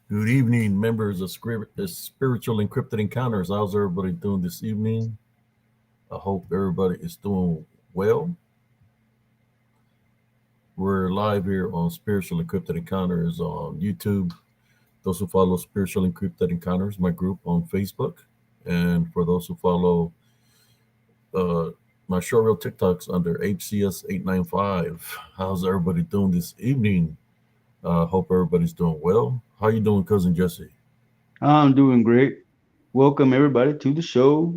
Good evening, members of Spiritual Encrypted Encounters. How's everybody doing this evening? I hope everybody is doing well. We're live here on Spiritual Encrypted Encounters on YouTube. Those who follow Spiritual Encrypted Encounters, my group on Facebook. And for those who follow uh, my short reel TikToks under HCS895. How's everybody doing this evening? Hope everybody's doing well. How you doing, cousin Jesse? I'm doing great. Welcome everybody to the show.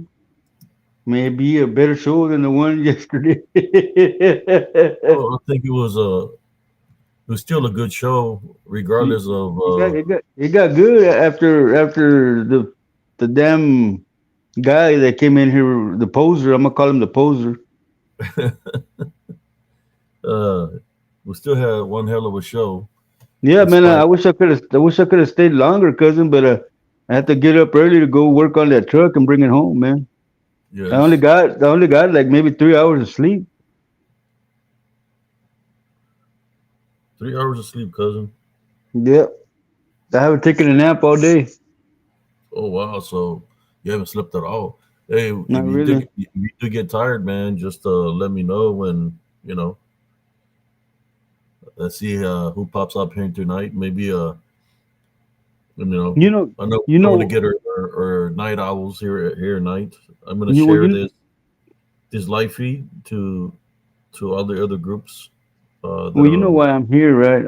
Maybe a better show than the one yesterday. it Oh, I think it was still a good show, regardless of got good after the damn guy that came in here, the poser. I'm gonna call him the poser. uh we still had one hell of a show, Yeah, man. despite I wish I could have stayed longer, cousin. But I had to get up early to go work on that truck and bring it home, man. yes, I only got like maybe 3 hours of sleep. 3 hours of sleep, cousin. Yep. I haven't taken a nap all day. Oh wow, so you haven't slept at all. Hey, Not really. if you do get tired, man, just let me know when you know. Let's see who pops up here tonight. Maybe You know, I know you we're going to know, get our night owls here tonight. I'm going to you share you this live feed to all the other groups that well, you know are. why I'm here, right?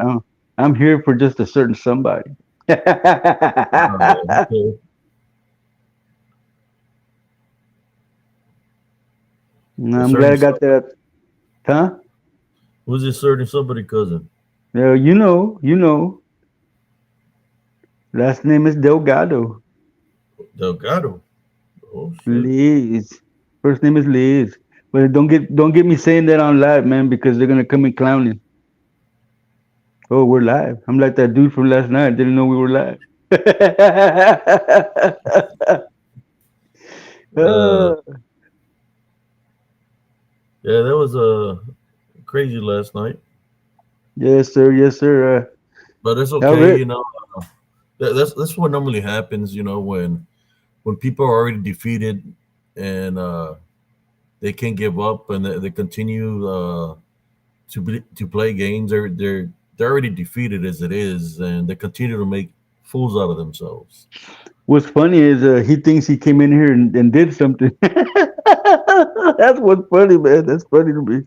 I'm here for just a certain somebody. Okay. A I'm glad certain I got that, huh? who's this certain somebody cousin? Yeah, you know. Last name is Delgado. Delgado. Oh shit. Liz. First name is Liz. But don't get me saying that on live, man, because they're gonna come in clowning. Oh, we're live. I'm like that dude from last night. Didn't know we were live. Uh, Uh, yeah, that was crazy last night, yes, sir. Yes, sir. but it's All okay. right. That's what normally happens. When people are already defeated and they can't give up and they continue to play games. They're already defeated as it is, and they continue to make fools out of themselves. What's funny is he thinks he came in here and did something. That's what's funny, man. That's funny to me.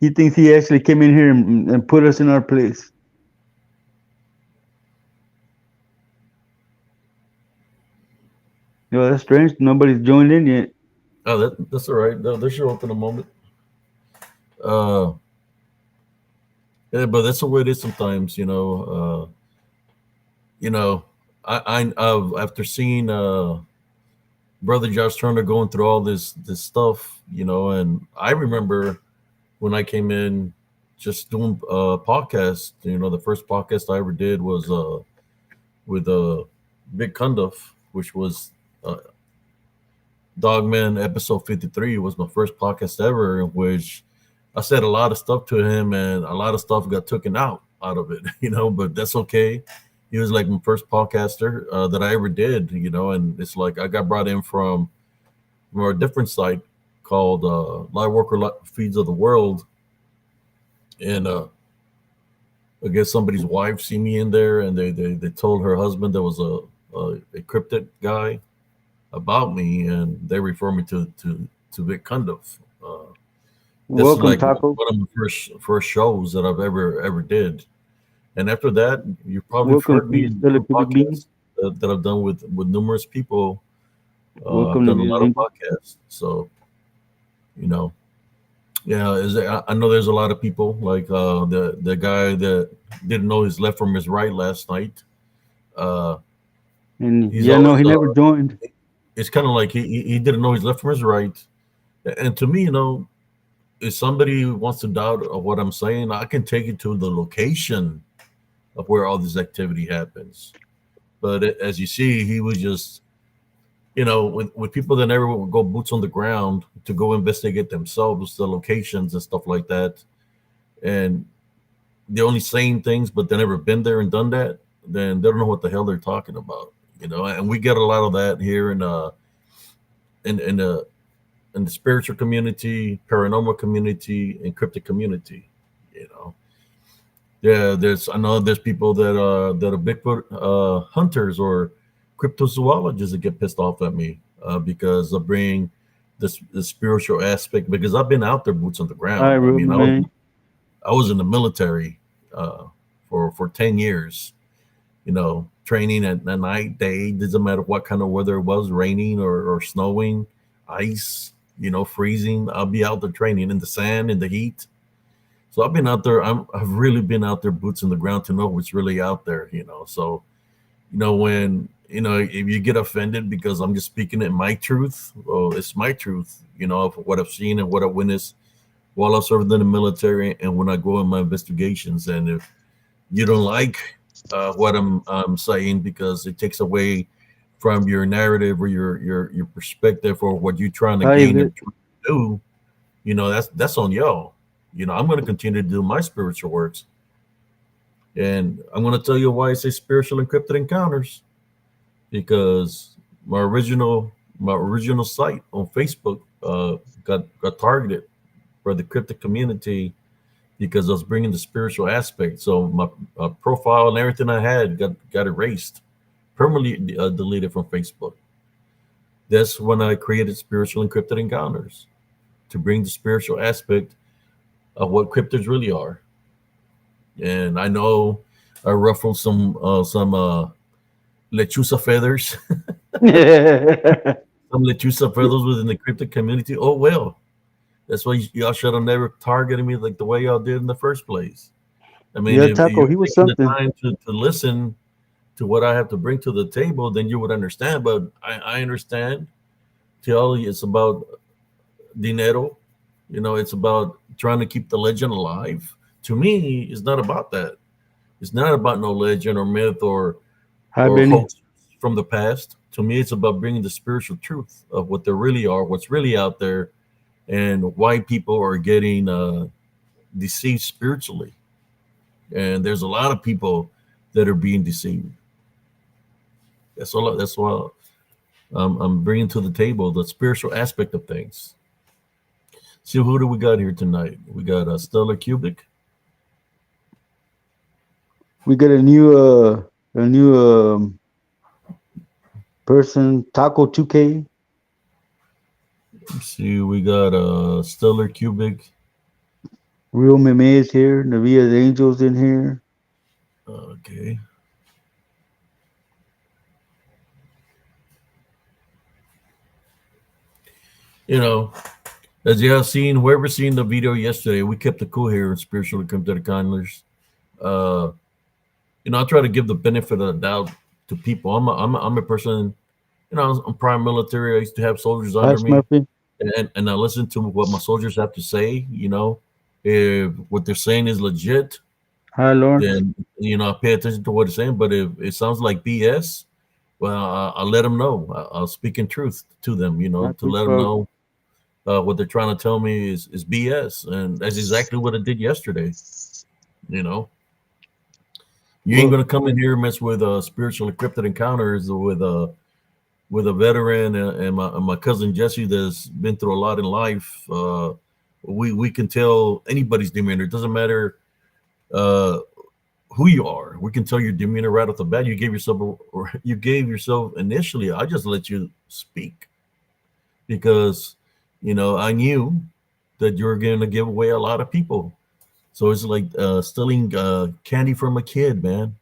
He thinks he actually came in here and put us in our place. You know, that's strange. Nobody's joined in yet. Oh, that's all right. They'll show up in a moment. Uh, yeah, but that's the way it is sometimes. You know, after seeing brother Josh Turner going through all this stuff, and I remember when I came in just doing podcast. The first podcast I ever did was with Vic Cundiff, which was uh, Dogman episode 53. Was my first podcast ever, in which I said a lot of stuff to him, and a lot of stuff got taken out of it. But that's okay. He was like my first podcaster that I ever did, and it's like I got brought in from a different site called Lightworker Feeds of the World, and I guess somebody's wife see me in there, and they told her husband there was a cryptid guy about me, and they refer me to Vic Cundiff. This is Welcome, like Taco. one of my first shows that I've ever did, and after that, you probably have Welcome, heard me Peace, in Fellow different Cubic Bean. podcasts that I've done with numerous people. I've Welcome to done a lot of visiting. podcasts, so you know, yeah. I know there's a lot of people like the guy that didn't know his left from his right last night. Uh, And he's yeah, no, always he never joined. it's kind of like he didn't know his left from his right. And to me, if somebody wants to doubt of what I'm saying, I can take you to the location of where all this activity happens. But as you see, he was just, with people that never would go boots on the ground to go investigate themselves, the locations and stuff like that. And they're only saying things, but they never been there and done that. then they don't know what the hell they're talking about. And we get a lot of that here in in the in the spiritual community, paranormal community, and cryptic community. You know, yeah, I know there's people that are Bigfoot hunters or cryptozoologists that get pissed off at me because I bring this spiritual aspect because I've been out there boots on the All right, ground. I real mean, my man. I was in the military for 10 years. Training at night, day, doesn't matter what kind of weather it was, raining or snowing, ice, freezing. I'll be out there training in the sand, in the heat. So I've been out there. I've really been out there, boots in the ground, to know what's really out there. So when if you get offended because I'm just speaking it my truth, well, it's my truth. Of what I've seen and what I witnessed while I served in the military, and when I go in my investigations. And if you don't like what I'm saying because it takes away from your narrative or your perspective or what you're trying to Hi, gain Yvette. and trying to do, that's on y'all. I'm going to continue to do my spiritual works, and I'm going to tell you why I say spiritual encrypted encounters, because my original site on Facebook got targeted for the cryptic community because I was bringing the spiritual aspect. So my profile and everything I had got erased, permanently deleted from Facebook. That's when I created Spiritual Encrypted Encounters, to bring the spiritual aspect of what cryptids really are. And I know I ruffled some lechusa feathers, some lechusa feathers within the cryptid community. Oh well, that's why y'all should have never targeted me like the way y'all did in the first place. I mean, Yeah, if Taco, you're he was taking the something. time to listen to what I have to bring to the table, then you would understand. But I understand. Tell you it's about dinero. It's about trying to keep the legend alive. To me, it's not about that. It's not about no legend or myth Hi, or Benny. hoax from the past. To me, it's about bringing the spiritual truth of what they really are, what's really out there, and why people are getting deceived spiritually. And there's a lot of people that are being deceived. That's all. That's why I'm bringing to the table the spiritual aspect of things. See, who do we got here tonight? We got Stellar Cubic. We got a new person, Taco 2K. Let's see, we got Stellar Cubic. Real Memes here. Navia's Angels in here. Okay. You know, as you have seen, whoever seen the video yesterday, we kept it cool here in Spiritual Cryptic Kindlers. Uh, I try to give the benefit of the doubt to people. I'm a person, I'm prime military. I used to have soldiers Hi, under me, Smurfy. and I listen to what my soldiers have to say. If what they're saying is legit, Hi, Lawrence. then I pay attention to what they're saying. But if it sounds like BS, well, I'll let them know. I'll speak in truth to them. Hi, To Peace let them Frog. know what they're trying to tell me is BS, and that's exactly what I did yesterday. You know, you ain't Well, gonna come in here and mess with spiritual encrypted encounters with a veteran and my cousin Jesse that's been through a lot in life. We can tell anybody's demeanor. It doesn't matter uh, who you are. We can tell your demeanor right off the bat. You gave yourself initially. I just let you speak because I knew that you're going to give away a lot of people. So it's like stealing candy from a kid, man.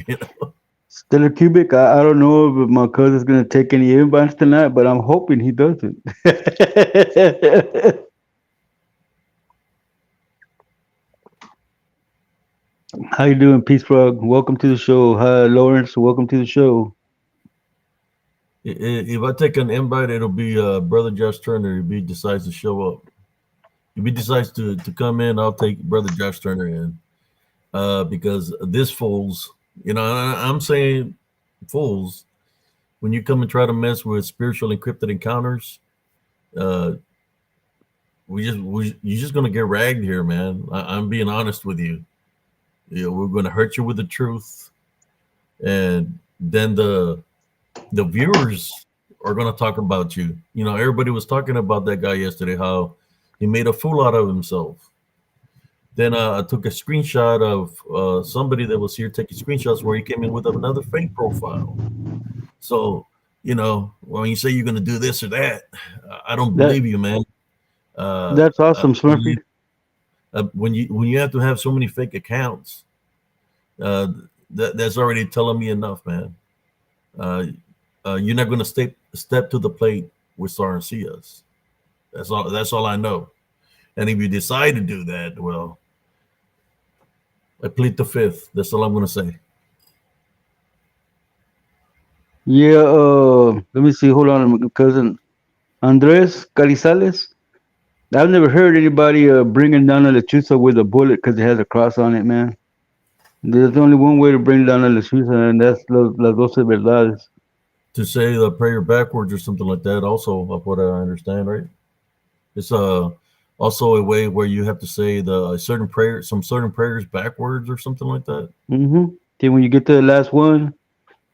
You know? Stellar Cubic, I don't know if my cousin's going to take any invites tonight, but I'm hoping he doesn't. How you doing, Peace Frog? Welcome to the show. Hi, Lawrence. Welcome to the show. If I take an invite, it'll be Brother Josh Turner. If he decides to show up, if he decides to come in, I'll take Brother Josh Turner in because this fools, I'm saying fools, when you come and try to mess with spiritual encrypted encounters, uh, you're just gonna get ragged here, man. I'm being honest with you. We're gonna hurt you with the truth. and then the viewers are gonna talk about you. You know, everybody was talking about that guy yesterday, how he made a fool out of himself. Then I took a screenshot of somebody that was here taking screenshots where he came in with another fake profile. So, you know, when you say you're going to do this or that, I don't That believe you, man. that's I awesome, believe Smurfy. when you have to have so many fake accounts, uh, that's already telling me enough, man. Uh, you're not going to step to the plate with Sarncias. That's all. That's all I know. And if you decide to do that, well, I plead the fifth. That's all I'm going to say. Yeah. Let me see. Hold on, cousin Andres Carizales. I've never heard anybody bringing down a lechuza with a bullet because it has a cross on it, man. There's only one way to bring down a lechuza, and that's las doce verdades. To say the prayer backwards or something like that, also, of what I understand, right? It's also a way where you have to say the certain prayer, some certain prayers backwards or something like that. Then when you get to the last one,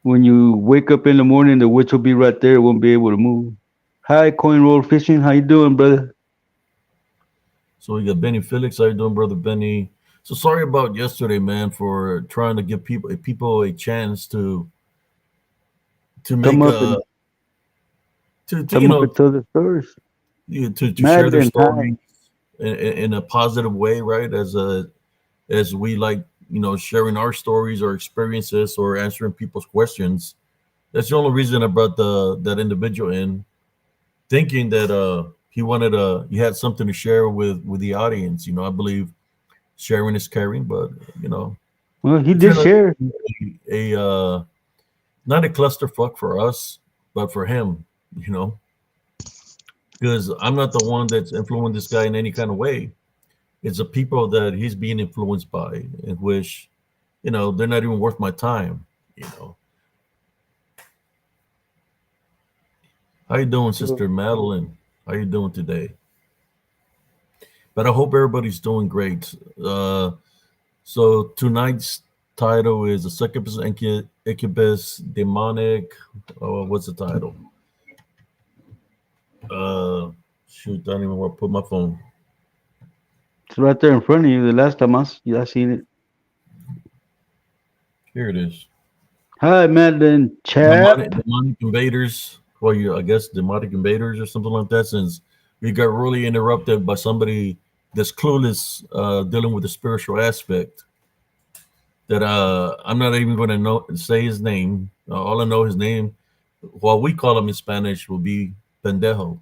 when you wake up in the morning, the witch will be right there. It won't be able to move. Hi, Coin Roll Fishing. How you doing, brother? So we got Benny Felix. How you doing, brother Benny? So sorry about yesterday, man, for trying to give people a chance to Come make up a and to come up and tell the stories. to share their Madeline, stories hi. in a positive way, right? As we like, sharing our stories or experiences or answering people's questions. That's the only reason I brought the that individual in, thinking that he had something to share with the audience. You know, I believe sharing is caring, but you know, Well, he it did turned out to share. be a not a clusterfuck for us, but for him. You know, because I'm not the one that's influencing this guy in any kind of way. It's the people that he's being influenced by, in which, they're not even worth my time. You know, how you doing, Sister Madeline? How you doing today? But I hope everybody's doing great. So tonight's title is the Succubus Incubus Demonic. What's the title? Uh, Shoot, I don't even want to put my phone. It's right there in front of you. The last time I seen it. Here it is. Hi, Madeline Demonic, Chap. demonic invaders. Well, I guess demonic invaders or something like that. Since we got really interrupted by somebody that's clueless, dealing with the spiritual aspect. That I'm not even going to say his name. All I know his name, what we call him in Spanish, will be pendejo.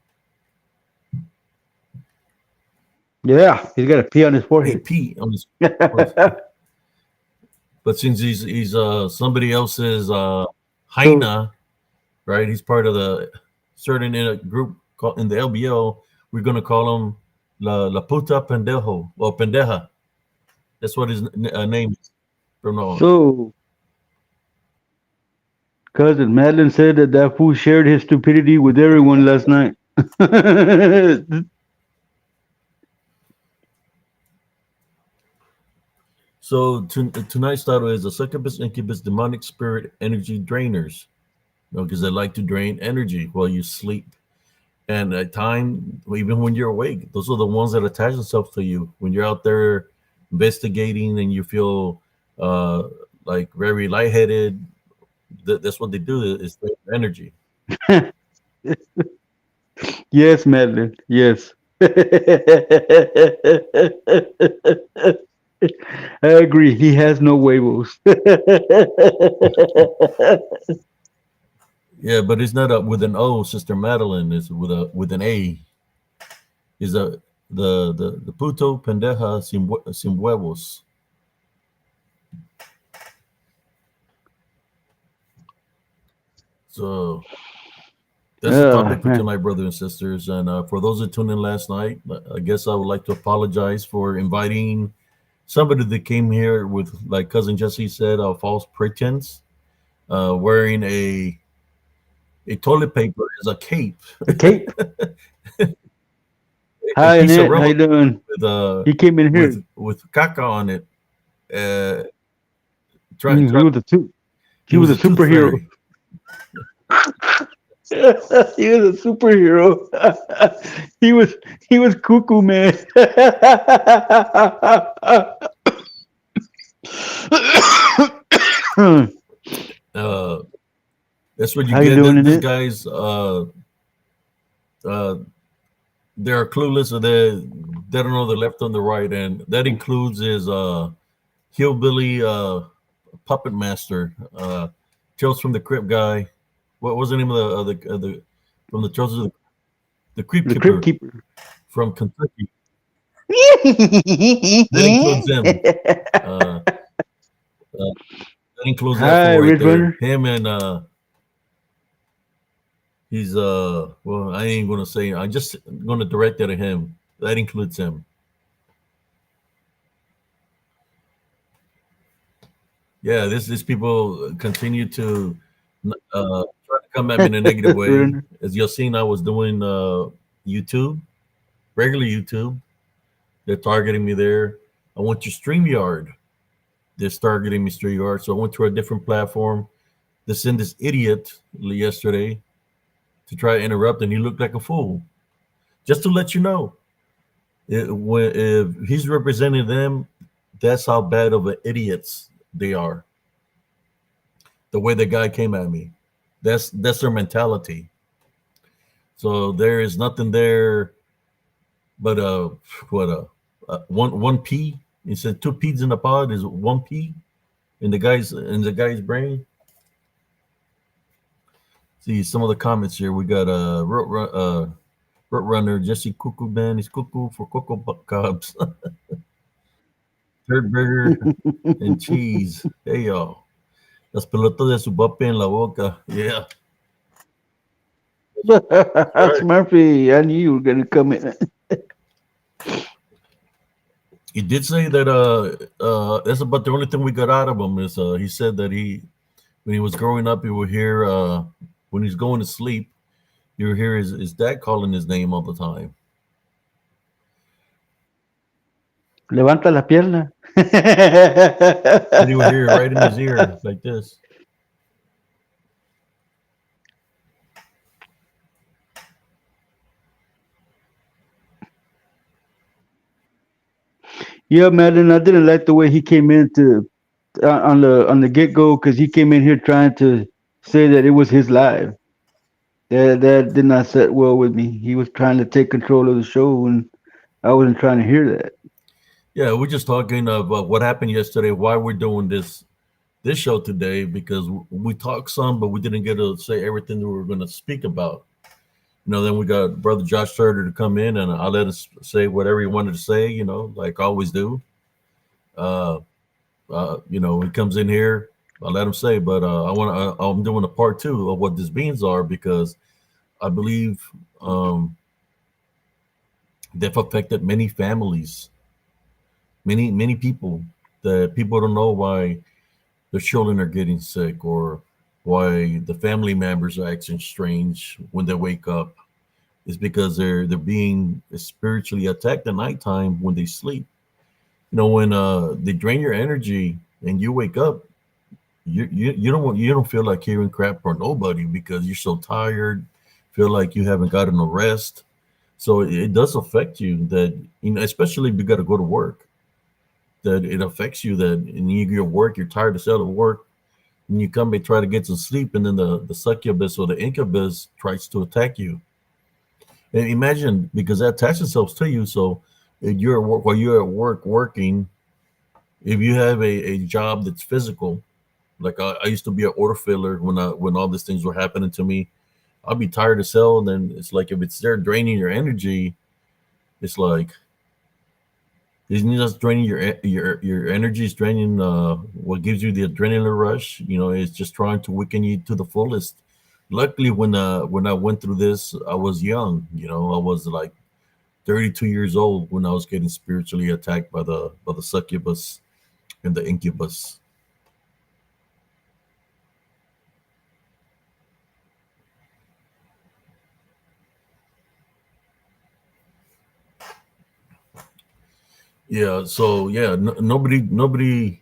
Yeah, he's got a P on his A forehead. P on his. But since he's somebody else's So hyena, right? He's part of the certain in a group called in the LBO. We're gonna call him La Puta Pendejo or Pendeja. That's what his name is from now on. so cousin Madeline said that that fool shared his stupidity with everyone last night. So tonight's title is the Succubus Incubus Demonic Spirit Energy Drainers. Because they like to drain energy while you sleep. And at time, even when you're awake, those are the ones that attach themselves to you. When you're out there investigating and you feel uh, like very lightheaded, that's what they do is drain energy. Yes, Madeline. Yes. I agree. He has no huevos. Yeah, but it's not with an O, Sister Madeline. It's with an A. Is the puto pendeja sin huevos. So that's the Oh topic for man. tonight, brothers and sisters. And for those that tuned in last night, I guess I would like to apologize for inviting somebody that came here with, like cousin Jesse said, a false pretense, wearing a toilet paper as a cape, A cape. a Hi piece of Annette, how rubber you doing? He came in here. with caca on it. Uh, try He try was a two. He He was was a a tooth superhero. fairy. He was a superhero. He was cuckoo, man. Uh, that's what you How you get. doing in These it? guys, uh, they're clueless, or they don't know the left and the right, and that includes his hillbilly puppet master, Tales from the Crypt guy. What was the name of the from the Tales of the Creep The Crypt Keeper Keeper. from Kentucky? That includes him. Uh, uh, that includes that Hi, fool right Ridge there. Runner. Him and he's well, I ain't gonna say. I'm just gonna direct it at him. That includes him. Yeah, this these people continue to try to come at me in a negative way. Runner. As you've seen, I was doing YouTube, regular YouTube. They're targeting me there. I went to StreamYard. They're targeting me StreamYard. So I went to a different platform. They sent this idiot yesterday to try to interrupt, and he looked like a fool. Just to let you know, if he's representing them, that's how bad of an idiots they are. The way the guy came at me, that's their mentality. So there is nothing there but what one p. He said two peas in a pod is one p in the guy's brain. See some of the comments here. We got Root Runner Jesse Cuckoo Man. He's cuckoo for Cocoa Cubs. Third burger and cheese. Hey y'all. Las pelotas de su papi en la boca. Yeah, that's right. Smurfy, I knew you were gonna come in. He did say that that's about the only thing we got out of him is he said that when he was growing up he would hear when he's going to sleep you would hear his dad calling his name all the time. Levanta la pierna. Said he would hear it right in his ear like this. Yeah, man, and I didn't like the way he came into on the get go because he came in here trying to say that it was his live. That did not set well with me. He was trying to take control of the show, and I wasn't trying to hear that. Yeah, we're just talking about what happened yesterday, why we're doing this show today, because we talked some but we didn't get to say everything that we were going to speak about. Then we got brother Josh Turner to come in, and I'll let us say whatever he wanted to say, like I always do. Uh, he comes in here, I let him say, but I'm doing a part two of what these beans are because I believe they've affected many families, many people. That people don't know why their children are getting sick or why the family members are acting strange when they wake up. Is because they're being spiritually attacked at nighttime when they sleep. When they drain your energy and you wake up, you don't feel like hearing crap for nobody because you're so tired, feel like you haven't gotten a rest. So it does affect you that especially if you got to go to work, that it affects you that in your work you're tired as hell at work and you come and try to get some sleep and then the succubus or the incubus tries to attack you. And imagine because that attaches themselves to you. So if you're at work while you're at work working, if you have a job that's physical, like I used to be an order filler when all these things were happening to me, I'll be tired as hell. And then it's like if it's there draining your energy, it's like isn't it just draining your energy is draining what gives you the adrenaline rush. It's just trying to weaken you to the fullest. Luckily when I went through this, I was young. I was like 32 years old when I was getting spiritually attacked by the succubus and the incubus. Yeah, so yeah, nobody.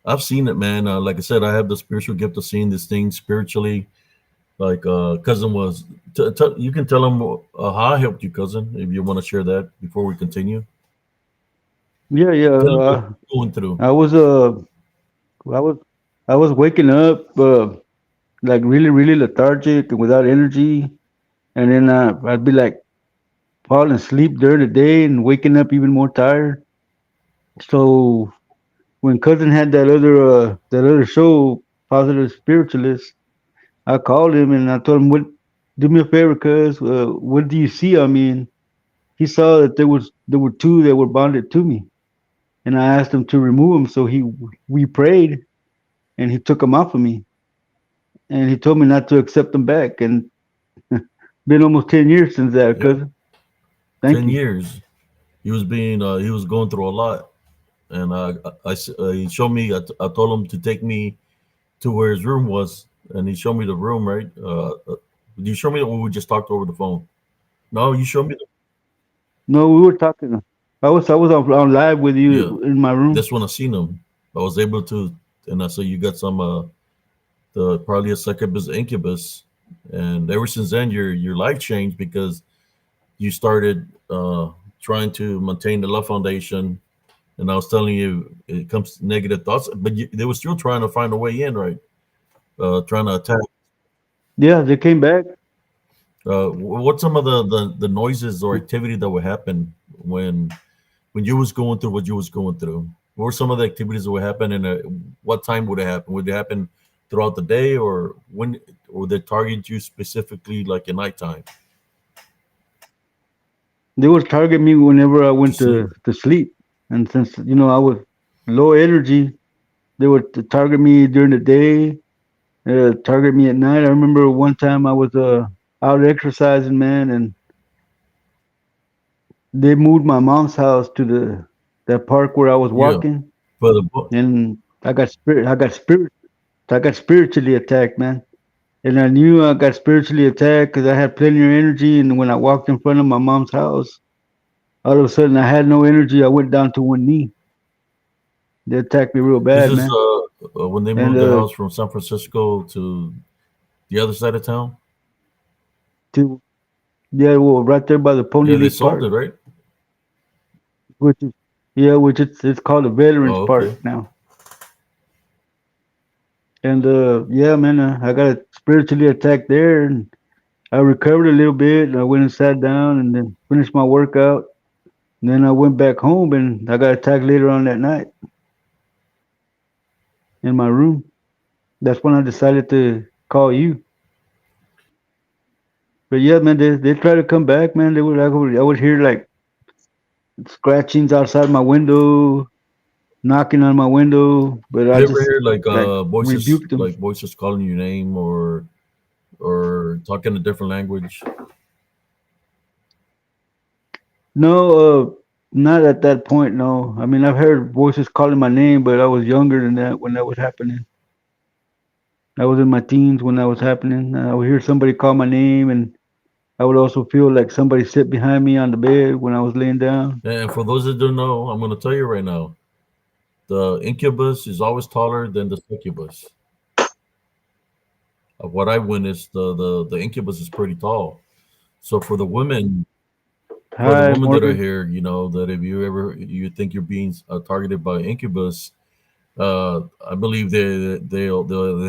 I've seen it, man. Like I said, I have the spiritual gift of seeing this thing spiritually. Like cousin was, you can tell him how I helped you, cousin, if you want to share that before we continue. Yeah, yeah. Tell him what you're going through. I was I was I was waking up like really really lethargic and without energy, and then I'd be like falling asleep during the day and waking up even more tired. So when cousin had that other show, Positive Spiritualist, I called him and I told him, "What? Do me a favor, cuz. What do you see on me?" And he saw that there were two that were bonded to me, and I asked him to remove them. So we prayed, and he took them off of me, and he told me not to accept them back. And been almost 10 years since that, Yeah, cousin. Thank 10 you. years. He was going through a lot, and he showed me. I told him to take me to where his room was, and he showed me the room. Right? You show me, or we just talked over the phone? No, you showed me. No, we were talking. I was on live with Yeah, you in my room. that's when I seen him. I was able to, and I saw you got some the probably a succubus incubus, and ever since then your life changed because you started trying to maintain the love foundation. And I was telling you, it comes to negative thoughts, but they were still trying to find a way in, right? Trying to attack. Yeah, they came back. What's some of the noises or activity that would happen when you was going through what you was going through? What were some of the activities that would happen, and what time would it happen? Would it happen throughout the day, or when, or they target you specifically, like at nighttime They would target me whenever I to went sleep? to sleep, and since I was low energy, they would target me during the day, target me at night. I remember one time I was out exercising, man, and they moved my mom's house to the that park where I was Yeah, walking, for the book. and I got spiritually attacked, man. And I knew I got spiritually attacked because I had plenty of energy. And when I walked in front of my mom's house, all of a sudden I had no energy. I went down to one knee. They attacked me real This bad, is man. when they And moved the house from San Francisco to the other side of town. to yeah, well, right there by the Pony Yeah, they League sold it, Park, right? which is yeah, which it's called a Veterans Oh, Park okay. now. And yeah, man, I got spiritually attacked there, and I recovered a little bit. And I went and sat down, and then finished my workout. And then I went back home, and I got attacked later on that night in my room. That's when I decided to call you. But yeah, man, they try to come back, man. I would hear like scratchings outside my window, knocking on my window, but I You ever just hear like voices, rebuked them. like voices calling your name, or talking a different language? No, not at that point. No, I mean I've heard voices calling my name, but I was younger than that when that was happening. I was in my teens when that was happening. I would hear somebody call my name, and I would also feel like somebody sit behind me on the bed when I was laying down. And for those that don't know, I'm going to tell you right now: the incubus is always taller than the succubus. Of what I witnessed, the incubus is pretty tall. So for the Hi, women that are Morgan. here, that if you think you're being targeted by incubus, I believe they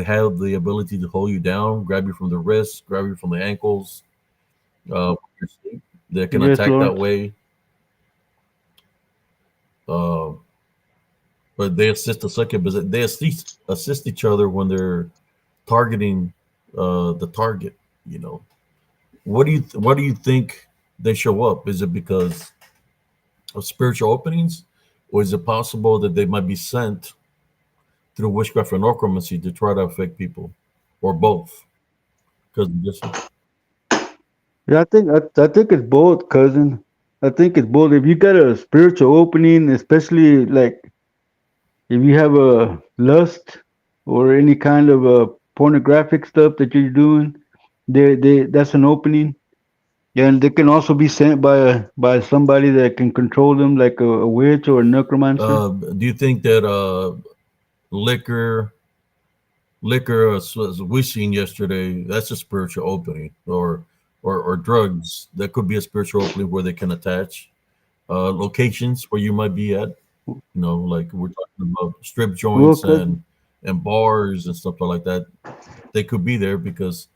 have the ability to hold you down, grab you from the wrists, grab you from the ankles. When you're asleep. They can Yes, attack that Lawrence. way, uh, but they assist the succubus. They assist each other when they're targeting the target. You know, what do you think they show up? Is it because of spiritual openings, or is it possible that they might be sent through witchcraft and necromancy to try to affect people, or both? Because this, Yeah, I think it's both, cousin. I think it's both. If you got a spiritual opening, especially like if you have a lust or any kind of pornographic stuff that you're doing, they that's an opening. And they can also be sent by somebody that can control them, like a witch or a necromancer. do you think that liquor, as we seen yesterday, that's a spiritual opening, or drugs that could be a spiritual opening where they can attach. Locations where you might be at, like we're talking about strip Well, joints cause and bars and stuff like that. They could be there because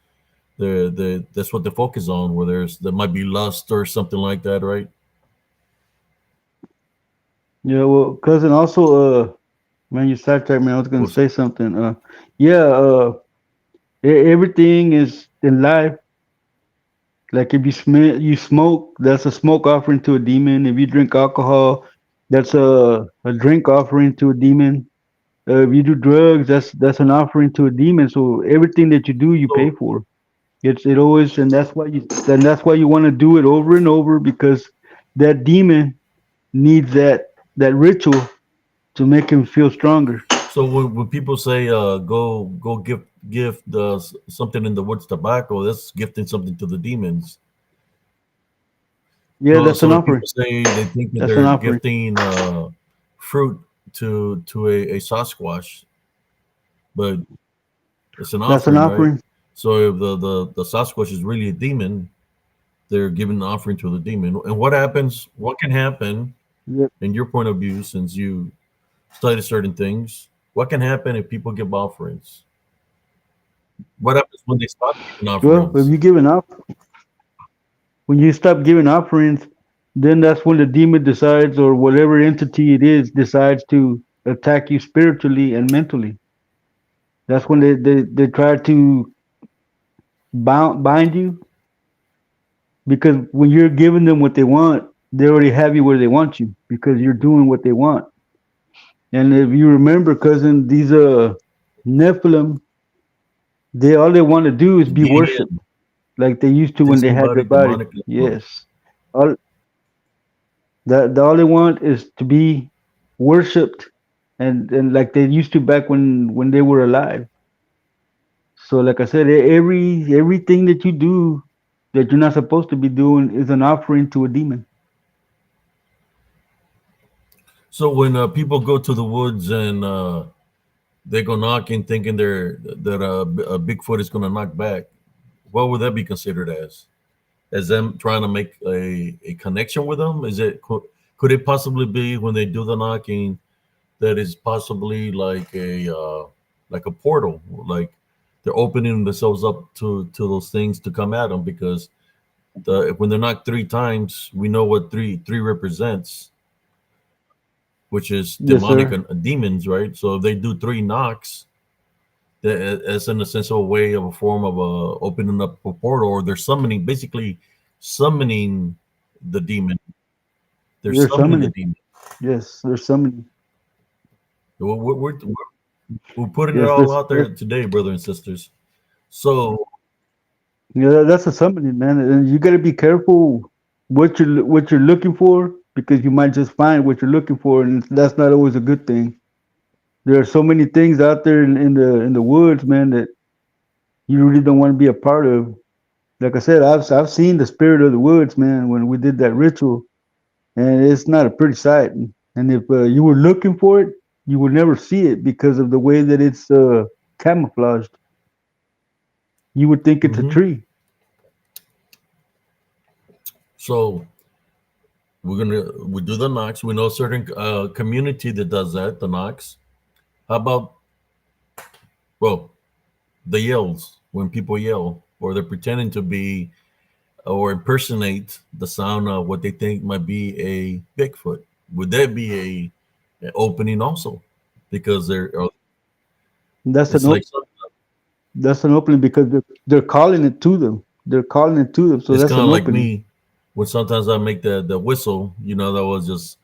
they that's what they focus on. Where there might be lust or something like that, right? yeah, well, cousin, also, man, you sidetracked me. I was gonna Was say something. Yeah, everything is in life. Like if you smoke, that's a smoke offering to a demon. If you drink alcohol, that's a drink offering to a demon. If you do drugs, that's an offering to a demon. So everything that you do, you pay so for. It always, and that's why you want to do it over and over because that demon needs that ritual to make him feel stronger. so when people say go gift something in the woods tobacco, that's gifting something to the demons. Yeah, So that's an so when offering. people say they think that That's an they're offering. gifting fruit to a Sasquatch, but it's an That's an offering, right? offering. So if the Sasquatch is really a demon, they're giving an offering to the demon. And what happens? What can happen Yep. in your point of view, since you study certain things? What can happen if people give offerings? What happens when they stop giving Well, if offerings? you give an off, when you stop giving offerings, then that's when the demon decides, or whatever entity it is, decides to attack you spiritually and mentally. That's when they try to bind you because when you're giving them what they want, they already have you where they want you because you're doing what they want. And if you remember, cousin, these Nephilim, they all they want to do is be Be worshipped like they used to when they had their disembodied body. demonic Nephilim. Yes, all all they want is to be worshipped, and like they used to back when they were alive. So, like I said, everything that you do that you're not supposed to be doing is an offering to a demon. So when people go to the woods and they go knocking, thinking that a Bigfoot is going to knock back, what would that be considered as? As them trying to make a connection with them? Could it possibly be when they do the knocking that is possibly like a portal, like they're opening themselves up to those things to come at them because when they're knocked three times, we know what three represents, which is Yes, demonic sir. and demons, right? So if they do three knocks, that's in a sense of a way of a form of opening up a portal, or they're summoning, basically summoning the demon. They're They're summoning the summoning. demon. Yes, they're summoning. We're putting it Yes, all this. out Yes. there today, brothers and sisters. So, Yeah, that's a summoning, man. And you got to be careful what you're looking for because you might just find what you're looking for, and that's not always a good thing. There are so many things out there in the woods, man, that you really don't want to be a part of. Like I said, I've seen the spirit of the woods, man, when we did that ritual, and it's not a pretty sight. And if you were looking for it, you would never see it because of the way that it's camouflaged. You would think it's a mhm. tree. So we do the knocks. We know a certain community that does that, the knocks. How about, well, the yells, when people yell or they're pretending to be or impersonate the sound of what they think might be a Bigfoot? Would that be an opening also? Because That's an it's like op- that's an opening because they're calling it to them. They're calling it to them, so it's that's kind of an like opening. me when sometimes I make the whistle. That was just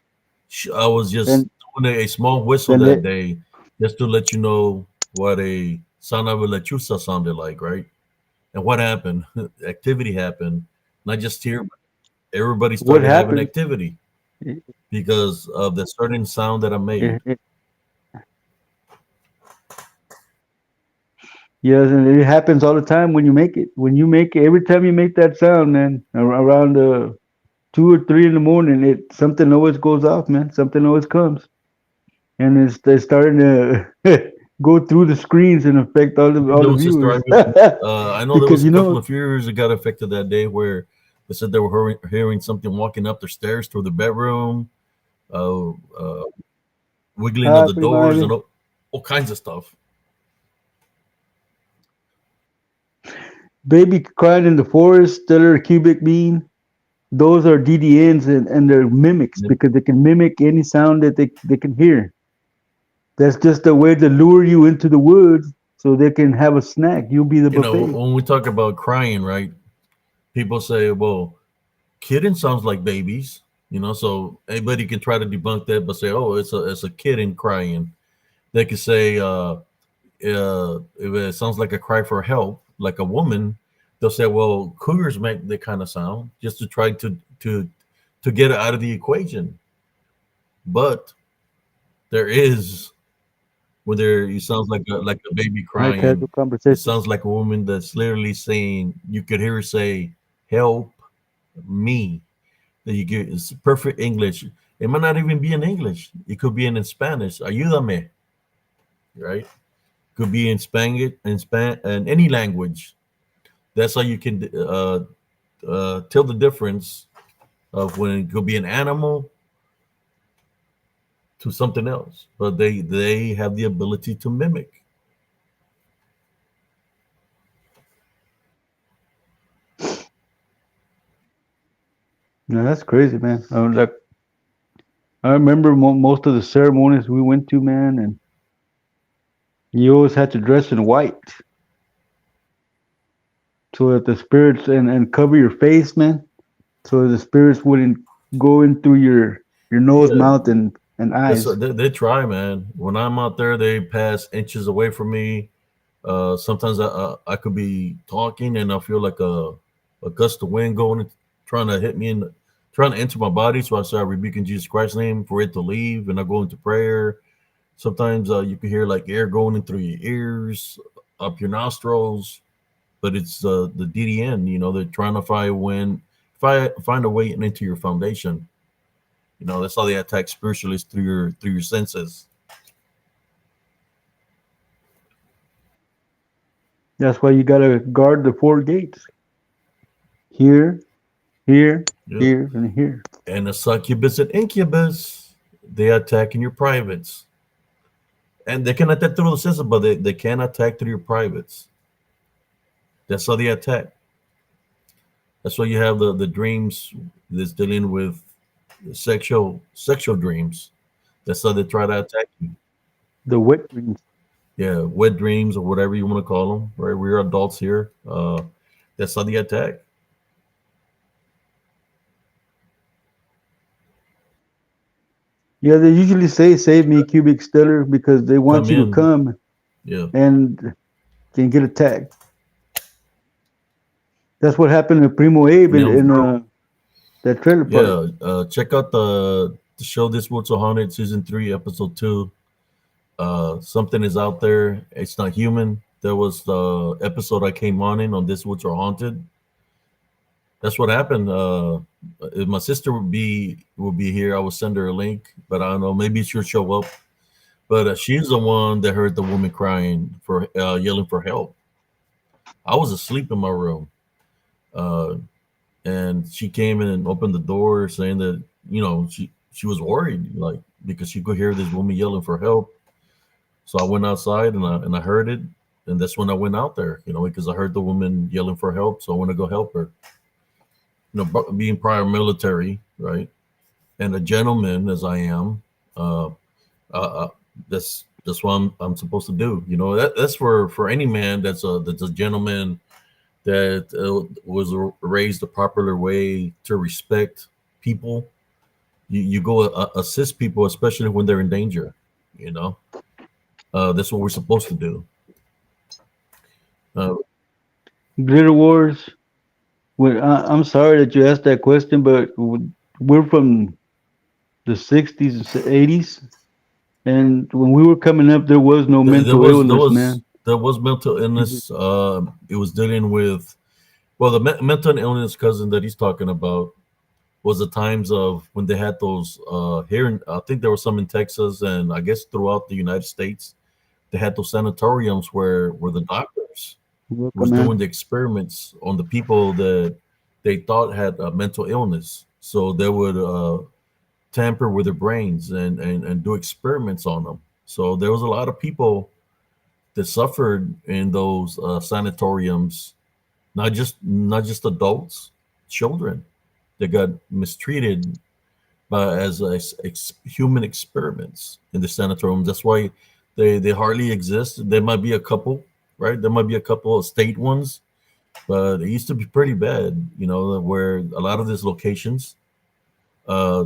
I was just And doing a small whistle then that they, day just to let you know what a son of a lechuza sounded like, right? And what happened? Activity happened, not just here, but everybody what started having happens? activity It, because of the certain sound that I made. it, yes, and it happens all the time when you make it. When you make it, every time you make that sound, man, around 2 or 3 in the morning, it something always goes off, man. Something always comes. and they're starting to go through the screens and affect You all the know, sister, viewers. I know there Because was a couple of viewers that got affected that day where they said they were hearing something walking up the stairs through the bedroom, uh, uh, wiggling of the doors, and Primary, all kinds of stuff. baby crying in the forest, stellar cubic bean. Those are DDNs, and they're mimics And, because they can mimic any sound that they can hear. That's just a way to lure you into the woods so they can have a snack. You'll be the you know, buffet. when we talk about crying, right? People say, "Well, kitten sounds like babies." You know, so anybody can try to debunk that, but say, "Oh, it's a kitten crying." They could say, if it sounds like a cry for help, like a woman, they'll say, "Well, cougars make that kind of sound," just to try to get it out of the equation. But there is when there it sounds like a baby High crying. casual It conversation. sounds like a woman that's literally saying. You could hear her say, "Help me." That you get it's perfect English. It might not even be in English. It could be in Spanish. Ayúdame, right? Could be in Spanish, in any language. That's how you can tell the difference of when it could be an animal to something else. But they have the ability to mimic. No, that's crazy, man. I remember most of the ceremonies we went to, man, and you always had to dress in white so that the spirits and cover your face, man, so the spirits wouldn't go in through your nose, Yeah, mouth, and eyes. they try, man. When I'm out there, they pass inches away from me. Sometimes I could be talking and I feel like a gust of wind going, trying to hit me trying to enter my body. So I start rebuking Jesus Christ's name for it to leave, and I go into prayer. Sometimes you can hear like air going in through your ears, up your nostrils, but it's the DDN. You know, they're trying to find a way into your foundation. You know, that's how they attack spiritualists through your senses. That's why you gotta guard the four gates: here, here, Yeah. here, and here. And the succubus and incubus, they attack in your privates. And they can attack through the system, but they can attack through your privates. That's how they attack. That's why you have the dreams that's dealing with sexual dreams. That's how they try to attack you. The wet dreams. Yeah, wet dreams or whatever you want to call them. Right, we're adults here. That's how they attack. Yeah, they usually say "Save me, cubic stellar," because they want Come you to in. come Yeah, and can get attacked. That's what happened to Primo Abe now in that trailer park. yeah. Check out the show. This World's So Haunted, season 3, episode 2. Something is out there. It's not human. There was the episode I came on This Woods Are Haunted. That's what happened. If my sister would be here, I would send her a link, but I don't know. Maybe she'll show up. But she's the one that heard the woman crying for yelling for help. I was asleep in my room, uh, and she came in and opened the door, saying that she was worried, like because she could hear this woman yelling for help. So I went outside and I heard it, and that's when I went out there, because I heard the woman yelling for help. So I want to go help her. Being prior military, right, and a gentleman as I am, uh, that's what I'm supposed to do. That's for any man that's a gentleman that was raised the proper way to respect people. You go assist people, especially when they're in danger. You know, that's what we're supposed to do. Uh, Glitter Wars. Well, I'm sorry that you asked that question, but we're from the 60s and 80s, and when we were coming up, there was no there mental was there illness, was man. there was mental Mhm. illness. It was dealing with, well, the mental illness cousin that he's talking about. was the times of when they had those here. I think there was some in Texas, and I guess throughout the United States, they had those sanatoriums where the doctors was Welcome, doing man. the experiments on the people that they thought had a mental illness. So they would tamper with their brains and do experiments on them. So there was a lot of people that suffered in those sanatoriums, not just adults, children that got mistreated as human experiments in the sanatorium. That's why they hardly exist. There might be a couple, right? There might be a couple of state ones, but it used to be pretty bad. Where a lot of these locations, uh,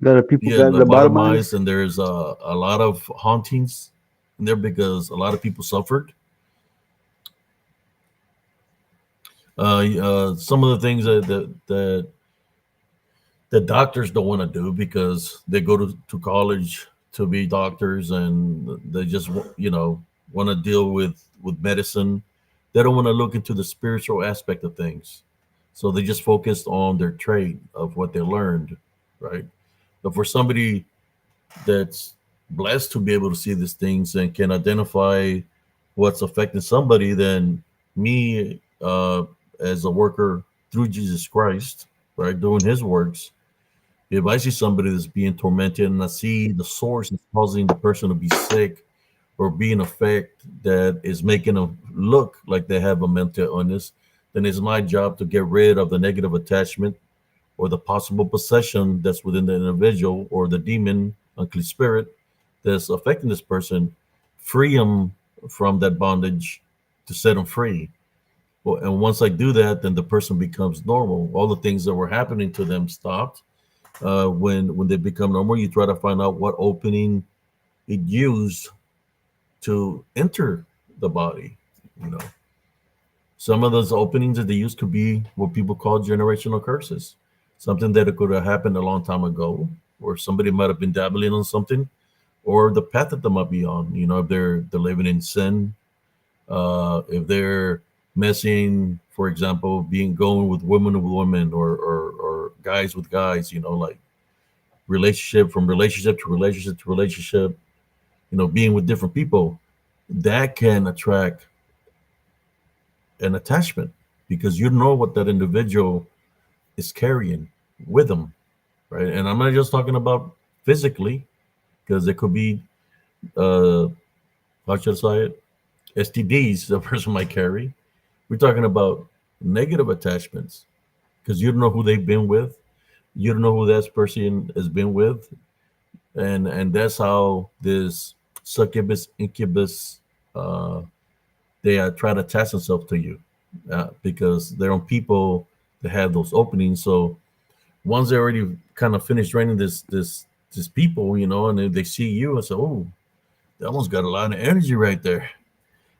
A lot of people yeah, got lobotomized, lobotomized. and there's a lot of hauntings in there because a lot of people suffered. Some of the things that doctors don't want to do because they go to college to be doctors, and they just want to deal with medicine. They don't want to look into the spiritual aspect of things, so they just focused on their trade of what they learned, right? But for somebody that's blessed to be able to see these things and can identify what's affecting somebody, then me, as a worker through Jesus Christ, right, doing His works, if I see somebody that's being tormented and I see the source that's causing the person to be sick or be in effect that is making them look like they have a mental illness, then it's my job to get rid of the negative attachment or the possible possession that's within the individual or the demon, unclean spirit that's affecting this person, free them from that bondage to set them free. Well, and once I do that, then the person becomes normal. All the things that were happening to them stopped. When they become normal, you try to find out what opening it used to enter the body. You know, some of those openings that they use could be what people call generational curses, something that could have happened a long time ago, or somebody might have been dabbling on something, or the path that they might be on. If they're living in sin, if they're messing, for example, being going with women, or guys with guys. Like relationship from relationship to relationship to relationship, being with different people, that can attract an attachment because you know what that individual is carrying with them, right? And I'm not just talking about physically, because it could be, uh, how should I say it, STDs the person might carry. We're talking about negative attachments because you don't know who they've been with, you don't know who that person has been with, and that's how this succubus incubus, uh, they try to attach themselves to you, because they're on people that have those openings. So once they already kind of finished training this people, and then they see you and say, "Oh, that one's got a lot of energy right there."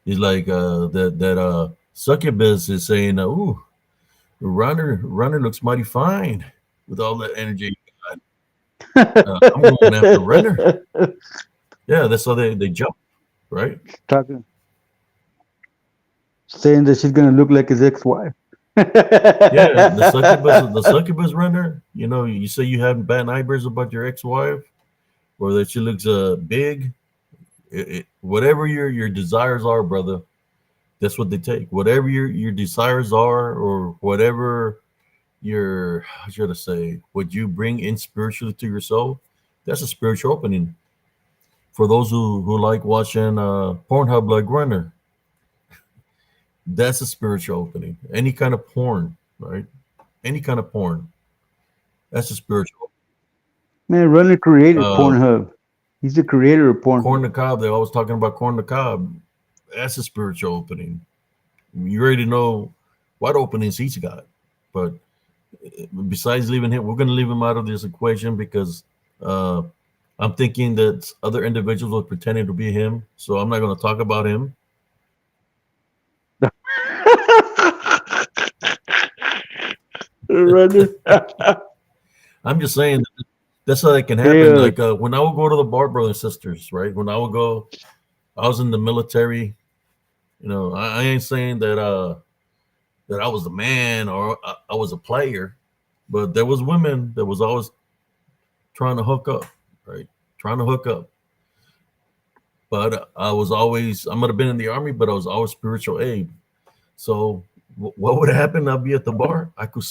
He's like, that succubus is saying, "Ooh, runner looks mighty fine with all that energy. I'm going after runner." Yeah, that's how they jump, right? Talking, saying that she's gonna look like his ex-wife. Yeah, the succubus runner. You say you have bad neighbors about your ex-wife, or that she looks big. Whatever your desires are, brother, that's what they take. Whatever your desires are, or whatever your, how should I say, what you bring in spiritually to your soul, that's a spiritual opening. For those who like watching Pornhub like Runner, that's a spiritual opening. Any kind of porn, right? Any kind of porn, that's a spiritual. Man, Runner created Uh, Pornhub. He's the creator of Corn Pornhub. the cob, they're always talking about corn the cob. That's a spiritual opening. You already know what openings he's got. But besides leaving him, we're going to leave him out of this equation because, uh, I'm thinking that other individuals are pretending to be him. So I'm not going to talk about him. Runner. I'm just saying that that's how it can Hey, happen. Like, when I would go to the bar, brothers and sisters, right? When I would go, I was in the military. I ain't saying that I was the man or I was a player, But there was women that was always trying to hook up, right? Trying to hook up. But I was always, I might have been in the army, but I was always spiritual aid. So what would happen? I'd be at the bar. I could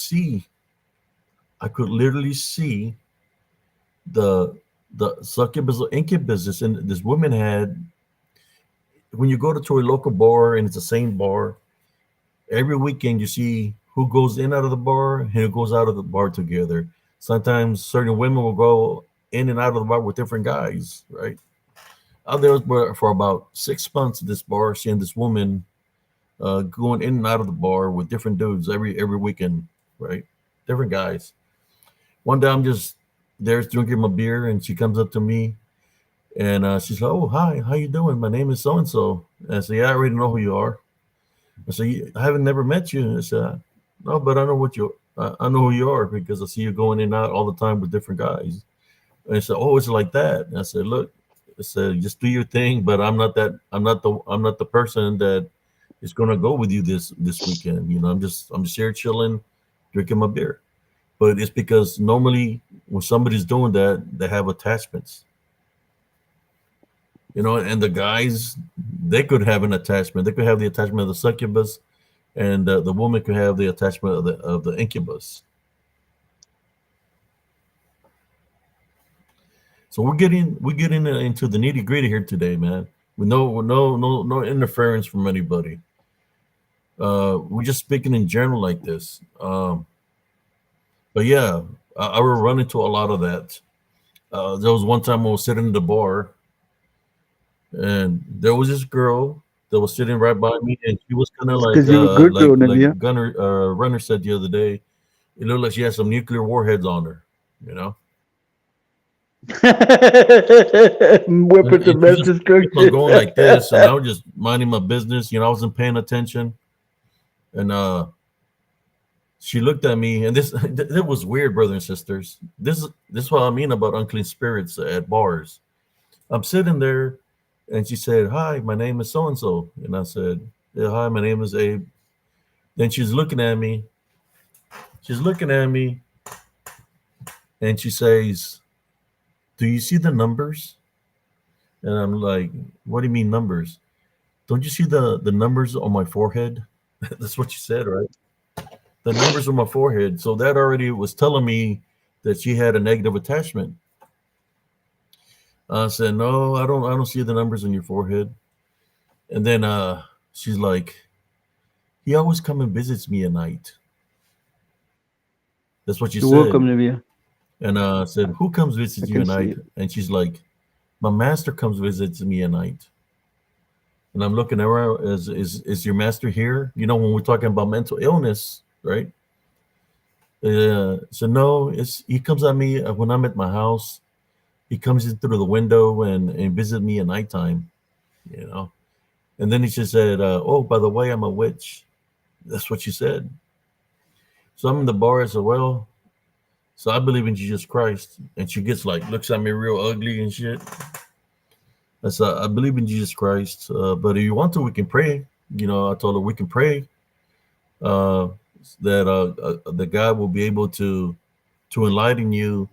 literally see the succubus or incubus this woman had. When you go to a local bar and it's the same bar, every weekend you see who goes in out of the bar and who goes out of the bar together. Sometimes certain women will go in and out of the bar with different guys, right? Out there for about 6 months at this bar, seeing this woman going in and out of the bar with different dudes every weekend, right? Different guys. One day I'm just there drinking my beer, and she comes up to me and she's like, "Oh, hi, how you doing? My name is so and so." I said, "Yeah, I already know who you are." I said, "I haven't never met you." I said, "No, but I know what you. I know who you are because I see you going in and out all the time with different guys." And I said, "Oh, it's like that." And I said, "Look," I said, "just do your thing, but I'm not that. I'm not the person that is gonna go with you this weekend. You know, I'm just here chilling, drinking my beer." But it's because normally when somebody's doing that, they have attachments. You know, and the guys, they could have an attachment. They could have the attachment of the succubus, and the woman could have the attachment of the incubus. So we're getting into the nitty gritty here today, man. With no interference from anybody. We're just speaking in general like this. But yeah, I will run into a lot of that. There was one time I was sitting in the bar, and there was this girl that was sitting right by me, and she was kind of It's because you're a good girl, Navia. like Gunner Runner said the other day. It looked like she had some nuclear warheads on her, you know. Weapons of And she mass just kept on destruction. going like this, and I was just minding my business. You know, I wasn't paying attention, and she looked at me, and this it was weird, brothers and sisters. This is what I mean about unclean spirits at bars. I'm sitting there, and she said, "Hi, my name is so and so," and I said, "Yeah, hi, my name is Abe." Then she's looking at me. She's looking at me, and she says, "Do you see the numbers?" And I'm like, "What do you mean numbers? Don't you see the numbers on my forehead?" That's what she said, right? The numbers on my forehead. So that already was telling me that she had a negative attachment. I said, "No, I don't see the numbers on your forehead." And then she's like, "He always come and visits me at night." That's what she You're welcome, said. Navia. And I said, "Who comes I visits you can at see night?" it. And she's like, "My master comes visits me at night." And I'm looking at her, is your master here? You know, when we're talking about mental illness, right? So no, it's he comes at me when I'm at my house. He comes in through the window and visit me at nighttime, you know. And then he just said, "Oh, by the way, I'm a witch." That's what she said. So I'm in the bar. I said, "Well, so I believe in Jesus Christ." And she gets like looks at me real ugly and shit. I said, "I believe in Jesus Christ, but if you want to, we can pray." You know, I told her we can pray uh, that the God will be able to enlighten you,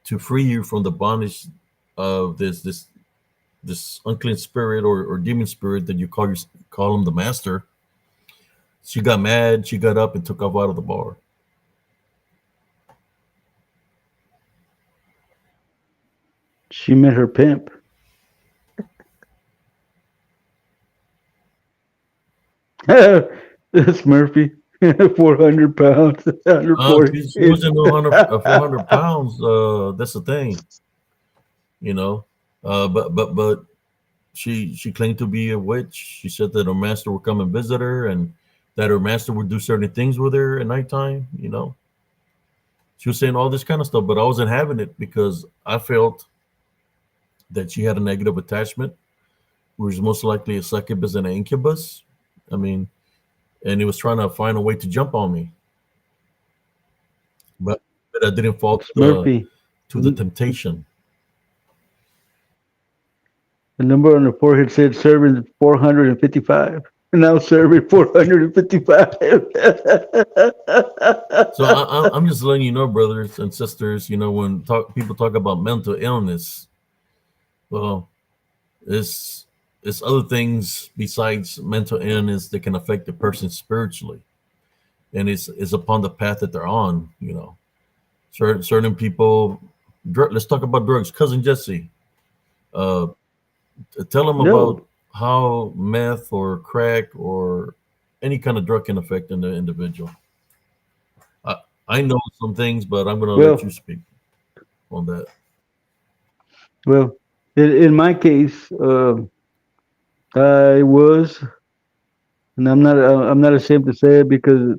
to free you from the bondage of this unclean spirit or demon spirit that you call him the master. She got mad. She got up and took off out of the bar. She met her pimp. That's Murphy. 400 pounds. 140. She wasn't 400 pounds. That's the thing, you know. But she claimed to be a witch. She said that her master would come and visit her, and that her master would do certain things with her at nighttime. You know, she was saying all this kind of stuff, but I wasn't having it because I felt that she had a negative attachment, which was most likely a succubus and an incubus. I mean, and he was trying to find a way to jump on me, but, I didn't fall It's Murphy. to the The temptation. number on the forehead said serving 455. Now serving 455. So I'm just letting you know, brothers and sisters. You know, when people talk about mental illness, well, it's it's other things besides mental illness that can affect the person spiritually, and it's upon the path that they're on. You know, certain people. Let's talk about drugs. Cousin Jesse, uh, tell them about No, how meth or crack or any kind of drug can affect an individual. I, I know some things, but I'm going to let you well, speak on that. well, in my case, I was, and I'm not ashamed to say it because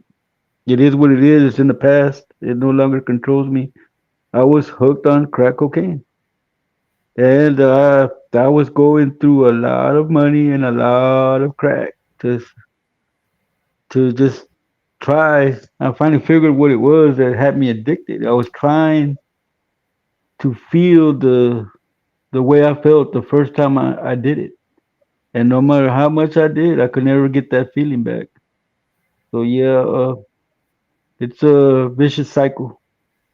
it is what it is. It's in the past. It no longer controls me. I was hooked on crack cocaine, and I was going through a lot of money and a lot of crack just to just try. I finally figured what it was that had me addicted. I was trying to feel the way I felt the first time I did it, and no matter how much I did, I could never get that feeling back. So yeah, it's a vicious cycle,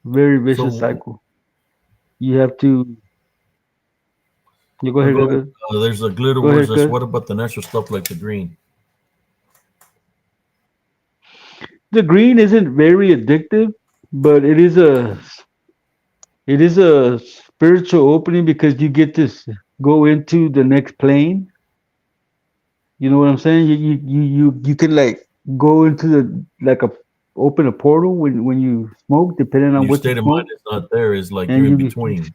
very vicious So cycle. You have to. You go ahead, go ahead. cuz. There's a glitter Go words. ahead, That's cuz. what about the natural stuff like the green? The green isn't very addictive, but it is a spiritual opening because you get to go into the next plane. You know what I'm saying? You can like go into the like a open a portal when you smoke, depending on Your what you state of mind smoke, is not there. Is like you're and in you between.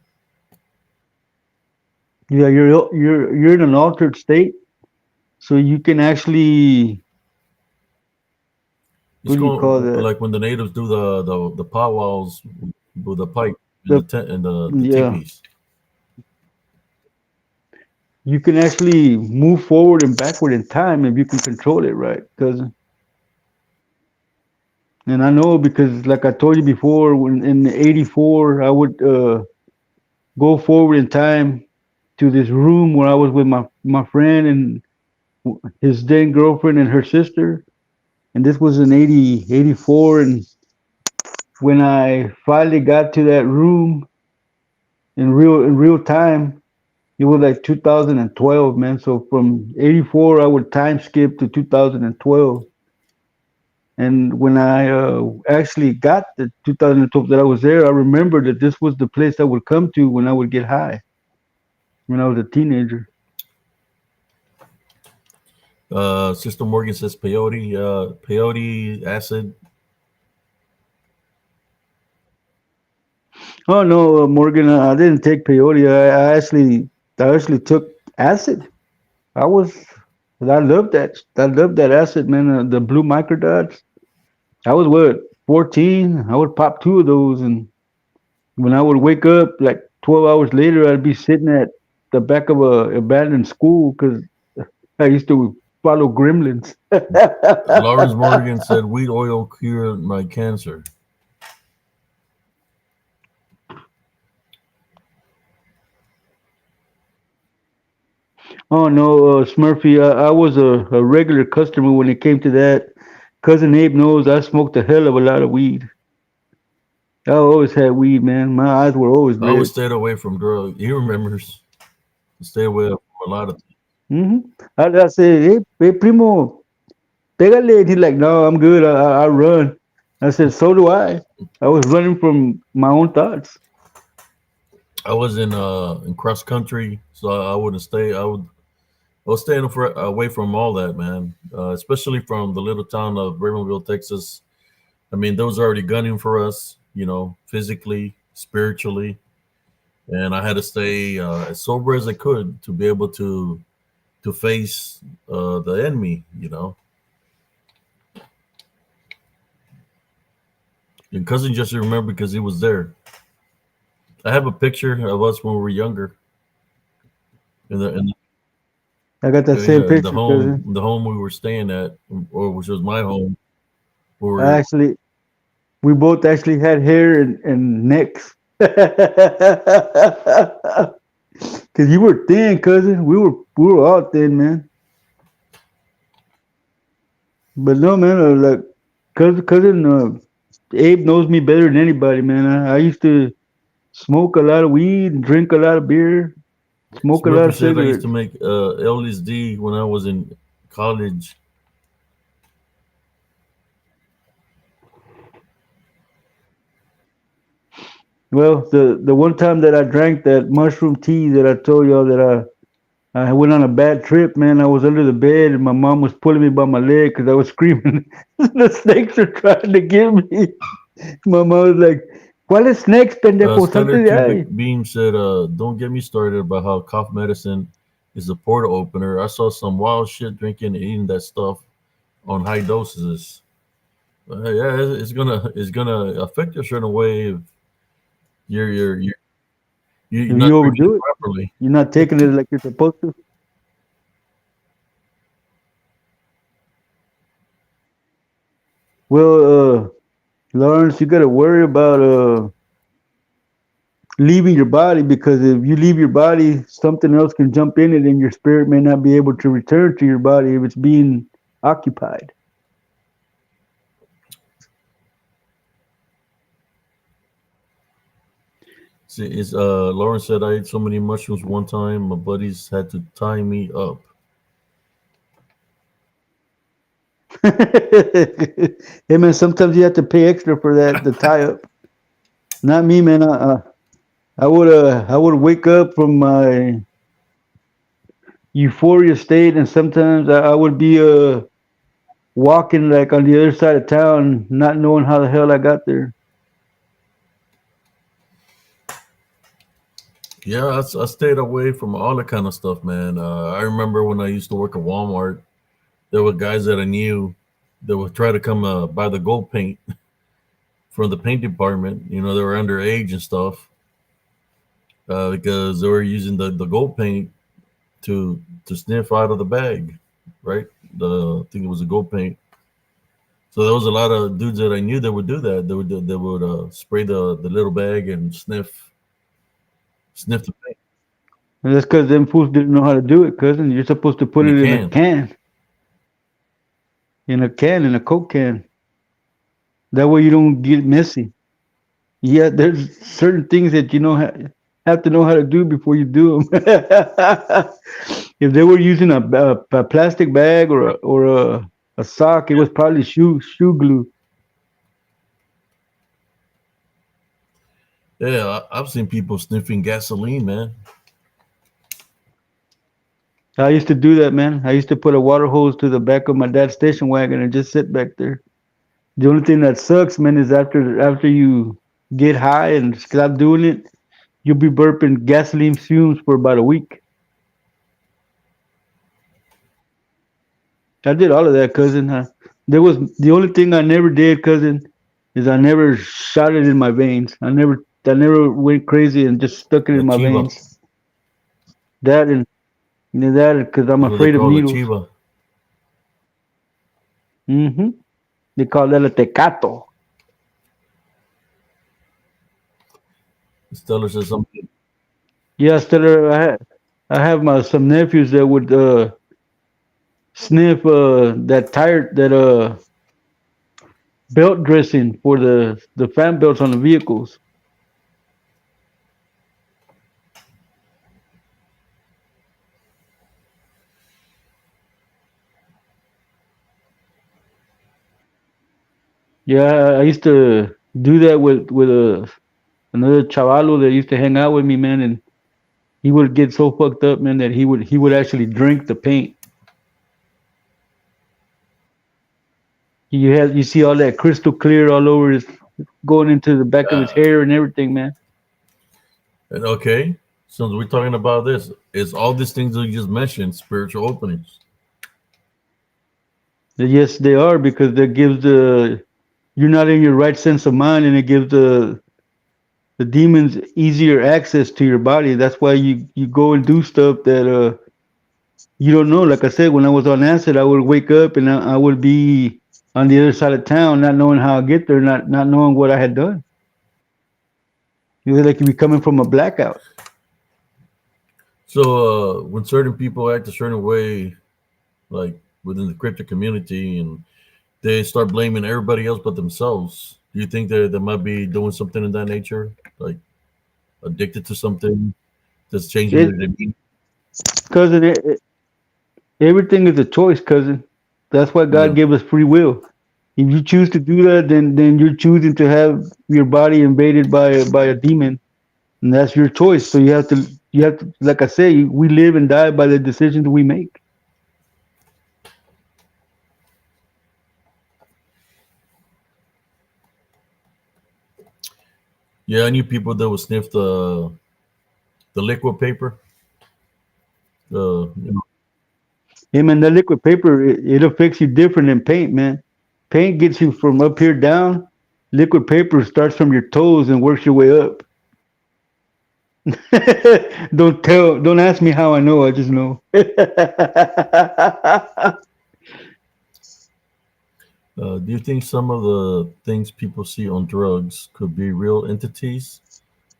yeah you're in an altered state, so you can actually It's what do you call going that? like when the natives do the powwows with the pipe and The the tent and the yeah, teepees. you can actually move forward and backward in time if you can control it right. Because and I know because like I told you before, when in '84 I would go forward in time to this room where I was with my friend and his then girlfriend and her sister, and this was in '84. And when I finally got to that room in real time, it was like 2012, man. So from '84, I would time skip to 2012. And when I actually got the 2012 that I was there, I remember that this was the place I would come to when I would get high when I was a teenager. Sister Morgan says peyote, peyote acid. Oh no, Morgan, I didn't take peyote. I actually took acid. I was, I loved that. I loved that acid, man. The blue microdots. I was what 14. I would pop two of those, and when I would wake up like 12 hours later, I'd be sitting at the back of a abandoned school because I used to follow gremlins. Lawrence Morgan said wheat oil cured my cancer. Oh no, Smurfy, I was a regular customer when it came to that. Cousin Abe knows I smoked a hell of a lot of weed. I always had weed, man. My eyes were always I always red. stayed away from drugs. He remembers. Stay away from a lot of. Hmm I said, hey, primo, pégale. And he's like, no, I'm good. I run. I said, so do I. I was running from my own thoughts. I was in cross country, so I wouldn't stay. I was staying away from all that, man. Especially from the little town of Ravenville, Texas. I mean, those already gunning for us, you know, physically, spiritually, and I had to stay as sober as I could to be able to face the enemy, you know. And cousin just remember because he was there. I have a picture of us when we were younger in I got that same yeah, picture, cousin. the home we were staying at, or which was my home. We I were actually, we both actually had hair and necks. Cause you were thin, cousin. We were all thin, man. But no, man, like cousin Abe knows me better than anybody, man. I used to smoke a lot of weed, drink a lot of beer, smoke a lot Smurfy of said I used to cigarettes. make LSD when I was in college. Well, the one time that I drank that mushroom tea that I told y'all that I went on a bad trip, man. I was under the bed and my mom was pulling me by my leg because I was screaming. The snakes are trying to get me. My mom was like, ¿Cuáles snakes, pendejo? Stellar Salte de Cubic ahí. Beam said, "Don't get me started about how cough medicine is a portal opener. I saw some wild shit drinking and eating that stuff on high doses. Yeah, it's gonna affect you a certain way if you're If not you drinking it overdo it, properly. you're not taking it like you're supposed to. Well, Lawrence, you got to worry about leaving your body because if you leave your body, something else can jump in it, and your spirit may not be able to return to your body if it's being occupied. See, it's Lauren said I ate so many mushrooms one time, my buddies had to tie me up. Hey man, sometimes you have to pay extra for that the tie up. Not me, man. I would wake up from my euphoria state, and sometimes I would be walking like on the other side of town, not knowing how the hell I got there. Yeah, I stayed away from all that kind of stuff, man. I remember when I used to work at Walmart, there were guys that I knew that would try to come buy the gold paint from the paint department. You know, they were underage and stuff because they were using the gold paint to sniff out of the bag, right? I think it was a gold paint. So there was a lot of dudes that I knew that would do that. They would spray the little bag and sniff the paint. And that's because them fools didn't know how to do it, cousin. You're supposed to put And you it can. in a Coke can. That way you don't get messy. Yeah, there's certain things that have to know how to do before you do them. If they were using a plastic bag or a sock, it was probably shoe glue. Yeah, I've seen people sniffing gasoline, man. I used to do that, man. I used to put a water hose to the back of my dad's station wagon and just sit back there. The only thing that sucks, man, is after you get high and stop doing it, you'll be burping gasoline fumes for about a week. I did all of that, cousin. There was the only thing I never did, cousin, is I never shot it in my veins. I never went crazy and just stuck it The in my chiva. veins. That and that because I'm That's what they afraid of call the needles. chiva. Hmm. They call that a tecato. Stellar says something. Yeah, still, I have my some nephews that would sniff that belt dressing for the fan belts on the vehicles. Yeah, I used to do that with another chavalo that used to hang out with me, man, and he would get so fucked up, man, that he would actually drink the paint. You see all that crystal clear all over his going into the back of his Uh, hair and everything, man. and okay, so we're talking about this. It's all these things that you just mentioned, spiritual openings. Yes, they are because that gives the you're not in your right sense of mind, and it gives the demons easier access to your body. That's why you go and do stuff that you don't know. Like I said, when I was on acid, I would wake up and I would be on the other side of town, not knowing how I get there, not knowing what I had done. It was like you be coming from a blackout. So when certain people act a certain way, like within the cryptic community, and they start blaming everybody else but themselves. Do you think they might be doing something in that nature, like addicted to something that's changing It, their demeanor? cousin, everything is a choice, cousin. That's why God Yeah. gave us free will. If you choose to do that, then you're choosing to have your body invaded by a demon, and that's your choice. So you have to, like I say, we live and die by the decisions we make. Yeah, I knew people that would sniff the liquid paper. You know, Hey man, that liquid paper it affects you different than paint, man. Paint gets you from up here down. Liquid paper starts from your toes and works your way up. Don't ask me how I know. I just know. do you think some of the things people see on drugs could be real entities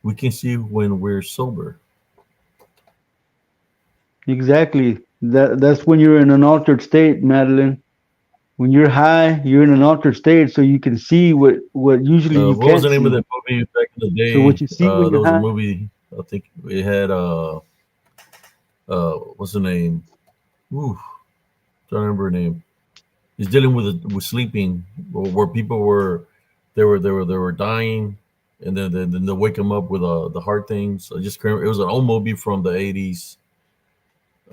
we can see when we're sober? Exactly. That's when you're in an altered state, Madeline. When you're high, you're in an altered state, so you can see what usually you What was can't the name of see. that movie back in the So what day? you see when There you're was a high, movie. I think it had what's the name? Ooh, don't remember her name. He's dealing with sleeping, where people were they were dying, and then they wake them up with the heart things. I just can't, it was an old movie from the 80s.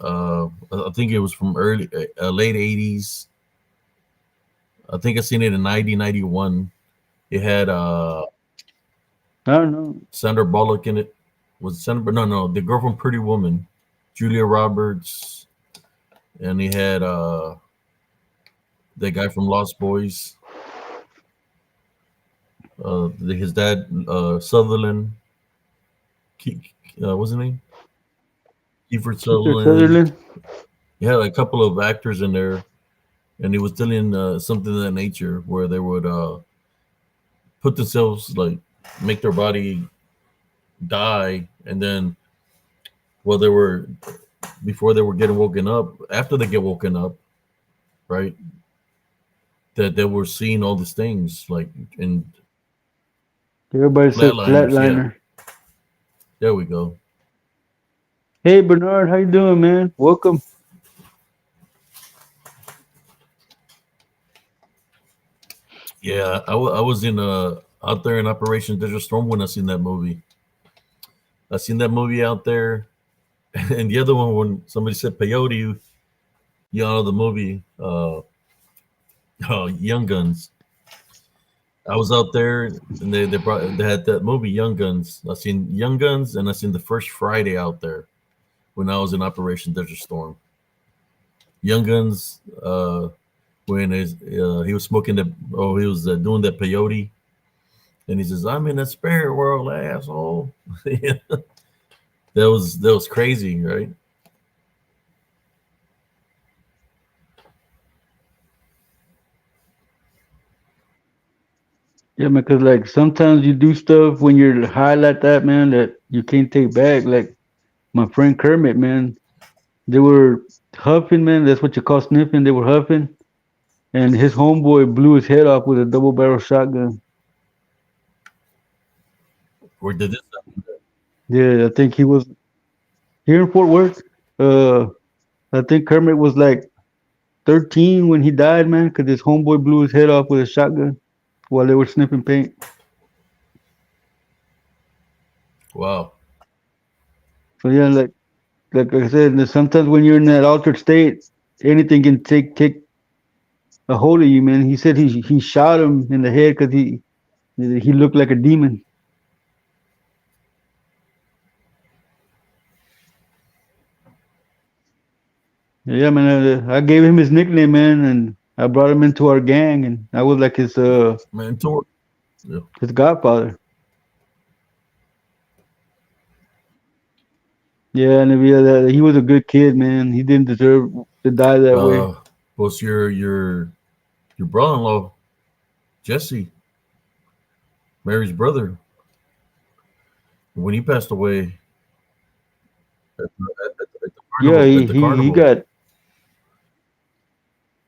I think it was from early late 80s. I think I seen it in 1991. It had I don't know. Sandra Bullock in it. Was it Sandra? No, the girl from Pretty Woman, Julia Roberts, and he had the guy from Lost Boys. His dad, Sutherland. What's his name? Kiefer Keith Sutherland. Sutherland. He had a couple of actors in there, and he was telling something of that nature where they would put themselves like make their body die, and then while they were before they were getting woken up, after they get woken up, right? That they were seeing all these things like in Everybody says flatliners. Yeah, flatliner. there we go. Hey Bernard, how you doing, man? Welcome. Yeah, I was in out there in Operation Desert Storm when I seen that movie. I seen that movie out there, and the other one when somebody said peyote, you know the movie Young Guns. I was out there and they had that movie Young Guns. I seen Young Guns and I seen the first Friday out there when I was in Operation Desert Storm. Young Guns when he was smoking the he was doing that peyote and he says I'm in the spirit world asshole. Yeah, that was crazy, right? Yeah, man, because like sometimes you do stuff when you're high like that, man, that you can't take back. Like my friend Kermit, man, they were huffing, man. That's what you call sniffing. They were huffing, and his homeboy blew his head off with a double barrel shotgun. Or did this Yeah, I think he was here in Fort Worth. Uh, I think Kermit was like 13 when he died, man, because his homeboy blew his head off with a shotgun while they were sniffing paint. wow. So yeah, like I said, sometimes when you're in that altered state, anything can take a hold of you, man. He said he shot him in the head because he looked like a demon. Yeah, man. I gave him his nickname, man, and I brought him into our gang, and I was like Mentor. Yeah. his godfather. Yeah, and yeah, he was a good kid, man. He didn't deserve to die that way. Uh was your brother in law, Jesse, Mary's brother, when he passed away at the Yeah, carnival. At the he carnival. got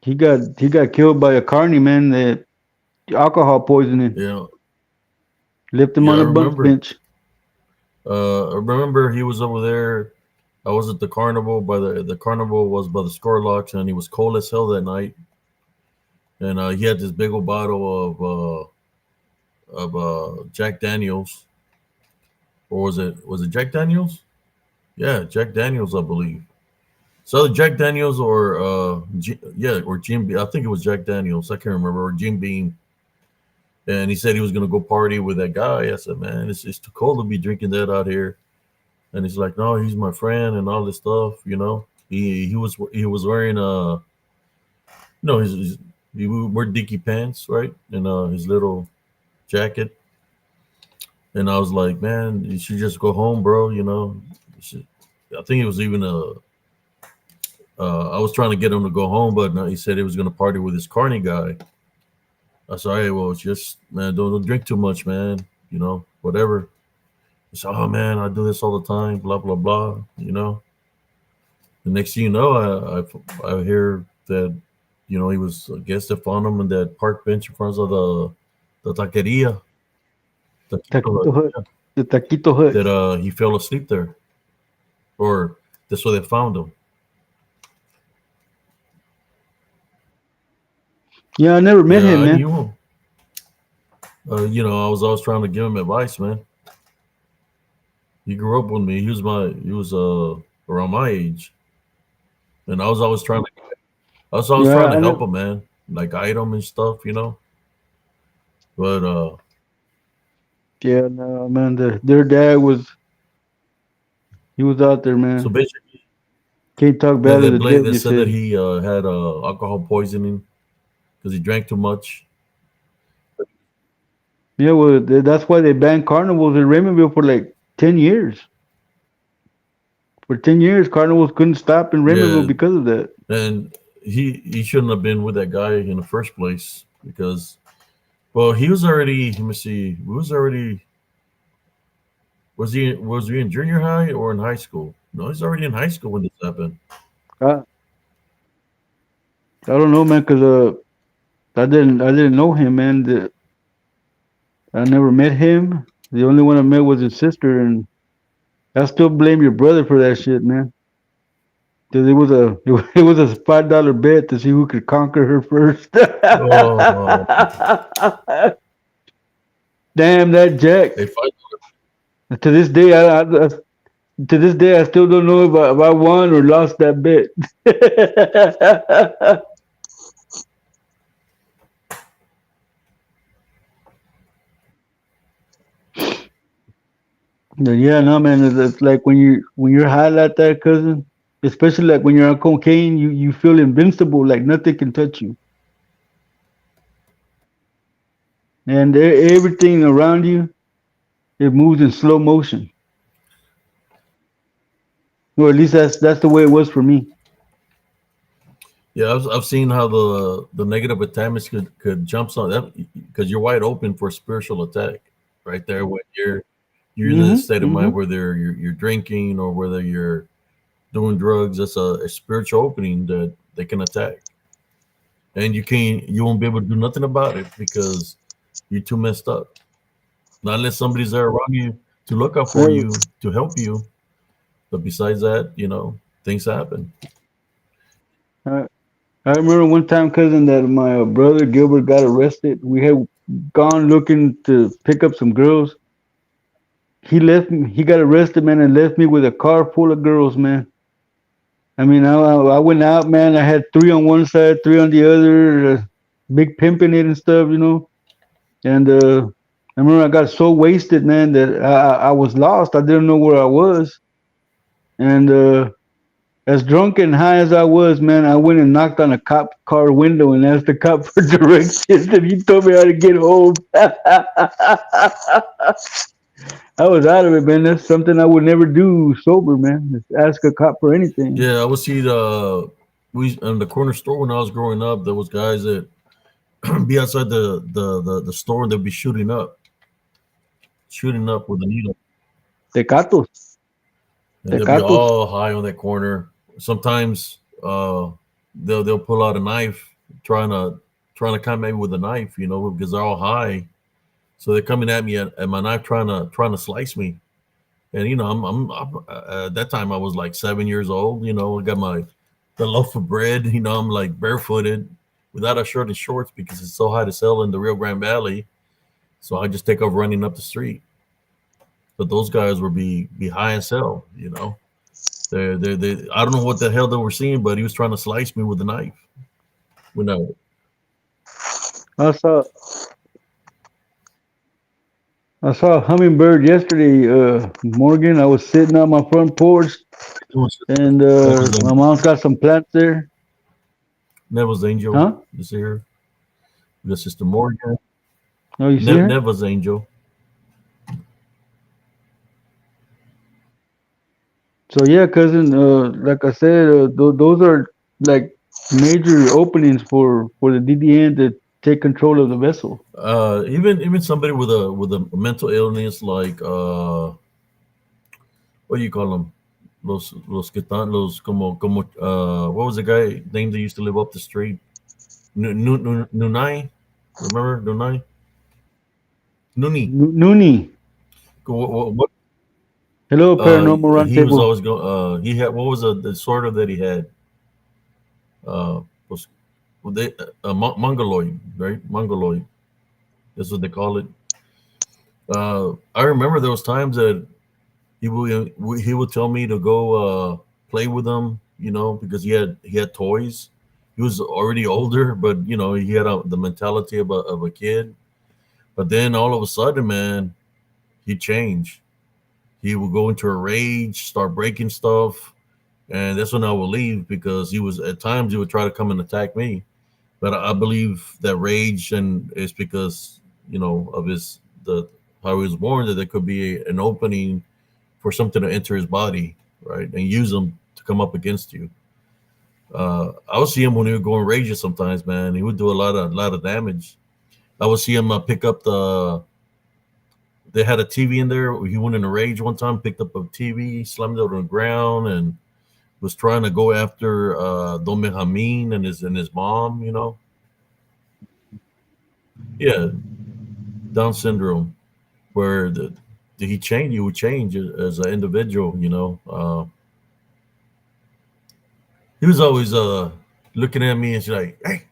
he got killed by a carny, man. That alcohol poisoning Yeah, left him yeah, on I a bunch remember. bench. I remember he was over there. I was at the carnival by the carnival was by the Scorlocks, and he was cold as hell that night. And he had this big old bottle of Jack Daniels, or was it Jack Daniels? Yeah, Jack Daniels, I believe. So Jack Daniels or yeah, or Jim. I think it was Jack Daniels. I can't remember, or Jim Beam. And he said he was gonna go party with that guy. I said, man, it's too cold to be drinking that out here. And he's like, no, he's my friend and all this stuff. He was wearing he would wear dicky pants, right, and his little jacket. And I was like, man, you should just go home, bro. You should, I think it was even I was trying to get him to go home, but no, he said he was gonna party with this carny guy. I said, hey, well, just man, don't drink too much, man. Whatever. He said, oh man, I do this all the time, blah blah blah. The next thing you know, I hear that he was, I guess they found him in that park bench in front of the taqueria, taquito Taquito hut, Hut, yeah, the Taquito Hut. that he fell asleep there, or that's where they found him. Yeah, I never met Yeah, him, I man. knew him. I was always trying to give him advice, man. He grew up with me. He was around my age, and I was always trying Yeah, to I help never. him, man, like guide him and stuff. But Yeah, no, man. Their dad was he was out there, so man. basically, Can't talk that bad of that the Blake dead. that They said that said. he had alcohol poisoning because he drank too much. Yeah, well, that's why they banned carnivals in Raymondville for like 10 years. For 10 years, carnivals couldn't stop in Raymondville Yeah, because of that. and he shouldn't have been with that guy in the first place because, well, he was already. Let me see. He was already. Was he in junior high or in high school? No, he's already in high school when this happened. I, I don't know, man, because I didn't know him, man. I never met him. The only one I met was his sister, and I still blame your brother for that shit, man. Because it was a $5 bet to see who could conquer her first. Oh, Damn that Jack. they fight. To this day, I still don't know if I won or lost that bet. Yeah, no, man. It's like when you're high like that, cousin. Especially like when you're on cocaine, you feel invincible, like nothing can touch you, and everything around you it moves in slow motion. Or at least that's the way it was for me. Yeah, I've seen how the negative attachments could jump on that because you're wide open for spiritual attack right there when you're in Hmm. this state of Hmm. mind, whether you're drinking or whether you're doing drugs. That's a spiritual opening that they can attack, and you won't be able to do nothing about it because you're too messed up. Not unless somebody's there around you to look out for I, you to help you. But besides that, things happen. I I remember one time, cousin, that my brother Gilbert got arrested. We had gone looking to pick up some girls. He left me. He got arrested, man, and left me with a car full of girls, man. I mean, I went out, man. I had three on one side, three on the other, big pimping it and stuff. And I remember I got so wasted, man, that I was lost. I didn't know where I was. And as drunk and high as I was, man, I went and knocked on a cop car window and asked the cop for directions, and he told me how to get home. I was out of it, man. That's something I would never do sober, man. Just ask a cop for anything. Yeah, I would see we in the corner store when I was growing up. There was guys that be outside the store and they'd be shooting up with a needle, Tecatos, and they'll be tecatos. all high on that corner. Sometimes they'll pull out a knife trying to come at me with a knife, because they're all high. So they're coming at me at my knife, trying to slice me. And I'm at that time I was like 7 years old. I got my the loaf of bread. I'm like barefooted, without a shirt and shorts because it's so hot as hell in the Rio Grande Valley. So I just take off running up the street. But those guys were be high as hell. They I don't know what the hell they were seeing, but he was trying to slice me with a knife. When I I saw I saw a hummingbird yesterday, Morgan. I was sitting on my front porch, and that was my Angel. mom's got some plants there. That was Angel. Huh? You see her? The sister Morgan. Oh, you see her? Never's Angel. So yeah, cousin. Like I said, those are like major openings for the DDN to take control of the vessel. Even somebody with a mental illness like what do you call them? Los que están los como what was the guy name that used to live up the street? Nunai, remember Nunai? Nuni. Nooney. What Hello, Paranormal he was Roundtable. always going. He had, what was the disorder that he had? Was they mongoloid, right? Mongoloid. That's what they call it. I remember there was times that he would tell me to go play with him, because he had toys. He was already older, but he had the mentality of a kid. But then all of a sudden, man, he changed. He would go into a rage, start breaking stuff, and that's when I would leave because he was at times he would try to come and attack me. But I believe that rage and is because of his the how he was born, that there could be an opening for something to enter his body, right, and use him to come up against you. I would see him when he would go in rages sometimes, man. He would do a lot of damage. I would see him pick up the. They had a TV in there. He went in a rage one time, picked up a TV, slammed it on the ground, and was trying to go after Don Benjamin and his mom. Yeah, Down syndrome, where he change. You would change as an individual. He was always looking at me and she's like, "Hey,"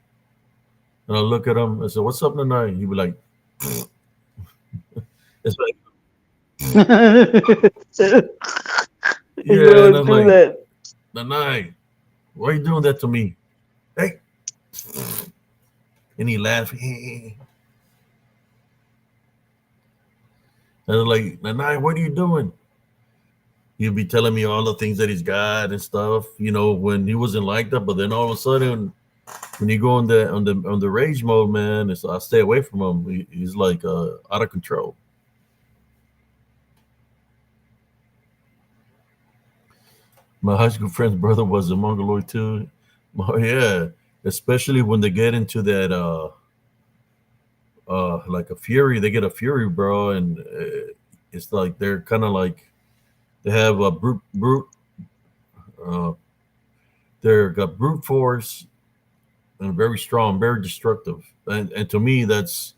and I look at him. I said, "What's up tonight?" He'd be like, "It's like, You yeah," and always I'm do like, that. "Nanai, why are you doing that to me?" Hey, and he laughed. And I was like, "Nanai, what are you doing?" He'd be telling me all the things that he's got and stuff. When he wasn't like that, but then all of a sudden, when you go on the rage mode, man, I stay away from him. He's like out of control. My high school friend's brother was a mongoloid too. Oh yeah, especially when they get into that like a fury. They get a fury, bro, and it's like they're kind of like they have a brute. Uh, they're got brute force and very strong, very destructive. And to me, that's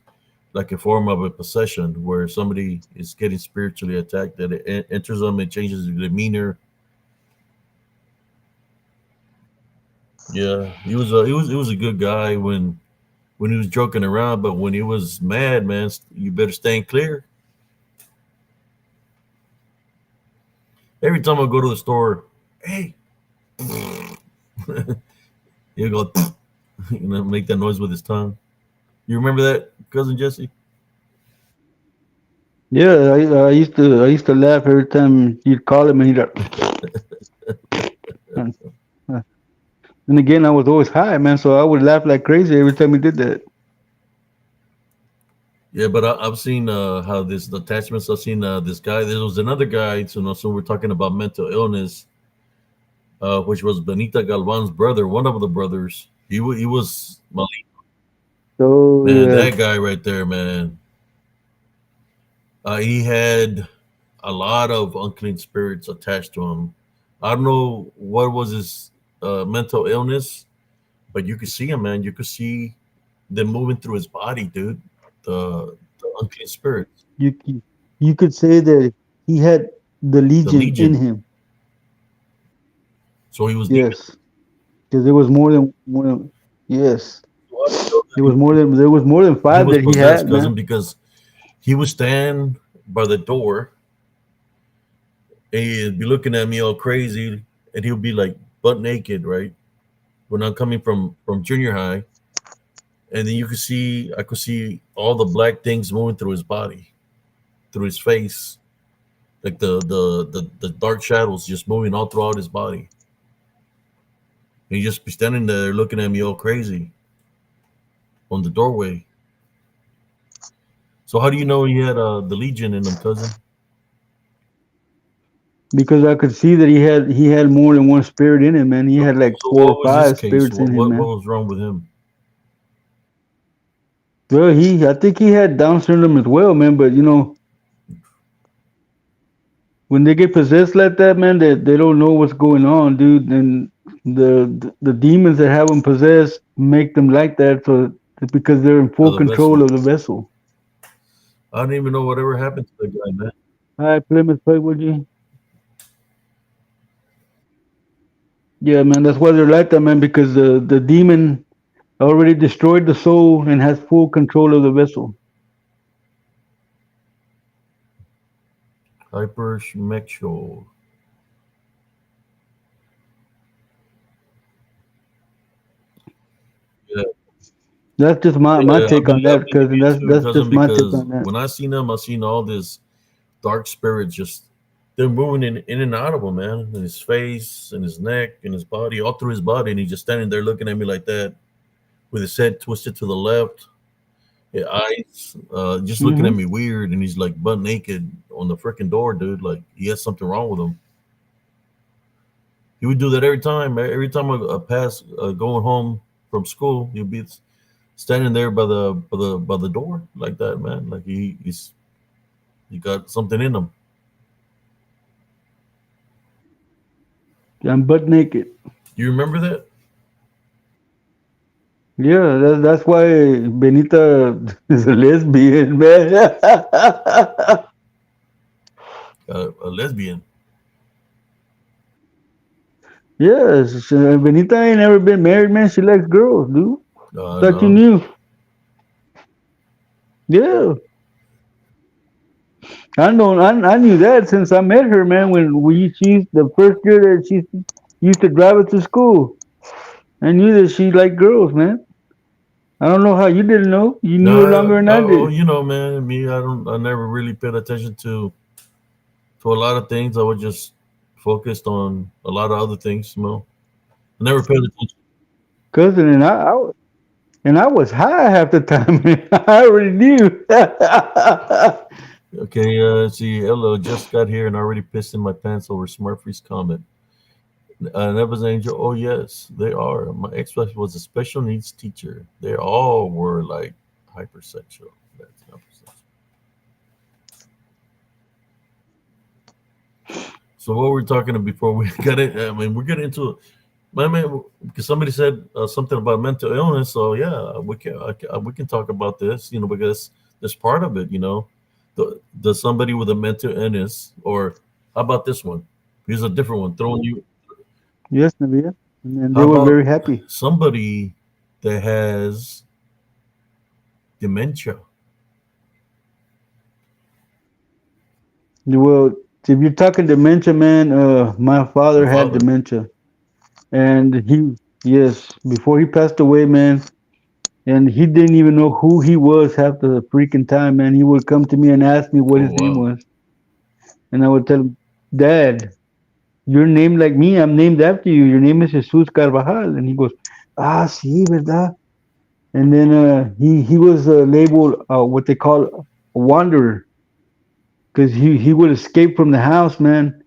like a form of a possession where somebody is getting spiritually attacked. That it enters them, it changes their demeanor. Yeah, he was a good guy when he was joking around, but when he was mad, man, you better stand clear. Every time I go to the store, hey, he'll go, make that noise with his tongue. You remember that, cousin Jesse? Yeah, I used to laugh every time you'd call him and he'd like, and then again I was always high, man, so I would laugh like crazy every time he did that. Yeah, but I've seen how this the attachments. I've seen this guy. There was another guy. So we're talking about mental illness, which was Benita Galvan's brother, one of the brothers. He was So man, yeah, that guy right there, man. He had a lot of unclean spirits attached to him. I don't know what was his mental illness, but you could see him, man. You could see them moving through his body, dude. The unclean spirits, You you could say that he had the the legion in legion. him. So he was demon. Yes, because there was more than yes. So how do you know that There was more than he five was that he possessed, had, cousin? man. Because he would stand by the door and he'd be looking at me all crazy, and he'll be like butt naked, right? When I'm coming from junior high, and then I could see all the black things moving through his body, through his face, like the dark shadows just moving all throughout his body. And he'd just be standing there looking at me all crazy on the doorway. So how do you know he had the legion in him, cousin? Because I could see that he had more than one spirit in him, man. He So, had like so four what or was his five case? spirits in him, What man. was wrong with him? Well, I think he had Down syndrome as well, man. But when they get possessed like that, man, they don't know what's going on, dude. And the demons that have them possessed make them like that, so because they're in Of full the control vessel. of the vessel. I don't even know whatever happened to the guy, man. Hi, Plymouth Pugwaji. Yeah, man, that's why they're like that, man, because the demon already destroyed the soul and has full control of the vessel. Hyperschmexual. Yeah, That's just my yeah. take on I that, believe cousin. you too, That's cousin, just my take because on that. when I seen him, I seen all this dark spirits just they're moving in and out of him, man. In his face, in his neck, in his body, all through his body, and he's just standing there looking at me like that, with his head twisted to the left, his eyes just looking at Hmm. me weird, and he's like butt naked on the freaking door, dude. Like he has something wrong with him. He would do that every time. Every time I pass going home from school, he'd be standing there by the door like that, man. Like he got something in him. I'm butt naked. You remember that? Yeah, that's why Benita is a lesbian, man. A lesbian? Yes, Benita ain't never been married, man. She likes girls, dude. Thought you No. knew. Yeah, I knew that since I met her, man. When she's the first year that she used to drive us to school. I knew that she liked girls, man. I don't know how you didn't know. You knew her longer than I Oh, did. man, me, I don't. I never really paid attention to a lot of things. I was just focused on a lot of other things. I never paid attention. Cousin, and I was high half the time. I already knew. Okay, see, hello, just got here and already pissed in my pants over Smart Freeze comment. Neva's Angel, oh yes, they are. My ex-wife was a special needs teacher. They all were like hypersexual. That's hypersexual. So what were we talking about before we got it? I mean, we're getting into my man because somebody said something about mental illness. So yeah, we can talk about this. Because there's part of it. Does somebody with a mental illness, or how about this one? Here's a different one. Throwing you. Yes, Navia. And How they were about very happy. somebody that has dementia? Well, if you're talking dementia, man, my Your father had father. dementia. And yes, before he passed away, man, and he didn't even know who he was half the freaking time, man. He would come to me and ask me what Oh his name wow. was. And I would tell him, Dad, you're named like me. I'm named after you. Your name is Jesus Carvajal. And he goes, Ah, sí, verdad. And then he was labeled what they call a wanderer because he would escape from the house, man.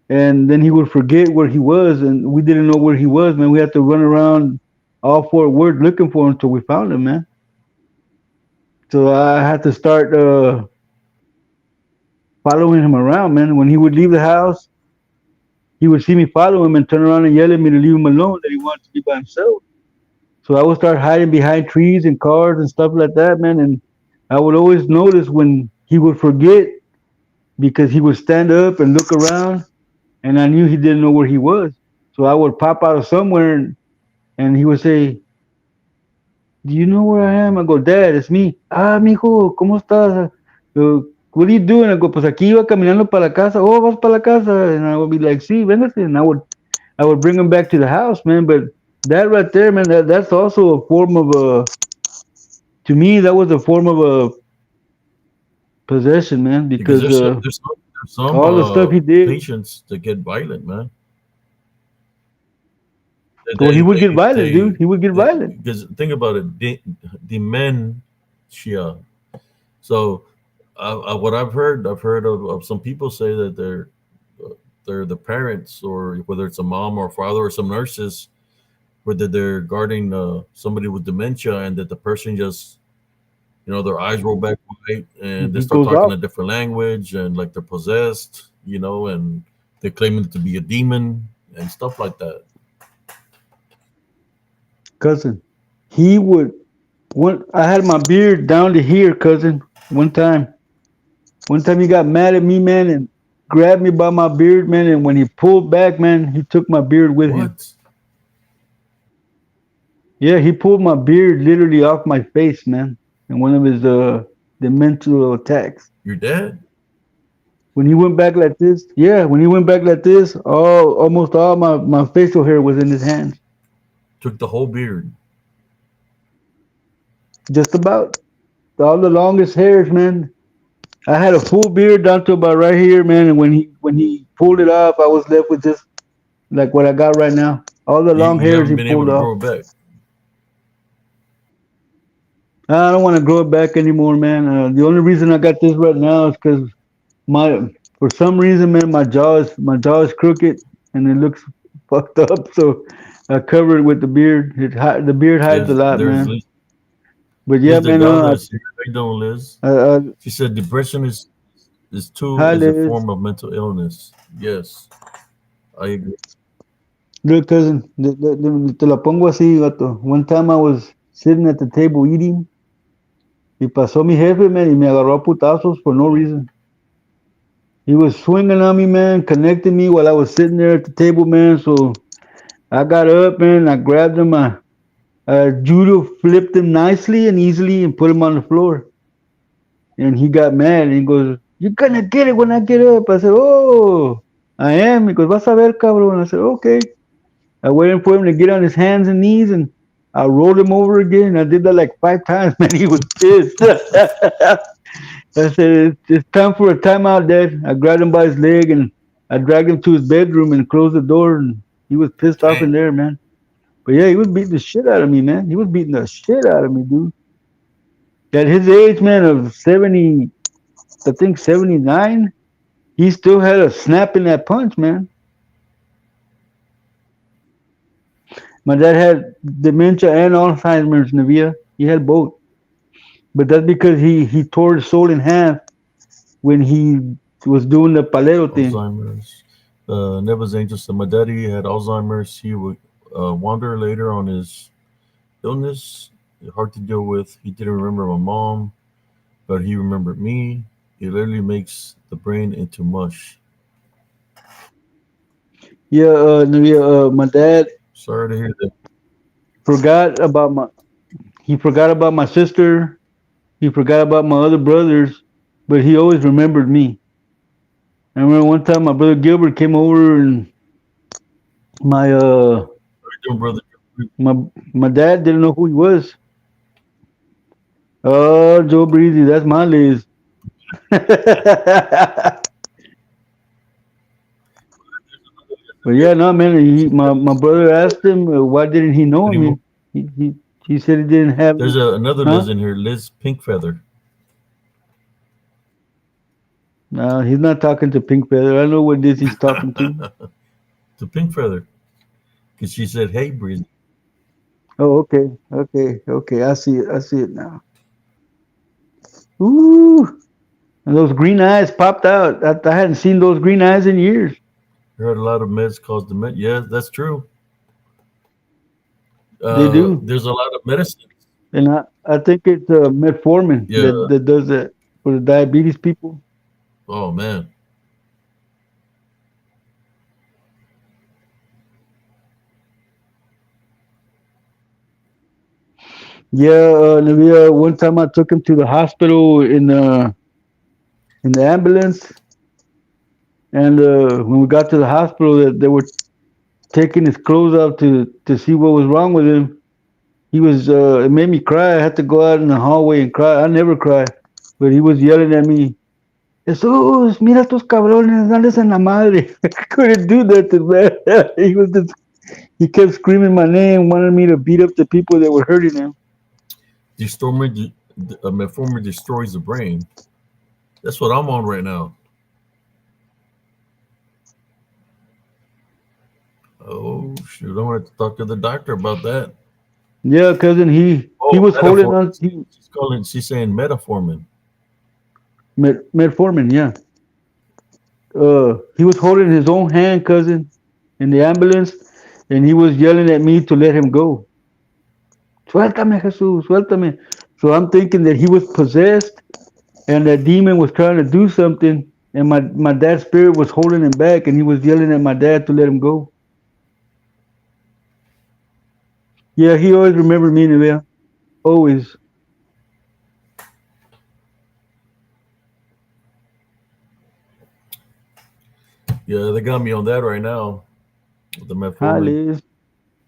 And then he would forget where he was, and we didn't know where he was, man. We had to run around all Fort Worth looking for him until we found him, man. So I had to start following him around, man. When he would leave the house, he would see me follow him and turn around and yell at me to leave him alone, that he wanted to be by himself. So I would start hiding behind trees and cars and stuff like that, man. And I would always notice when he would forget because he would stand up and look around, and I knew he didn't know where he was. So I would pop out of somewhere, and he would say, "Do you know where I am?" I go, "Dad, it's me." Ah, mijo, ¿cómo estás? What are you doing? I go, pues aquí iba caminando para la casa. Oh, vas para la casa, and I would be like, "Sí, véngase," and I would bring him back to the house, man. But that right there, man, that's also a form of a to me that was a form of a possession, man, because because there's some all the stuff he did. patients that get violent, man. Well, he would get violent, They dude. He would get violent. because think about it, dementia. So, what I've heard of some people say that they're the parents, or whether it's a mom or father or some nurses, whether they're guarding somebody with dementia, and that the person just, their eyes roll back white and they He start goes talking off, a different language, and like they're possessed, and they're claiming to be a demon and stuff like that. cousin. He would. I had my beard down to here, cousin. One time he got mad at me, man, and grabbed me by my beard, man. And when he pulled back, man, he took my beard with him. What? Yeah, he pulled my beard literally off my face, man. In one of his the mental attacks. Your dad When he went back like this, yeah, when he went back like this, almost all my facial hair was in his hands. took the whole beard. Just about all the longest hairs, man. I had a full beard down to about right here, man. And when he pulled it off, I was left with just like what I got right now. All the long You hairs haven't he been able pulled to off. grow it back. I don't want to grow it back anymore, man. The only reason I got this right now is because my for some reason, man, my jaw is crooked and it looks fucked up. So I cover it with the beard. The beard hides a lot, There's man. But yeah, Liz man. Delgado is here. How you doing, Liz? I, I, She said depression is too hi, is a Liz. form of mental illness. Yes, I agree. Look, cousin, te la pongo así, gato. One time I was sitting at the table eating y pasó mi jefe, man, y me agarró a putazos for no reason. He was swinging on me, man, connecting me while I was sitting there at the table, man. So I got up, man, I grabbed him, judo flipped him nicely and easily and put him on the floor. And he got mad and he goes, "You're gonna get it when I get up." I said, "Oh, I am." He goes, "Vas a ver, cabrón." I said, "Okay." I waited for him to get on his hands and knees, and I rolled him over again. I did that like 5 times, man. He was pissed. I said, "It's time for a timeout, Dad." I grabbed him by his leg and I dragged him to his bedroom and closed the door, and he was pissed off in Dang. there, man. But yeah, he was beating the shit out of me, man. He was beating the shit out of me, dude. At his age, man, of 70, I think 79, he still had a snap in that punch, man. My dad had dementia and Alzheimer's, Navia. He had both. But that's because he tore his soul in half when he was doing the palero thing. Alzheimer's. Neva's Angel said my daddy had Alzheimer's. He would wander later on his illness. Hard to deal with. He didn't remember my mom, but he remembered me. It literally makes the brain into mush. Yeah, my dad Sorry to hear that. forgot about my he forgot about my sister. He forgot about my other brothers, but he always remembered me. I remember one time my brother Gilbert came over and my How you doing, brother? my my dad didn't know who he was. Oh, Joe Breezy, that's my Liz. But yeah, no man. My brother asked him why didn't he know Anymore? me. He said he didn't have, There's another huh? Liz in here, Liz Pinkfeather. No, he's not talking to Pink Feather. I know what this he's talking to. To Pinkfeather, because she said, "Hey, Breezy." Oh, okay. I see it. I see it now. Ooh, and those green eyes popped out. I hadn't seen those green eyes in years. Heard a lot of meds cause dementia. Yeah, that's true. They do, There's a lot of medicine. and I think it's metformin Yeah. that does that for the diabetes people. Oh man. Yeah, Navia, one time I took him to the hospital in the ambulance, and when we got to the hospital, they were taking his clothes off to see what was wrong with him. He was it made me cry. I had to go out in the hallway and cry. I never cry, but he was yelling at me. Jesús, mira estos cabrones, dales en la madre. I couldn't do nothing, man. He kept screaming my name, wanted me to beat up the people that were hurting him. Metformin destroys the brain. That's what I'm on right now. Oh shoot! I want to talk to the doctor about that. Yeah, cousin, he Oh, was holding metformin. on. He She's calling. She's saying metformin. metformin, yeah. He was holding his own hand, cousin, in the ambulance, and he was yelling at me to let him go. Suéltame, Jesús, suéltame. So I'm thinking that he was possessed and that demon was trying to do something, and my dad's spirit was holding him back, and he was yelling at my dad to let him go. Yeah, he always remembered me, Neville. Always. Yeah, they got me on that right now. The Hi, metformin, Liz.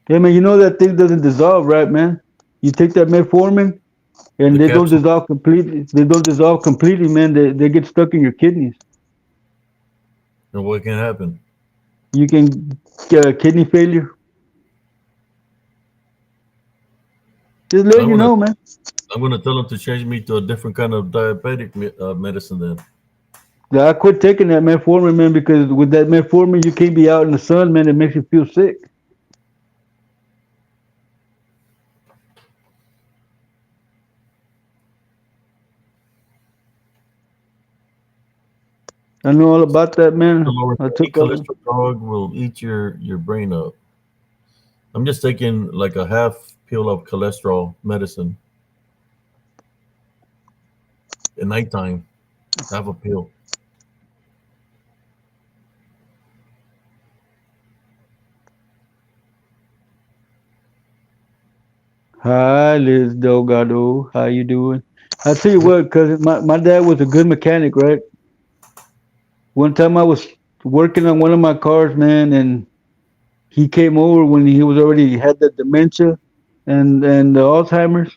Hey, man, you know that thing doesn't dissolve, right, man? You take that metformin, and the they don't capsule. dissolve completely. They don't dissolve completely, man. They get stuck in your kidneys. And what can happen? You can get a kidney failure. Just let I'm you gonna know, man. I'm gonna tell them to change me to a different kind of diabetic medicine. Then Yeah, I quit taking that metformin, man, because with that metformin, you can't be out in the sun, man. It makes you feel sick. I know all about that, the man. lower I any took all them. cholesterol drug will eat your brain up. I'm just taking like a half pill of cholesterol medicine at nighttime. Half a pill. Hi, Liz Delgado. How you doing? I tell you what, cousin, my dad was a good mechanic, right? One time I was working on one of my cars, man, and he came over when he was already had the dementia and the Alzheimer's,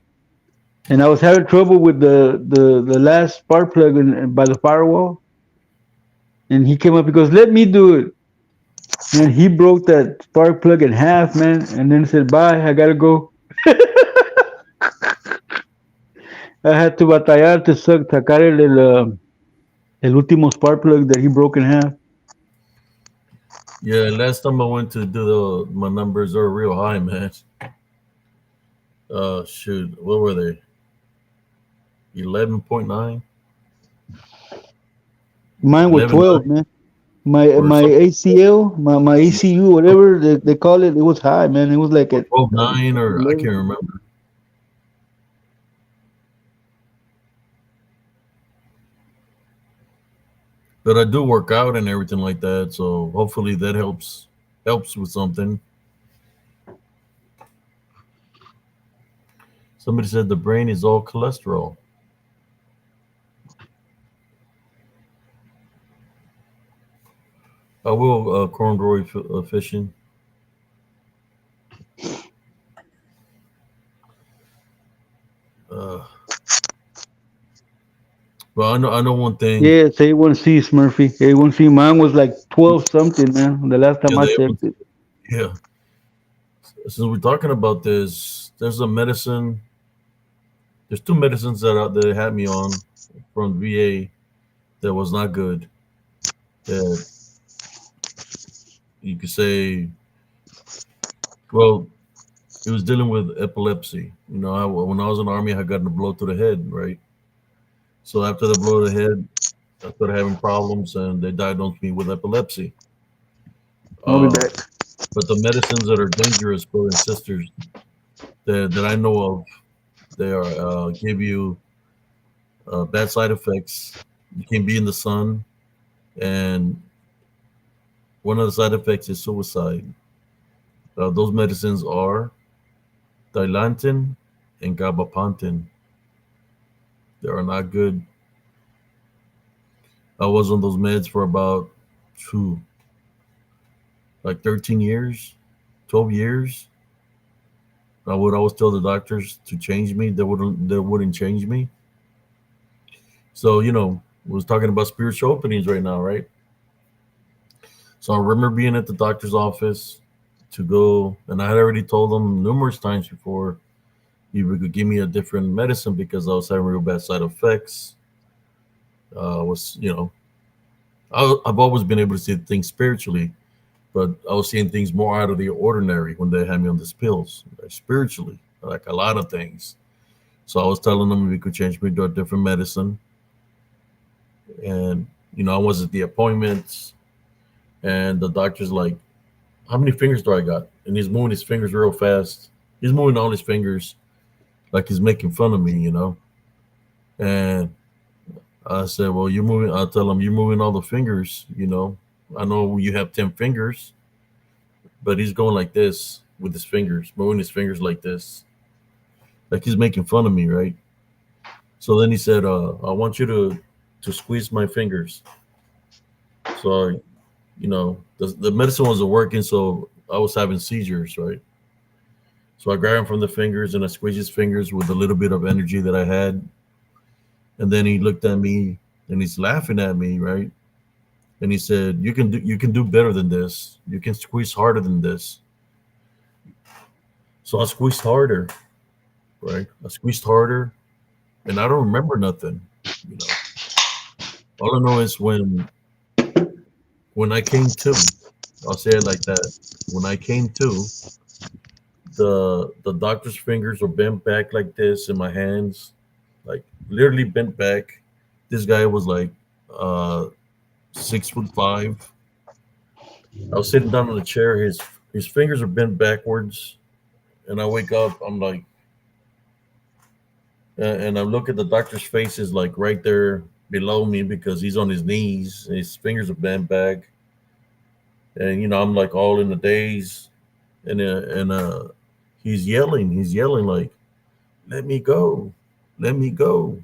and I was having trouble with the last spark plug by the firewall, and he came up. He goes, "Let me do it." Man, he broke that spark plug in half, man, and then said, "Bye, I gotta go." I had to batallar to sacar el último spark plug that he broke in half. Yeah, last time I went to do my numbers are real high, man. Shoot, what were they? 11.9, Mine were 12, 11.9, man. My or something. ACL, my ECU, whatever they call it, it was high, man. It was like Or at 12.9, or I 11. can't remember. But I do work out and everything like that, so hopefully that helps with something. Somebody said the brain is all cholesterol. I will cornrow fishing. Uh, but I know one thing. Yeah, it's A1C, Smurfy. A1C. Mine was like 12 something, man. The last Yeah, time I checked it. yeah. Since we're talking about this, there's a medicine. There's two medicines that they had me on from VA that was not good. That you could say, well, it was dealing with epilepsy. When I was in the army, I got a blow to the head, right? So after the blow to the head, I started having problems, and they diagnosed me with epilepsy. I'll be Uh, back. but the medicines that are dangerous, brothers and sisters, that I know of. They are give you bad side effects. You can be in the sun, and one of the side effects is suicide. Those medicines are dilantin and gabapentin. They are not good. I was on those meds for about two, like 13 years, 12 years. I would always tell the doctors to change me. They wouldn't change me. So, we was talking about spiritual openings right now, right? So I remember being at the doctor's office to go, and I had already told them numerous times before you could give me a different medicine because I was having real bad side effects. Was I've always been able to see things spiritually, but I was seeing things more out of the ordinary when they had me on these pills, like spiritually, like a lot of things. So I was telling them if we could change me to a different medicine, and I was at the appointments, and the doctor's like, "How many fingers do I got?" And he's moving his fingers real fast. He's moving all his fingers like he's making fun of me. And I said, "Well, you're moving." I'll tell him, "You're moving all the fingers. I know you have 10 fingers, but he's going like this with his fingers, moving his fingers like this, like he's making fun of me, right?" So then he said, "I want you to squeeze my fingers." So the medicine wasn't working, so I was having seizures, right? So I grabbed him from the fingers and I squeezed his fingers with a little bit of energy that I had. And then he looked at me and he's laughing at me, right? And he said, "You can do better than this. You can squeeze harder than this." So I squeezed harder, right? I squeezed harder, and I don't remember nothing. You know, all I know is when I came to, I'll say it like that. When I came to, the doctor's fingers were bent back like this in my hands, like literally bent back. This guy was like 6'5". I was sitting down on the chair. His fingers are bent backwards, and I wake up. I'm like, and I look at the doctor's face is like right there below me because he's on his knees. And his fingers are bent back, and I'm like all in the daze, and he's yelling. He's yelling like, "Let me go, let me go."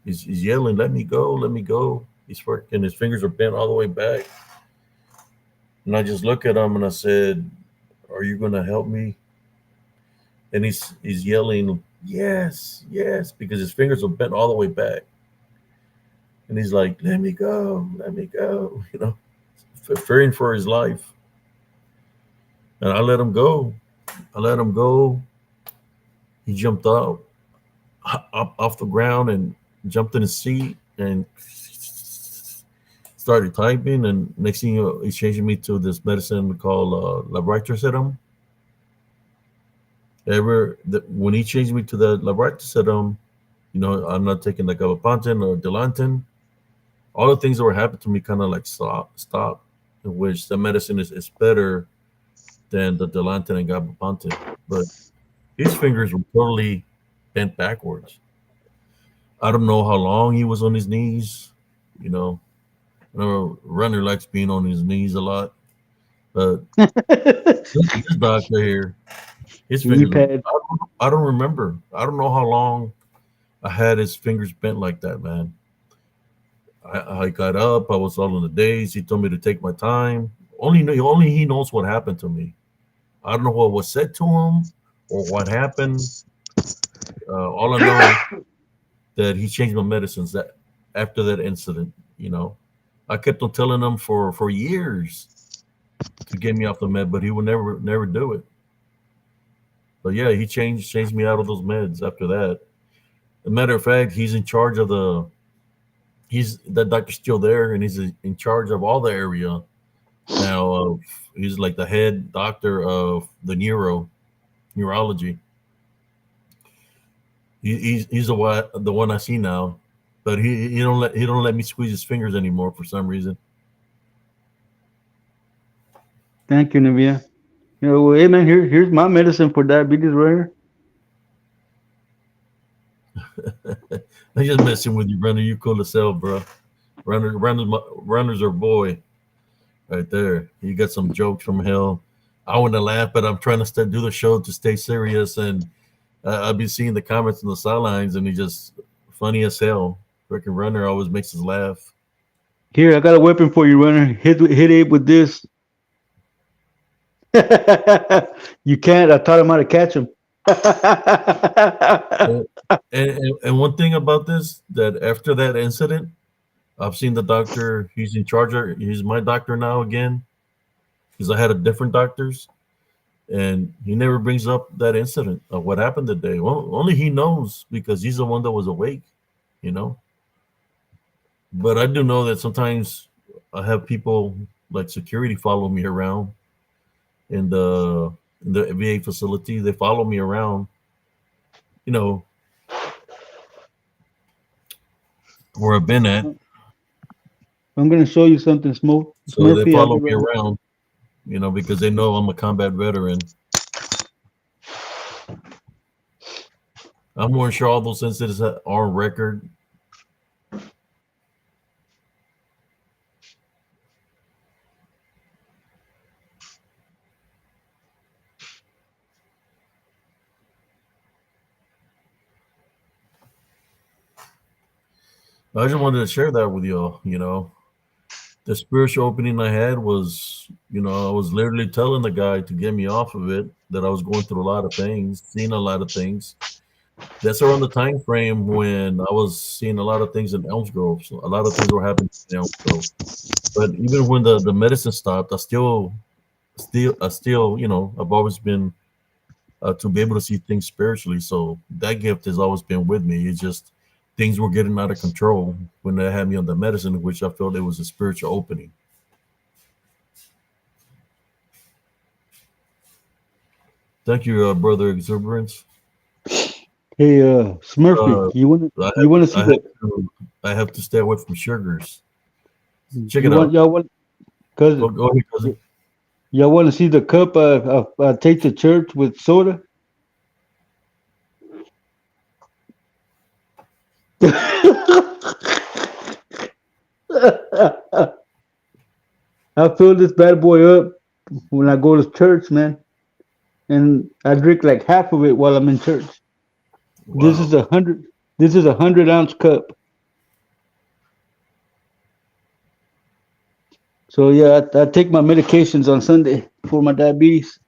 He's yelling, "Let me go, let me go." He's freaking. His fingers are bent all the way back, and I just look at him and I said, "Are you gonna help me?" And he's yelling, "Yes, yes," because his fingers are bent all the way back, and he's like, "Let me go, let me go," fearing for his life. And I let him go. I let him go. He jumped up off the ground and jumped in his seat and started typing. And next thing you know, he's changing me to this medicine called labrictoserum. When he changed me to the labrictoserum, I'm not taking the gabapentin or dilantin. All the things that were happening to me kind of like stop, in which the medicine is better than the dilantin and gabapentin. But his fingers were totally bent backwards. I don't know how long he was on his knees. You know, I know Runner likes being on his knees a lot, but this doctor here, his Knee fingers. pad. I don't remember. I don't know how long I had his fingers bent like that, man. I got up. I was all in the daze. He told me to take my time. Only he knows what happened to me. I don't know what was said to him or what happened. All I know that he changed my medicines that after that incident. I kept on telling him for years to get me off the med, but he would never do it. But yeah, he changed me out of those meds after that. As a matter of fact, he's in charge of he's that doctor's still there, and he's in charge of all the area now. He's like the head doctor of the neurology. He's the one I see now, but he don't let me squeeze his fingers anymore for some reason. Thank you, Nivea. Well, hey man, here's my medicine for diabetes right here. I just messing with you, Runner. You cool as hell, bro. Runners are boy right there. You got some jokes from hell. I want to laugh, but I'm trying to do the show to stay serious, and I'll be seeing the comments on the sidelines, and he just funny as hell. Freaking Runner always makes us laugh. Here, I got a weapon for you, runner. Hit Abe with this. You can't. I taught him how to catch him. And, and one thing about this, that after that incident, I've seen the doctor. He's in charge. He's my doctor now again, because I had a different doctors, and he never brings up that incident of what happened today. Well, only he knows because he's the one that was awake, you know. But I do know that sometimes I have people like security follow me around in the VA facility. They follow me around, you know, where I've been at. I'm gonna show you something, So they Smurfy. I'll be follow me right back. around, because they know I'm a combat veteran. I'm more sure all those incidents are on record. I just wanted to share that with y'all. The spiritual opening I had was, I was literally telling the guy to get me off of it, that I was going through a lot of things, seeing a lot of things. That's around the time frame when I was seeing a lot of things in Elms Grove. So a lot of things were happening in Elms Grove. But even when the medicine stopped, I still, I've always been to be able to see things spiritually. So that gift has always been with me. It's just things were getting out of control when they had me on the medicine, which I felt it was a spiritual opening. Thank you, brother Exuberance. Hey, Smurfy, Uh, I you have want to see I have the to I have to stay away from sugars. Check you it want out. y'all want Go, cousin go ahead, cousin. y'all want to see the cup I take to church with soda? I fill this bad boy up when I go to church, man, and I drink like half of it while I'm in church. This is Wow. a hundred. This is 100 ounce cup. So yeah, I take my medications on Sunday for my diabetes.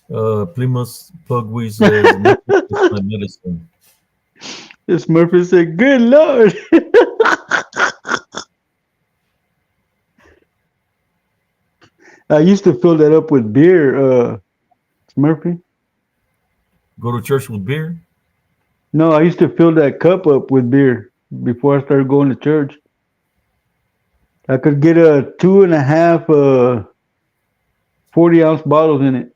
Plymouth Pugweed says Murphy is my medicine. This Murphy said, "Good Lord." I used to fill that up with beer, Murphy. Go to church with beer. No, I used to fill that cup up with beer before I started going to church. I could get a two and a half 40 ounce bottles in it.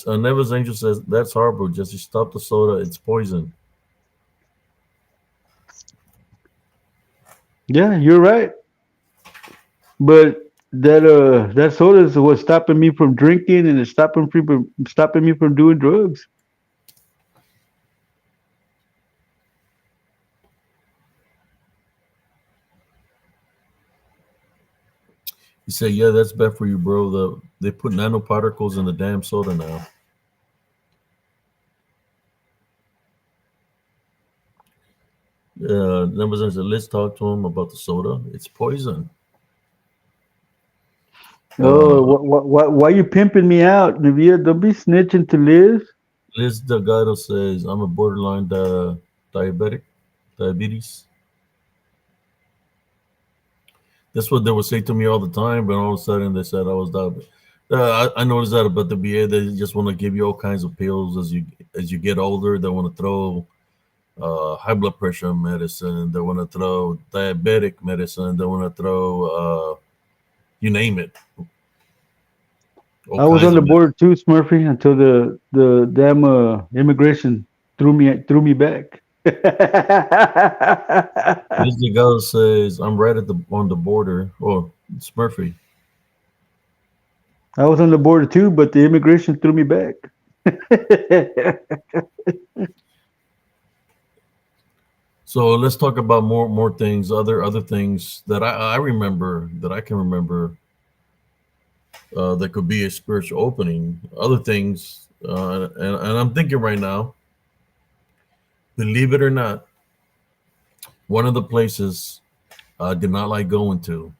Never's Angel says that's horrible. Just you stop the soda. It's poison. Yeah, you're right. But that soda is what's stopping me from drinking and it's stopping me from doing drugs. He said, "Yeah, that's bad for you, bro. They put nanoparticles in the damn soda now." Never's Angel, let's talk to him about the soda. It's poison. Oh, Uh, why you pimping me out, Navia? Don't be snitching to Liz. Liz Delgado says I'm a borderline diabetic, diabetes. That's what they would say to me all the time, but all of a sudden they said I was diabetic. I noticed that about the VA. They just want to give you all kinds of pills as you get older. They want to throw high blood pressure medicine. They want to throw diabetic medicine. They want to throw you name it, all I was kinds on the of border medicine. too, Smurfy, until the damn immigration threw me back. Liz Delgado says I'm right at the on the border. Oh, it's Murphy. I was on the border too, but the immigration threw me back. So let's talk about more things, other things that I remember that I can remember that could be a spiritual opening. Other things, and I'm thinking right now, believe it or not, one of the places I did not like going to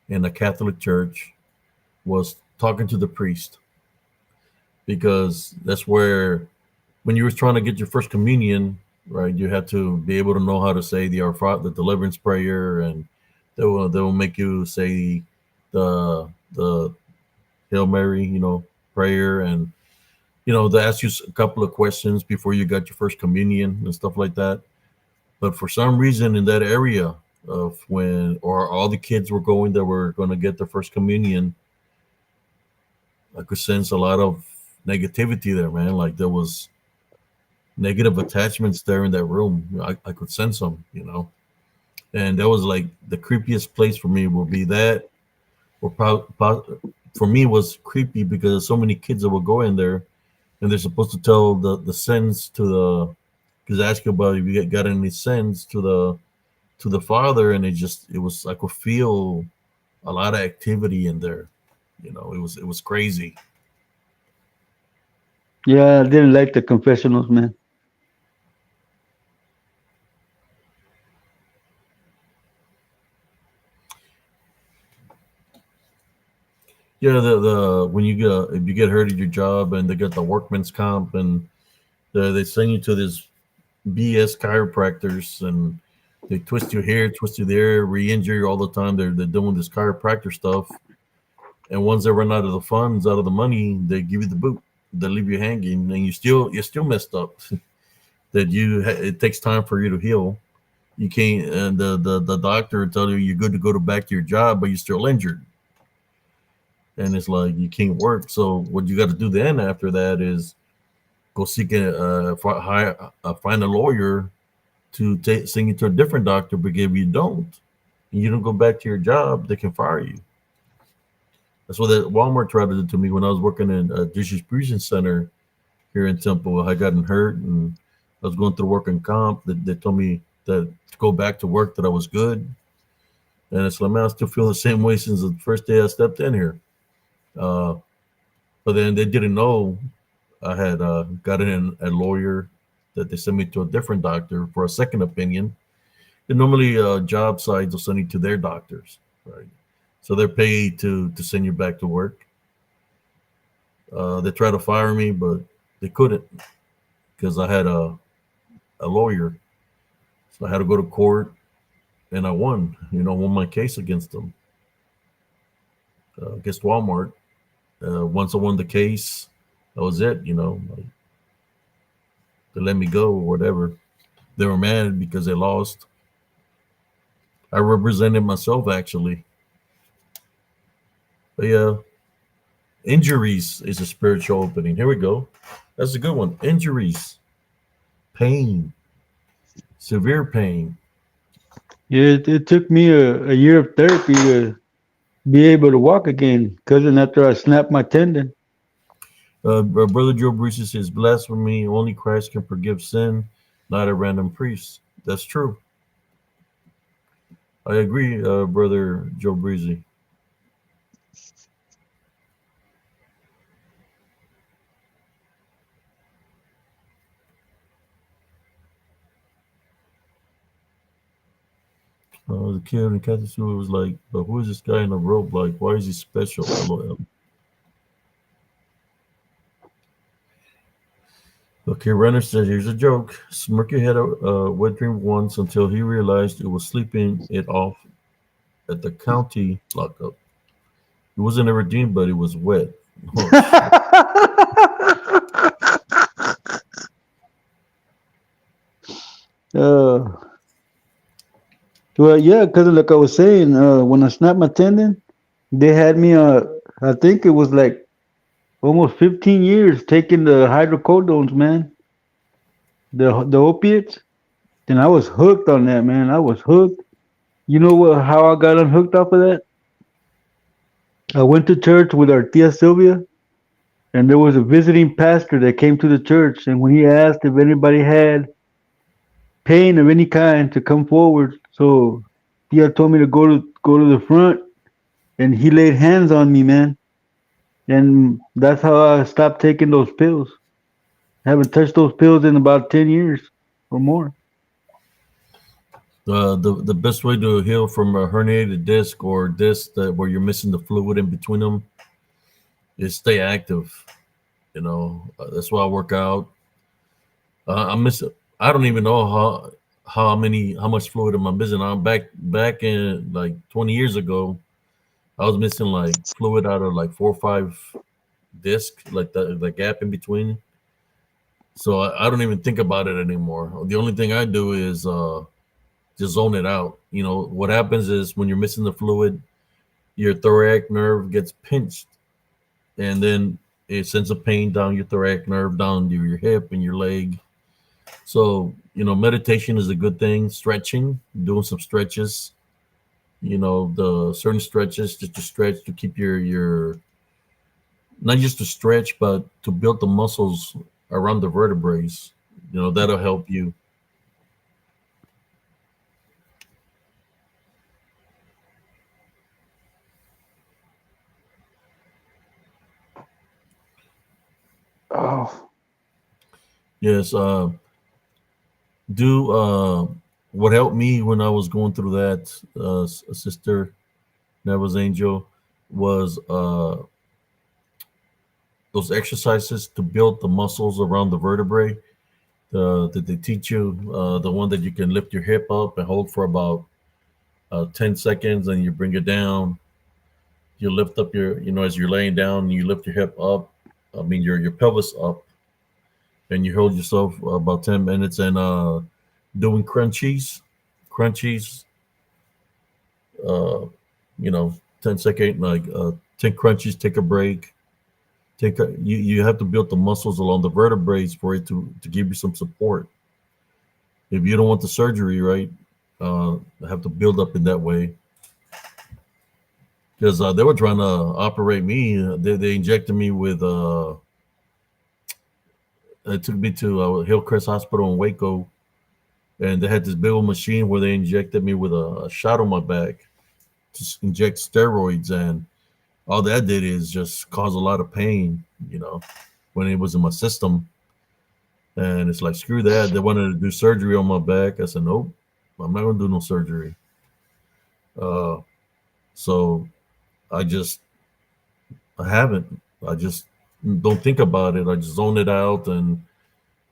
in a Catholic church was talking to the priest because that's where when you were trying to get your first communion, right, you had to be able to know how to say the Our Father, the deliverance prayer, and they will make you say the Hail Mary, prayer, and they ask you a couple of questions before you got your first communion and stuff like that. But for some reason, in that area of when or all the kids were going that were going to get their first communion, I could sense a lot of negativity there, man. Like there was negative attachments there in that room. I could sense them, and that was like the creepiest place for me would be that, or for me was creepy because there's so many kids that will go in there and they're supposed to tell the sins to the because I ask you about if you got any sins to the father, and it was I could feel a lot of activity in there. It was crazy. Yeah, I didn't like the confessionals, man. Yeah, the when you get if you get hurt at your job and they get the workman's comp and they send you to this BS chiropractors and they twist your hair, twist you there, re-injure you all the time. They're doing this chiropractor stuff, and once they run out of the funds, out of the money, they give you the boot. They leave you hanging, and you're still messed up. That it takes time for you to heal. You can't, and the doctor will tell you you're good to go back to your job, but you're still injured, and it's like you can't work. So what you got to do then after that is go seek find a lawyer to send you to a different doctor. Because if you don't go back to your job, they can fire you. That's what the Walmart tried to do to me when I was working in a distribution center here in Temple. I gotten hurt and I was going through working comp. They told me that to go back to work that I was good, and it's like, man, I still feel the same way since the first day I stepped in here. Uh, but then they didn't know I had gotten a lawyer that they sent me to a different doctor for a second opinion. And normally, job sites will send you to their doctors, right? So they're paid to send you back to work. They tried to fire me, but they couldn't because I had a lawyer. So I had to go to court, and I won. Won my case against them, against Walmart. Once I won the case, that was it. Like, they let me go or whatever. They were mad because they lost. I represented myself actually, but yeah, injuries is a spiritual opening. Here we go. That's a good one. Injuries, pain, severe pain. Yeah, it took me a year of therapy to be able to walk again, cousin, after I snapped my tendon. Brother Joe Bruce says, blasphemy, only Christ can forgive sin, not a random priest. That's true. I agree, Brother Joe Breezy. The kid in Catholic school was like, but who is this guy in a robe? Like, why is he special? LOL. Okay, Renner says, here's a joke. Smirky had a wet dream once until he realized it was sleeping it off at the county lockup. It wasn't ever dream, but it was wet. Oh, shit. uh, well, yeah, cousin, like I was saying, when I snapped my tendon, they had me, I think it was like almost 15 years taking the hydrocodones, man, the opiates. And I was hooked on that, man. I was hooked. You know what? How I got unhooked off of that? I went to church with our tia Sylvia, and there was a visiting pastor that came to the church. And when he asked if anybody had pain of any kind to come forward, so tia told me to go to the front, and he laid hands on me, man. And that's how I stopped taking those pills. I haven't touched those pills in about 10 years or more. The best way to heal from a herniated disc or disc that where you're missing the fluid in between them is stay active. That's why I work out. I miss. I don't even know how much fluid am I missing. I'm back in like 20 years ago. I was missing like fluid out of like 4 or 5 discs, like the gap in between. So I don't even think about it anymore. The only thing I do is just zone it out. What happens is when you're missing the fluid, your thoracic nerve gets pinched, and then it sends a pain down your thoracic nerve down to your hip and your leg. So meditation is a good thing. Stretching, doing some stretches. The certain stretches just to stretch to keep your not just to stretch, but to build the muscles around the vertebrae. That'll help you. Oh, Yes. Do what helped me when I was going through that, sister Neva's angel, was those exercises to build the muscles around the vertebrae. That they teach you, the one that you can lift your hip up and hold for about 10 seconds, and you bring it down. You lift up as you're laying down, you lift your hip up. I mean, your pelvis up, and you hold yourself about 10 minutes and doing crunchies, uh, 10-second, like 10 crunchies, take a break. You have to build the muscles along the vertebrae for it to give you some support. If you don't want the surgery, right, have to build up in that way. Because they were trying to operate me. They injected me with. They took me to Hillcrest Hospital in Waco, and they had this big old machine where they injected me with a shot on my back to inject steroids, and all that did is just cause a lot of pain. When it was in my system, and it's like screw that. They wanted to do surgery on my back. I said nope, I'm not gonna do no surgery. Uh, so I just I haven't. I just don't think about it. I just zone it out and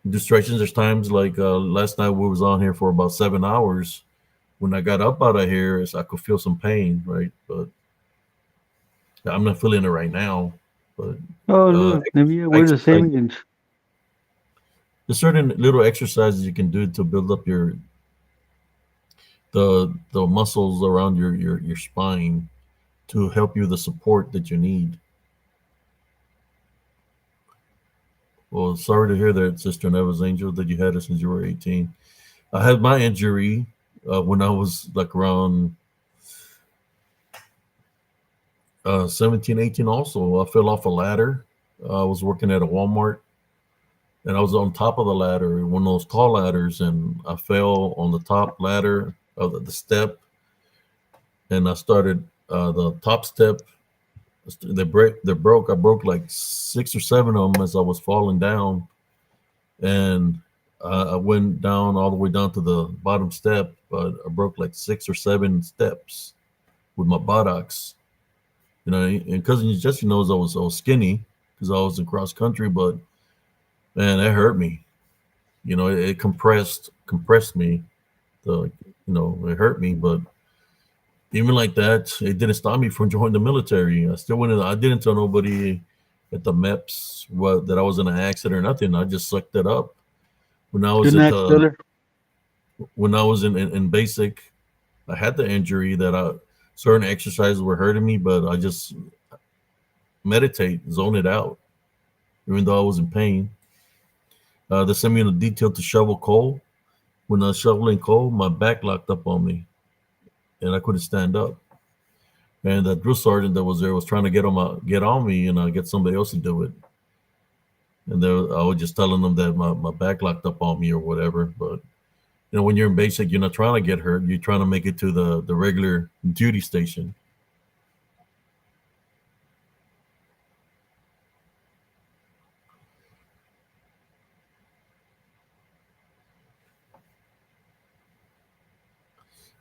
distractions. There's times like last night we was on here for about 7 hours. When I got up out of here, I could feel some pain, right? But I'm not feeling it right now. But oh, uh, look, maybe yeah, we're the exercise, same age. there's certain little exercises you can do to build up the muscles around your spine to help you the support that you need. Well, sorry to hear that, Sister Neva's Angel, that you had it since you were 18. I had my injury when I was like around 17, 18 also. I fell off a ladder. I was working at a Walmart, and I was on top of the ladder, one of those tall ladders, and I fell on the top ladder of the step, and I started the top step. They broke. I broke like 6 or 7 of them as I was falling down, and I went down all the way down to the bottom step, but I broke like 6 or 7 steps with my buttocks. And cousin Jesse knows I was skinny because I was in cross country, but man, that hurt me. It compressed me. It hurt me, but even like that, it didn't stop me from joining the military. I still went in. I didn't tell nobody at the MEPS that I was in an accident or nothing. I just sucked it up. When I was Good at night, the Spiller. when I was in basic, I had the injury that certain exercises were hurting me, but I just meditate, zone it out, even though I was in pain. They sent me in a detail to shovel coal. When I was shoveling coal, my back locked up on me, and I couldn't stand up. and the drill sergeant that was there was trying to get on me and get somebody else to do it. And I was just telling them that my back locked up on me or whatever. But when you're in basic, you're not trying to get hurt. You're trying to make it to the regular duty station.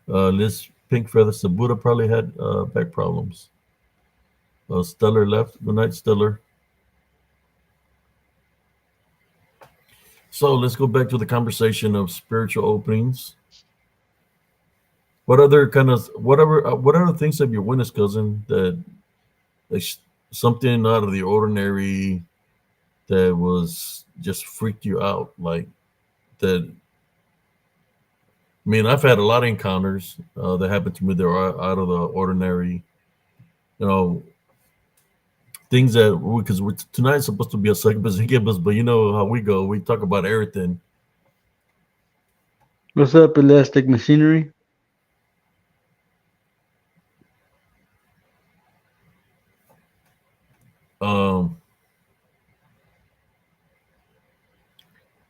Liz Pink Feather Sabuda probably had back problems. Stellar left. Good night, Stellar. So let's go back to the conversation of spiritual openings. What other things have you witnessed, cousin? That like, something out of the ordinary that was just freaked you out, like that. I mean, I've had a lot of encounters that happened to me that are out of the ordinary. You know, things that because tonight's supposed to be a succubus incubus, but you know how we go. We talk about everything. What's up, Elastic Machinery? Um,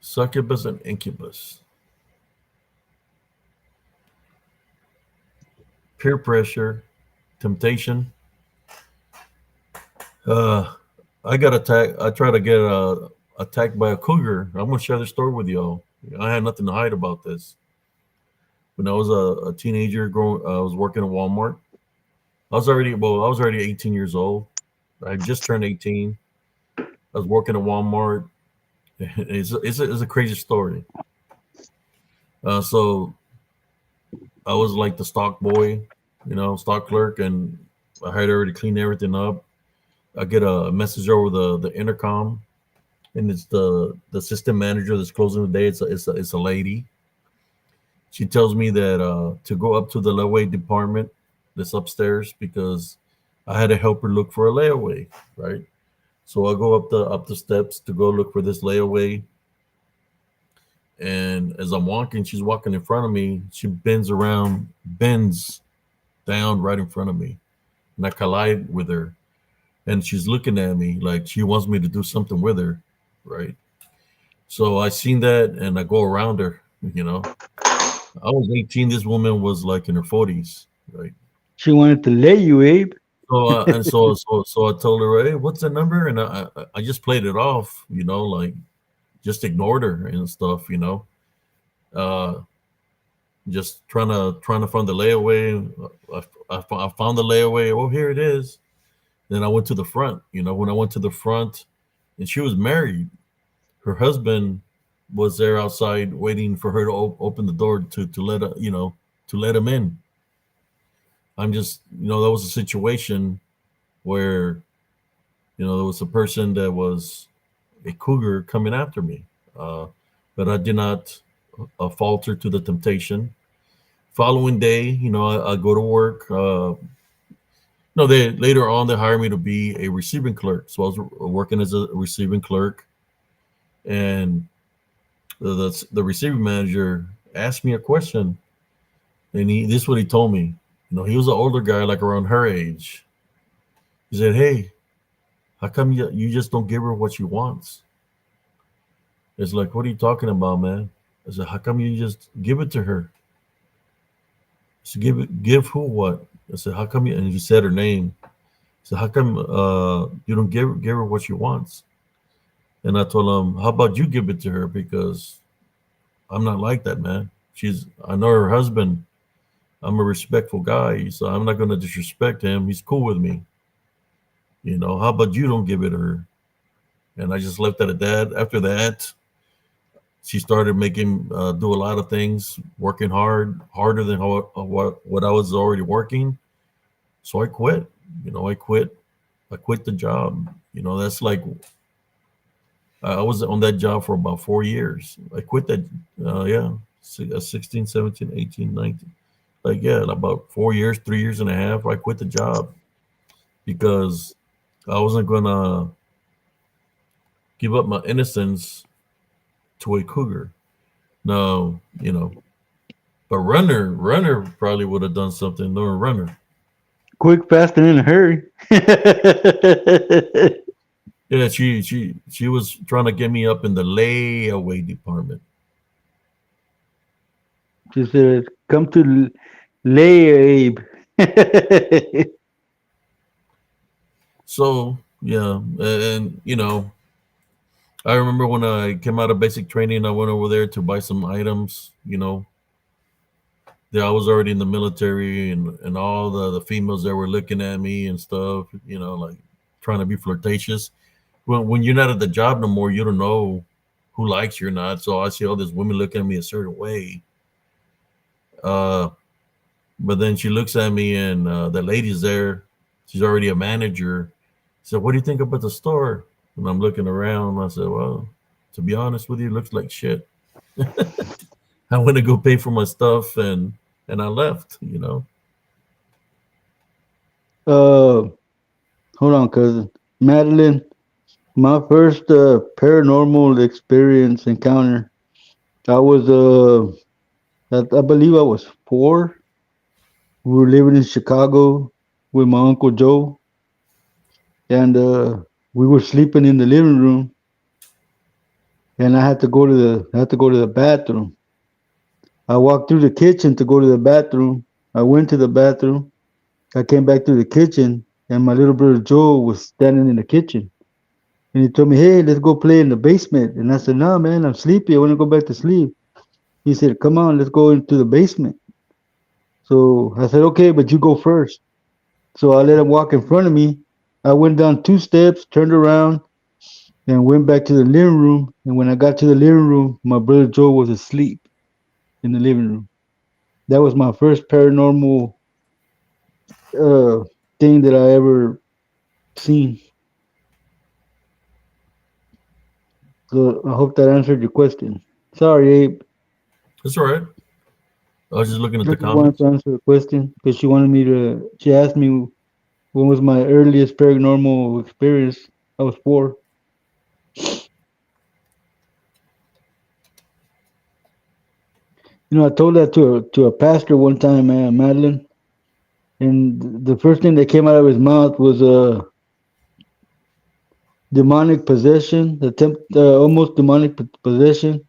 Succubus and incubus, peer pressure, temptation. Uh, I got attacked. I tried to get attacked by a cougar. I'm gonna share the story with y'all. I had nothing to hide about this. When I was a teenager, I was working at Walmart. I was already 18 years old. I just turned 18. I was working at Walmart. It's a crazy story. So I was like the stock boy, stock clerk, and I had already cleaned everything up. I get a message over the intercom, and it's the system manager that's closing the day. It's a lady. She tells me that to go up to the layaway department that's upstairs because I had to help her look for a layaway, right? So I go up the steps to go look for this layaway, and as I'm walking, she's walking in front of me. She bends down right in front of me, and I collide with her, and she's looking at me like she wants me to do something with her, right? So I seen that, and I go around her. I was 18. This woman was like in her 40s, right? She wanted to lay you, Abe. So I told her, hey, what's the number? And I just played it off, like just ignored her and stuff. Uh, just trying to find the layaway. I found the layaway. Oh, here it is. Then I went to the front. When I went to the front, and she was married. Her husband was there outside waiting for her to open the door to let him in. I'm just, that was a situation where, there was a person that was a cougar coming after me. Uh, but I did not falter to the temptation. Following day, I go to work. They later on they hired me to be a receiving clerk. So I was working as a receiving clerk, and the receiving manager asked me a question, and this is what he told me. He was an older guy, like around her age. He said, "Hey, how come you just don't give her what she wants?" It's like, what are you talking about, man? I said, how come you just give it to her? So give who what? I said, how come you? And he said her name. So how come you don't give her what she wants? And I told him, how about you give it to her, because I'm not like that, man. I know her husband. I'm a respectful guy, so I'm not going to disrespect him. He's cool with me. How about you don't give it to her? And I just left it at that. After that, she started making do a lot of things, working harder than what I was already working. So I quit. I quit. I quit the job. That's like I was on that job for about 4 years. I quit that. Yeah, 16, 17, 18, 19. Like, yeah, about 4 years, 3 years and a half. I quit the job because I wasn't gonna give up my innocence to a cougar. No, but runner probably would have done something. No, runner. Quick, fast, and in a hurry. Yeah, she was trying to get me up in the layaway department. She said, "Come to lay, Abe." So yeah, and I remember when I came out of basic training, I went over there to buy some items. Yeah, I was already in the military, and all the females that were looking at me and stuff. Like trying to be flirtatious. When you're not at the job no more, you don't know who likes you or not. So I see all these women looking at me a certain way. Uh, but then she looks at me, and the lady's there. She's already a manager. She said, "What do you think about the store?" And I'm looking around. I said, "Well, to be honest with you, it looks like shit." I went to go pay for my stuff, and I left. uh, Hold on, cousin. Madeline, my first paranormal experience encounter. I was I believe I was 4. We were living in Chicago with my uncle Joe, and we were sleeping in the living room, and I had to go to the bathroom. I walked through the kitchen to go to the bathroom. I went to the bathroom. I came back to the kitchen, and my little brother Joe was standing in the kitchen. And he told me, "Hey, let's go play in the basement." And I said, "No, man, I'm sleepy. I want to go back to sleep." He said, "Come on, let's go into the basement." So I said, "Okay, but you go first." So I let him walk in front of me. I went down 2 steps, turned around, and went back to the living room. And when I got to the living room, my brother Joe was asleep in the living room. That was my first paranormal uh, thing that I ever seen. So I hope that answered your question. Sorry, Abe. That's all right. I was just looking at I the just wanted to comments. answer a question because she wanted me to. She asked me when was my earliest paranormal experience. I was 4. I told that to a pastor one time, man, Madeline, and the first thing that came out of his mouth was demonic possession, almost demonic possession,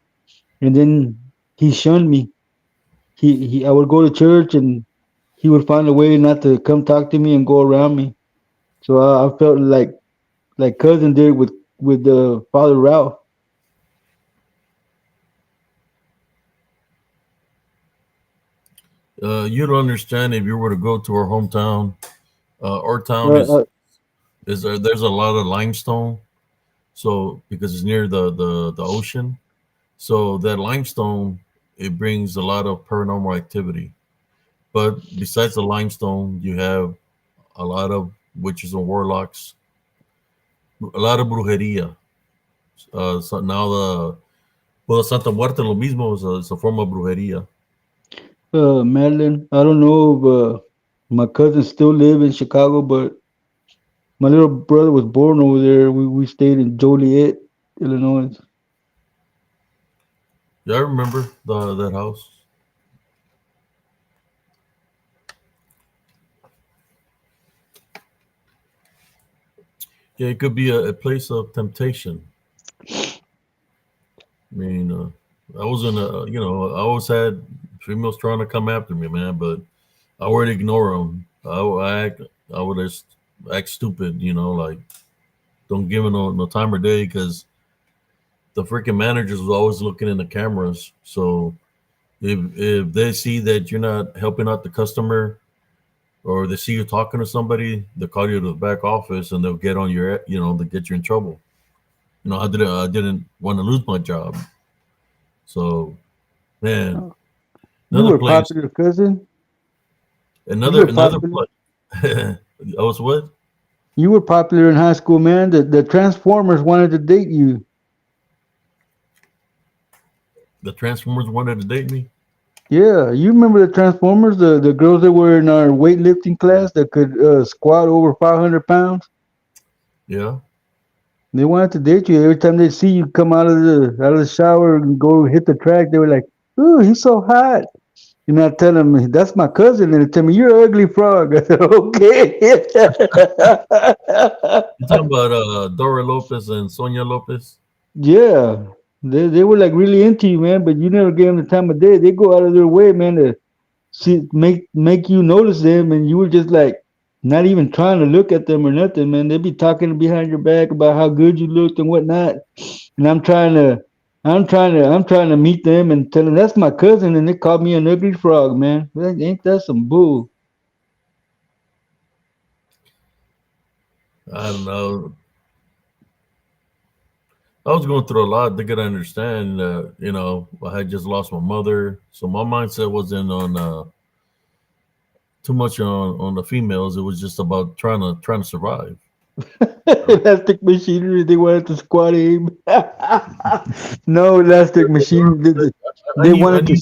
and then he shunned me. I would go to church and he would find a way not to come talk to me and go around me. So I felt like cousin did with the Father Ralph. You don't understand if you were to go to our hometown. Our town Uh, is uh, is there's a lot of limestone. So because it's near the ocean, so that limestone, it brings a lot of paranormal activity. But besides the limestone, you have a lot of witches and warlocks, a lot of brujeria. So now Santa Muerte lo mismo es a forma of brujeria. Madeline, I don't know if my cousins still live in Chicago, but my little brother was born over there. We stayed in Joliet, Illinois. Yeah, I remember that house. Yeah, it could be a place of temptation. I mean, I was in a, I always had females trying to come after me, man, but I would ignore them. I would just act stupid, like don't give them no time or day because the freaking managers was always looking in the cameras. So if they see that you're not helping out the customer or they see you talking to somebody, they'll call you to the back office and they'll get on your, they get you in trouble. I didn't want to lose my job. So man, Oh, you another were place, popular, cousin. You another were another popular. place. I was what? You were popular in high school, man. The Transformers wanted to date you. The Transformers wanted to date me. Yeah, you remember the Transformers, the girls that were in our weightlifting class that could squat over 500 pounds. Yeah. They wanted to date you. Every time they see you come out of the shower and go hit the track, they were like, "Ooh, he's so hot." You know, I tell them that's my cousin, and they tell me you're an ugly frog. I said, okay. You talking about Dora Lopez and Sonia Lopez? Yeah, they were like really into you, man. But you never gave them the time of day. They go out of their way, man, to make you notice them, and you were just like not even trying to look at them or nothing, man. They'd be talking behind your back about how good you looked and whatnot. And I'm trying to meet them and tell them that's my cousin, and they called me an ugly frog, man. Like, ain't that some bull? I don't know. I was going through a lot. They gotta understand, I had just lost my mother, so my mindset wasn't on too much on the females. It was just about trying to survive. Elastic machinery, they wanted to squat aim. No elastic machine. I They knew, I wanted to.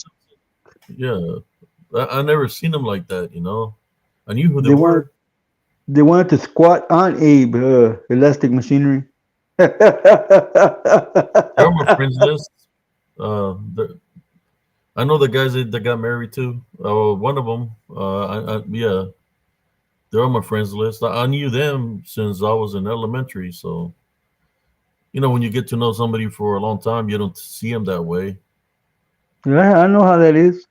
knew, yeah. I never seen them like that. I knew who they They wanted. were. They wanted to squat on Abe. Elastic machinery. They're on my friends list. I know the guys that got married too. One of them. Yeah, they're on my friends list. I knew them since I was in elementary. So when you get to know somebody for a long time, you don't see them that way. Yeah, I know how that is.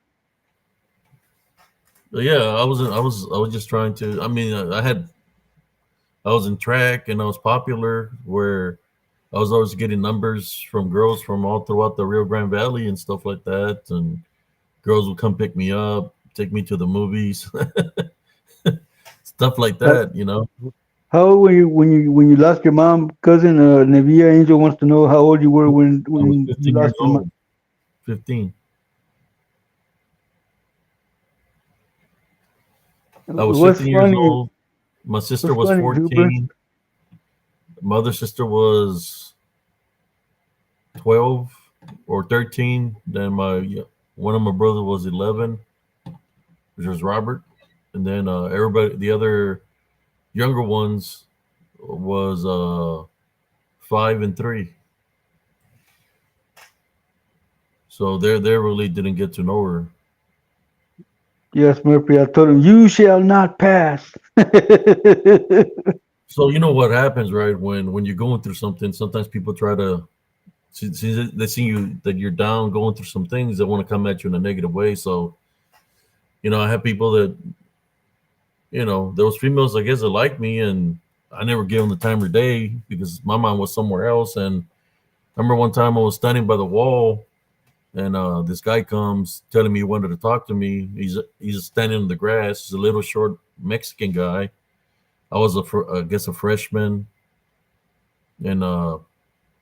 But yeah, I was just trying to. I mean, I was in track and I was popular where I was always getting numbers from girls from all throughout the Rio Grande Valley and stuff like that. And girls would come pick me up, take me to the movies, stuff like How, that. how old were you when you lost your mom, cousin? Nevia Angel wants to know how old you were when I was when you 15 lost years your mom. old. 15. I was What's 15 years funny? old. My sister What's was funny, Hooper? 14. My other sister was 12 or 13. Then one of my brothers was 11, which was Robert. And then everybody, the other younger ones was 5 and 3. So they really didn't get to know her. Yes, Murphy. I told him you shall not pass. So you know what happens, right? When you're going through something, sometimes people try to see they see you that you're down, going through some things that want to come at you in a negative way. So I have people that there was females I guess that liked me, and I never gave them the time of day because my mind was somewhere else. And I remember one time I was standing by the wall, and this guy comes telling me he wanted to talk to me. He's standing in the grass. He's a little short Mexican guy. I was I guess a freshman, and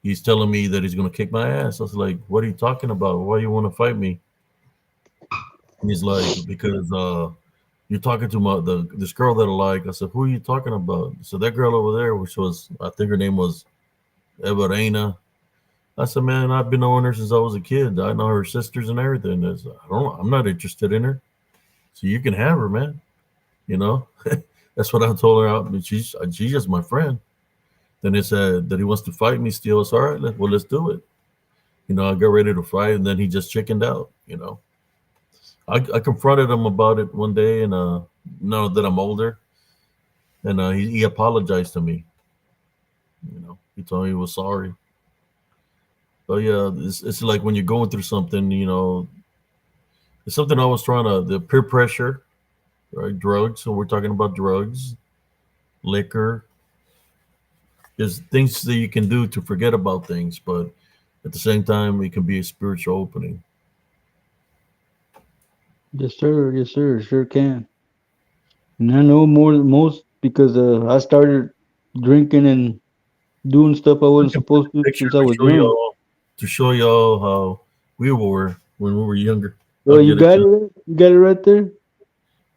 he's telling me that he's gonna kick my ass. I was like, "What are you talking about? Why you want to fight me?" And he's like, "Because you're talking to this girl that I like." I said, "Who are you talking about?" So that girl over there, which was I think her name was Everina. I said, "Man, I've been knowing her since I was a kid. I know her sisters and everything." I said, I'm not interested in her. So you can have her, man. You know, that's what I told her. She's just my friend. Then he said that he wants to fight me still. It's all right. Let's do it. I got ready to fight, and then he just chickened out. I confronted him about it one day, and now that I'm older, and he apologized to me. He told me he was sorry. But yeah, it's like when you're going through something, it's something I was trying to the peer pressure, right? Drugs. So we're talking about drugs, liquor. There's things that you can do to forget about things, but at the same time, it can be a spiritual opening. Yes, sir. Yes, sir. Sure can. And I know more most because I started drinking and doing stuff I I wasn't can put supposed a to picture since I to was show young. y'all how we were when we were younger. Oh, I'll you get it got to. it? You got it right there?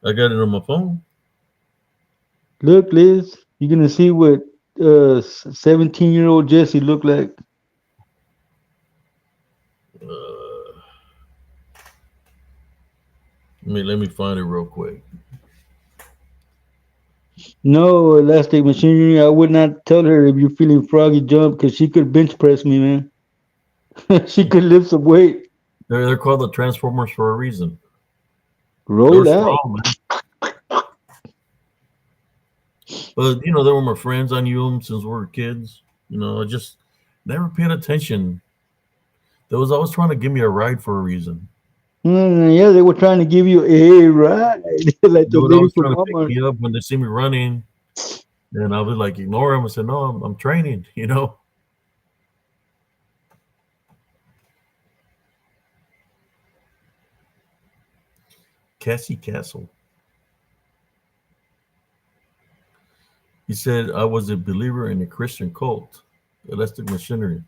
I got it on my phone. Look, Liz, you're gonna see what 17-year-old Jesse looked like. Uh, let me find it real quick. No elastic machinery. I would not tell her if you're feeling froggy jump because she could bench press me, man. She could lift some weight. They're called the Transformers for a reason. They were Roll out. strong, man. But you know, they were my friends. I knew them since we were kids. You know, I just never paid attention. They was always trying to give me a ride for a reason. Yeah, they were trying to give you a ride, like They the would lady always from try to pick Walmart. me up when they see me running, and I would like ignore them and say, "No, I'm training." You know, Cassie Castle. He said I was a believer in a Christian cult, elastic machinery.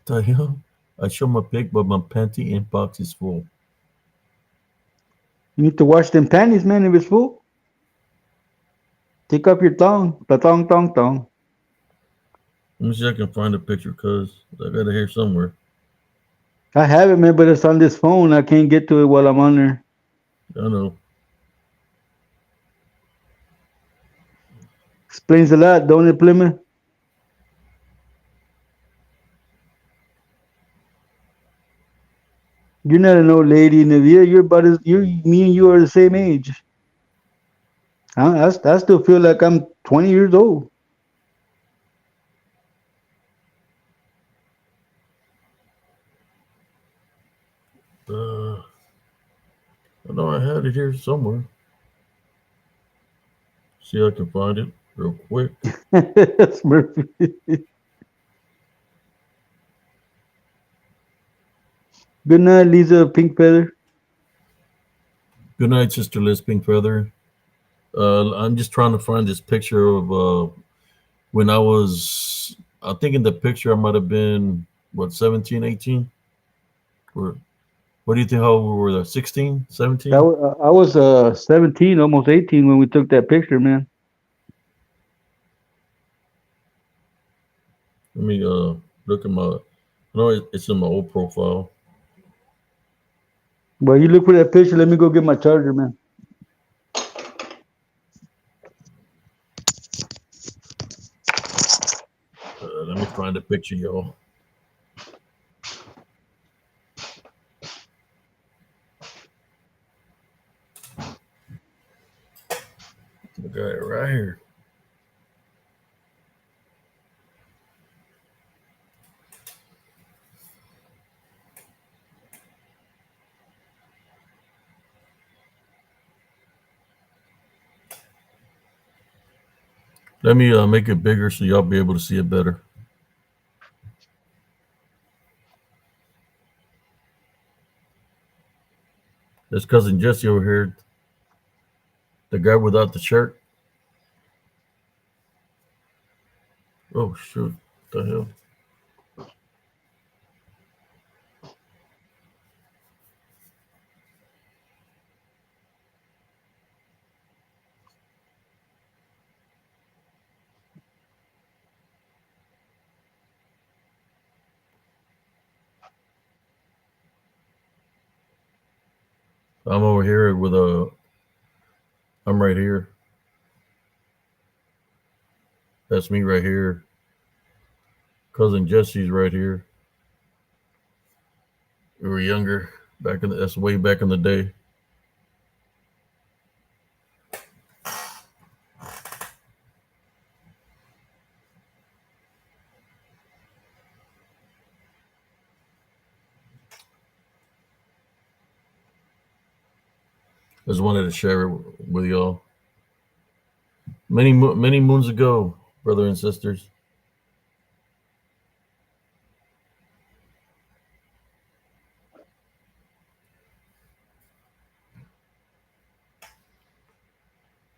The hell? I show my pic, but my panty inbox is full. You need to wash them panties, man, if it's full. Take up your thong. The thong, thong, thong. Let me see if I can find a picture, cause I got it here somewhere. I have it, man, but it's on this phone. I can't get to it while I'm on there. I know. Explains a lot, don't it, Plymouth? You're not an old lady, Navia. You're about as you, me, and you are the same age. I still feel like I'm 20 years old. Uh, I know I had it here somewhere. See if I can find it real quick. Murphy. Good night, Lisa Pink Feather. Good night, Sister Liz Pink Feather. I'm just trying to find this picture of when I was. I think in the picture I might have been what 17, 18. Or what do you think? How old we were there? 16, 17? I was 17, almost 18 when we took that picture, man. Let me look at my. No, it's in my old profile. Well, you look for that picture. Let me go get my charger, man. Let me find a picture, y'all. I got it right here. Let me make it bigger so y'all be able to see it better. That's cousin Jesse over here, the guy without the shirt. Oh shoot! What the hell? I'm over here with a. I'm right here. That's me right here. Cousin Jesse's right here. We were younger back in the. That's way back in the day. I just wanted to share it with y'all. Many moons ago, brother and sisters.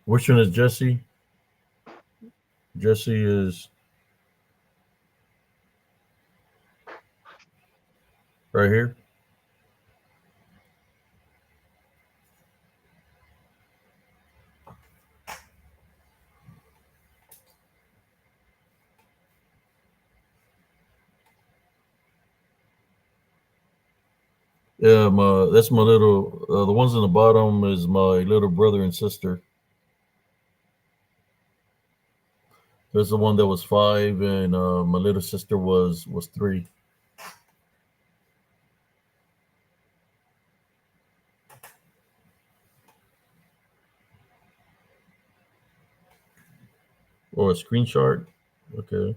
Which one is Jesse? Jesse is right here. Yeah, my that's my little. The ones in the bottom is my little brother and sister. There's the one that was 5, and my little sister was 3. or a screenshot. Okay.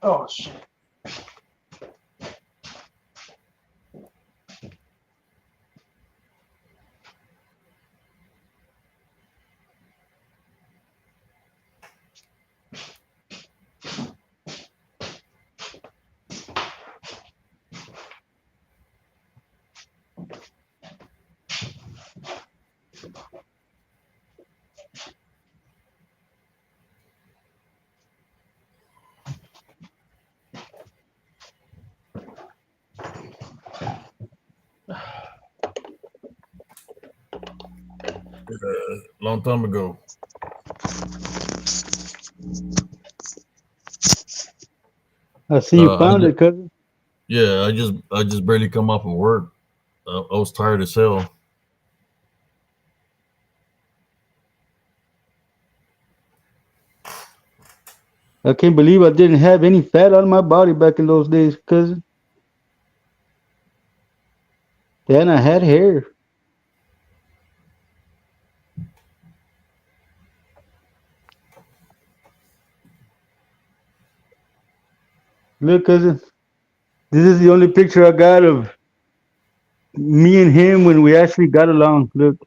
Oh shit. Long time ago. I see you I found just, it, cousin. yeah, I just barely come off of work. I was tired as hell. I can't believe I didn't have any fat on my body back in those days, cousin. Then I had hair. Look, cousin. This is the only picture I got of me and him when we actually got along. Look.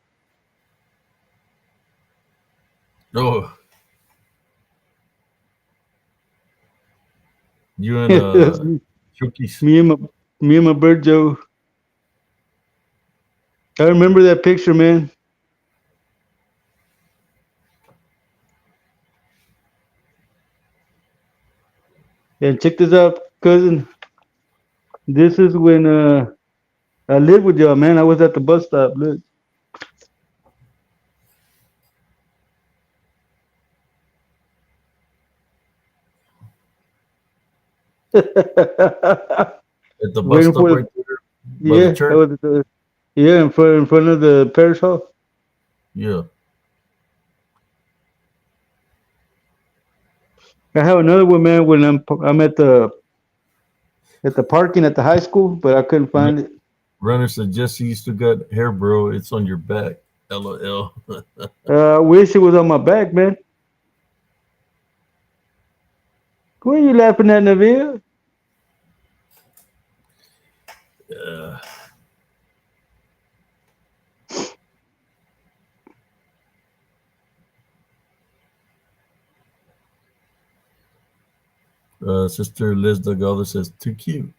Oh, you and That's me, Chucky's. me and my me and my bird Joe. I remember that picture, man. And check this out, cousin. This is when I lived with y'all, man. I was at the bus stop. Look. At the bus Waiting stop for the right there by the yeah, I church. was at the yeah in front of the parish hall. Yeah. I have another one, man. When I'm at the parking at the high school, but I couldn't Run- find it. Runner said, Jesse, you still got hair, bro. It's on your back. LOL. I wish it was on my back, man. Who are you laughing at, Nabil? Yeah. Sister Liz Dagala says, too cute.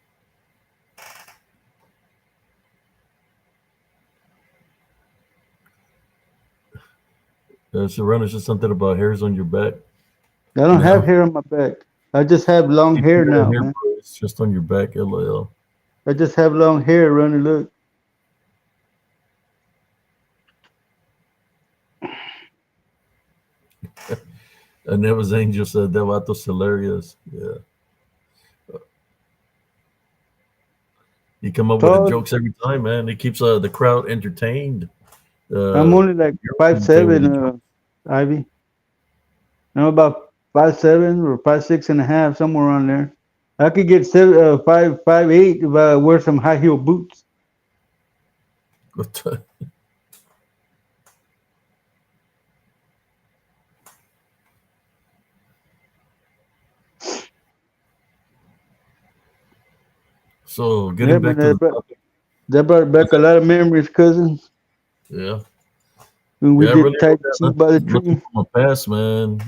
So Runner said something about hairs on your back. I don't have No. hair on my back. I just have long If you hair got now, hair, man. bro, it's just on your back. LOL. I just have long hair, running. Look. And that was Angel said, that vatos hilarious. Yeah. You come up with the Tall. jokes every time, man. It keeps the crowd entertained. I'm Uh, only like you're five always entertained with seven, the jokes. Ivy. I'm about 5'7" or 5'6.5", somewhere around there. I could get 5'8" if I wear some high heel boots. So Yeah, getting man, back to the topic, that brought back a lot of memories, cousin. yeah, When we yeah, I did really Tai don't got Chi by the nothing tree. from my past, man.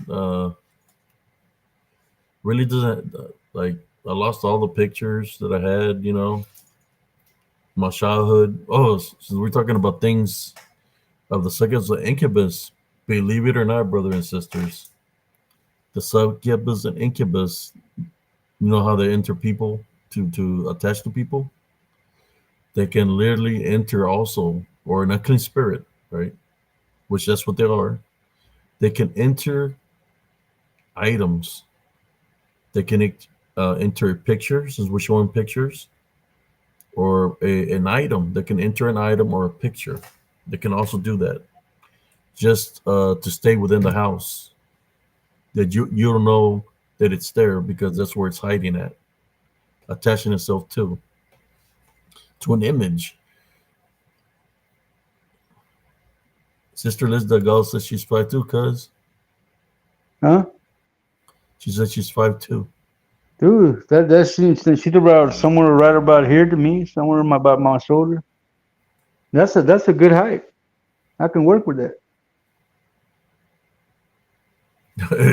Really doesn't like I lost all the pictures that I had, my childhood. Oh, so we're talking about things of the succubus and incubus. Believe it or not, brother and sisters, the succubus and incubus. You know how they enter people to attach to people. They can literally enter also, or an unclean spirit, right? Which that's what they are. They can enter items. They can enter pictures, as we're showing pictures, or an item. They can enter an item or a picture. They can also do that just to stay within the house. That you don't know that it's there because that's where it's hiding at, attaching itself to an image. Sister Liz Dagal says she's 5'2", cuz. Huh? She said she's 5'2". Dude, that she's about somewhere right about here to me, somewhere about my shoulder. That's a good height. I can work with that.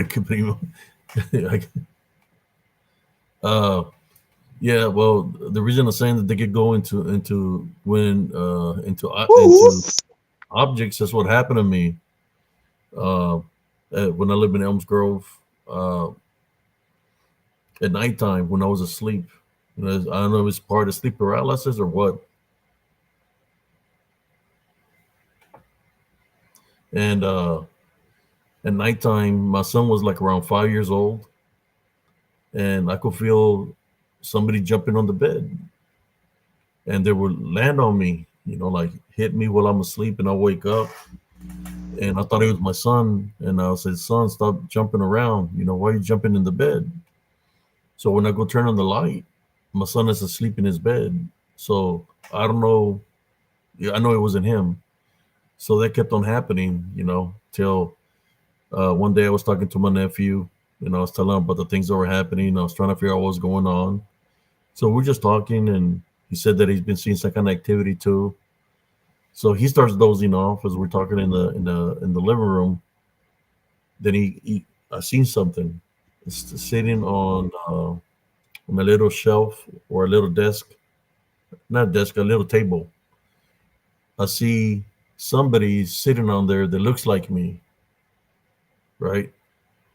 Que primo. uh, yeah, well, the reason I'm saying that they could go into when into objects. That's what happened to me uh, when I lived in Elms Grove uh, at nighttime when I was asleep. You know, I don't know if it's part of sleep paralysis or what. And at nighttime, my son was like around 5 years old, and I could feel somebody jumping on the bed, and they would land on me. You know, like hit me while I'm asleep, and I wake up, and I thought it was my son, and I said, "Son, stop jumping around. You know, why are you jumping in the bed?" So when I go turn on the light, my son is asleep in his bed. So I don't know. Yeah, I know it wasn't him. So that kept on happening, you know, till one day I was talking to my nephew. You know, I was telling him about the things that were happening. I was trying to figure out what was going on. So we're just talking, and he said that he's been seeing some kind of activity too. So he starts dozing off as we're talking in the living room. Then I seen something. It's sitting on a little shelf or a little desk, not desk, a little table. I see somebody sitting on there that looks like me, right?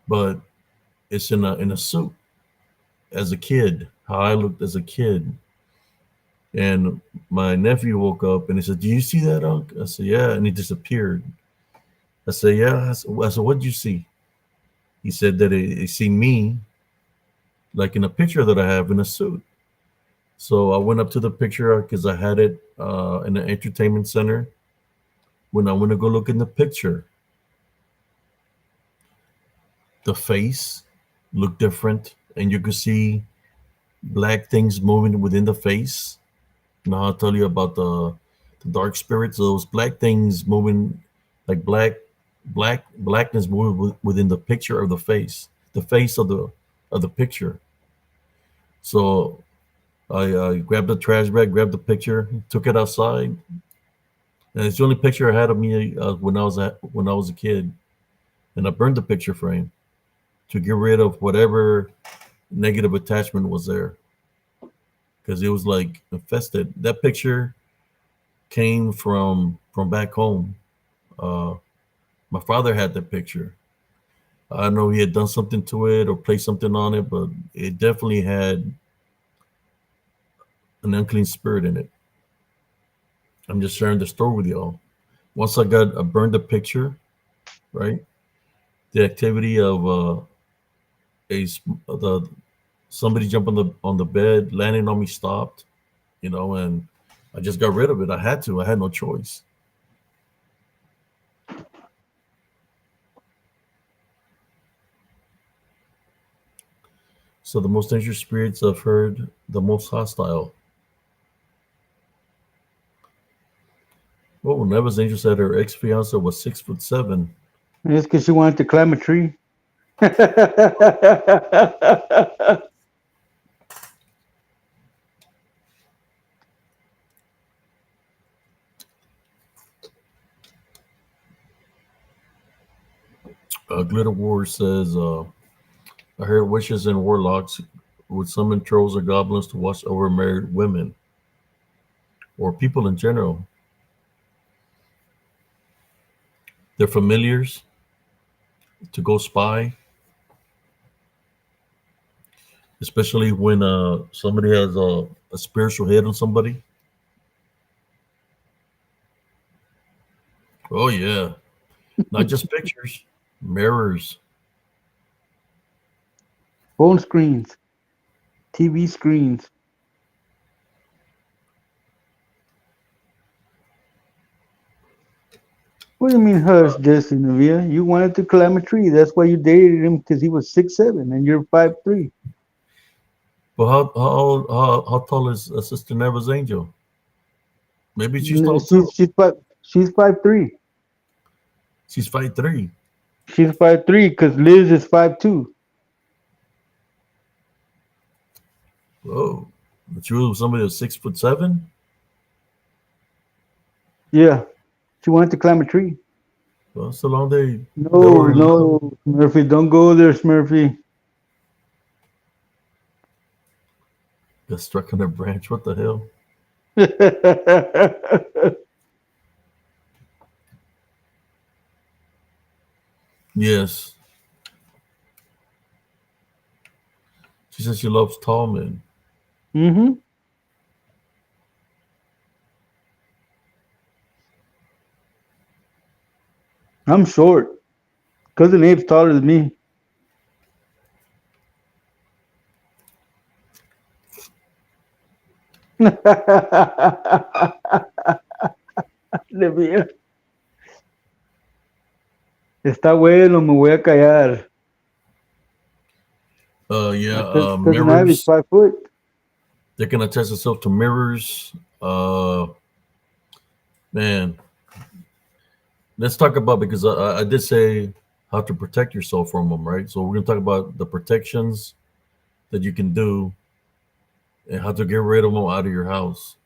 But it's in a suit as a kid, how I looked as a kid. And my nephew woke up and he said, "Do you see that, Unc?" I said, "Yeah," and he disappeared. I said, "Yeah." I said, "What'd you see?" He said that he seen me like in a picture that I have in a suit. So I went up to the picture because I had it in an entertainment center. When I went to go look in the picture, the face looked different, and you could see black things moving within the face. Now I'll tell you about the dark spirits. Those black things moving, like blackness moving within the picture of the face of the picture. So I grabbed the trash bag, grabbed the picture, took it outside, and it's the only picture I had of me when I was a kid. And I burned the picture frame to get rid of whatever negative attachment was there because it was like infested. That picture came from back home. Uh, my father had that picture. I don't know he had done something to it or placed something on it, but it definitely had an unclean spirit in it. I'm just sharing the story with y'all. Once I burned the picture, right? The activity of the somebody jumped on the bed, landing on me stopped, you know, and I just got rid of it. I had to. I had no choice. So the most dangerous spirits I've heard, the most hostile. Oh, Neva's angel said her ex fiance was 6'7". It's because she wanted to climb a tree. Glitter War says, I heard witches and warlocks would summon trolls or goblins to watch over married women or people in general. They're familiars to go spy, especially when somebody has a spiritual head on somebody. Oh, yeah. Not just pictures, mirrors. Phone screens, TV screens. What do you mean, hush, Destiny Novia? You wanted to climb a tree. That's why you dated him because he was 6'7" and you're 5'3". But how tall is Sister Neva's angel? Maybe she's tall too. She's 5'3". She's 5'3". She's 5'3" because Liz is 5'2". Whoa. But you were somebody that's 6'7"? Yeah, she wanted to climb a tree. Well, so long they No, were in love. no, Smurfy, don't go there, Smurfy. Got struck on a branch. What the hell? Yes. She says she loves tall men. hmm I'm short. Cousin Abe's taller than me. Olivia, está bueno, me voy a callar. Yeah, Cousin Ivy's mirrors. 5 foot. They can attach themselves to mirrors. Man, let's talk about, because I did say how to protect yourself from them, right? So we're gonna talk about the protections that you can do and how to get rid of them out of your house.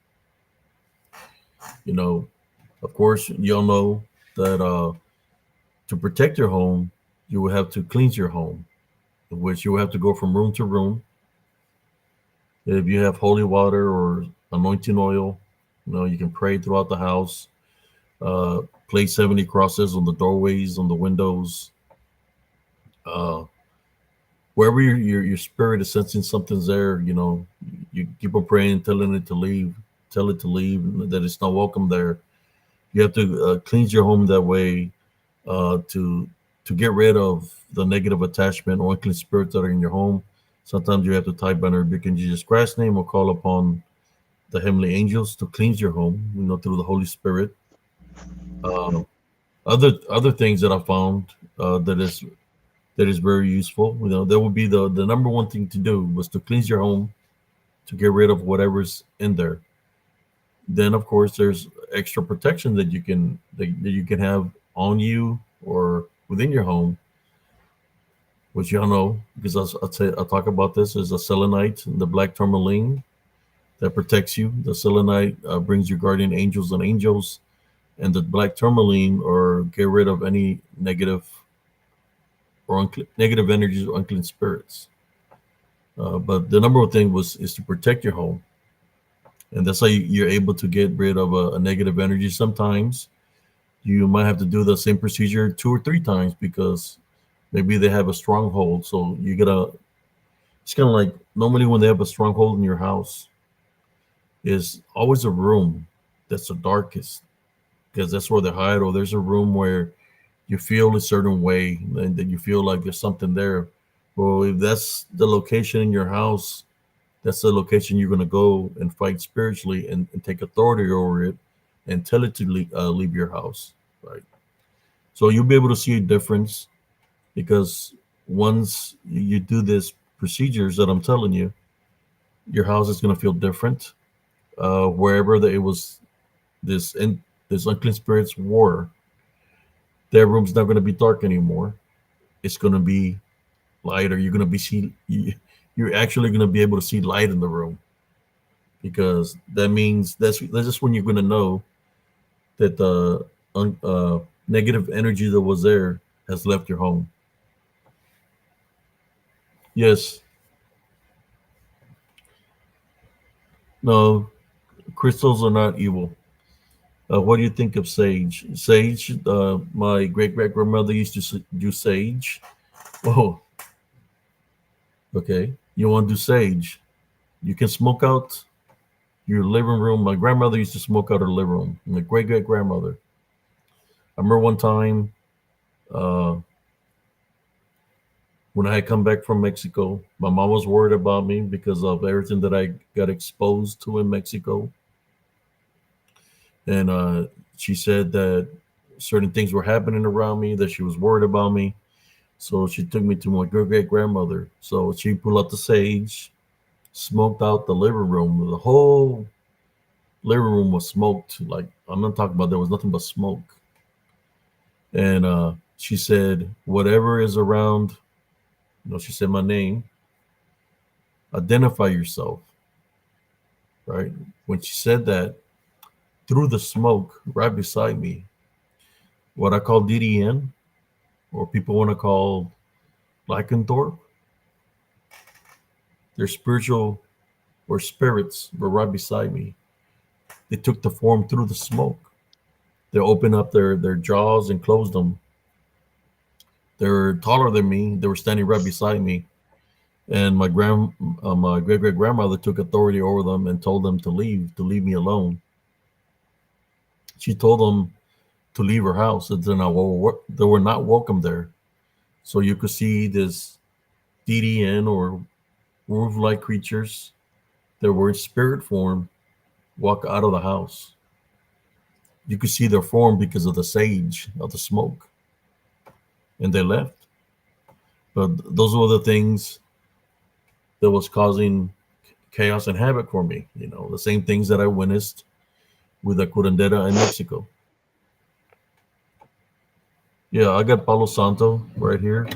You know, of course, you'll know that to protect your home, you will have to cleanse your home, in which you will have to go from room to room. If you have holy water or anointing oil, you can pray throughout the house. Uh, place 70 crosses on the doorways, on the windows. Uh, Wherever your spirit is sensing something's there, you keep on praying, telling it to leave, tell it to leave, that it's not welcome there. You have to cleanse your home that way, to get rid of the negative attachment or unclean spirits that are in your home. Sometimes you have to type on a rebuke in Jesus Christ's name or call upon the heavenly angels to cleanse your home, through the Holy Spirit. Uh, other things that I found, that is very useful. That would be the number one thing to do, was to cleanse your home, to get rid of whatever's in there. Then of course there's extra protection that you can have on you or within your home, which y'all know, because I'll talk about this, is a selenite, the black tourmaline that protects you. The selenite brings you guardian angels and angels, and the black tourmaline, or get rid of any negative energies or unclean spirits. But the number one thing is to protect your home, and that's how you're able to get rid of a negative energy. Sometimes you might have to do the same procedure 2 or 3 times, because maybe they have a stronghold. So you gotta. It's kind of like, normally when they have a stronghold in your house, is always a room that's the darkest, because that's where they hide. Or there's a room where you feel a certain way and that you feel like there's something there. Well, if that's the location in your house, that's the location you're going to go and fight spiritually, and take authority over it, and tell it to leave your house, right? So you'll be able to see a difference, because once you do this procedures that I'm telling you, your house is going to feel different. Wherever it was, this unclean spirits war, that room's not going to be dark anymore. It's going to be lighter. You're going to you're actually going to be able to see light in the room, because that means that's just when you're going to know that the negative energy that was there has left your home. Yes. No, crystals are not evil. What do you think of sage? Sage, my great great grandmother used to do sage. Oh, okay. You want to do sage? You can smoke out your living room. My grandmother used to smoke out her living room. My great great grandmother. I remember one time, uh, when I had come back from Mexico, my mom was worried about me because of everything that I got exposed to in Mexico, and she said that certain things were happening around me, that she was worried about me. So she took me to my great great grandmother. So she pulled out the sage, smoked out the living room. The whole living room was smoked. Like, I'm not talking about, there was nothing but smoke. And she said, "Whatever is around," she said my name. Identify yourself, right? When she said that, through the smoke, right beside me, what I call DDN, or people want to call lycanthrope, their spiritual or spirits were right beside me. They took the form through the smoke. They opened up their jaws and closed them. They're taller than me. They were standing right beside me, and my great great grandmother took authority over them and told them to leave me alone. She told them to leave her house, and then they were not welcome there. So you could see this DDN or wolf-like creatures that were in spirit form walk out of the house. You could see their form because of the sage of the smoke, and they left. But those were the things that was causing chaos and havoc for me. The same things that I witnessed with the curandera in Mexico. Yeah, I got Palo Santo right here.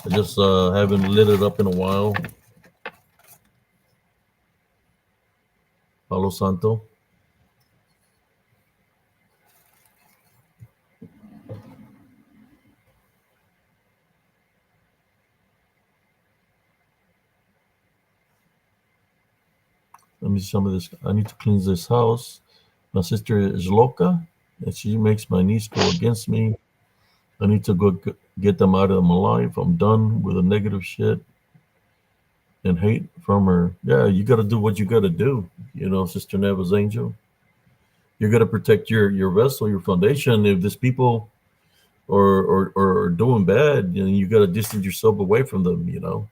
I just haven't lit it up in a while. Palo Santo. Let me see some of this. I need to cleanse this house. My sister is loca, and she makes my niece go against me. I need to go get them out of my life. I'm done with the negative shit and hate from her. Yeah, you got to do what you got to do. Sister Neva's angel. You got to protect your vessel, your foundation. If these people are doing bad, you got to distance yourself away from them.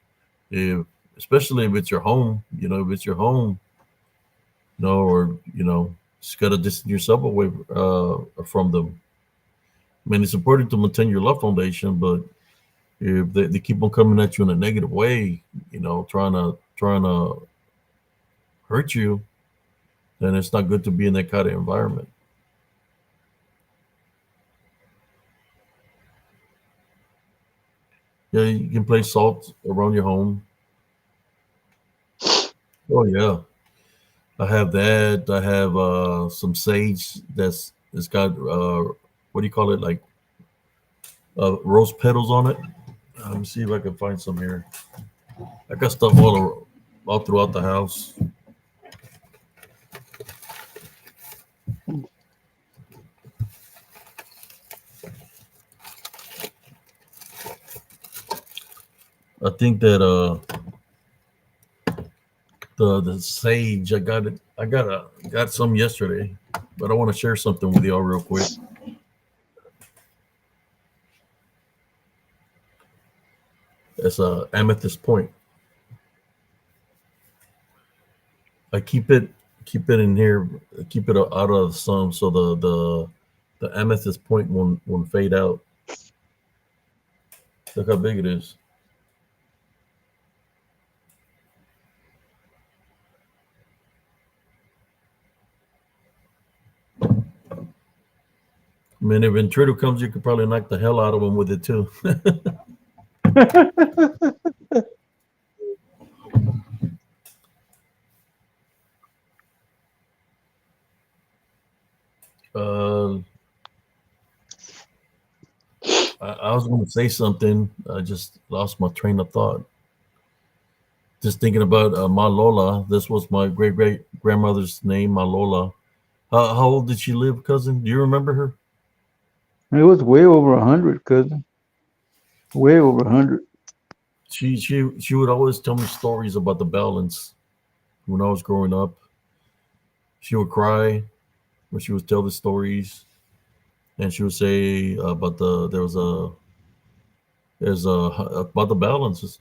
If especially if it's your home. If it's your home, or just got to distance yourself away from them. I mean, it's important to maintain your love foundation, but if they keep on coming at you in a negative way, trying to hurt you, then it's not good to be in that kind of environment. Yeah, you can place salt around your home. Oh yeah, I have that. I have some sage that's got what do you call it, like rose petals on it. Let me see if I can find some here. I got stuff all throughout the house. I think that the sage I got some yesterday, but I want to share something with y'all real quick. It's a amethyst point. I keep it in here, keep it out of the sun, so the amethyst point won't fade out. Look how big it is. I mean, if intruder comes, you could probably knock the hell out of him with it too. uh, I was going to say something. I just lost my train of thought. Just thinking about my Lola. This was my great great grandmother's name, my Lola. How old did she live, cousin? Do you remember her? It was way over 100, cousin. Way over 100. She would always tell me stories about the balance when I was growing up. She would cry when she would tell the stories, and she would say about there's a about the balance.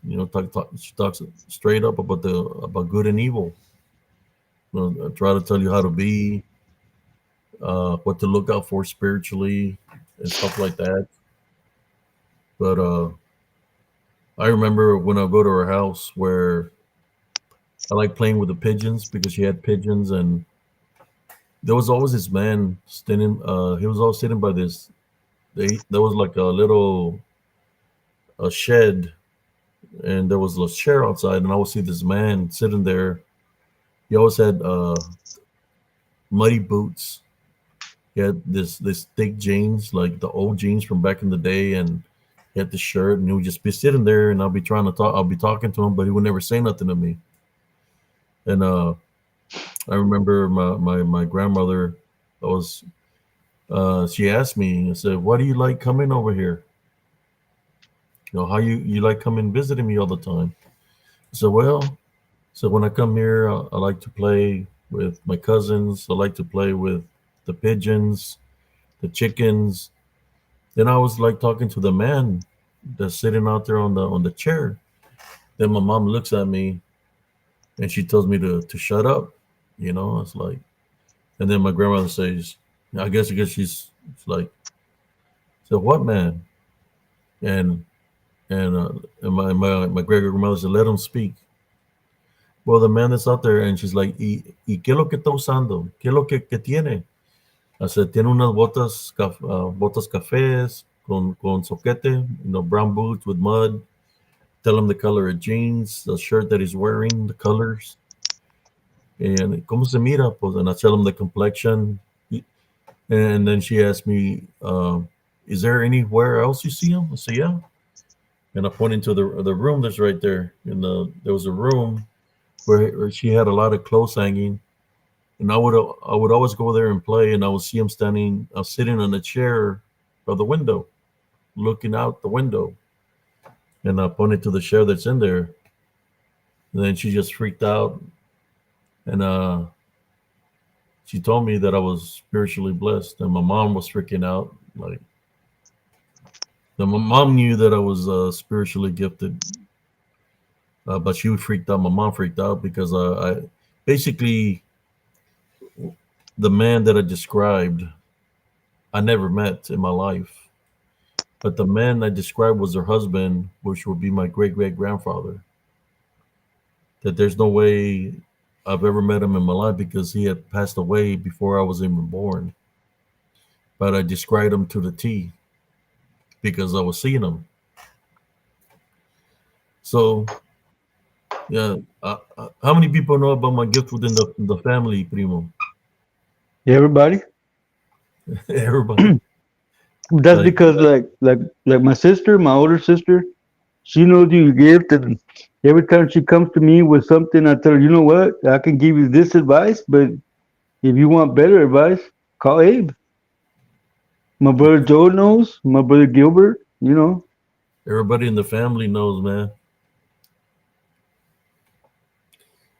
She talks straight up about the about good and evil. I try to tell you how to be, what to look out for spiritually, and stuff like that. But I remember when I go to her house where I like playing with the pigeons because she had pigeons, and there was always this man standing. He was always sitting by this. There was like a little a shed, and there was a chair outside, and I would see this man sitting there. He always had muddy boots. He had this thick jeans, like the old jeans from back in the day, and he had the shirt, and he would just be sitting there, and I'll be trying to talk. I'll be talking to him, but he would never say nothing to me. And I remember my grandmother was she asked me and said, "Why do you like coming over here? You know, how you like coming visiting me all the time?" I said, "Well, so when I come here, I like to play with my cousins. I like to play with the pigeons, the chickens." Then I was like talking to the man that's sitting out there on the chair. Then my mom looks at me and she tells me to shut up. You know, it's like, and then my grandmother says, I guess because she's like, so what, man? And and my great grandmother said, let him speak. Well, the man that's out there, and she's like, y qué es lo que está usando? ¿Qué es lo que tiene? I said, tiene unas botas, botas cafés con soquete, you know, brown boots with mud. Tell him the color of jeans, the shirt that he's wearing, the colors. And ¿cómo se mira? Pues, and I tell him the complexion. And then she asked me, is there anywhere else you see him? I said, yeah. And I pointed to the room that's right there. And there was a room where she had a lot of clothes hanging. And I would always go there and play, and I would see him sitting on a chair by the window, looking out the window. And I pointed to the chair that's in there. And then she just freaked out, and she told me that I was spiritually blessed, and my mom was freaking out. Like, my mom knew that I was spiritually gifted, but she freaked out. My mom freaked out because I basically the man that I described, I never met in my life. But the man I described was her husband, which would be my great great grandfather. That there's no way I've ever met him in my life because he had passed away before I was even born. But I described him to the T because I was seeing him. So, yeah, how many people know about my gift within the family, Primo? Everybody. Everybody. That's Like, because like my sister, my older sister, she knows your gift, and every time she comes to me with something, I tell her, you know what, I can give you this advice, but if you want better advice, call Abe. My brother Joe knows. My brother Gilbert. You know. everybody in the family knows, man.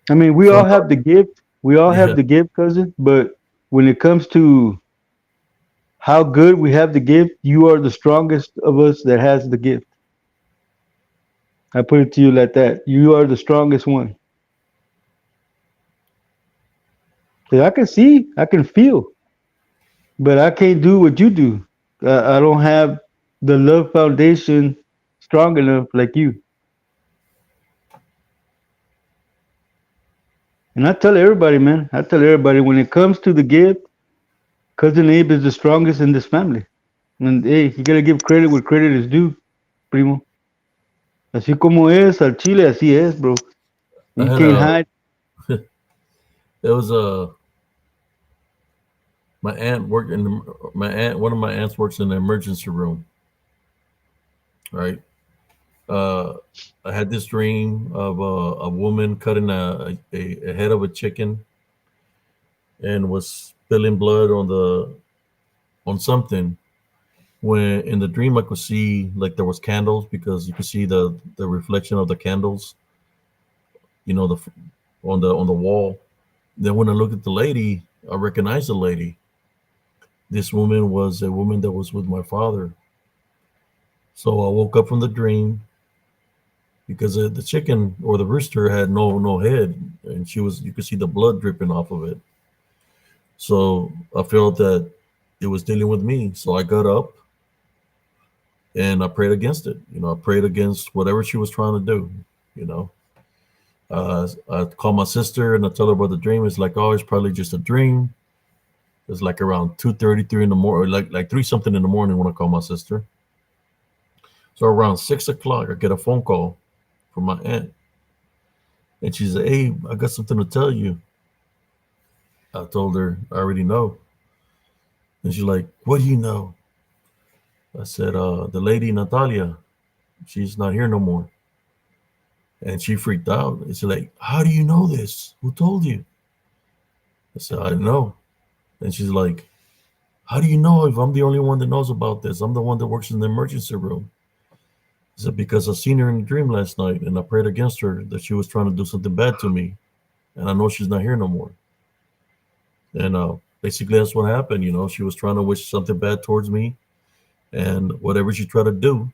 I mean, we So, all have the gift. We all have yeah, the gift, cousin. But when it comes to how good we have the gift, you are the strongest of us that has the gift. I put it to you like that. You are the strongest one. 'Cause I can see, I can feel, but I can't do what you do. I don't have the love foundation strong enough like you. And I tell everybody, man. I tell everybody when it comes to the gift, cousin Abe is the strongest in this family. And hey, you gotta give credit where credit is due, primo. Así como es al chile, así es, bro. I You had can't hide. there was a my aunt worked in my aunt one of my aunts works in the emergency room, right? Uh, I had this dream of a woman cutting a head of a chicken and was spilling blood on something. When in the dream I could see like there was candles because you could see the reflection of the candles, you know, the wall. Then when I looked at the lady, I recognized the lady. This woman was a woman that was with my father. So I woke up from the dream because the chicken or the rooster had no head, and she was you could see the blood dripping off of it. So I felt that it was dealing with me. So I got up and I prayed against it. You know, I prayed against whatever she was trying to do. You know, I call my sister and I tell her about the dream. It's like, oh, it's probably just a dream. It's like around 2:33 in the morning, like 3 something in the morning when I call my sister. So around 6 o'clock, I get a phone call from my aunt, and she said, "Hey, I got something to tell you." I told her I already know, and she's like, "What do you know?" I said, "The lady Natalia, she's not here no more." And she freaked out. And she's like, "How do you know this? Who told you?" I said, "I know." And she's like, "How do you know if I'm the only one that knows about this? I'm the one that works in the emergency room." I said, "Because I seen her in a dream last night and I prayed against her that she was trying to do something bad to me. And I know she's not here no more." And basically, that's what happened. She was trying to wish something bad towards me. And whatever she tried to do,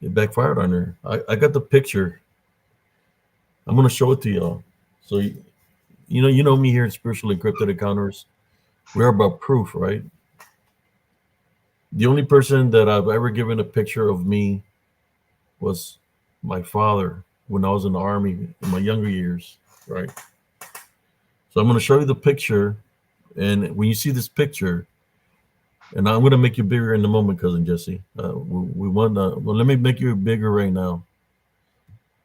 it backfired on her. I got the picture. I'm going to show it to y'all. So, you know me here at Spiritual Encrypted Encounters. We're about proof, right? The only person that I've ever given a picture of me was my father when I was in the army in my younger years, right? So I'm going to show you the picture, and when you see this picture, and I'm going to make you bigger in the moment, cousin Jesse. We want well, let me make you bigger right now,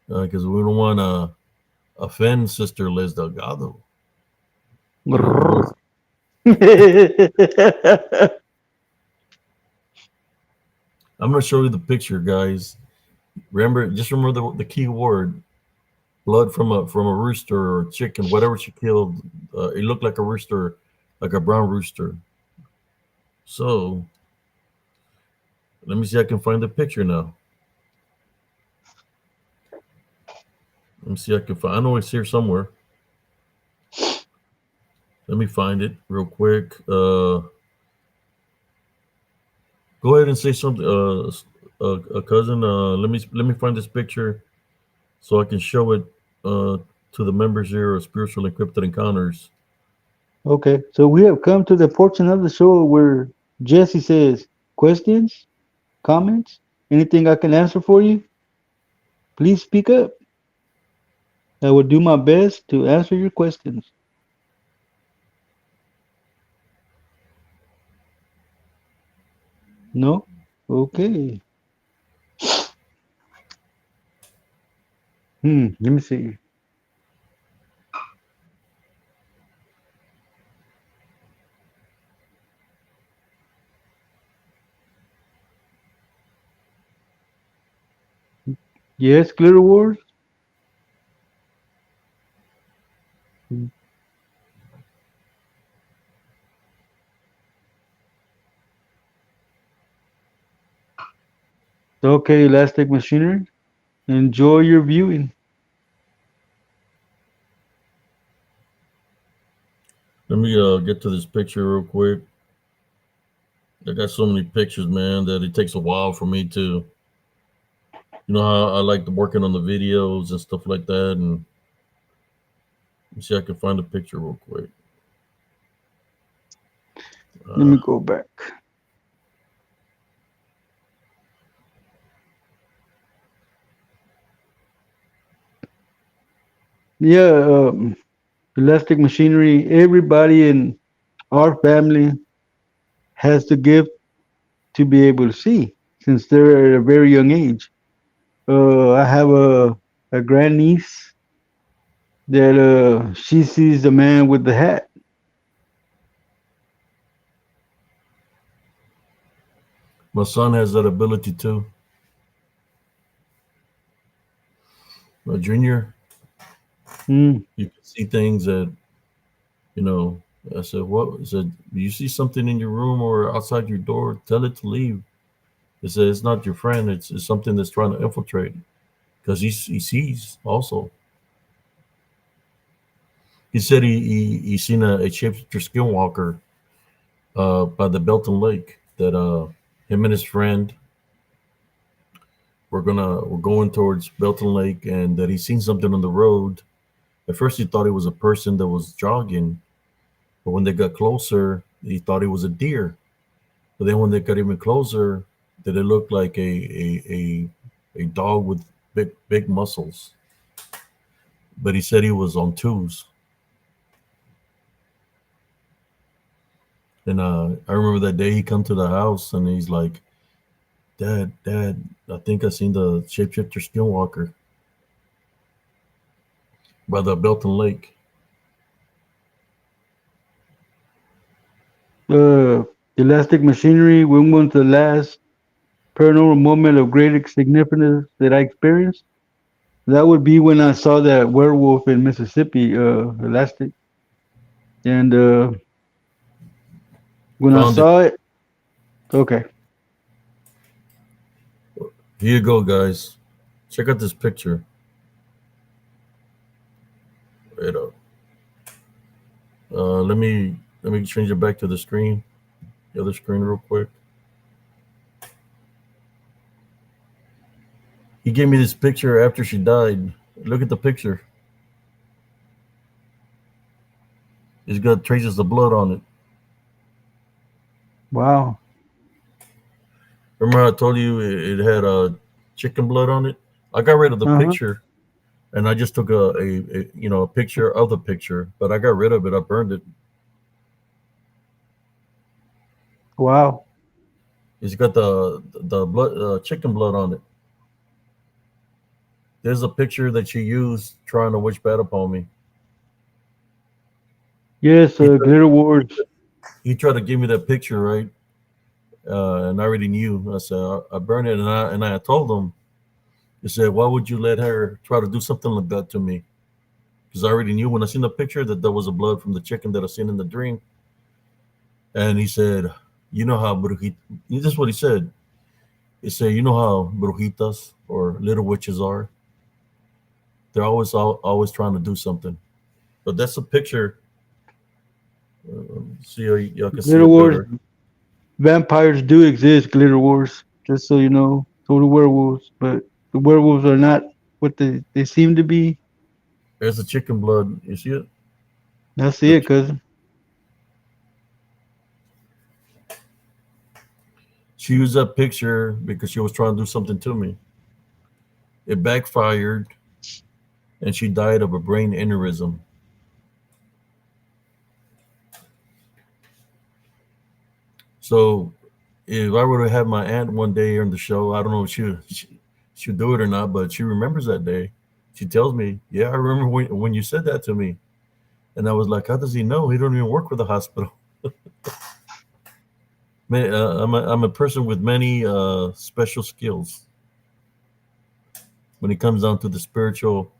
because we don't want to offend Sister Liz Delgado. We want. I'm going to show you the picture, guys. Just remember the key word: blood from a rooster or chicken, whatever she killed. It looked like a rooster, like a brown rooster. So let me see. I can find the picture now. Let me see. I can find. I know it's here somewhere. Let me find it real quick. Go ahead and say something, cousin. Let me find this picture so I can show it to the members here of Spiritual Encrypted Encounters. Okay, so we have come to the portion of the show where Jesse says, questions, comments, anything I can answer for you? Please speak up. I will do my best to answer your questions. No? Okay. Let me see. Yes, Glitter Wars? Okay, Elastic Machinery. Enjoy your viewing. Let me get to this picture real quick. I got so many pictures, man, that it takes a while for me to, how I like working on the videos and stuff like that. And let me see, I can find a picture real quick. Let Uh, me go back. Yeah, Elastic Machinery. Everybody in our family has the gift to be able to see since they're at a very young age. I have a grandniece that she sees the man with the hat. my son has that ability too. Junior, Mm. you can see things that, you know, I said, what? I said, you see something in your room or outside your door, tell it to leave. He said, it's not your friend, it's something that's trying to infiltrate. Because he sees also. He said he seen a shapeshifter skinwalker by the Belton Lake that him and his friend were going towards Belton Lake, and that he seen something on the road. At first he thought it was a person that was jogging, but when they got closer, he thought it was a deer. But then when they got even closer, that it looked like a dog with big muscles. But he said he was on twos. And I remember that day he come to the house and he's like, Dad, I think I seen the shapeshifter skinwalker by the Belton Lake. Uh, Elastic machinery. When was the last paranormal moment of great significance that I experienced? That would be when I saw that werewolf in Mississippi, Elastic. And when I Found it. saw it, okay. Here you go, guys. Check out this picture. Right up. Let me change it back to the screen, the other screen, real quick. He gave me this picture after she died. Look at the picture. It's got traces of blood on it. Wow. Remember I told you it had chicken blood on it? I got rid of the Uh huh. picture and I just took a picture of the picture, but I got rid of it. I burned it. Wow. It's got the blood chicken blood on it. There's a picture that she used trying to wish bad upon me. Yes, He tried, Glitter Wars. he tried to give me that picture, right? And I already knew. I said I burned it, and I told him. I said, why would you let her try to do something like that to me? Because I already knew when I seen the picture that there was a blood from the chicken that I seen in the drink. And he said, you know how brujit. This is what he said. He said, you know how brujitas or little witches are. They're always trying to do something. But that's a picture. See how y'all can see Glitter it Wars. better. Vampires do exist, Glitter Wars. Just so you know. So do werewolves. But the werewolves are not what they seem to be. There's the chicken blood. You see it? That's The, it, cousin. she used that picture because she was trying to do something to me. It backfired, and she died of a brain aneurysm. So if I were to have my aunt one day on the show, I don't know if she'll do it or not, but she remembers that day. She tells me, "Yeah, I remember when you said that to me," and I was like, "How does he know? He don't even work for the hospital." Man, I'm a person with many special skills when it comes down to the spiritual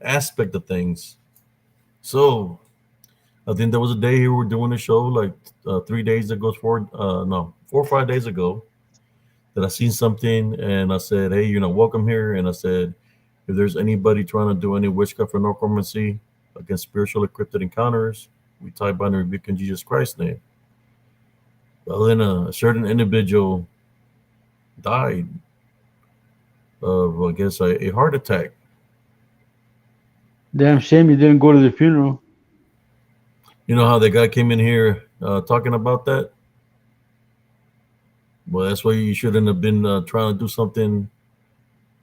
aspect of things. So I think there was a day here we were doing a show like 3 days ago, no, 4 or 5 days ago, that I seen something and I said, "Hey, you're not welcome here." And I said, "If there's anybody trying to do any witchcraft or necromancy against spiritual encrypted encounters, we tie bind and rebuke in Jesus Christ's name." Well, then a certain individual died of, I guess, a heart attack. Damn shame you didn't go to the funeral. You know how the guy came in here talking about that? Well, that's why you shouldn't have been trying to do something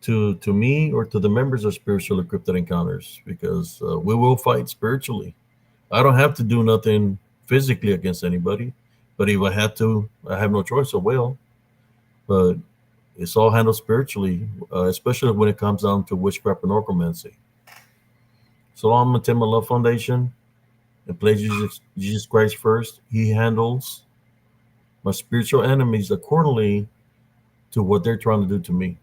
to me or to the members of spiritual encrypted encounters because we will fight spiritually. I don't have to do nothing physically against anybody, but if I have to, I have no choice. I will. But it's all handled spiritually, especially when it comes down to witchcraft and necromancy. So I'm gonna tell my love foundation and place Jesus Christ first. He handles my spiritual enemies accordingly to what they're trying to do to me.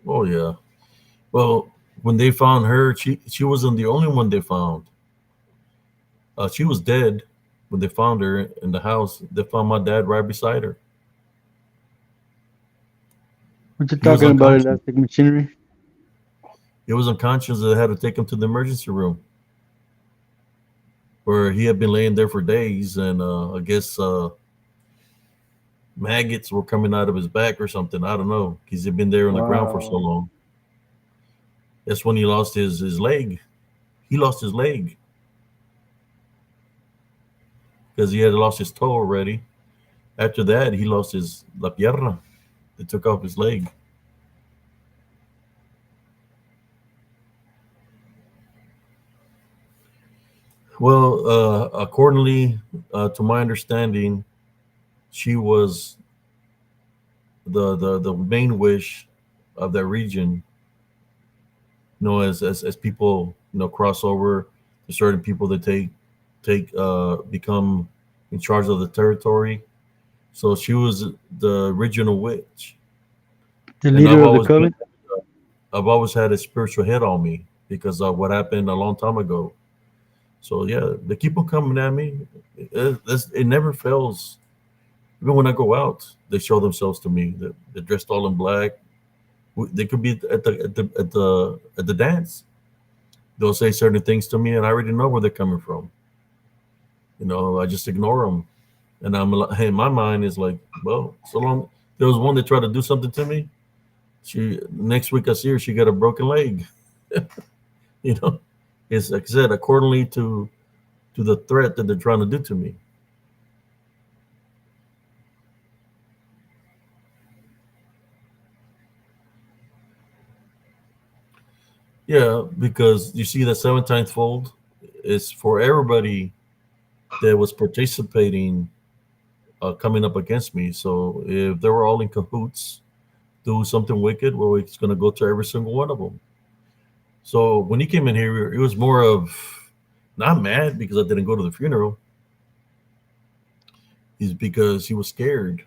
Oh yeah. Well, when they found her, she wasn't the only one they found. She was dead when they found her in the house. They found my dad right beside her. What you He was talking about, unconscious. elastic machinery? He was unconscious. They had to take him to the emergency room where he had been laying there for days, and I guess maggots were coming out of his back or something. I don't know because he'd been there on the ground for so Wow. long. That's when he lost his leg. He lost his leg. because he had lost his toe already. After that, he lost his la pierna. They took off his leg. Well, accordingly to my understanding, she was the main wish of that region. As people cross over, to certain people that become in charge of the territory. So she was the original witch, The and leader of the coven. I've always had a spiritual hit on me because of what happened a long time ago. So yeah, they keep on coming at me. It never fails. Even when I go out, they show themselves to me. They're dressed all in black. They could be at the dance. They'll say certain things to me, and I already know where they're coming from. I just ignore them, and in my mind is like, well, so long. There was one that tried to do something to me. She next week I see her, she got a broken leg. you know, it's like I said, accordingly to the threat that they're trying to do to me. Yeah, because you see that 7 times fold is for everybody that was participating, coming up against me. So if they were all in cahoots, do something wicked, well, it's going to go to every single one of them. So when he came in here, it was more of not mad because I didn't go to the funeral. He's because he was scared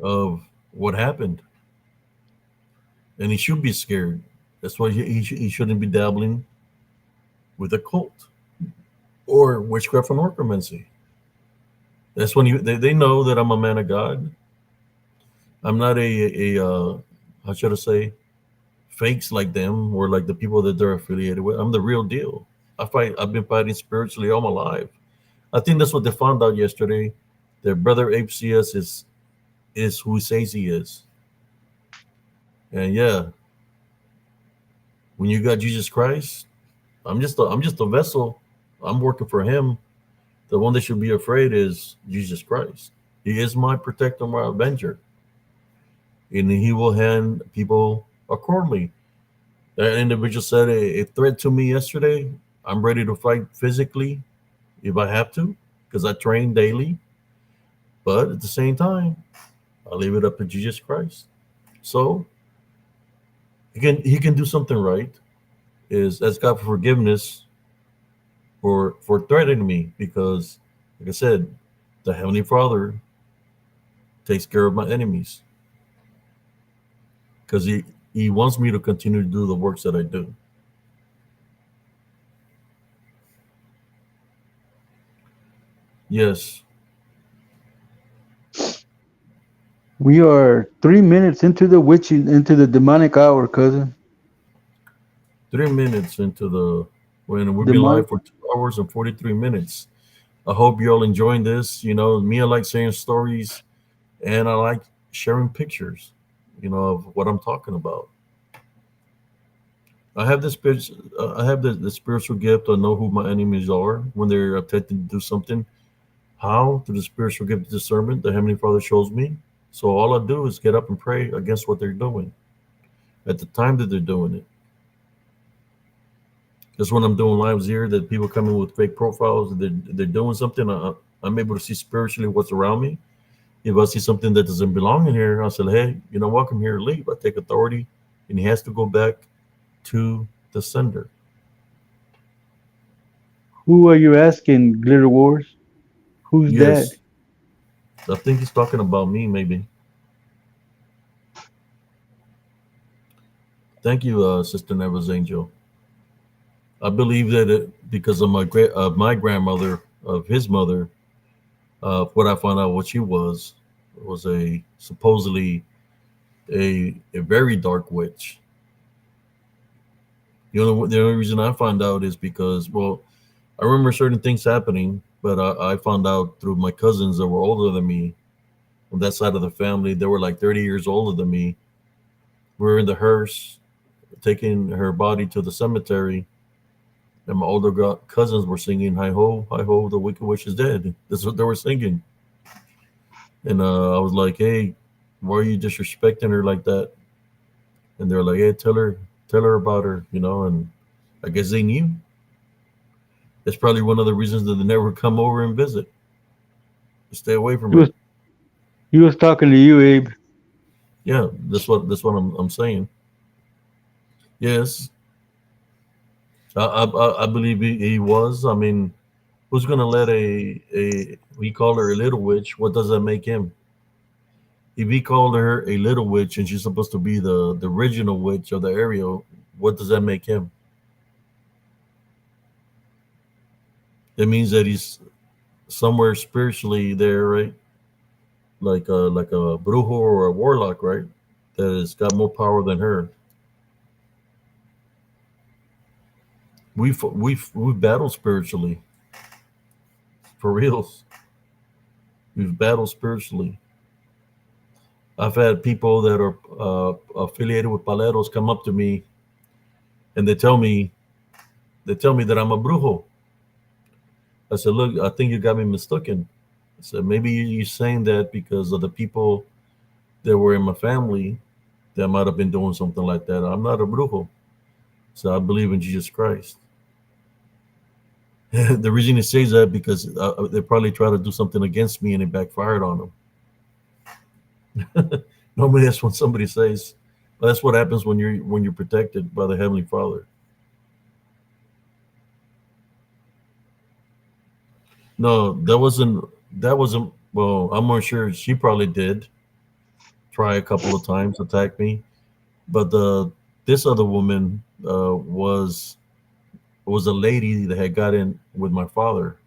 of what happened, and he should be scared. That's why he shouldn't be dabbling with a cult or witchcraft and necromancy. That's when they know that I'm a man of God. I'm not how should I say, fakes like them or like the people that they're affiliated with. I'm the real deal. I've been fighting spiritually all my life. I think that's what they found out yesterday. That Brother Ape CS is who he says he is. And yeah, when you got Jesus Christ, I'm just a vessel. I'm working for him. The one that should be afraid is Jesus Christ. He is my protector, my avenger, and he will hand people accordingly. That individual said a threat to me yesterday. I'm ready to fight physically if I have to, because I train daily. But at the same time, I leave it up to Jesus Christ. So he can do something right. Is ask God for forgiveness for threatening me because, like I said, the Heavenly Father takes care of my enemies because he wants me to continue to do the works that I do. Yes, We are 3 minutes into the witching, into the demonic hour, cousin. 3 minutes into the when we've been Demonic. live for 2 hours and 43 minutes. I hope you're all enjoying this. Me, I like saying stories and I like sharing pictures, of what I'm talking about. I have the spiritual gift. I know who my enemies are when they're attempting to do something. How? Through the spiritual gift of discernment, the Heavenly Father shows me. So all I do is get up and pray against what they're doing at the time that they're doing it. Just when I'm doing lives here, that people come in with fake profiles, they're doing something. I'm able to see spiritually what's around me. If I see something that doesn't belong in here, I say, hey, welcome here, leave. I take authority, and he has to go back to the sender. Who are you asking, Glitter Wars? Who's that? Yes, I think he's talking about me, maybe. Thank you, Sister Never's Angel. I believe that because of my grandmother, of his mother, what I found out what she was a supposedly a very dark witch. The only reason I found out is because, well, I remember certain things happening, but I found out through my cousins that were older than me on that side of the family. They were like 30 years older than me. We were in the hearse taking her body to the cemetery, and my older cousins were singing hi ho, the wicked witch is dead." That's what they were singing. And I was like, "Hey, why are you disrespecting her like that?" And they're like, "Hey, tell her about her," And I guess they knew. That's probably one of the reasons that they never come over and visit. Stay away from He her. was he was talking to you, Abe. Yeah, that's what I'm saying. Yes, I believe he was. I mean, who's gonna let a we call her a little witch? What does that make him? If he called her a little witch and she's supposed to be the original witch of the area, what does that make him? It means that he's somewhere spiritually there, right? Like a brujo or a warlock, right? That has got more power than her. We've battled spiritually for reals. We've battled spiritually. I've had people that are affiliated with paleros come up to me and they tell me that I'm a brujo. I said, "Look, I think you got me mistaken." I said, "Maybe you're saying that because of the people that were in my family that might have been doing something like that. I'm not a brujo, so I believe in Jesus Christ." The reason he says that because they probably try to do something against me and it backfired on them. Normally, that's what somebody says. But that's what happens when you're protected by the Heavenly Father. No, that wasn't. Well, I'm more sure she probably did try a couple of times attack me, but the this other woman was a lady that had got in with my father,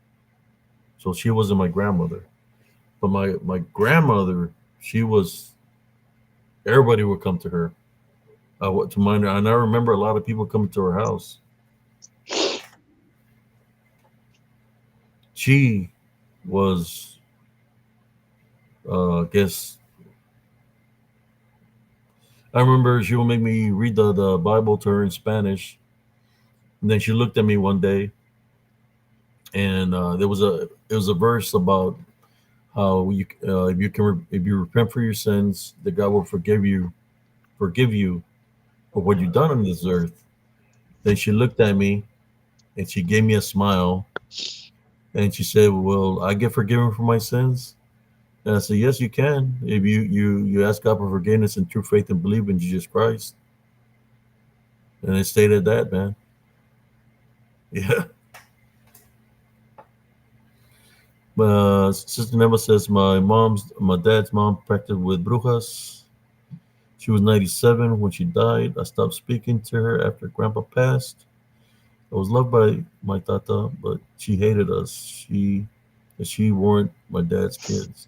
so she wasn't my grandmother. But my grandmother, she was. Everybody would come to her. To mine, and I remember a lot of people coming to her house. She was, I guess, I remember she would make me read the Bible to her in Spanish, and then she looked at me one day, and there was a verse about how if you repent for your sins, that God will forgive you for what you've done on this earth. Then she looked at me and she gave me a smile and she said, "Will I get forgiven for my sins?" And I said, "Yes, you can. If you ask God for forgiveness and true faith and believe in Jesus Christ." And it stayed at that, man. Yeah. Sister Neva says my dad's mom practiced with brujas. She was 97 when she died. I stopped speaking to her after Grandpa passed. I was loved by my tata, but she hated us. She weren't my dad's kids.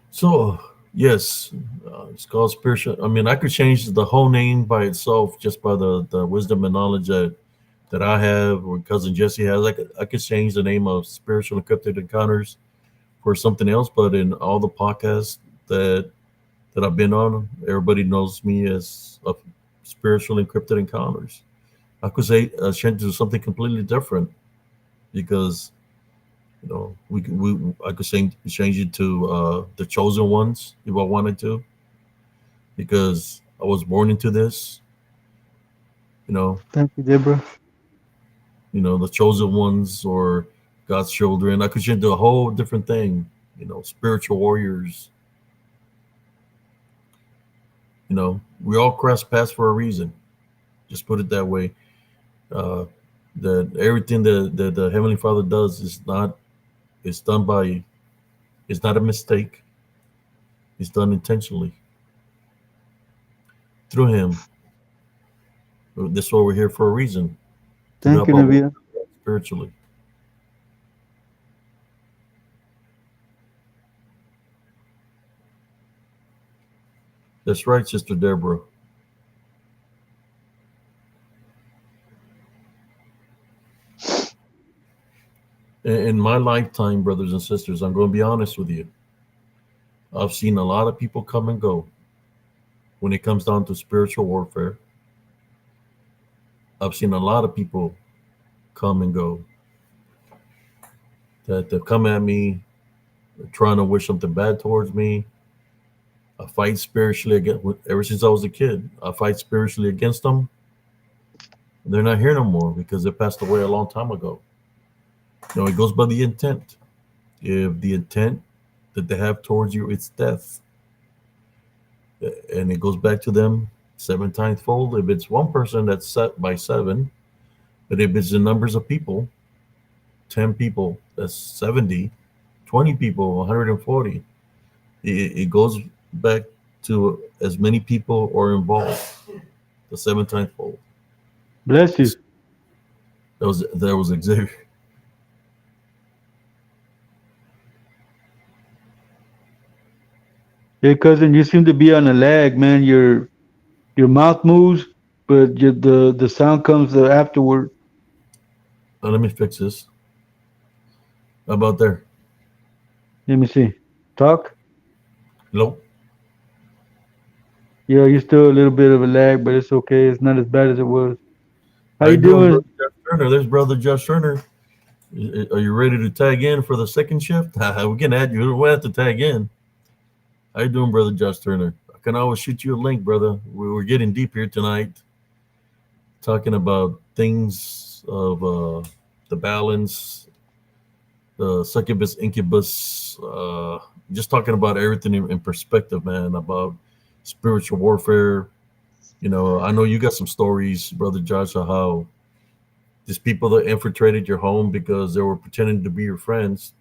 So yes, it's called spiritual. I mean, I could change the whole name by itself just by the wisdom and knowledge that I have, or cousin Jesse has. I could change the name of Spiritual Encrypted Encounters for something else. But in all the podcasts that I've been on, everybody knows me as Spiritual Encrypted Encounters. I could say change to something completely different because we I could change it to the chosen ones if I wanted to because I was born into this. You know, Thank you, Deborah. the chosen ones or God's children. I could change to a whole different thing. Spiritual warriors. We all cross paths for a reason. Just put it that way. Uh, that everything that the Heavenly Father does is not it's done by it's not a mistake. It's done intentionally through Him. That's why we're here for a reason to Thank help you, out Navia. spiritually. That's right, Sister Deborah. In my lifetime, brothers and sisters, I'm going to be honest with you. I've seen a lot of people come and go. when it comes down to spiritual warfare, I've seen a lot of people come and go that come at me trying to wish something bad towards me. I fight spiritually against ever since I was a kid. I fight spiritually against them. They're not here no more because they passed away a long time ago. No, it goes by the intent. If the intent that they have towards you it's death, and it goes back to them seven times fold. If it's one person, that's set by seven. But if it's the numbers of people, 10 people, that's 70, 20 people, 140. It goes back to as many people are involved, the seven times fold. Bless you. That was Xavier. Hey, cousin, you seem to be on a lag, man. Your mouth moves, but the sound comes afterward. Let me fix this. How about there? Let me see. Talk. Hello. Yeah, you're still a little bit of a lag, but it's okay. It's not as bad as it was. How How you you doing, brother doing? Josh Turner? There's brother Josh Turner. Are you ready to tag in for the second shift? We can add you. We have to tag in. How you doing, brother Josh Turner? I can always shoot you a link, brother. We're getting deep here tonight, talking about things of the balance, the succubus, incubus. Just talking about everything in perspective, man. About spiritual warfare. I know you got some stories, brother Josh, of how these people that infiltrated your home because they were pretending to be your friends,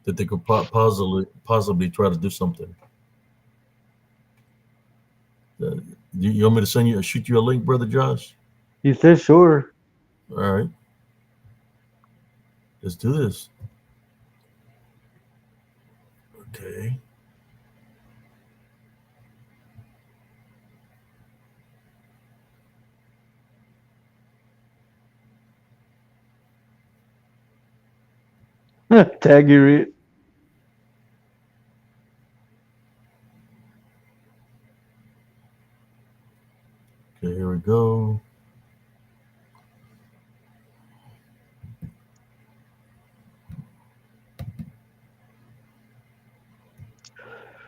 that they could possibly try to do something. Uh, you want me to shoot you a link, brother Josh? You said sure. All right, let's do this. Okay. Tag you it. Okay, here we go.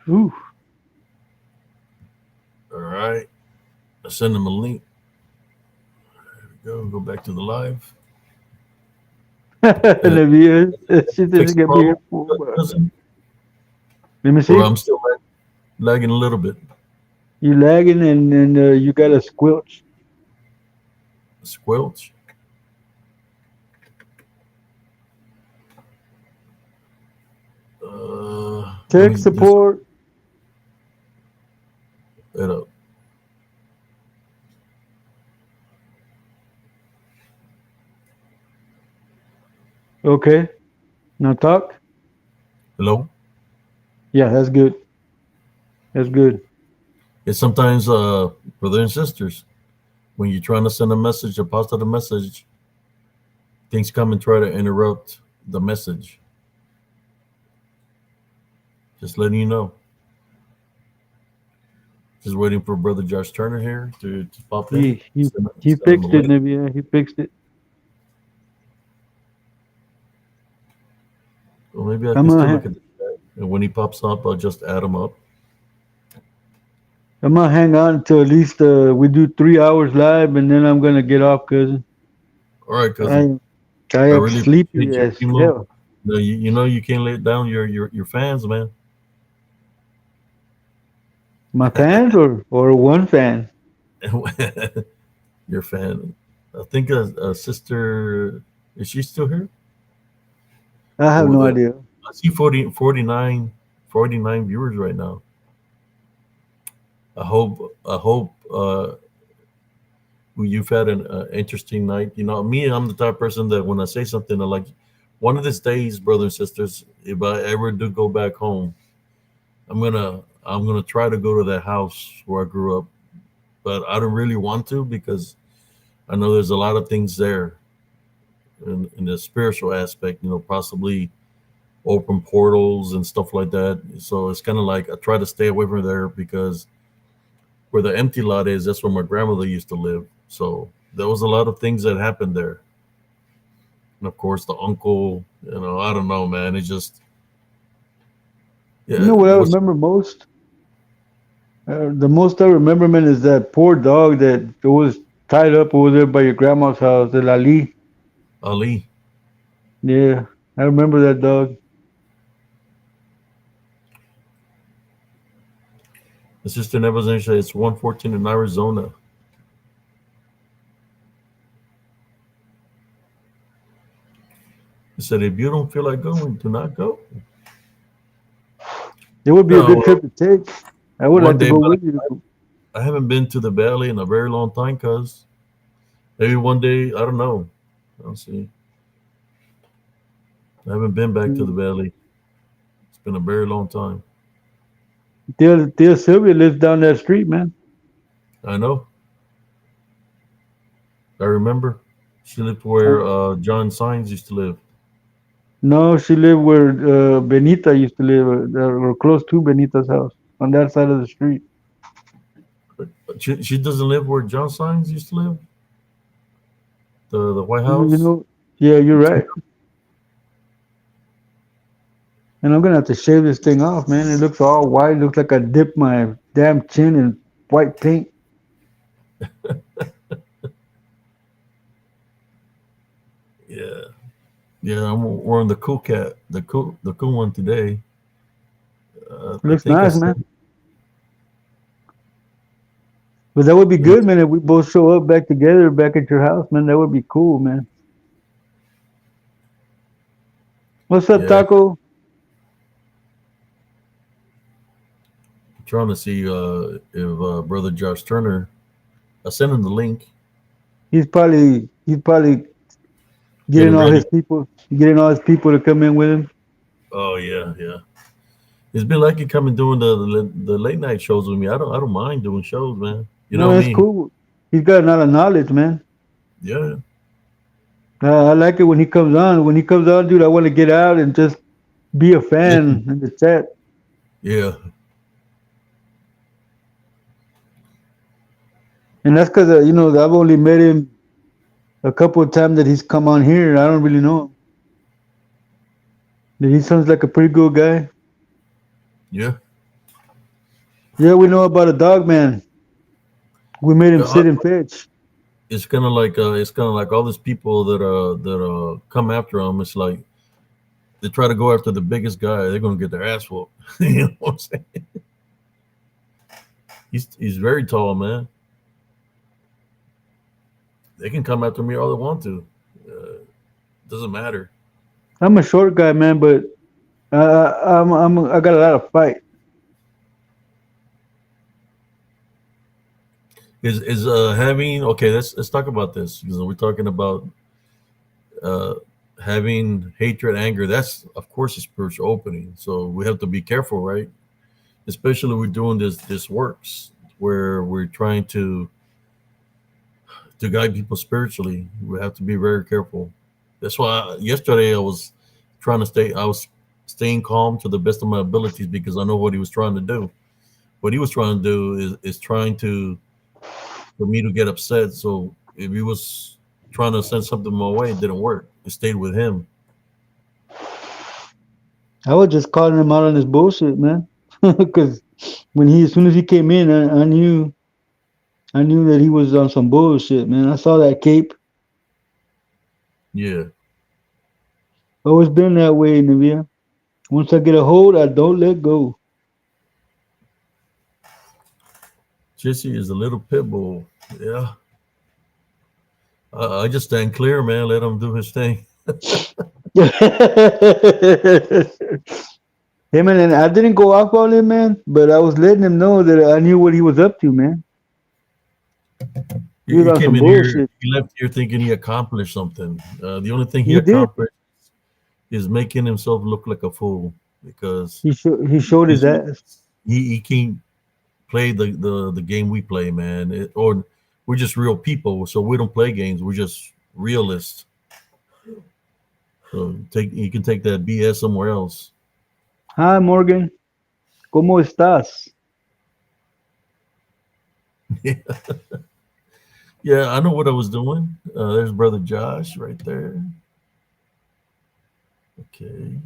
Ooh. All right. I send them a link. Go back to the live. Uh, Olivia, she said Fix she the got me here problem, for. cousin? Let me Or see. I'm still lagging a little bit. You lagging and you got a squelch. Squelch. Let Tech me do some. support. That up. Okay. Now talk. Hello. Yeah, that's good. That's good. It's sometimes, brothers and sisters, when you're trying to send a message or post out a message, things come and try to interrupt the message. Just letting you know. Just waiting for brother Josh Turner here to pop in. He he he Send him a fixed it, link. Nivea. He fixed it. Well, maybe I I'm can still gonna look at the chat. And when he pops up, I'll just add him up. I'm gonna hang on until at least we do 3 hours live, and then I'm gonna get off, cousin. All right, cousin. I I I am really appreciate sleepy you, as Kimo. hell. No, you know you can't let down your fans, man. My fans or one fan. Your fan. I think a sister, is she still here? I have Or no idea. I see 49 viewers right now. I hope you've had an interesting night. Me, I'm the type of person that when I say something, I like one of these days, brothers and sisters, if I ever do go back home, I'm gonna try to go to that house where I grew up, but I don't really want to because I know there's a lot of things there in the spiritual aspect. Possibly open portals and stuff like that. So it's kind of like I try to stay away from there because where the empty lot is. That's where my grandmother used to live. So there was a lot of things that happened there. And of course, the uncle. I don't know, man. It just You yeah. know what I What's remember most? The most I remember, man, is that poor dog that was tied up over there by your grandma's house, the Ali. Ali? Yeah, I remember that dog. The sister never said it's 114 in Arizona. He said, if you don't feel like going, do not go. It would be a good No, trip to take. I would one like to day, go but with you. I haven't been to the valley in a very long time, cuz maybe one day, I don't know. I'll see. I haven't been back to the valley. It's been a very long time. Tia Sylvia lives down that street, man. I know. I remember. She lived where Uh, John Sines used to live. no, she lived where Benita used to live, or close to Benita's house on that side of the street. She doesn't live where John Sines used to live, the White You House. know, yeah, you're right. And I'm gonna have to shave this thing off, man. It looks all white. It looks like I dipped my damn chin in white paint. Yeah, yeah. I'm wearing the cool cat, the cool one today. It I looks think I nice, said, man. But that would be yeah, good, man, if we both show up back together back at your house, man. That would be cool, man. What's up, yeah. Taco? Trying to see if brother Josh Turner. I sent him the link, He's probably getting ready. getting all his people to come in with him. Oh yeah, yeah. It's been like you coming doing the late night shows with me. I don't mind doing shows, man. You No, know that's me. cool. He's got a lot of knowledge, man. Yeah, I like it when he comes on. When he comes on, dude, I want to get out and just be a fan listen. in the chat. Yeah, And that's because I've only met him a couple of times that he's come on here. I don't really know him. But he sounds like a pretty good guy. yeah. Yeah, we know about a dog man. We made him Yeah, sit and fetch. it's kind of like all these people that come after him. It's like they try to go after the biggest guy. They're gonna get their ass whooped. You know what I'm saying? He's very tall, man. They can come after me all they want to. Doesn't matter. I'm a short guy, man, but I got a lot of fight. Is having okay? Let's talk about this because we're talking about uh, having hatred, anger. That's of course a spiritual opening. So we have to be careful, right? Especially we're doing this works where we're trying to guide people spiritually. We have to be very careful. That's why yesterday I was staying calm to the best of my abilities because I know what he was trying to do. What he was trying to do is trying to for me to get upset. So if he was trying to send something my way, it didn't work. It stayed with him. I was just calling him out on his bullshit, man. Because as soon as he came in, I knew that he was on some bullshit, man. I saw that cape. Yeah. Always been that way, Nivea. Once I get a hold, I don't let go. Jesse is a little pit bull. Yeah. I just stand clear, man. Let him do his thing. Hey man, and I didn't go off on him, man, but I was letting him know that I knew what he was up to, man. He was He on came some in here. bullshit. He left here thinking he accomplished something. The only thing he He did. accomplished is making himself look like a fool because He showed his he's ass. he can't play the game we play, man. Or we're just real people, so we don't play games. We're just realists. So you can take that BS somewhere else. Hi Morgan, ¿cómo estás? Yeah, yeah, I know what I was doing. There's brother Josh right there. Okay,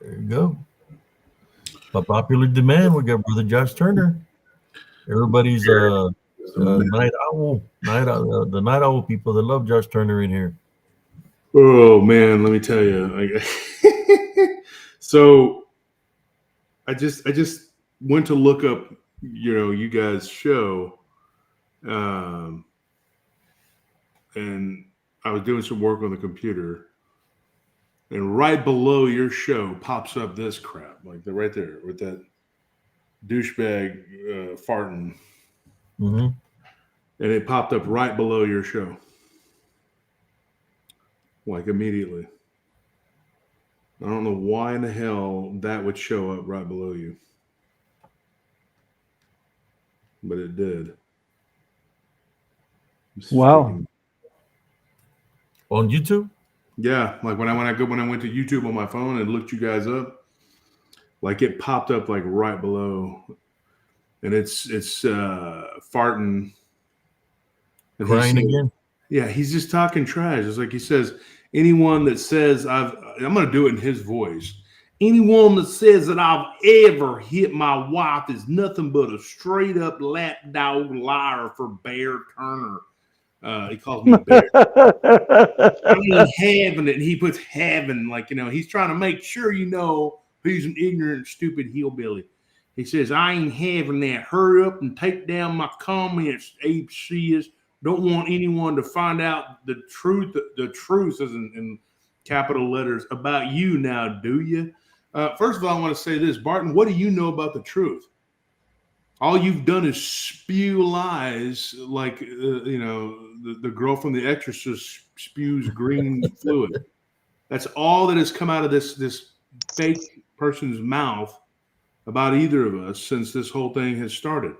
there you go. By popular demand, we got brother Josh Turner. Everybody's night owl, the night owl people that love Josh Turner in here. Oh man, let me tell you. So I just went to look up, you guys' show, um, and I was doing some work on the computer, and right below your show pops up this crap, like the right there with that douchebag farting, Hmm. and it popped up right below your show, like immediately. I don't know why in the hell that would show up right below you, but it did. It's Wow. freaking On YouTube. yeah. Like when I went to YouTube on my phone and looked you guys up, like it popped up like right below, and it's farting, and he Crying said, again. yeah, he's just talking trash. It's like he says, anyone that says I'm going to do it in his voice. Anyone that says that I've ever hit my wife is nothing but a straight up lapdog liar for Bear Turner. He calls me Bear. I mean, having it. And he puts having, like, he's trying to make sure he's an ignorant, stupid hillbilly. He says, I ain't having that. Hurry up and take down my comments, Abe Sears. Don't want anyone to find out the truth. The truth is in capital letters about you now, do you? First of all, I want to say this, Barton. What do you know about the truth? All you've done is spew lies, like the girl from The Exorcist spews green fluid. That's all that has come out of this fake person's mouth about either of us since this whole thing has started.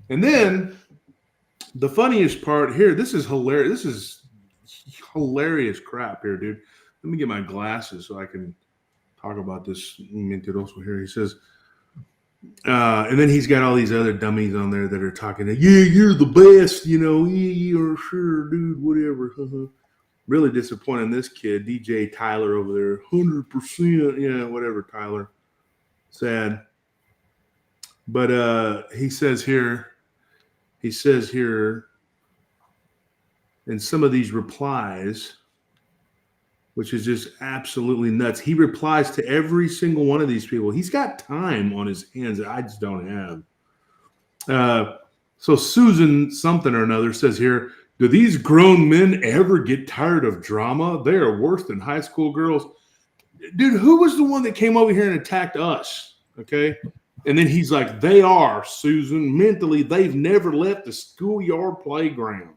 And then the funniest part here, this is hilarious. This is hilarious crap here, dude. Let me get my glasses so I can talk about this mentiroso here. He says, and then he's got all these other dummies on there that are talking. Yeah, you're the best, Yeah, you're sure, dude. Whatever. Really disappointing this kid, DJ Tyler over there. 100%. Yeah, whatever, Tyler. Sad. But he says here in some of these replies, which is just absolutely nuts. He replies to every single one of these people. He's got time on his hands that I just don't have. So Susan something or another says here, do these grown men ever get tired of drama? They are worse than high school girls. Dude, who was the one that came over here and attacked us? Okay. And then he's like, they are, Susan. Mentally, they've never left the schoolyard playground.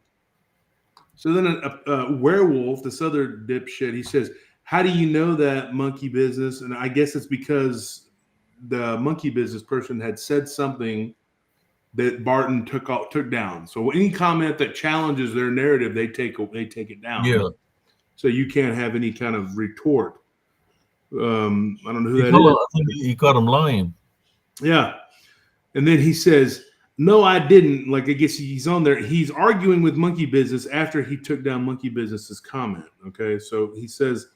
So then a werewolf, this other dipshit, he says, how do you know that, monkey business? And I guess it's because the monkey business person had said something that Barton took down. So any comment that challenges their narrative, they take it down. Yeah. So you can't have any kind of retort. I don't know who that is. I think he caught him lying. Yeah. And then he says, no, I didn't. Like, I guess he's on there. He's arguing with Monkey Business after he took down Monkey Business's comment. Okay. So he says,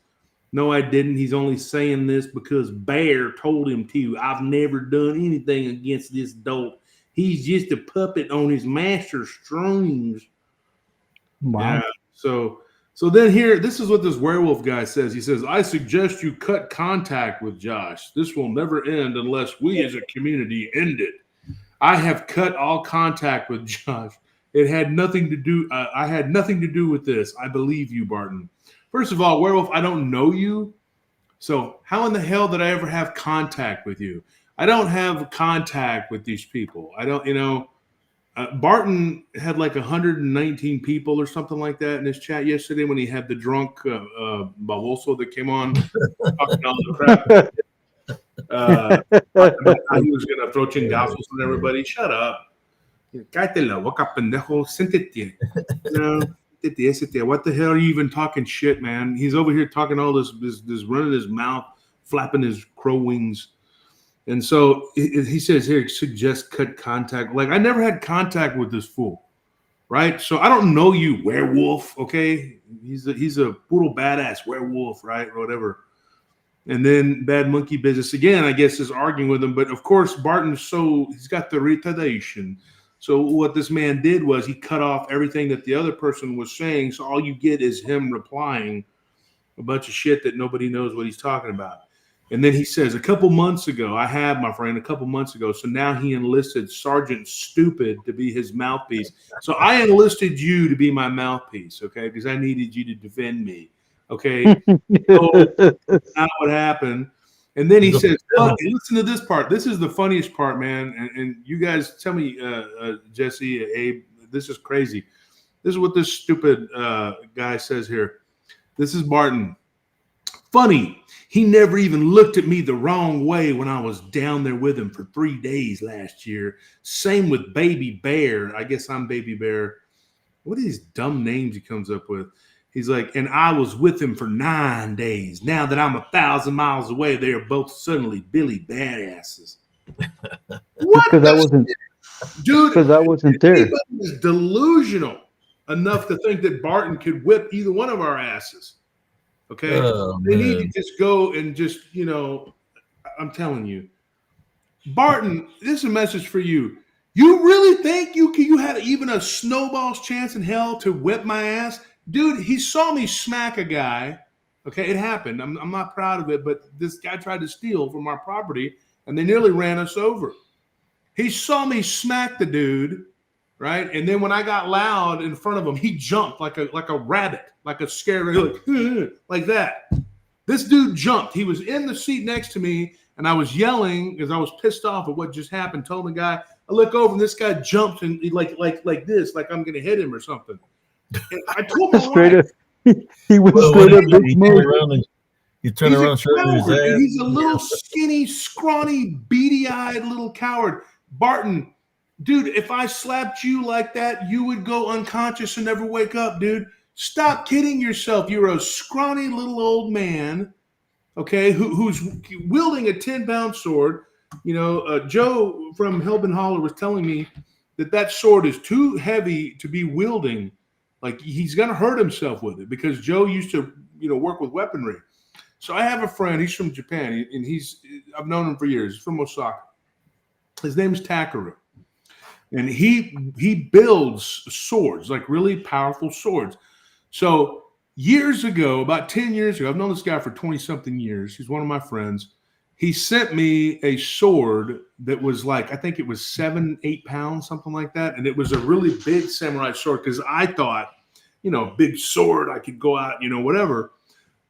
no, I didn't. He's only saying this because Bear told him to. I've never done anything against this dolt. He's just a puppet on his master's strings. Wow. Yeah. So then here, this is what this werewolf guy says. He says, I suggest you cut contact with Josh. This will never end unless we as a community end it. I have cut all contact with Josh. It had nothing to do. I had nothing to do with this. I believe you, Barton. First of all, werewolf, I don't know you. So how in the hell did I ever have contact with you? I don't have contact with these people. I don't, Barton had like 119 people or something like that in his chat yesterday when he had the drunk baboso that came on talking all the crap. He was going to throw chingazos on everybody. Shut up. Cállate la boca, pendejo. Siéntate. What the hell are you even talking shit, man? He's over here talking all this running his mouth, flapping his crow wings. And so he says here, suggest cut contact. Like I never had contact with this fool, right? So I don't know you, werewolf. Okay, he's a brutal badass werewolf, right? Or whatever. And then Bad Monkey Business again, I guess, is arguing with him. But of course, Barton's he's got the retardation. So what this man did was he cut off everything that the other person was saying. So all you get is him replying a bunch of shit that nobody knows what he's talking about. And then he says, a couple months ago, so now he enlisted Sergeant Stupid to be his mouthpiece. So I enlisted you to be my mouthpiece, okay, because I needed you to defend me, okay? So that's not what happened. And then he says, listen to this part. This is the funniest part, man. And you guys tell me, Jesse, Abe, this is crazy. This is what this stupid guy says here. This is Barton. Funny, he never even looked at me the wrong way when I was down there with him for 3 days last year. Same with Baby Bear. I guess I'm Baby Bear. What are these dumb names he comes up with? He's like, and I was with him for 9 days. Now that I'm 1,000 miles away, they are both suddenly Billy badasses. What? Because I wasn't, dude. Because I wasn't there. Is delusional enough to think that Barton could whip either one of our asses. Okay, they need to just go and just, I'm telling you, Barton, this is a message for you. You really think you had even a snowball's chance in hell to whip my ass? Dude, he saw me smack a guy. Okay, it happened. I'm not proud of it, but this guy tried to steal from our property, and they nearly ran us over. He saw me smack the dude, right? And then when I got loud in front of him, he jumped like a rabbit, like a scared, like that. This dude jumped. He was in the seat next to me, and I was yelling because I was pissed off at what just happened. Told the guy, I look over, and this guy jumps and like this, like I'm gonna hit him or something. And I told him straight up. He was straight up. You turn around, showing his ass. He's a little skinny, scrawny, beady-eyed little coward. Barton, dude, if I slapped you like that, you would go unconscious and never wake up, dude. Stop kidding yourself. You're a scrawny little old man, okay, who's wielding a 10-pound sword. Joe from Helbin Holler was telling me that sword is too heavy to be wielding. Like, he's going to hurt himself with it because Joe used to, work with weaponry. So I have a friend. He's from Japan, and I've known him for years. He's from Osaka. His name is Takaru. And he builds swords, like really powerful swords. So years ago, about 10 years ago, I've known this guy for 20-something years. He's one of my friends. He sent me a sword that was like, I think it was 7-8 pounds, something like that. And it was a really big samurai sword because I thought, big sword, I could go out, whatever.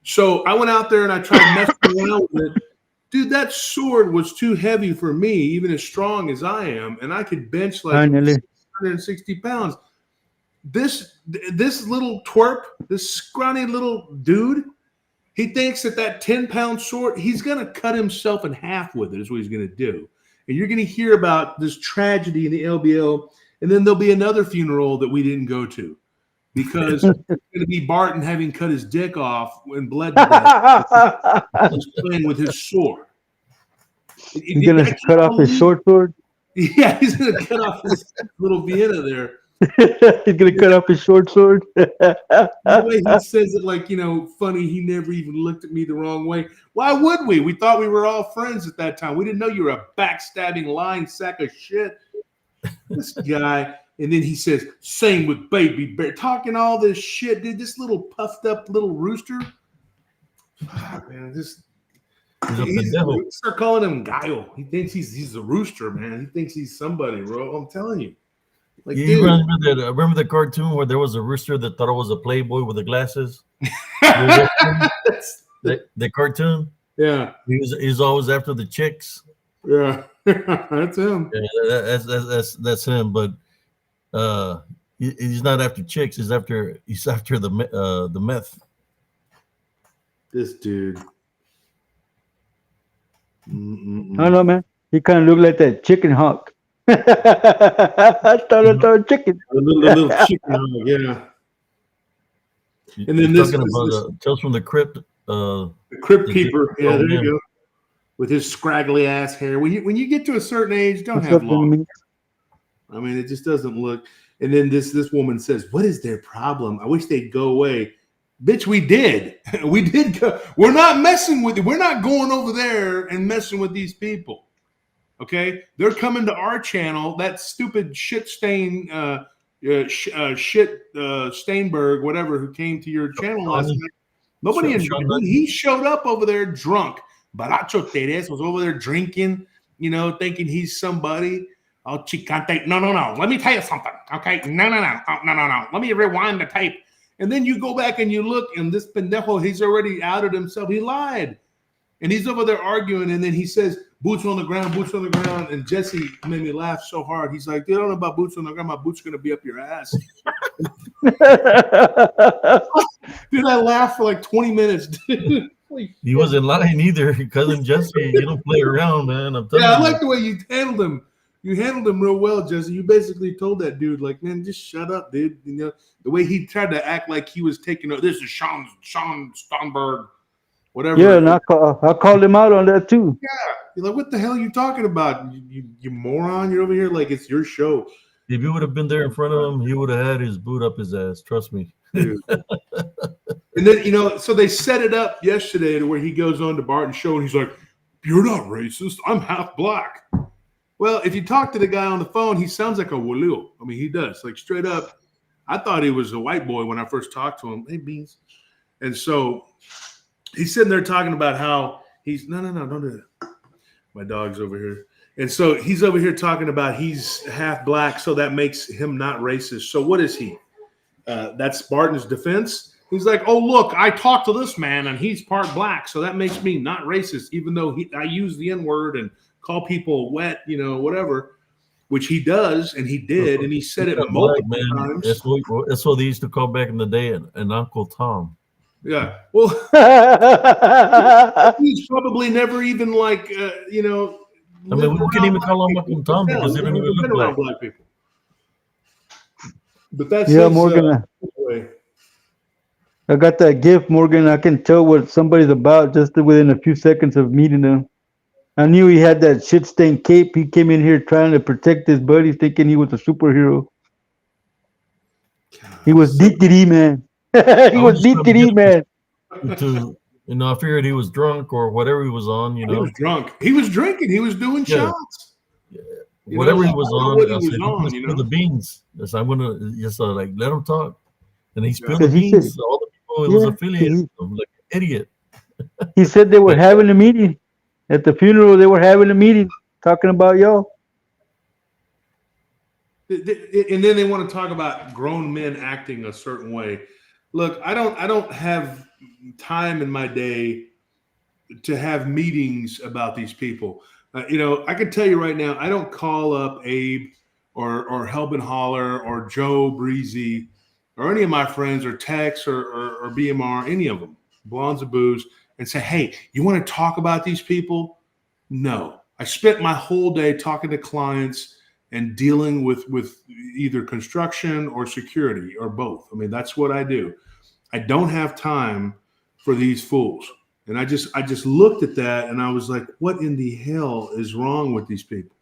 So I went out there and I tried messing around with it. Dude, that sword was too heavy for me, even as strong as I am, and I could bench like 160 pounds. This little twerp, this scrawny little dude, he thinks that 10-pound sword, he's going to cut himself in half with it is what he's going to do. And you're going to hear about this tragedy in the LBL, and then there'll be another funeral that we didn't go to because it's going to be Barton having cut his dick off and bled to death. He's playing with his sword. He's going to cut off his short sword? Yeah, he's going to cut off his little Vienna there. He's going to cut off his short sword? The way he says it, like, funny, he never even looked at me the wrong way. Why would we? We thought we were all friends at that time. We didn't know you were a backstabbing, lying sack of shit. This guy. And then he says, same with Baby Bear. Talking all this shit, dude. This little puffed up little rooster. Oh, man, we start calling him Guile. He thinks he's a rooster, man. He thinks he's somebody, bro. I'm telling you. Like, you remember the cartoon where there was a rooster that thought it was a Playboy with the glasses? the cartoon? Yeah. He's always after the chicks. Yeah. That's him. Yeah, that's him, but he's not after chicks, he's after the meth. This dude. I don't know, man. He kind of looked like that chicken hawk. I thought chicken. A little chicken hawk, yeah. And then this Tales from the Crypt. The Crypt Keeper. Yeah, there you go. with his scraggly ass hair. When you get to a certain age, don't What's have up, long. Dominique? I mean, it just doesn't look. And then this woman says, "What is their problem? I wish they'd go away." Bitch, we did. We did go. We're not messing with it. We're not going over there and messing with these people. Okay? They're coming to our channel. That stupid shit stain Steinberg, whatever, who came to your channel last night. Nobody invited. He showed up over there drunk. Baracho Teres was over there drinking, thinking he's somebody. Oh, Chicante. No. Let me tell you something. Okay. No. Let me rewind the tape. And then you go back and you look, and this pendejo, he's already outed himself. He lied. And he's over there arguing, and then he says, boots on the ground. And Jesse made me laugh so hard. He's like, dude, I don't know about boots on the ground. My boot's going to be up your ass. Dude, I laughed for like 20 minutes. He wasn't lying either. Cousin Jesse, you don't play around, man. I'm telling you. I like the way you handled him. You handled him real well, Jesse. You basically told that dude, like, man, just shut up, dude. The way he tried to act like he was taking this is Sean Steinberg, whatever. Yeah, and I called him out on that too. Yeah, you're like, what the hell are you talking about? You moron! You're over here like it's your show. If you would have been there in front of him, he would have had his boot up his ass. Trust me. Dude. And then so they set it up yesterday to where he goes on to Barton's show and he's like, "You're not racist. I'm half black." Well, if you talk to the guy on the phone, he sounds like a Walil. I mean, he does. Like, straight up, I thought he was a white boy when I first talked to him. Hey, Beans. And so he's sitting there talking about how he's, no, don't do that. My dog's over here. And so he's over here talking about he's half black, so that makes him not racist. So what is he? That's Barton's defense. He's like, oh, look, I talked to this man, and he's part black, so that makes me not racist, even though I use the N-word and call people wet, whatever, which he does, and he did, and he said it multiple times. That's what they used to call back in the day an Uncle Tom. Yeah. Well, he's probably never even like, I mean, we can't even call him Uncle Tom because they don't even look like black people. But that's Morgan. I got that gift, Morgan. I can tell what somebody's about just within a few seconds of meeting them. I knew he had that shit-stained cape. He came in here trying to protect his buddies, thinking he was a superhero. He was DTD, man. He was DTD, man. I figured he was drunk or whatever he was on. He was drunk. He was drinking. He was doing shots. Yeah. Whatever he was on, I said, spill the beans. So I'm gonna just let him talk. And he spilled the beans. All the people he was affiliated with, like an idiot. He said they were having a meeting. At the funeral, they were having a meeting talking about y'all. And then they want to talk about grown men acting a certain way. Look, I don't have time in my day to have meetings about these people. I can tell you right now, I don't call up Abe or Helbin Holler or Joe Breezy or any of my friends or Tex or BMR, any of them, Blondes of Booze, and say, hey, you want to talk about these people? No. I spent my whole day talking to clients and dealing with either construction or security or both. I mean, that's what I do. I don't have time for these fools. And I just looked at that and I was like, what in the hell is wrong with these people?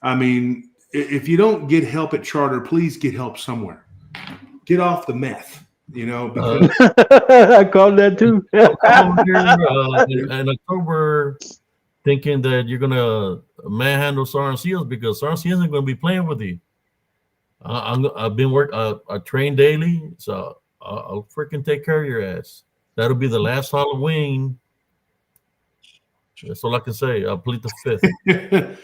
I mean, if you don't get help at Charter, please get help somewhere. Get off the meth. Because I called that too. In October, thinking that you're gonna manhandle Sergeant Seals because Sergeant Seals isn't gonna be playing with you. I've been I train daily, so I'll freaking take care of your ass. That'll be the last Halloween. That's all I can say. I'll plead the fifth.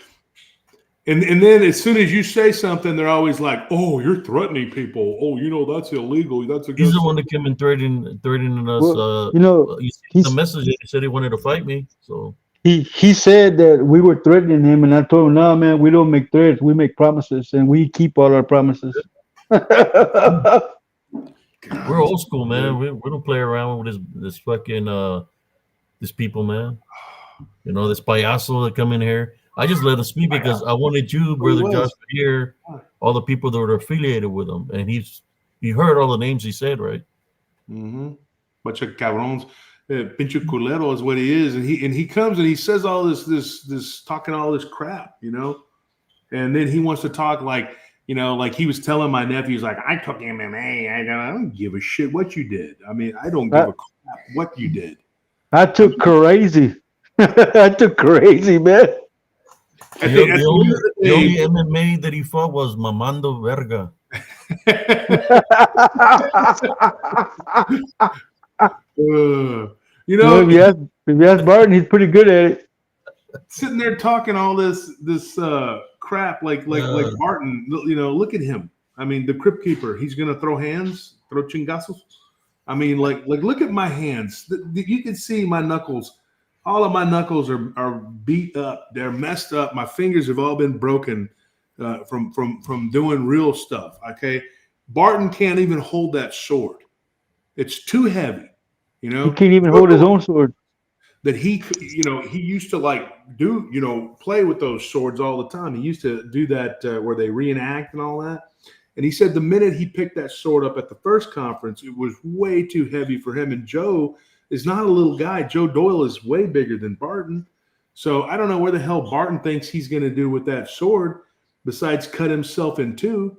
And then as soon as you say something, they're always like, "Oh, you're threatening people. Oh, that's illegal. That's against." He's the one that came and threatening us. Well, you see the message. He said he wanted to fight me. So he said that we were threatening him, and I told him, "No, man, we don't make threats. We make promises, and we keep all our promises." We're old school, man. We don't play around with this fucking this people, man. This payaso that come in here. I just let him speak because I wanted you, Brother Josh, to hear all the people that were affiliated with him. And you heard all the names he said, right? Mm-hmm. Bunch of cabrons. Pinche culero is what he is, and he comes and he says all this talking all this crap, you know, and then he wants to talk like, you know, like he was telling my nephews, like, I took MMA. I don't give a shit what you did. I mean, I don't give a crap what you did. I took crazy. I took crazy, man. The only MMA that he fought was Mamando Verga. You know, if you ask Barton, he's pretty good at it. Sitting there talking all this crap, like Barton. You know, look at him. I mean, the Crypt Keeper. He's gonna throw hands, throw chingazos. I mean, like look at my hands. You can see my knuckles. All of my knuckles are beat up. They're messed up. My fingers have all been broken from doing real stuff. Okay, Barton can't even hold that sword. It's too heavy. You know, he can't even hold his own sword. That he used to like do, you know, play with those swords all the time. He used to do that where they reenact and all that. And he said the minute he picked that sword up at the first conference, it was way too heavy for him. And Joe is not a little guy. Joe Doyle is way bigger than Barton. So I don't know where the hell Barton thinks he's going to do with that sword besides cut himself in two.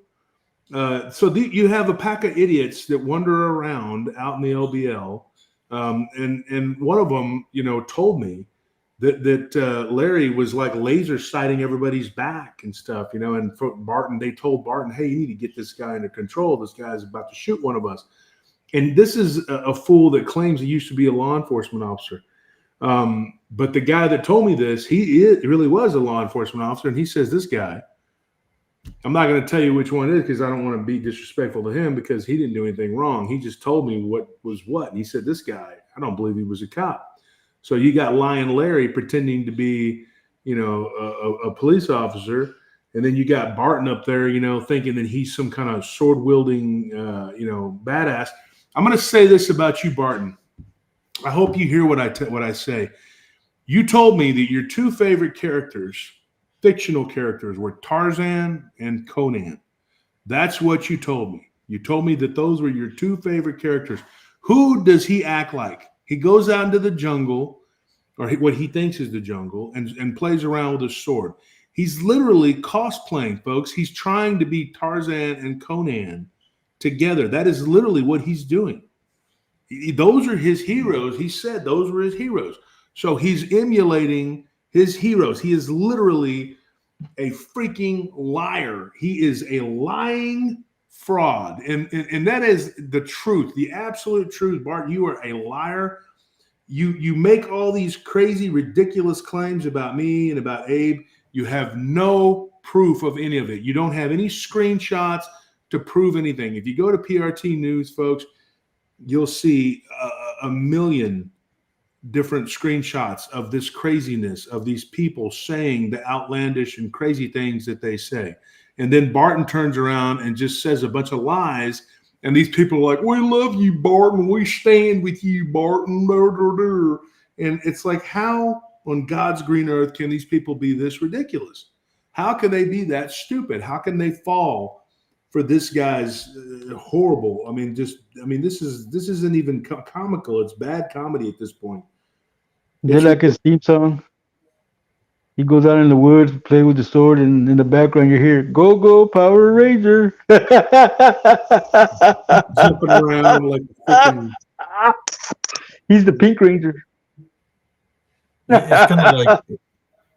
You have a pack of idiots that wander around out in the LBL. And one of them, you know, told me that Larry was like laser sighting everybody's back and stuff, you know, and for Barton, they told Barton, hey, you need to get this guy under control. This guy's about to shoot one of us. And this is a fool that claims he used to be a law enforcement officer. But the guy that told me this, he really was a law enforcement officer. And he says, this guy, I'm not going to tell you which one it is because I don't want to be disrespectful to him because he didn't do anything wrong. He just told me what was what. And he said, this guy, I don't believe he was a cop. So you got Lion Larry pretending to be, you know, a police officer. And then you got Barton up there, you know, thinking that he's some kind of sword wielding, you know, badass. I'm going to say this about you, Barton. I hope you hear what I say. You told me that your two favorite characters, fictional characters, were Tarzan and Conan. That's what you told me. You told me that those were your two favorite characters. Who does he act like? He goes out into the jungle, or what he thinks is the jungle, and plays around with a sword. He's literally cosplaying, folks. He's trying to be Tarzan and Conan together. That is literally what he's doing. Those are his heroes. He said those were his heroes. So he's emulating his heroes. He is literally a freaking liar. He is a lying fraud. And that is the truth, the absolute truth. Bart, you are a liar. You make all these crazy, ridiculous claims about me and about Abe. You have no proof of any of it. You don't have any screenshots to prove anything. If you go to PRT News, folks, you'll see a million different screenshots of this craziness of these people saying the outlandish and crazy things that they say. And then Barton turns around and just says a bunch of lies. And these people are like, we love you, Barton. We stand with you, Barton. And it's like, how on God's green earth can these people be this ridiculous? How can they be that stupid? How can they fall for this guy's horrible? I mean, this isn't even comical. It's bad comedy at this point. They like his theme song. He goes out in the woods, play with the sword, and in the background you hear "Go Go Power Ranger." Jumping around like a freaking... He's the Pink Ranger. It's kind of like,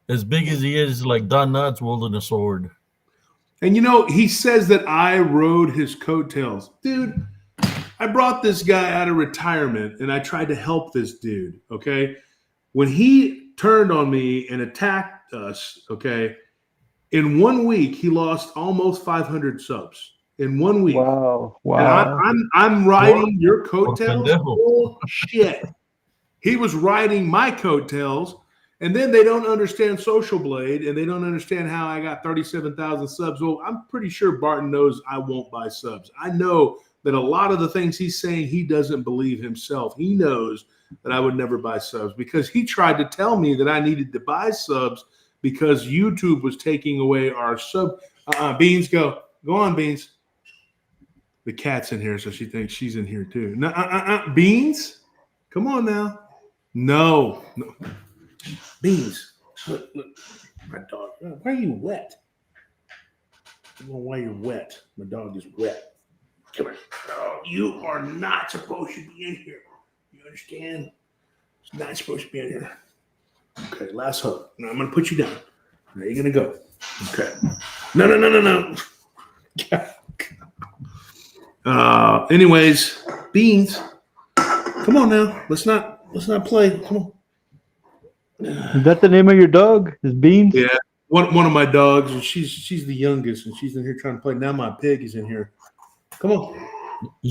as big as he is, like Don Knotts wielding a sword. And you know, he says that I rode his coattails. Dude, I brought this guy out of retirement and I tried to help this dude, okay? When he turned on me and attacked us, okay, in 1 week, he lost almost 500 subs. In 1 week. Wow. And I'm riding your coattails. Bullshit. He was riding my coattails. And then they don't understand Social Blade, and they don't understand how I got 37,000 subs. Well, I'm pretty sure Barton knows I won't buy subs. I know that a lot of the things he's saying, he doesn't believe himself. He knows that I would never buy subs because he tried to tell me that I needed to buy subs because YouTube was taking away our sub. Beans, go on, Beans. The cat's in here, so she thinks she's in here too. No, Beans, come on now. No. Beans. Look, my dog. Why are you wet? I don't know why you're wet. My dog is wet. Come here. Oh, you are not supposed to be in here. You understand? It's not supposed to be in here. Okay, last hug. Now I'm going to put you down. Now you're going to go. Okay. No. Anyways, Beans. Come on now. Let's not play. Come on. Is that the name of your dog? Is Beans? Yeah. One of my dogs, and she's the youngest, and she's in here trying to play. Now my pig is in here. Come on.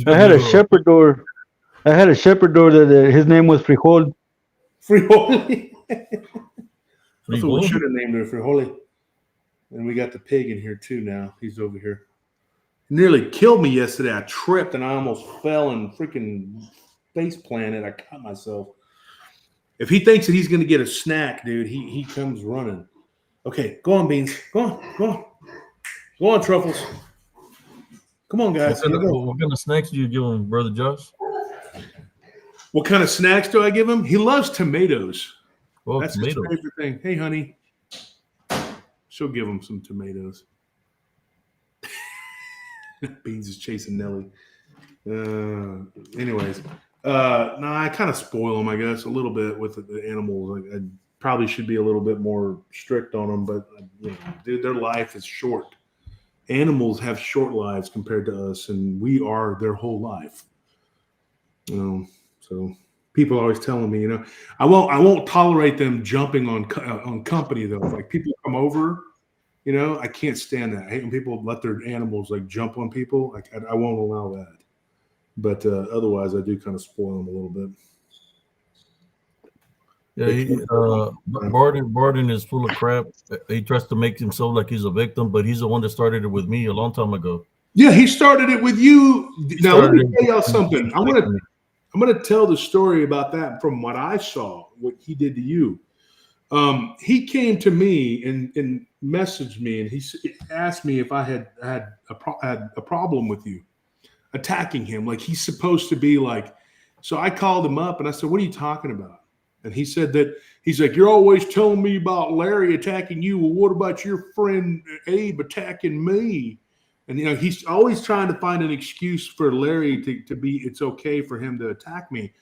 I had a shepherd door. That his name was Frijol. Frijoli. That's what we should have named her, Frijoli. And we got the pig in here too now. He's over here. Nearly killed me yesterday. I tripped and I almost fell and freaking face planted. I caught myself. If he thinks that he's going to get a snack, dude, he comes running. Okay, go on, Beans. Go on, Truffles. Come on, guys. What kind of snacks do you give him, Brother Josh? What kind of snacks do I give him? He loves tomatoes. Well, that's tomatoes. his favorite thing. Hey, honey. She'll give him some tomatoes. Beans is chasing Nelly. Anyways. No, I kind of spoil them, I guess, a little bit with the animals. I probably should be a little bit more strict on them, but dude, their life is short. Animals have short lives compared to us, and we are their whole life. So people are always telling me, I won't tolerate them jumping on company though. Like people come over, I can't stand that. I hate when people let their animals like jump on people. I won't allow that. But otherwise, I do kind of spoil them a little bit. Yeah, Barden is full of crap. He tries to make himself like he's a victim, but he's the one that started it with me a long time ago. Yeah, he started it with you. Now let me tell y'all something. I'm gonna tell the story about that from what I saw, what he did to you. He came to me and messaged me, and he asked me if I had a problem with you attacking him. Like he's supposed to be like. So I called him up and I said, "What are you talking about?" And he said that he's like, "You're always telling me about Larry attacking you. Well, what about your friend Abe attacking me?" And he's always trying to find an excuse for Larry to be. It's okay for him to attack me.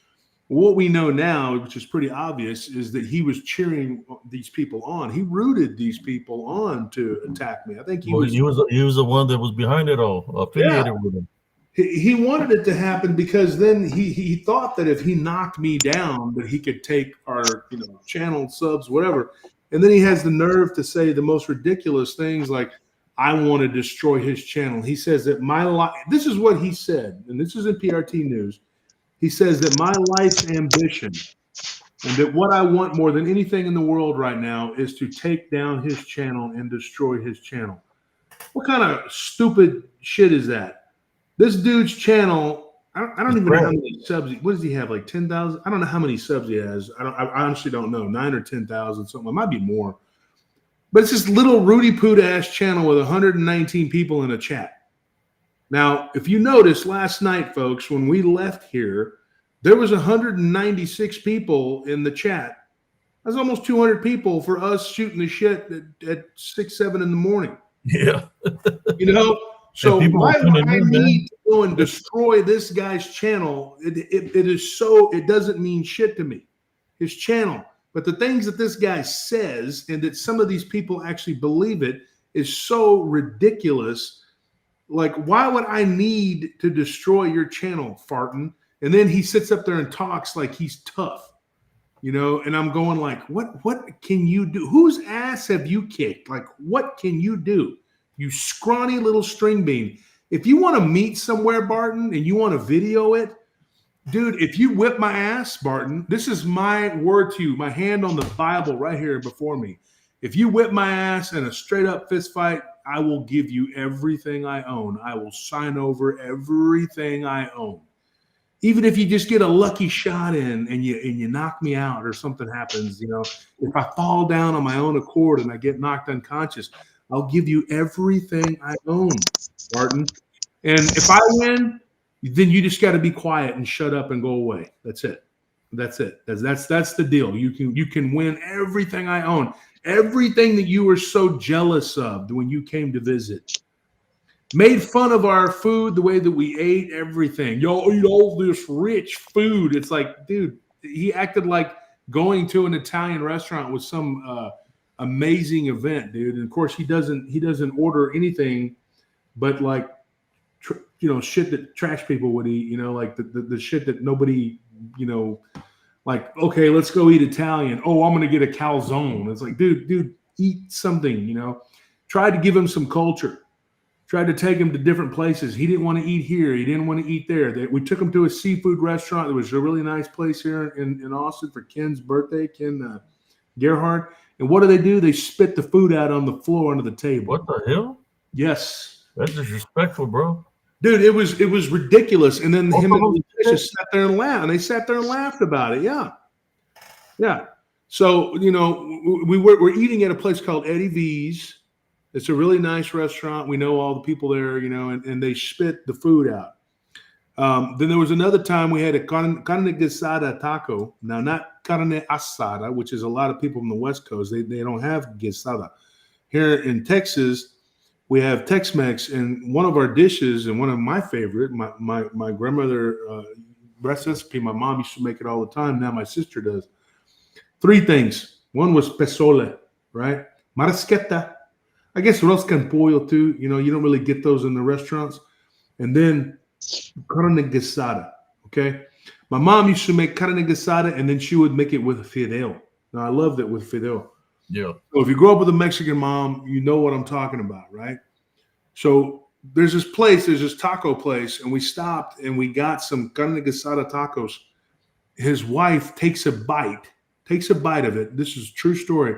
What we know now, which is pretty obvious, is that he was cheering these people on. He rooted these people on to attack me. I think he was the one that was behind it all, affiliated with him. He wanted it to happen because then he thought that if he knocked me down, that he could take our channel subs, whatever. And then he has the nerve to say the most ridiculous things like, "I want to destroy his channel." He says that my life. This is what he said, and this is in PRT News. He says that my life's ambition and that what I want more than anything in the world right now is to take down his channel and destroy his channel. What kind of stupid shit is that? This dude's channel, I don't even know how many subs. What does he have? Like 10,000? I don't know how many subs he has. I honestly don't know. 9 or 10,000, something. It might be more. But it's this little Rudy Poot ass channel with 119 people in a chat. Now, if you notice last night, folks, when we left here, there was 196 people in the chat. That's almost 200 people for us shooting the shit at 6, 7 in the morning. Yeah. So why would I need to go and destroy this guy's channel? It doesn't mean shit to me, his channel. But the things that this guy says and that some of these people actually believe it is so ridiculous. Like, why would I need to destroy your channel, farting? And then he sits up there and talks like he's tough, and I'm going like, what can you do? Whose ass have you kicked? Like, what can you do? You scrawny little string bean. If you want to meet somewhere, Barton, and you want to video it, dude, if you whip my ass, Barton, this is my word to you, my hand on the Bible right here before me. If you whip my ass in a straight up fist fight, I will give you everything I own. I will sign over everything I own. Even if you just get a lucky shot in and you knock me out or something happens, if I fall down on my own accord and I get knocked unconscious, I'll give you everything I own, Barton. And if I win, then you just got to be quiet and shut up and go away. That's it. That's it. That's the deal. You can win everything I own, everything that you were so jealous of when you came to visit. Made fun of our food, the way that we ate, everything. Y'all eat all this rich food. It's like, dude, he acted like going to an Italian restaurant was some amazing event, dude. And of course, he doesn't order anything but like shit that trash people would eat. Like the shit that nobody like. Okay, let's go eat Italian. Oh, I'm gonna get a calzone. It's like, dude, eat something. Tried to give him some culture. Tried to take him to different places. He didn't want to eat here. He didn't want to eat there. We took him to a seafood restaurant. There was a really nice place here in Austin for Ken's birthday, Ken Gerhardt. And what do? They spit the food out on the floor under the table. What the hell? Yes. That's disrespectful, bro. Dude, it was ridiculous. And then him and Alicia sat there and laughed. And they sat there and laughed about it. Yeah. Yeah. So, we're eating at a place called Eddie V's. It's a really nice restaurant. We know all the people there, and they spit the food out. Then there was another time we had a carne guisada taco. Now, not carne asada, which is a lot of people from the West Coast. They don't have guisada. Here in Texas, we have Tex-Mex, and one of our dishes, and one of my favorite, my grandmother recipe, my mom used to make it all the time. Now my sister does. 3 things. One was pesole, right? Marasqueta. I guess rosca and pollo too. You don't really get those in the restaurants. And then carne guisada. Okay. My mom used to make carne guisada, and then she would make it with fideo. Now I loved it with fideo. Yeah. So if you grow up with a Mexican mom, you know what I'm talking about, right? So there's this taco place, and we stopped and we got some carne guisada tacos. His wife takes a bite of it. This is a true story.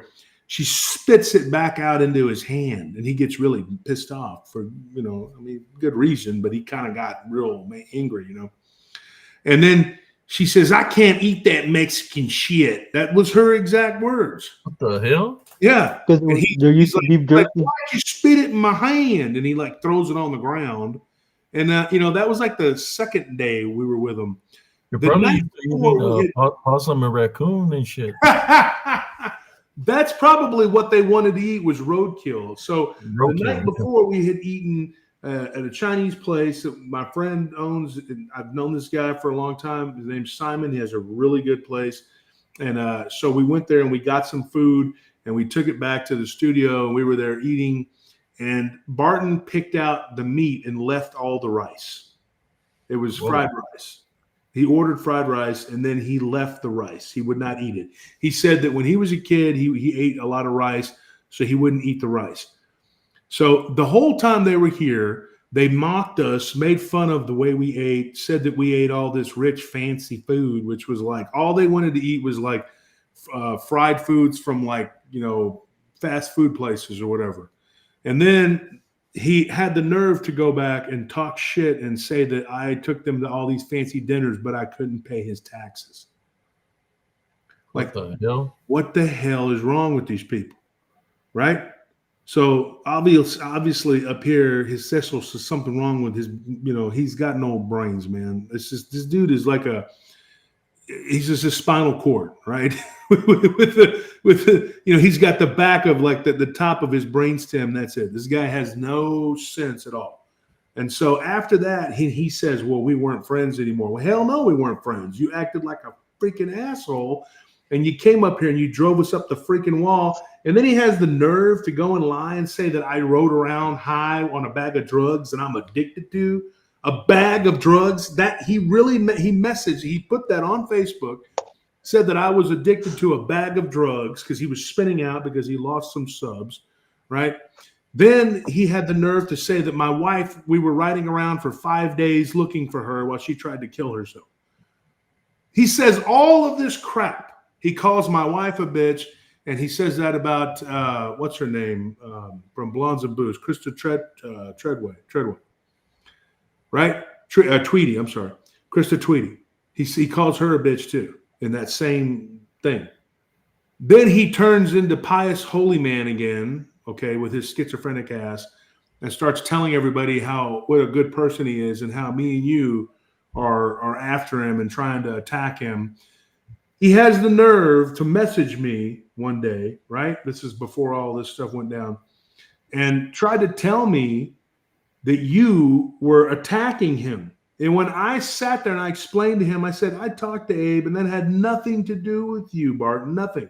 She spits it back out into his hand, and he gets really pissed off for, good reason, but he kind of got real angry, And then she says, "I can't eat that Mexican shit." That was her exact words. What the hell? Yeah. Because there used to be like, why'd you spit it in my hand? And he throws it on the ground. And, that was like the second day we were with him. You're probably eating possum and raccoon and shit. That's probably what they wanted to eat was roadkill. So the night before, we had eaten at a Chinese place that my friend owns. And I've known this guy for a long time. His name's Simon. He has a really good place. And so we went there and we got some food and we took it back to the studio, and we were there eating. And Barton picked out the meat and left all the rice. It was fried rice. He ordered fried rice, and then he left the rice. He would not eat it. He said that when he was a kid, he ate a lot of rice, so he wouldn't eat the rice. So the whole time they were here, they mocked us, made fun of the way we ate, said that we ate all this rich, fancy food, which was like all they wanted to eat was like fried foods from fast food places or whatever. And then he had the nerve to go back and talk shit and say that I took them to all these fancy dinners, but I couldn't pay his taxes. Like, what the hell is wrong with these people? Right? So obviously up here, his Cecil says something wrong with his, he's got no brains, man. It's just, this dude is like he's just a spinal cord, right? with the he's got the back of like the top of his brainstem. That's it. This guy has no sense at all. And so after that, he says, "Well, we weren't friends anymore." Well, hell no, we weren't friends. You acted like a freaking asshole, and you came up here and you drove us up the freaking wall. And then he has the nerve to go and lie and say that I rode around high on a bag of drugs and I'm addicted to a bag of drugs. That he messaged, he put that on Facebook, said that I was addicted to a bag of drugs because he was spinning out because he lost some subs, right? Then he had the nerve to say that my wife, we were riding around for 5 days looking for her while she tried to kill herself. He says all of this crap. He calls my wife a bitch, and he says that about, what's her name, from Blondes and Booze, Krista Treadway, right? Tweedy, I'm sorry. Krista Tweedy. He calls her a bitch too in that same thing. Then he turns into pious holy man again, okay, with his schizophrenic ass, and starts telling everybody what a good person he is and how me and you are after him and trying to attack him. he has the nerve to message me one day, right? This is before all this stuff went down, and tried to tell me that you were attacking him. And when I sat there and I explained to him, I said, I talked to Abe and that had nothing to do with you, Barton, nothing.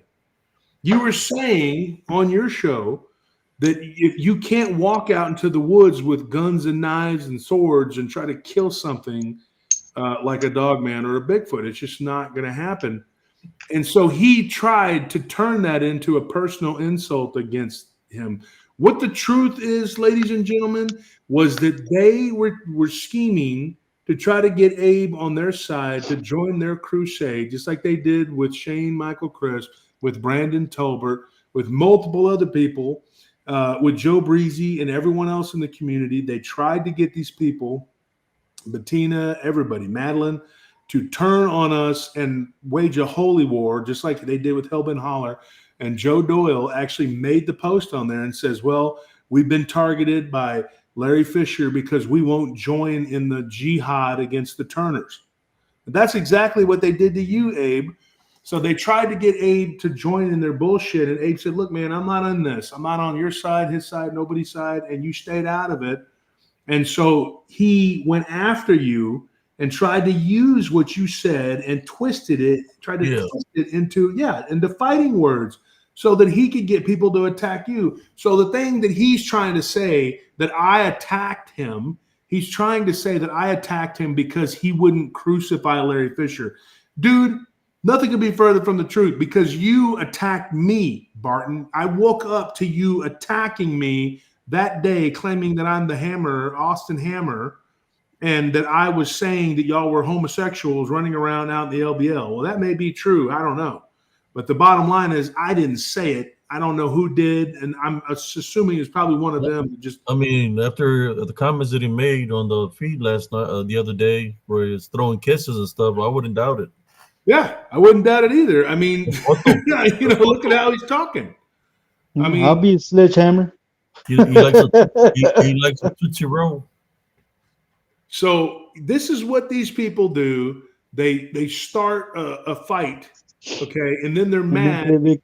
You were saying on your show that if you can't walk out into the woods with guns and knives and swords and try to kill something like a dogman or a Bigfoot, it's just not going to happen. And so he tried to turn that into a personal insult against him. What the truth is, ladies and gentlemen, was that they were scheming to try to get Abe on their side to join their crusade, just like they did with Shane Michael Chris, with Brandon Tolbert, with multiple other people, with Joe Breezy and everyone else in the community. They tried to get these people, Bettina, everybody, Madeline, to turn on us and wage a holy war, just like they did with Hellbent Holler. And Joe Doyle actually made the post on there and says, well, we've been targeted by Larry Fisher because we won't join in the jihad against the Turners. But that's exactly what they did to you, Abe. So they tried to get Abe to join in their bullshit. And Abe said, look, man, I'm not on this. I'm not on your side, his side, nobody's side. And you stayed out of it. And so he went after you and tried to use what you said and twisted it, tried to twist it into fighting words so that he could get people to attack you. So the thing that he's trying to say that I attacked him, he's trying to say that I attacked him because he wouldn't crucify Larry Fisher. Dude, nothing could be further from the truth because you attacked me, Barton. I woke up to you attacking me that day, claiming that I'm the Hammer, Austin Hammer, and that I was saying that y'all were homosexuals running around out in the LBL. Well, that may be true. I don't know. But the bottom line is I didn't say it. I don't know who did, and I'm assuming it's probably one of them. I mean, after the comments that he made on the feed last night, the other day, where he's throwing kisses and stuff, I wouldn't doubt it. Yeah, I wouldn't doubt it either. I mean, look at how he's talking. I mean, I'll be a sledgehammer. He likes a Tootsie Roll. So this is what these people do. They start a fight, okay, and then they're mad. And they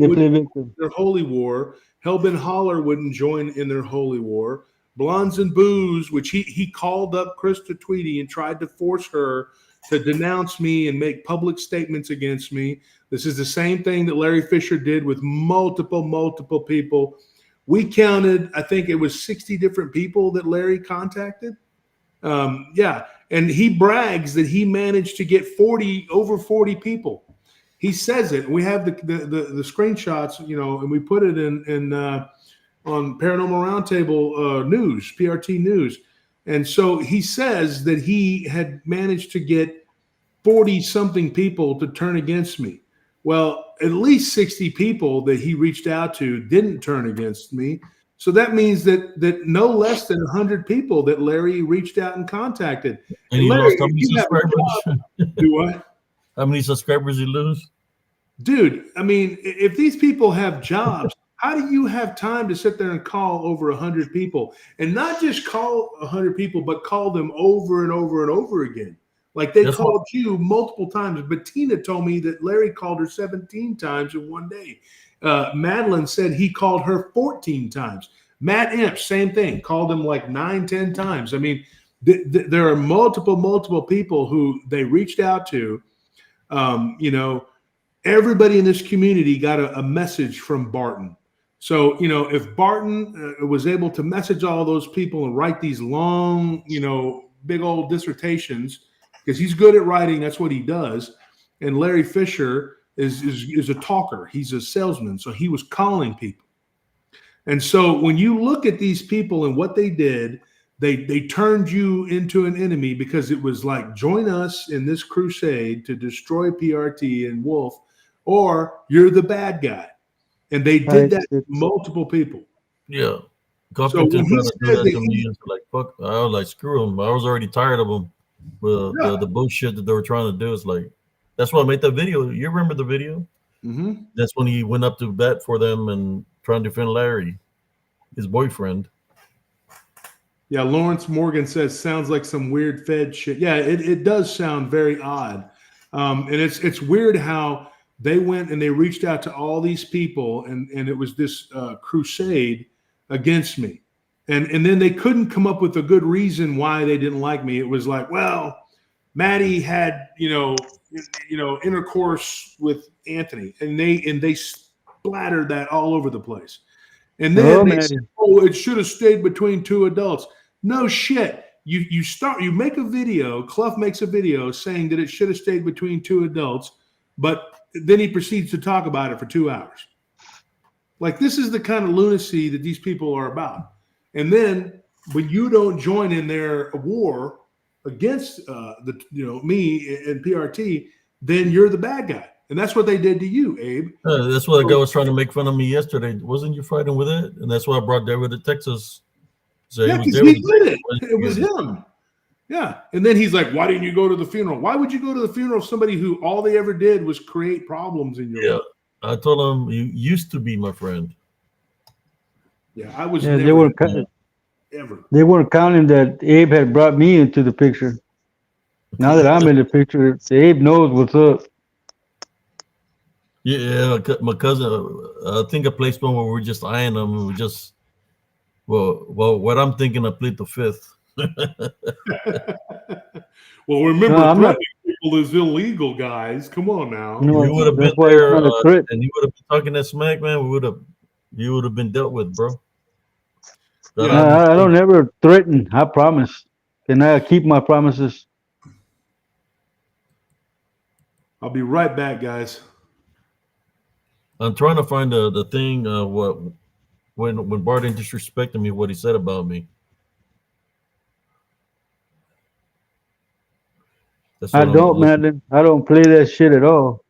play victim. Their holy war. Hellbent Holler wouldn't join in their holy war. Blondes and Booze, which he called up Krista Tweedy and tried to force her to denounce me and make public statements against me. This is the same thing that Larry Fisher did with multiple people. We counted, I think it was 60 different people that Larry contacted. And he brags that he managed to get over 40 people. He says it. We have the screenshots, and we put it in on Paranormal Roundtable News, PRT News. And so he says that he had managed to get 40-something people to turn against me. Well, at least 60 people that he reached out to didn't turn against me. So that means that no less than 100 people that Larry reached out and contacted. And he Larry, lost how many subscribers? Do what? How many subscribers he lose? Dude, I mean, if these people have jobs, how do you have time to sit there and call over 100 people? And not just call 100 people, but call them over and over and over again. Like they called you multiple times. Bettina told me that Larry called her 17 times in one day. Madeline said he called her 14 times. Matt Imp, same thing, called him like 9-10 times. I mean, there are multiple people who they reached out to. Everybody in this community got a message from Barton. So, if Barton was able to message all those people and write these long, big old dissertations, because he's good at writing, that's what he does. And Larry Fisher is a talker. He's a salesman. So he was calling people. And so when you look at these people and what they did, they turned you into an enemy because it was like, join us in this crusade to destroy PRT and Wolf, or you're the bad guy. And they did that to multiple people. Yeah. So when he said that like, fuck, I was like, screw him. I was already tired of him. The bullshit that they were trying to do. Is like, that's why I made that video. You remember the video? Mm-hmm. That's when he went up to bat for them and trying to defend Larry, his boyfriend. Yeah, Lawrence Morgan says, sounds like some weird Fed shit. Yeah, it does sound very odd. And it's weird how they went and they reached out to all these people, and it was this crusade against me. And then they couldn't come up with a good reason why they didn't like me. It was like, well, Maddie had, intercourse with Anthony, and they splattered that all over the place. And then they said, oh, it should have stayed between two adults. No shit. You make a video, Clough makes a video saying that it should have stayed between two adults, but then he proceeds to talk about it for 2 hours. Like, this is the kind of lunacy that these people are about. And then when you don't join in their war against me and PRT, then you're the bad guy. And that's what they did to you, Abe. That's why the guy was trying to make fun of me yesterday. Wasn't you fighting with it? And that's why I brought David to Texas. So yeah, because he did it. It was him. Yeah. And then he's like, why didn't you go to the funeral? Why would you go to the funeral of somebody who all they ever did was create problems in your life? I told him, you used to be my friend. Yeah, I was never, ever. They weren't counting that Abe had brought me into the picture. Now that I'm in the picture, Abe knows what's up. Yeah, my cousin, I think I placed one where we're just eyeing them. And we just, well, what I'm thinking, I plead the fifth. Well, remember, threatening people is illegal, guys. Come on now. No, you would have been there, and you would have been talking that smack, man. You would have been dealt with, bro. Yeah, I don't ever threaten. I promise, and I keep my promises. I'll be right back, guys. I'm trying to find the thing. When Barton disrespected me, what he said about me. I don't, Madeline. I don't play that shit at all.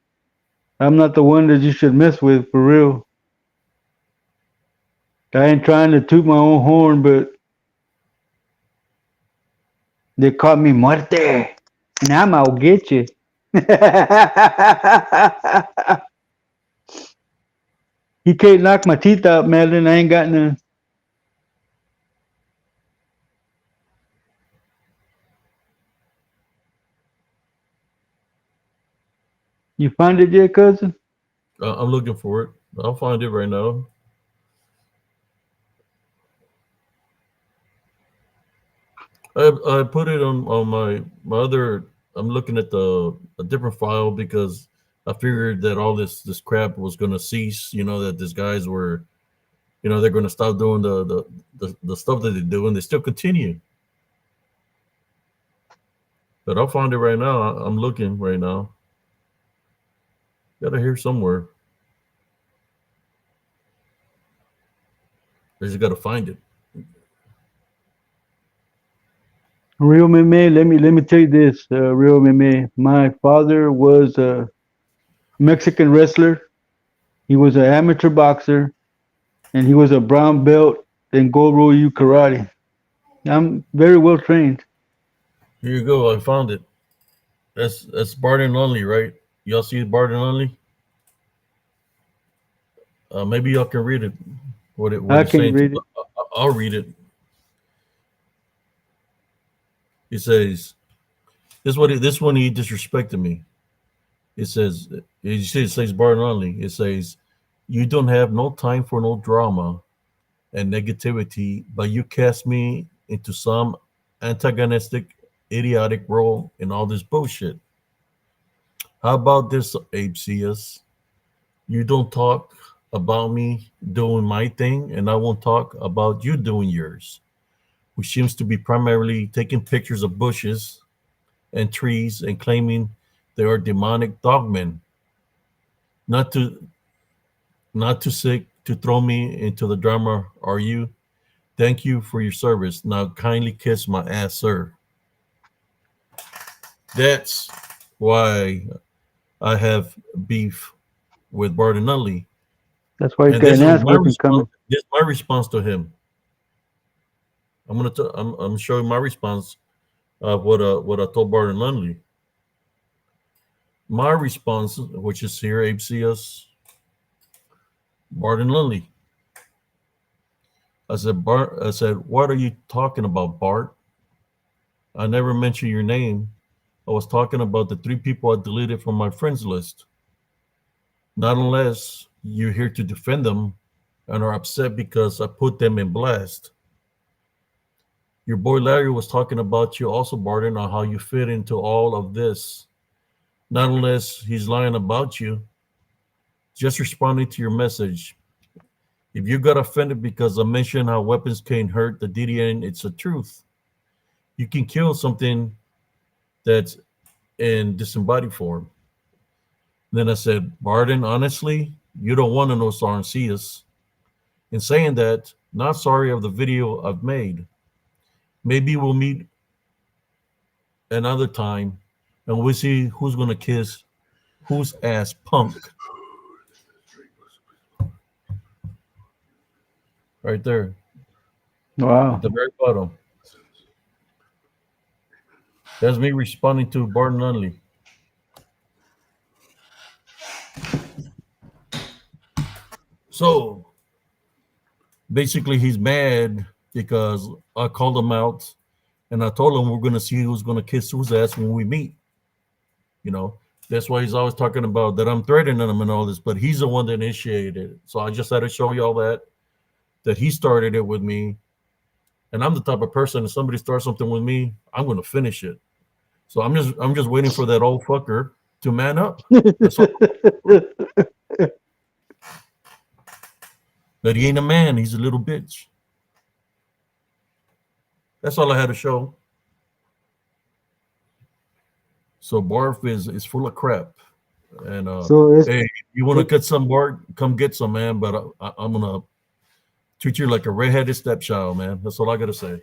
I'm not the one that you should mess with, for real. I ain't trying to toot my own horn, but they caught me muerte. Now I'm out get you. He can't knock my teeth out, Madeline. I ain't got none. You find it yet, cousin? I'm looking for it. I'll find it right now. I put it on my other. I'm looking at a different file because I figured that all this crap was going to cease. That these guys were, they're going to stop doing the stuff that they do, and they still continue. But I'll find it right now. I'm looking right now. Got it here somewhere. I just got to find it. Real Meme, let me tell you this, Real Meme. My father was a Mexican wrestler. He was an amateur boxer, and he was a brown belt in Gold Ryu Karate. I'm very well trained. Here you go. I found it. That's Barton Only, right? Y'all see Barton Only? Maybe y'all can read it. What I can't read it. I'll read it. He says, this one he disrespected me. It says, it says Barton Only. It says, you don't have no time for no drama and negativity, but you cast me into some antagonistic, idiotic role in all this bullshit. How about this, Abe CS? You don't talk about me doing my thing, and I won't talk about you doing yours, which seems to be primarily taking pictures of bushes and trees and claiming they are demonic dogmen. Not too sick to throw me into the drama, are you? Thank you for your service. Now kindly kiss my ass, sir. That's why I have beef with Barton Nutley. That's why he's got an ass whipping coming. This is my response to him. I'm showing my response of what I told Barton Nutley. My response, which is here, Abe CS, Barton Nutley. I said, what are you talking about, Bart? I never mentioned your name. I was talking about the 3 people I deleted from my friends list. Not unless you're here to defend them and are upset because I put them in blast. Your boy Larry was talking about you also, Barton, on how you fit into all of this. Not unless he's lying about you, just responding to your message. If you got offended because I mentioned how weapons can hurt the DDN, it's the truth. You can kill something that's in disembodied form. Then I said, Barton, honestly, you don't want to know Sarncius. In saying that, not sorry of the video I've made. Maybe we'll meet another time and we'll see who's going to kiss whose ass punk. Right there. Wow. At the very bottom. That's me responding to Barton Nunley. So basically, he's mad because I called him out and I told him we're going to see who's going to kiss whose ass when we meet. You know, that's why he's always talking about that I'm threatening him and all this, but he's the one that initiated it. So I just had to show you all that he started it with me. And I'm the type of person, if somebody starts something with me, I'm going to finish it. So I'm just waiting for that old fucker to man up. That's all. But he ain't a man, he's a little bitch. That's all I had to show. So Barf is full of crap. And So it's, hey, you want to cut some bark, come get some, man. But I'm gonna treat you like a redheaded stepchild, man. That's all I gotta say.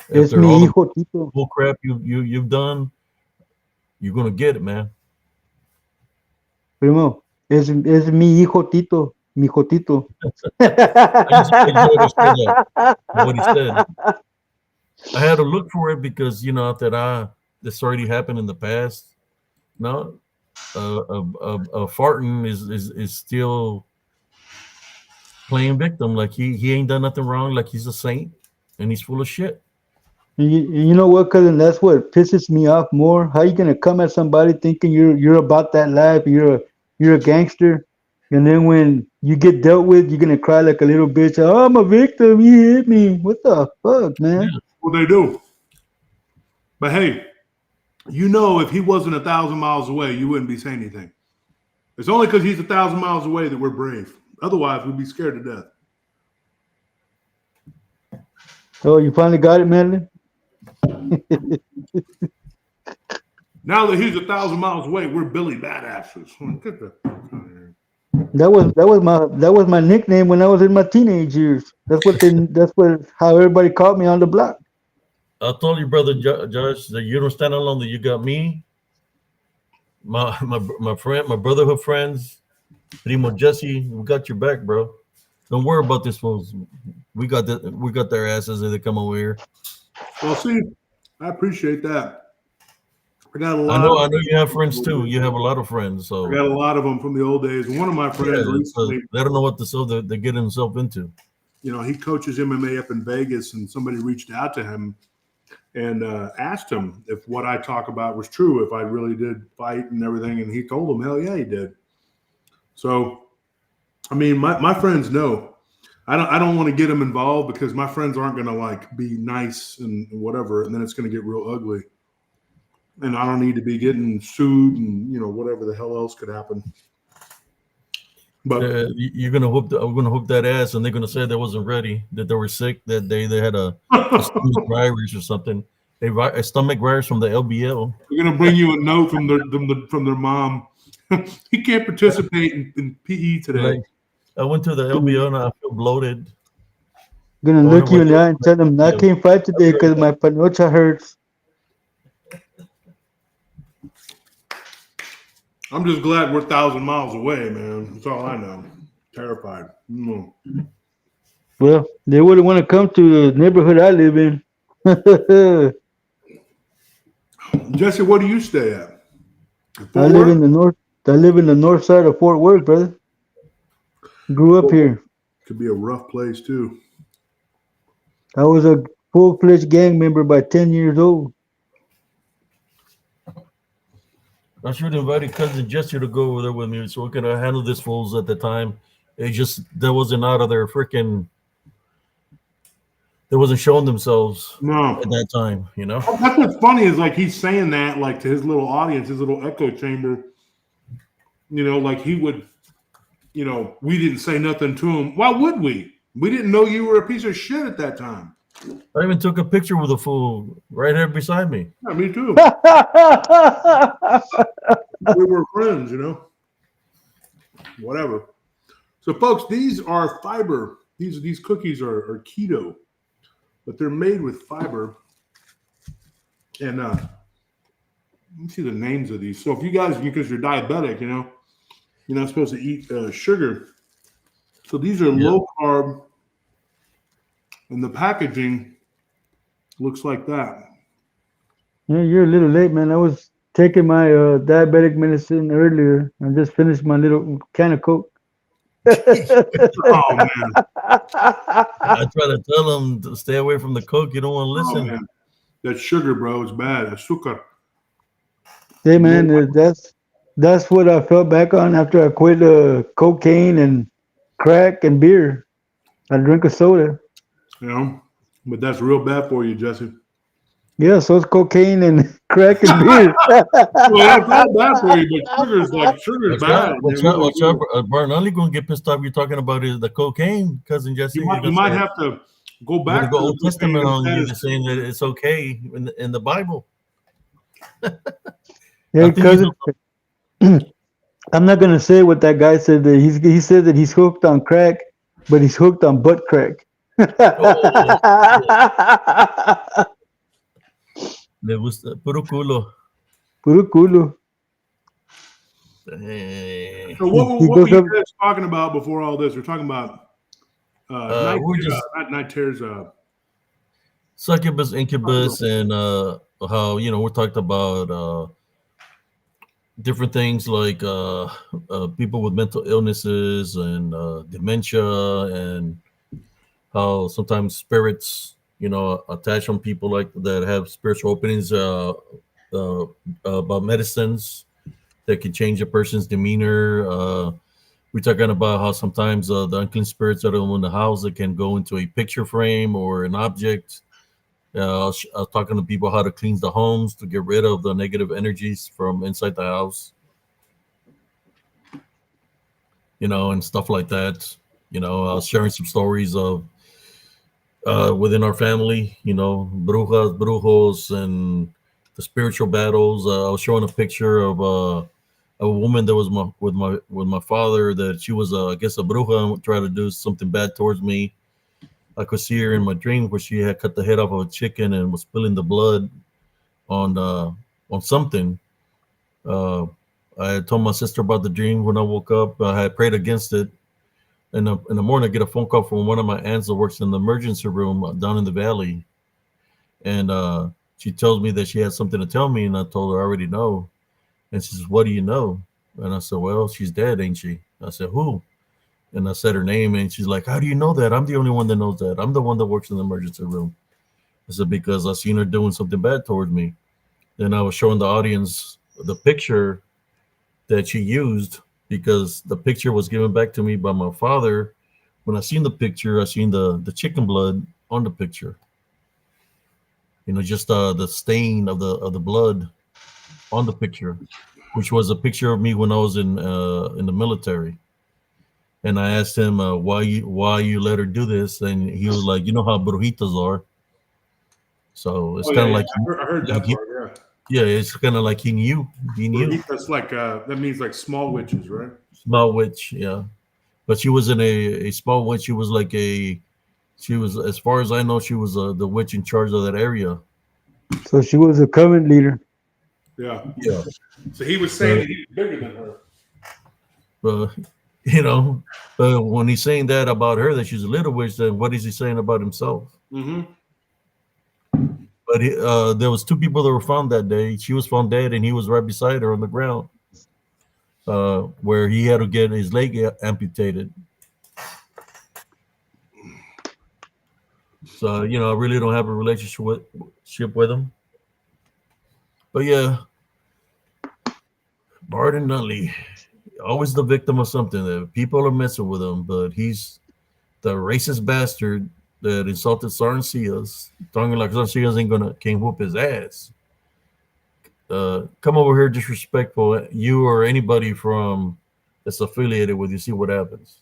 it's After mi all the hijo Tito. bull crap you've done, you're gonna get it, man. Primo, es mi hijo Tito. Mi hijo Tito. I just enjoyed to say that what he said. I had to look for it because this already happened in the past. No, farting is still playing victim. Like he ain't done nothing wrong. Like he's a saint and he's full of shit. You know what, cousin? That's what pisses me off more. How you gonna come at somebody thinking you're about that life? You're a gangster, and then when you get dealt with, you're gonna cry like a little bitch. Oh, I'm a victim. He hit me. What the fuck, man? Yeah. Well, they do. But hey, if he wasn't 1,000 miles away, you wouldn't be saying anything. It's only because he's 1,000 miles away that we're brave. Otherwise, we'd be scared to death. Oh, you finally got it, Madeline? Now that he's 1,000 miles away, we're Billy Badasses. Get the fuck out of here. That was my nickname when I was in my teenage years. That's how everybody called me on the block. I told you, brother Josh, that you don't stand alone. That you got me, my friend, my brotherhood friends, Primo Jesse. We got your back, bro. Don't worry about this fools. We got their asses if they come over here. Well, see, I appreciate that. I got a lot. I know you have friends too. You have a lot of friends. So I got a lot of them from the old days. One of my friends recently, they don't know what they're getting themselves into. He coaches MMA up in Vegas, and somebody reached out to him and asked him if what I talk about was true, if I really did fight and everything, and he told them, hell yeah, he did. So, I mean, my friends know. I don't want to get them involved because my friends aren't going to be nice and whatever, and then it's going to get real ugly. And I don't need to be getting sued and whatever the hell else could happen. But we're gonna hook that ass, and they're gonna say they wasn't ready, that they were sick, that they had a stomach virus or something. A stomach virus from the LBL. They're gonna bring you a note from their mom. He can't participate in PE today. I went to the LBL and I feel bloated. Gonna look you in the eye and tell them I can't fight today because my panocha hurts. I'm just glad we're 1,000 miles away, man. That's all I know. Terrified. Well, they wouldn't want to come to the neighborhood I live in. Jesse, where do you stay at? I live in the north side of Fort Worth, brother. Grew up here. Could be a rough place too. I was a full-fledged gang member by 10 years old. I should have invited cousin Jesse to go over there with me so we could handle this fools at the time. It just that wasn't out of their freaking. They wasn't showing themselves No. at that time, you know. That's what's funny is like he's saying that like to his little audience, his little echo chamber. You know, like he would, you know, we didn't say nothing to him. Why would we? We didn't know you were a piece of shit at that time. I even took a picture with a fool right here beside me. Yeah, me too. We were friends, you know. Whatever. So, folks, these are fiber. These cookies are keto, but they're made with fiber. And let me see the names of these. So, if you guys, because you're diabetic, you know, you're not supposed to eat sugar. So these are low carb, and the packaging looks like that. Yeah, you're a little late, man. I was taking my diabetic medicine earlier. I just finished my little can of Coke. Oh man! I try to tell them to stay away from the Coke. You don't want to listen. Oh, that sugar, bro, is bad. Azúcar. Hey, man, that's what I fell back on after I quit cocaine and crack and beer. I drink a soda. You know, but that's real bad for you, Jesse. Yeah, so it's cocaine and crack and beer. Well, that's not bad for you, but sugar's bad. Watch out, Bart. Only gonna get pissed off. You're talking about is the cocaine, cousin Jesse. You might have to go back. Go Old Testament on you, saying that it's okay in the Bible. Hey, cousin, I'm not gonna say what that guy said. That he said that he's hooked on crack, but he's hooked on butt crack. Le gusta puro culo. Puro culo. So what were you guys talking about before all this? We're talking about night terrors. Succubus, incubus, and how we talked about different things like people with mental illnesses and dementia, and how sometimes spirits attach on people like that have spiritual openings about medicines that can change a person's demeanor. We're talking about how sometimes the unclean spirits that are in the house that can go into a picture frame or an object. I was talking to people how to cleanse the homes to get rid of the negative energies from inside the house, and stuff like that. I was sharing some stories of within our family, brujas, brujos, and the spiritual battles. I was showing a picture of a woman that was with my father, that she was, I guess, a bruja and tried to do something bad towards me. I could see her in my dream where she had cut the head off of a chicken and was spilling the blood on something. I had told my sister about the dream when I woke up. I had prayed against it. In the morning, I get a phone call from one of my aunts that works in the emergency room down in the valley. And she tells me that she had something to tell me, and I told her I already know. And she says, "What do you know?" And I said, "Well, she's dead, ain't she?" I said, "Who?" And I said her name, and she's like, "How do you know that? I'm the only one that knows that. I'm the one that works in the emergency room." I said, "Because I seen her doing something bad towards me." Then I was showing the audience the picture that she used, because the picture was given back to me by my father. When I seen the picture, I seen the chicken blood on the picture. Just the stain of the blood on the picture, which was a picture of me when I was in the military. And I asked him why you let her do this, and he was like, "You know how brujitas are." So it's kind of like I heard that part. Yeah, it's kind of like he knew. Brujitas, like that means like small witches, right? Small witch, yeah. But she wasn't a small witch. She was as far as I know, she was the witch in charge of that area. So she was a coven leader. Yeah. So he was saying that he was bigger than her. When he's saying that about her, that she's a little witch, then what is he saying about himself? Mm-hmm. But there was two people that were found that day. She was found dead, and he was right beside her on the ground, where he had to get his leg amputated. So, I really don't have a relationship with him. But yeah. Barton Nutley, always the victim of something. That people are messing with him, but he's the racist bastard that insulted Sarncias, talking like Sarncias can't whoop his ass. Come over here disrespectful, you or anybody from that's affiliated with you. See what happens.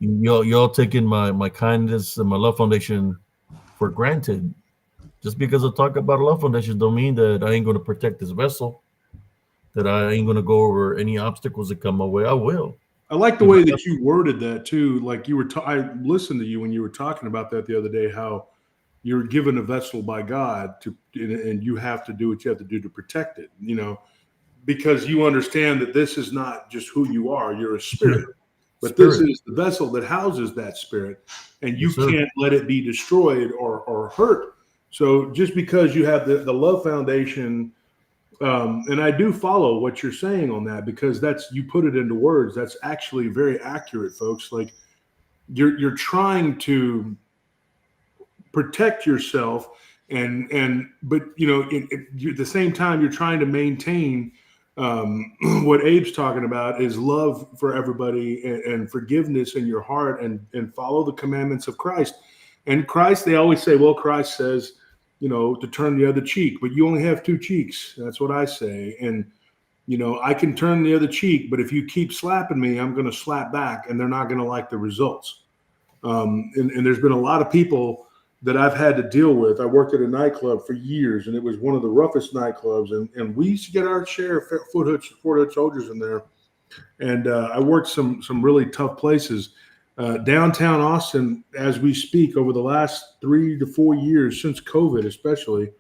Y'all taking my kindness and my love foundation for granted. Just because I talk about a love foundation don't mean that I ain't going to protect this vessel. That I ain't going to go over any obstacles that come my way. I will. I like the way that you worded that too. Like you were, I listened to you when you were talking about that the other day. How you're given a vessel by God to, and you have to do what you have to do to protect it. You know, because you understand that this is not just who you are. You're a spirit, but this is the vessel that houses that spirit, and you can't let it be destroyed or hurt. So just because you have the love foundation. And I do follow what you're saying on that, because that's, you put it into words. That's actually very accurate, folks. Like you're trying to protect yourself, but you know, at the same time, you're trying to maintain what Abe's talking about is love for everybody and forgiveness in your heart, and follow the commandments of Christ. And Christ, they always say, well, Christ says, you know, to turn the other cheek, but you only have two cheeks. That's what I say. And, you know, I can turn the other cheek, but if you keep slapping me, I'm going to slap back, and they're not going to like the results. And there's been a lot of people that I've had to deal with. I worked at a nightclub for years, and it was one of the roughest nightclubs. And we used to get our share of Fort Hood soldiers in there. And I worked some really tough places. Downtown Austin, as we speak, over the last 3 to 4 years, since COVID especially,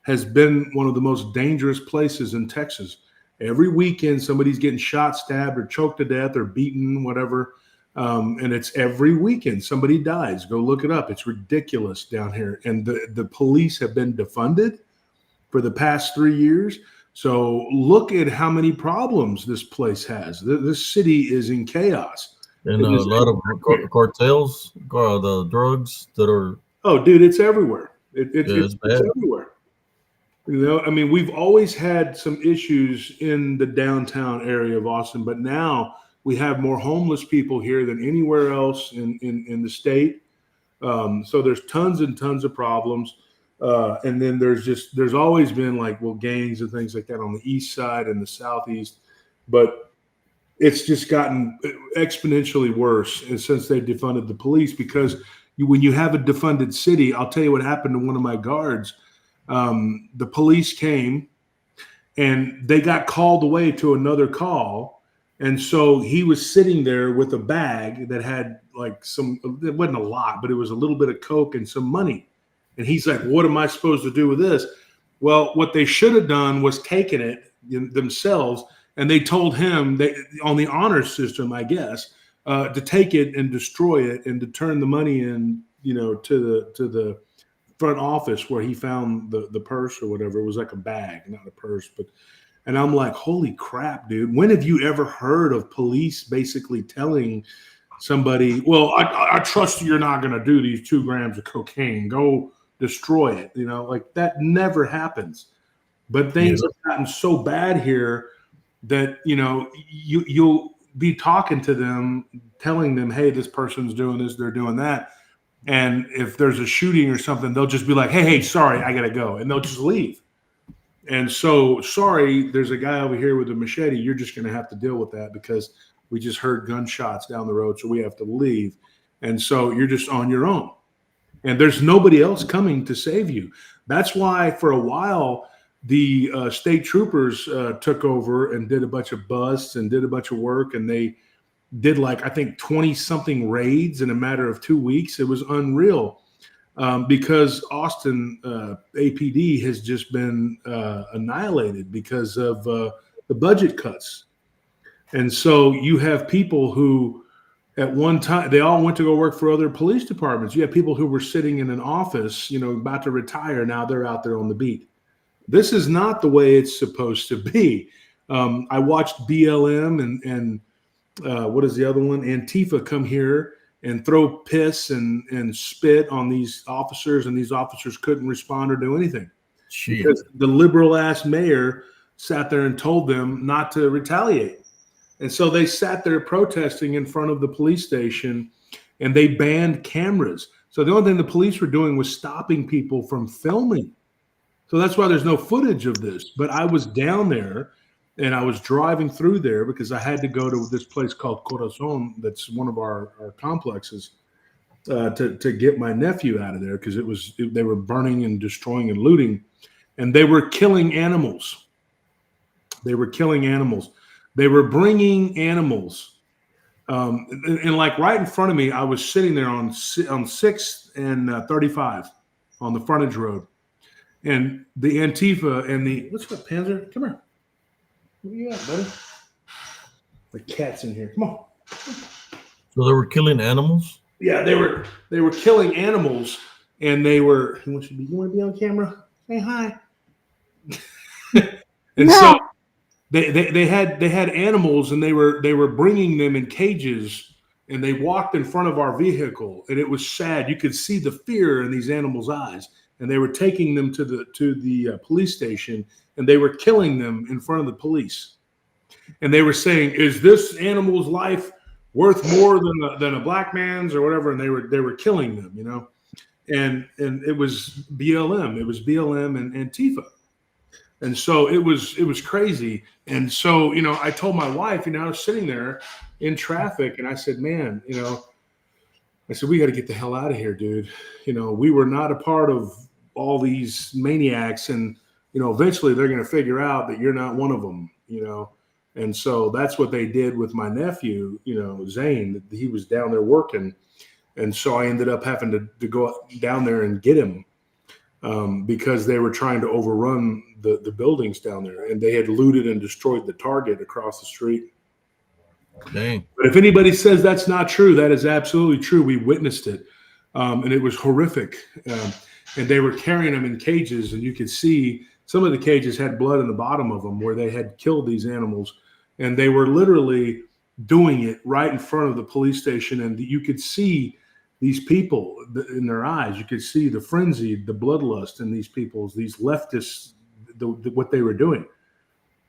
has been one of the most dangerous places in Texas. Every weekend, somebody's getting shot, stabbed, or choked to death, or beaten, whatever. And it's every weekend somebody dies. Go look it up. It's ridiculous down here. And the police have been defunded for the past 3 years. So look at how many problems this place has. This city is in chaos. And a lot of cartels, the drugs that are. Oh, dude, it's everywhere. It's everywhere. You know, I mean, we've always had some issues in the downtown area of Austin, but now we have more homeless people here than anywhere else in the state. So there's tons and tons of problems. And then there's always been like, well, gangs and things like that on the east side and the southeast. But it's just gotten exponentially worse since they defunded the police, because when you have a defunded city, I'll tell you what happened to one of my guards. The police came and they got called away to another call. And so he was sitting there with a bag that had like it wasn't a lot, but it was a little bit of coke and some money. And he's like, what am I supposed to do with this? Well, what they should have done was taken it themselves. And they told him on the honor system, I guess, to take it and destroy it, and to turn the money in, you know, to the front office where he found the purse or whatever. It was like a bag, not a purse. And I'm like, holy crap, dude. When have you ever heard of police basically telling somebody, well, I trust you're not going to do these 2 grams of cocaine. Go destroy it. You know, like that never happens. But things have gotten so bad here that, you know, you'll be talking to them, telling them, hey, this person's doing this, they're doing that. And if there's a shooting or something, they'll just be like, hey, sorry, I got to go. And they'll just leave. And so, sorry, there's a guy over here with a machete. You're just going to have to deal with that because we just heard gunshots down the road, so we have to leave. And so you're just on your own. And there's nobody else coming to save you. That's why for a while, the state troopers took over and did a bunch of busts and did a bunch of work. And they did like, I think 20 something raids in a matter of 2 weeks. It was unreal because Austin APD has just been annihilated because of the budget cuts. And so you have people who at one time, they all went to go work for other police departments. You have people who were sitting in an office, you know, about to retire. Now they're out there on the beat. This is not the way it's supposed to be. I watched BLM and what is the other one? Antifa come here and throw piss and spit on these officers, and these officers couldn't respond or do anything. Because the liberal ass mayor sat there and told them not to retaliate. And so they sat there protesting in front of the police station, and they banned cameras. So the only thing the police were doing was stopping people from filming. So that's why there's no footage of this. But I was down there, and I was driving through there because I had to go to this place called Corazon. That's one of our complexes to get my nephew out of there because they were burning and destroying and looting, and they were killing animals. They were killing animals. They were bringing animals. And like right in front of me, I was sitting there on 6th and 35 on the frontage road. And the Antifa and the, what's up, Panzer? Come here. Where you at, buddy? The cat's in here. Come on. So they were killing animals? Yeah, they were killing animals, and they were, you want to be on camera? Say hi. And so they had animals, and they were bringing them in cages, and they walked in front of our vehicle, and it was sad. You could see the fear in these animals' eyes, and they were taking them to the police station, and they were killing them in front of the police, and they were saying, "Is this animal's life worth more than a black man's or whatever?" And they were killing them, you know, and it was BLM, and Antifa. And so it was crazy. And so, you know, I told my wife, you know, I was sitting there in traffic, and I said, man, you know, I said, we got to get the hell out of here, dude. You know, we were not a part of all these maniacs, and, you know, eventually they're going to figure out that you're not one of them, you know. And so that's what they did with my nephew, you know, Zane. He was down there working. And so I ended up having to go down there and get him because they were trying to overrun the buildings down there. And they had looted and destroyed the Target across the street. Dang. But if anybody says that's not true, that is absolutely true. We witnessed it. And it was horrific. And they were carrying them in cages. And you could see some of the cages had blood in the bottom of them where they had killed these animals. And they were literally doing it right in front of the police station. And you could see these people in their eyes. You could see the frenzy, the bloodlust in these people's, these leftists, what they were doing.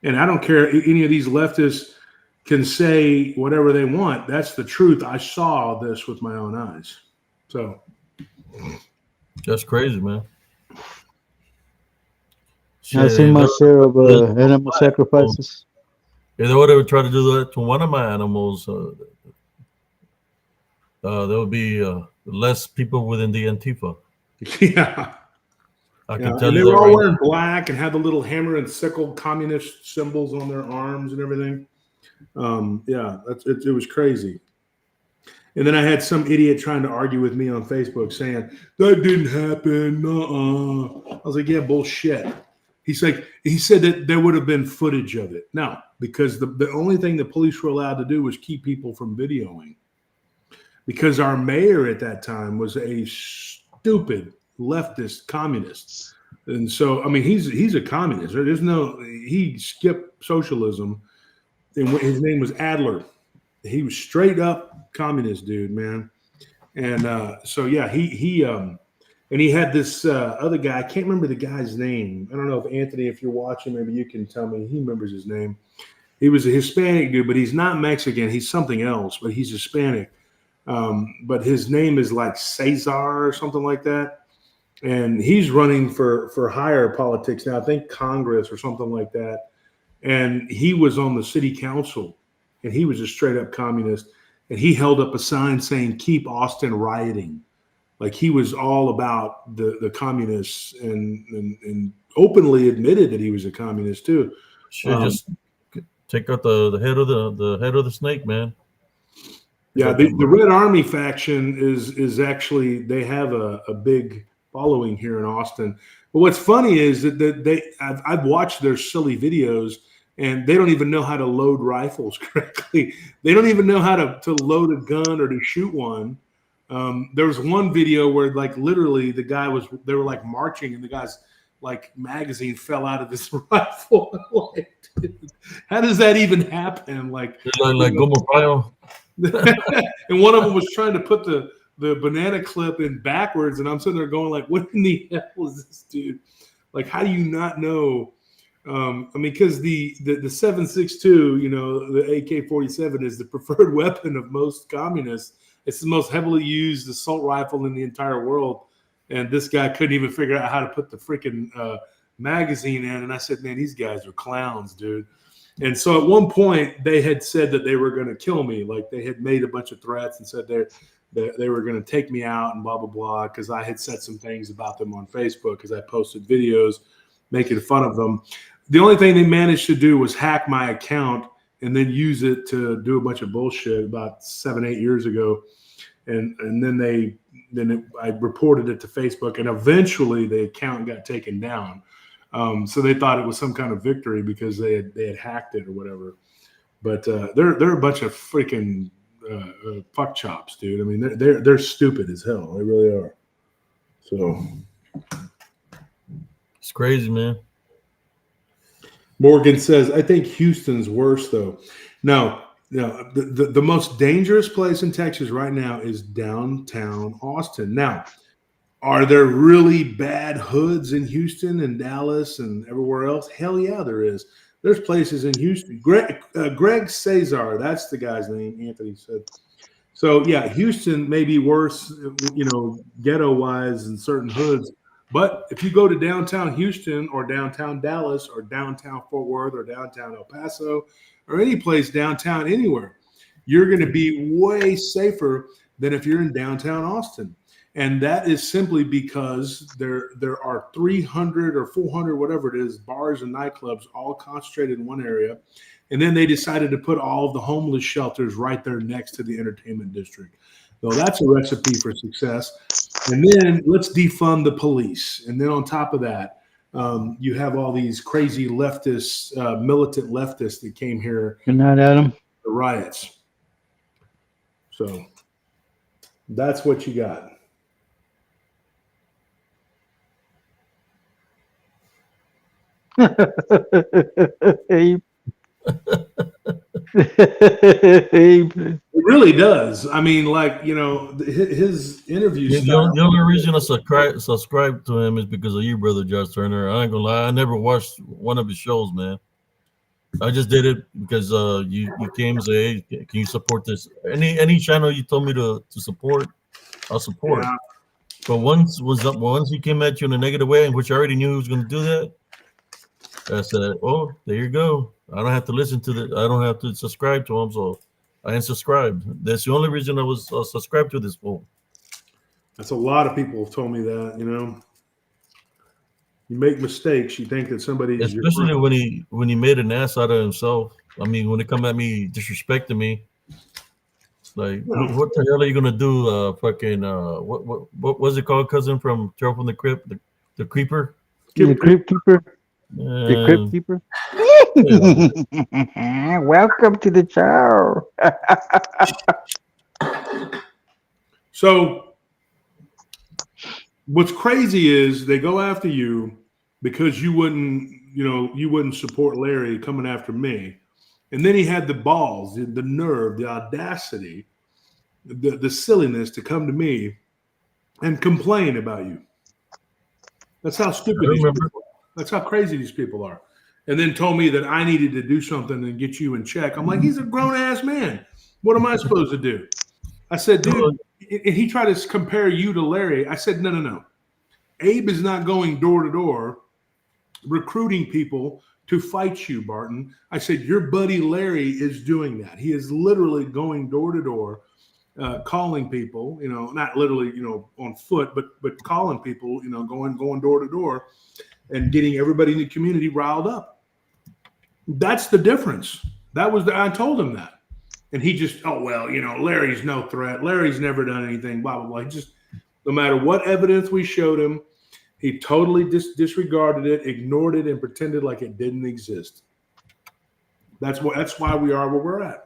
And I don't care. Any of these leftists can say whatever they want. That's the truth. I saw this with my own eyes. So that's crazy, man. I've seen my share of animal sacrifices. If they would ever try to do that to one of my animals, there would be less people within the Antifa. Yeah. I can tell you. They were all wearing black and had the little hammer and sickle communist symbols on their arms and everything. Yeah, it was crazy. And then I had some idiot trying to argue with me on Facebook saying, that didn't happen. I was like, yeah, bullshit. He said that there would have been footage of it. No, because the only thing the police were allowed to do was keep people from videoing. Because our mayor at that time was a stupid leftist communist. And so, I mean, he's a communist. He skipped socialism. And his name was Adler. He was straight up communist dude, man. And so, yeah, and he had this other guy. I can't remember the guy's name. I don't know if Anthony, if you're watching, maybe you can tell me. He remembers his name. He was a Hispanic dude, but he's not Mexican. He's something else, but he's Hispanic. But his name is like Cesar or something like that. And he's running for higher politics now. I think Congress or something like that. And he was on the city council, and he was a straight up communist. And he held up a sign saying, "Keep Austin rioting." Like he was all about the communists and openly admitted that he was a communist too. Should just take out the head of the head of the snake, man. Yeah, the Red Army faction is actually, they have a big following here in Austin. But what's funny is that I've watched their silly videos, and they don't even know how to load rifles correctly. They don't even know how to load a gun or to shoot one. There was one video where like literally they were like marching, and the guy's like magazine fell out of his rifle. Like, dude, how does that even happen? Like Gomo File. And one of them was trying to put the banana clip in backwards, and I'm sitting there going like, what in the hell is this, dude? Like, how do you not know I mean, because the 7.62, you know, the AK-47 is the preferred weapon of most communists. It's the most heavily used assault rifle in the entire world. And this guy couldn't even figure out how to put the freaking magazine in. And I said, man, these guys are clowns, dude. And so at one point they had said that they were going to kill me. Like they had made a bunch of threats and said they were going to take me out and blah, blah, blah. Because I had said some things about them on Facebook because I posted videos making fun of them. The only thing they managed to do was hack my account and then use it to do a bunch of bullshit about 7-8 years ago. And then I reported it to Facebook, and eventually the account got taken down. So they thought it was some kind of victory because they had hacked it or whatever. But they're a bunch of freaking fuck chops, dude. I mean, they're stupid as hell. They really are. So It's crazy, man. Morgan says, I think Houston's worse though. No, the most dangerous place in Texas right now is downtown Austin. Now, are there really bad hoods in Houston and Dallas and everywhere else? Hell yeah, there is. There's places in Houston. Greg Cesar, that's the guy's name, Anthony said. So yeah, Houston may be worse, you know, ghetto-wise in certain hoods. But if you go to downtown Houston or downtown Dallas or downtown Fort Worth or downtown El Paso or any place downtown anywhere, you're going to be way safer than if you're in downtown Austin. And that is simply because there are 300 or 400, whatever it is, bars and nightclubs all concentrated in one area. And then they decided to put all of the homeless shelters right there next to the entertainment district. So that's a recipe for success. And then let's defund the police. And then on top of that, you have all these crazy leftists, militant leftists that came here. Good night, Adam. The riots. So that's what you got. Hey. It really does. I mean, like, you know, his interview style. The only reason I subscribe to him is because of you, brother Josh Turner. I ain't gonna lie, I never watched one of his shows, man. I just did it because you came and say, hey, can you support this? Any channel you told me to support, I'll support. Yeah. But once he came at you in a negative way, in which I already knew he was going to do that, I said, oh, there you go. I don't have to listen to I don't have to subscribe to him, so I unsubscribed. That's the only reason I was subscribed to this fool. That's a lot of people have told me that, you know. You make mistakes, you think that somebody, especially when he made an ass out of himself. I mean, when they come at me disrespecting me, it's like, what the hell are you gonna do? Fucking what was it called, cousin from Terror from the Crypt, the Creeper? The Crypt Keeper. The Crypt Keeper. Welcome to the show. So what's crazy is they go after you because you wouldn't support Larry coming after me. And then he had the balls, the nerve, the audacity, the silliness to come to me and complain about you. That's how stupid these people are. That's how crazy these people are. And then told me that I needed to do something and get you in check. I'm like, he's a grown-ass man. What am I supposed to do? I said, dude, and he tried to compare you to Larry. I said, no. Abe is not going door to door recruiting people to fight you, Barton. I said, your buddy Larry is doing that. He is literally going door to door, calling people, not literally, on foot, but calling people, going door to door and getting everybody in the community riled up. That's the difference. I told him that. And he just, Larry's no threat. Larry's never done anything, blah, blah, blah. He just, no matter what evidence we showed him, he totally disregarded it, ignored it, and pretended like it didn't exist. That's why we are where we're at.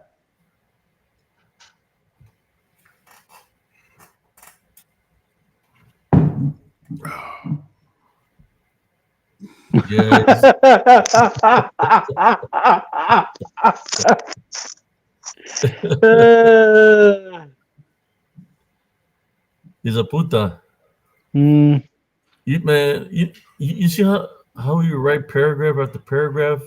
Yes. He's a puta. Mm. You see how you write paragraph after paragraph.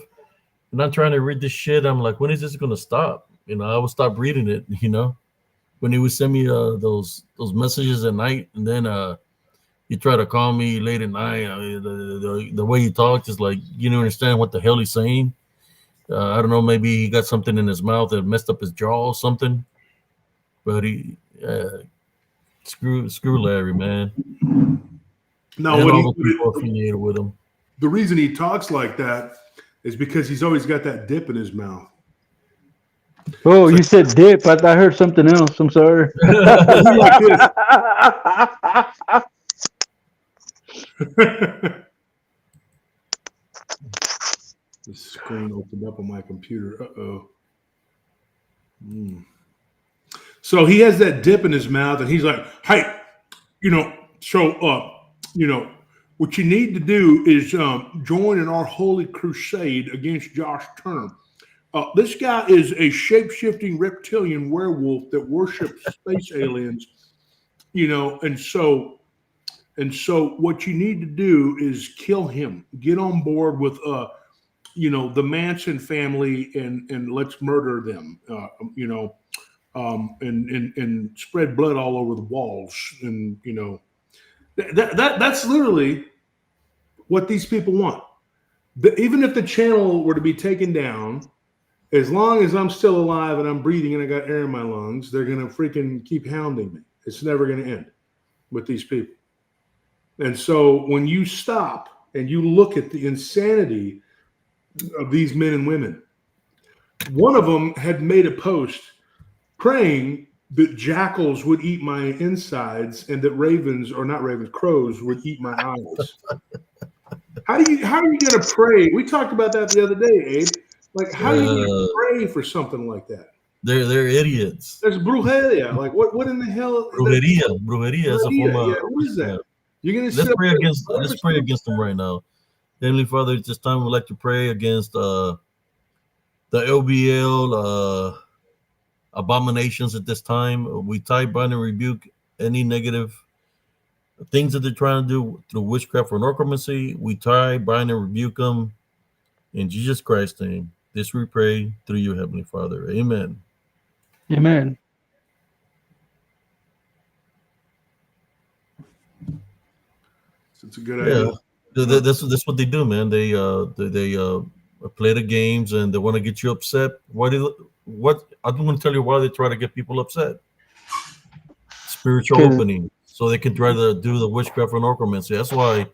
And I'm trying to read this shit. I'm like, when is this gonna stop? I would stop reading it. When he would send me those messages at night, and then he try to call me late at night. The way he talks is like you don't understand what the hell he's saying. I don't know. Maybe he got something in his mouth that messed up his jaw or something. But screw Larry, man, No, and all the people affiliated with him. the reason he talks like that is because he's always got that dip in his mouth. Oh, you said dip. I heard something else. I'm sorry. Like this. The screen opened up on my computer. Uh-oh. So he has that dip in his mouth, and he's like, hey, what you need to do is join in our holy crusade against Josh Turner. This guy is a shape-shifting reptilian werewolf that worships space aliens, and so what you need to do is kill him. Get on board with the Manson family and let's murder them. And spread blood all over the walls. And that's literally what these people want. Even if the channel were to be taken down, as long as I'm still alive and I'm breathing and I got air in my lungs, they're gonna freaking keep hounding me. It's never gonna end with these people. And so when you stop and you look at the insanity of these men and women, one of them had made a post praying that jackals would eat my insides and that crows would eat my eyes. How are you gonna pray? We talked about that the other day, Abe. Like, how are you gonna pray for something like that? They're idiots. There's brujeria. Like, what in the hell? Brujeria is a form of. Yeah, what is that? Yeah. You're gonna let's pray against them right now. Heavenly Father, at this time we'd like to pray against the LBL abominations at this time. We tie, bind, and rebuke any negative things that they're trying to do through witchcraft or necromancy. We tie, bind, and rebuke them in Jesus Christ's name. This we pray through you, Heavenly Father. Amen. Amen. It's a good idea. Yeah, that's what they do, man. They play the games and they want to get you upset. What I'm going to tell you why they try to get people upset. Spiritual opening, so they can try to do the witchcraft and necromancy. That's why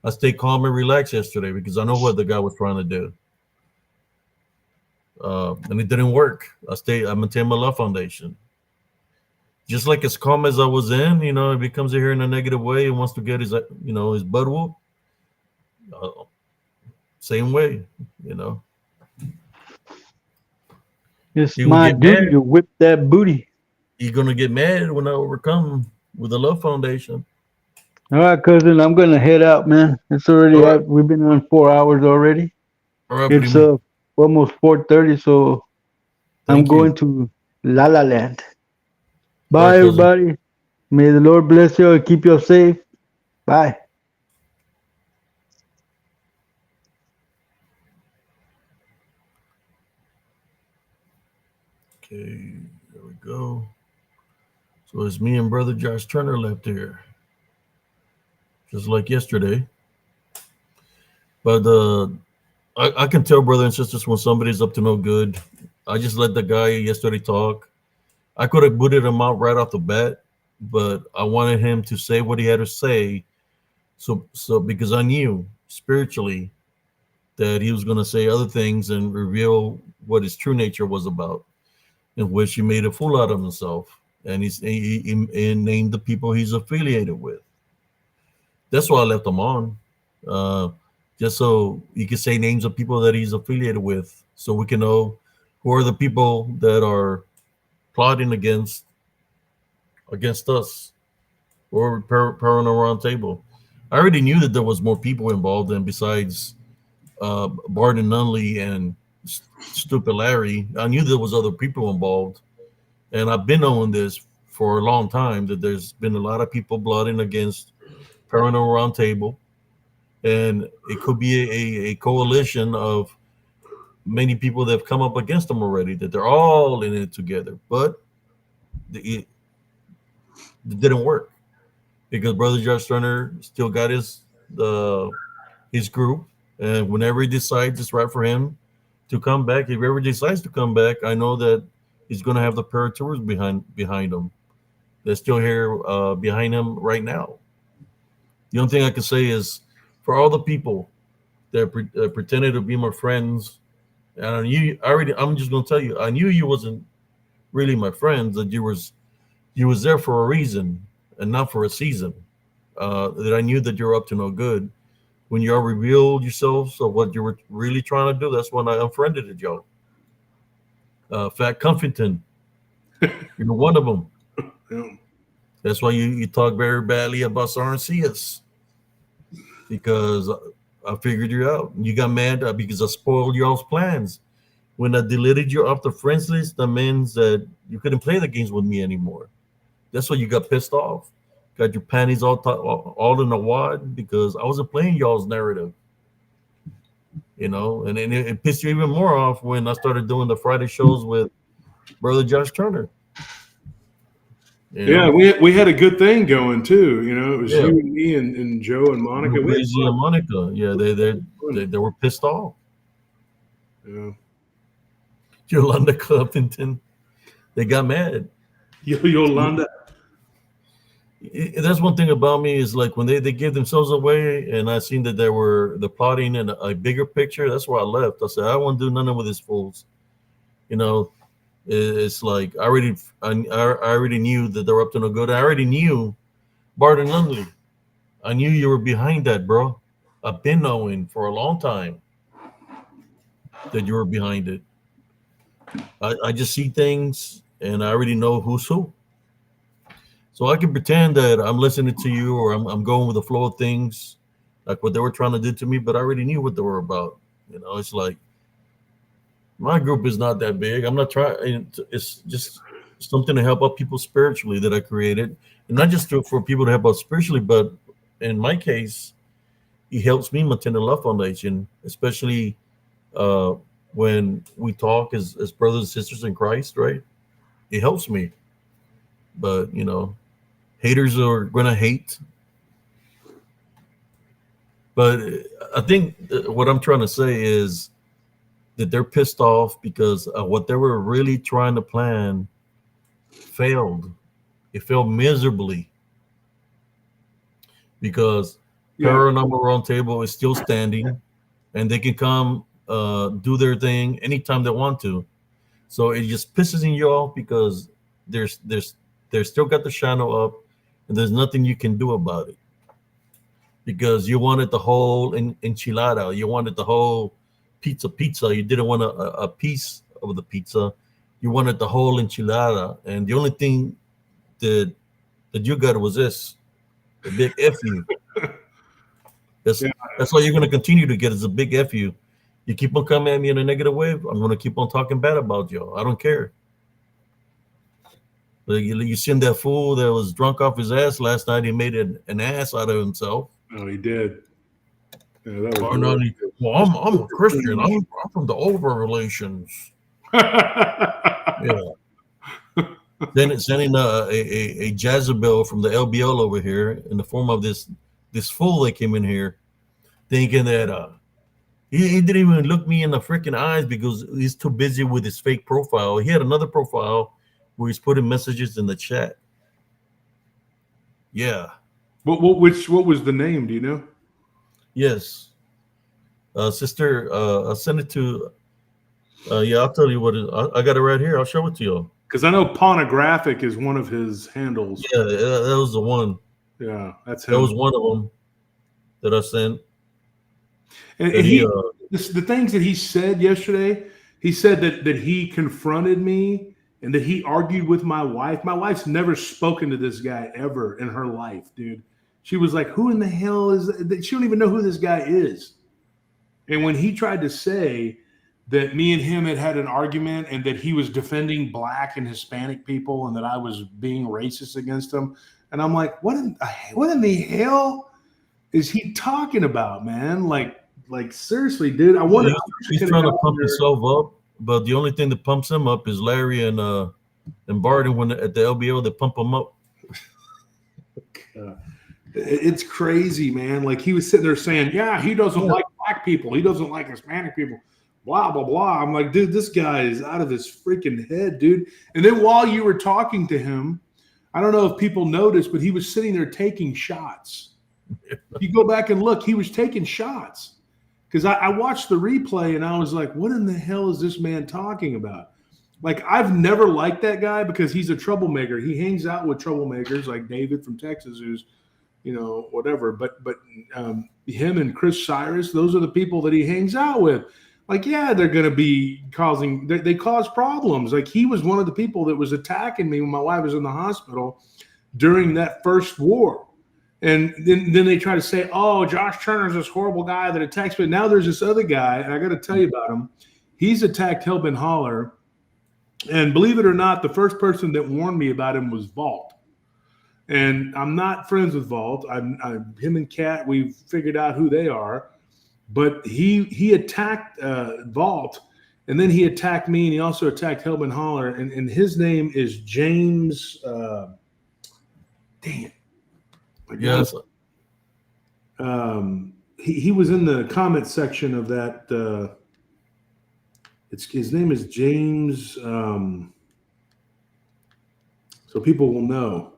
I stayed calm and relaxed yesterday, because I know what the guy was trying to do. And it didn't work. I maintained my love foundation. Just like as calm as I was in, if he comes in here in a negative way and wants to get his butt whooped, same way, It's my duty to whip that booty. You're gonna get mad when I overcome with the love foundation. All right, cousin, I'm gonna head out, man. It's already out. We've been on 4 hours already. All right, it's almost 4:30, so I'm going to La La Land. Bye, everybody. May the Lord bless you and keep you safe. Bye. Okay, there we go. So it's me and Brother Josh Turner left here, just like yesterday. But I can tell, brother and sisters, when somebody's up to no good. I just let the guy yesterday talk. I could have booted him out right off the bat, but I wanted him to say what he had to say. So because I knew spiritually that he was going to say other things and reveal what his true nature was about, in which he made a fool out of himself, and he named the people he's affiliated with. That's why I left him on, just so he could say names of people that he's affiliated with, so we can know who are the people that are plotting against us or Paranormal Round Table. I already knew that there was more people involved, and besides Bart and Nunley and Stupid Larry, I knew there was other people involved, and I've been knowing this for a long time, that there's been a lot of people plotting against Paranormal Round Table, and it could be a coalition of many people that have come up against them already, that they're all in it together, but it didn't work because Brother Josh Turner still got his group, and whenever he decides it's right for him to come back, if he ever decides to come back, I know that he's going to have the paratours behind him. They're still here behind him right now. The only thing I can say is, for all the people that pretended to be my friends, and I'm just going to tell you, I knew you wasn't really my friends, that you was there for a reason and not for a season. That I knew that you were up to no good. When you all revealed yourselves of what you were really trying to do, that's when I unfriended y'all. Fat Confrontation, you're one of them. Yeah. That's why you talk very badly about RNCS, because I figured you out. You got mad because I spoiled y'all's plans. When I deleted you off the friends list, that means that you couldn't play the games with me anymore. That's why you got pissed off. Got your panties all in a wad because I wasn't playing y'all's narrative. And it pissed you even more off when I started doing the Friday shows with Brother Josh Turner. Yeah, we had a good thing going too. It was you and me and Joe and Monica. Crazy and Monica. Yeah, they were pissed off. Yeah. Yolanda Covington, they got mad. Yolanda. That's one thing about me is like when they give themselves away, and I seen that they were the plotting in a bigger picture. That's why I left. I said I won't do nothing with these fools. It's like I already knew that they were up to no good. I already knew Barton Lundley. I knew you were behind that, bro. I've been knowing for a long time that you were behind it. I just see things, and I already know who's who. So I can pretend that I'm listening to you, or I'm going with the flow of things, like what they were trying to do to me, but I already knew what they were about. It's like my group is not that big. I'm not trying. It's just something to help out people spiritually that I created, and not just for people to help out spiritually, but in my case, it helps me maintain the Love Foundation, especially when we talk as brothers and sisters in Christ, right? It helps me. But, haters are going to hate. But I think what I'm trying to say is that they're pissed off because what they were really trying to plan failed. It failed miserably because Paranormal Roundtable is still standing, and they can come do their thing anytime they want to. So it just pisses in you off because they're still got the channel up, and there's nothing you can do about it because you wanted the whole enchilada, you wanted the whole pizza. You didn't want a piece of the pizza, you wanted the whole enchilada, and the only thing that you got was this, a big F you. That's all you're going to continue to get is a big F you. You keep on coming at me in a negative way, I'm going to keep on talking bad about you. I don't care. You seen that fool that was drunk off his ass last night? He made an ass out of himself. Oh, he did. Yeah, that was I'm a Christian. I'm from the over relations. Yeah. Sending a Jezebel from the LBL over here in the form of this fool that came in here, thinking that he didn't even look me in the freaking eyes because he's too busy with his fake profile. He had another profile where he's putting messages in the chat. Yeah. What was the name? Do you know? Yes. Sister, I'll send it to. I'll tell you what it is. I got it right here. I'll show it to you. Because I know Pornographic is one of his handles. Yeah, that was the one. Yeah, that's him. That was one of them that I sent. And the things that he said yesterday, he said that he confronted me and that he argued with my wife. My wife's never spoken to this guy ever in her life, dude. She was like, who in the hell is that? She don't even know who this guy is. And when he tried to say that me and him had an argument and that he was defending Black and Hispanic people and that I was being racist against them, and I'm like, what in the hell? is he talking about, man? Like seriously, dude. I wonder. He's trying to pump himself up, but the only thing that pumps him up is Larry and Barton when at the LBO they pump him up. It's crazy, man. Like he was sitting there saying, "Yeah, he doesn't like black people. He doesn't like Hispanic people." Blah blah blah. I'm like, dude, this guy is out of his freaking head, dude. And then while you were talking to him, I don't know if people noticed, but he was sitting there taking shots. You go back and look, he was taking shots. Because I watched the replay and I was like, what in the hell is this man talking about? Like, I've never liked that guy because he's a troublemaker. He hangs out with troublemakers like David from Texas, who's, you know, whatever. But him and Chris Cyrus, those are the people that he hangs out with. Like, yeah, they're going to be causing, they cause problems. Like, he was one of the people that was attacking me when my wife was in the hospital during that first war. And then they try to say, oh, Josh Turner's this horrible guy that attacks me. Now there's this other guy, and I got to tell you about him. He's attacked Hellbent Holler. And believe it or not, the first person that warned me about him was Vault. And I'm not friends with Vault. Him and Kat, we've figured out who they are. But he attacked Vault, and then he attacked me, and he also attacked Hellbent Holler. And his name is James. Dang it. Yes. He was in the comment section of that. His name is James. So people will know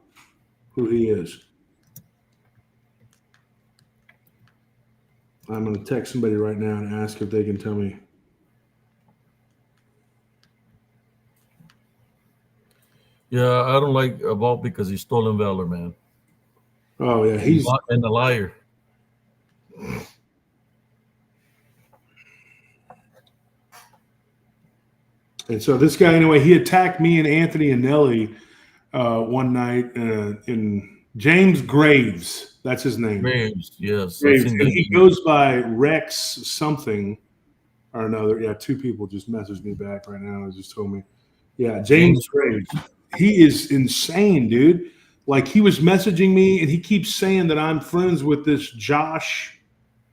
who he is. I'm going to text somebody right now and ask if they can tell me. Yeah, I don't like Vault because he's stolen valor, man. Oh yeah, he's and a liar. And so this guy, anyway, he attacked me and Anthony and Nelly one night in James Graves. That's his name. Graves, yes. Graves. And he goes by Rex something or another. Yeah, two people just messaged me back right now and just told me. Yeah, James Graves. He is insane, dude. Like, he was messaging me, and he keeps saying that I'm friends with this Josh.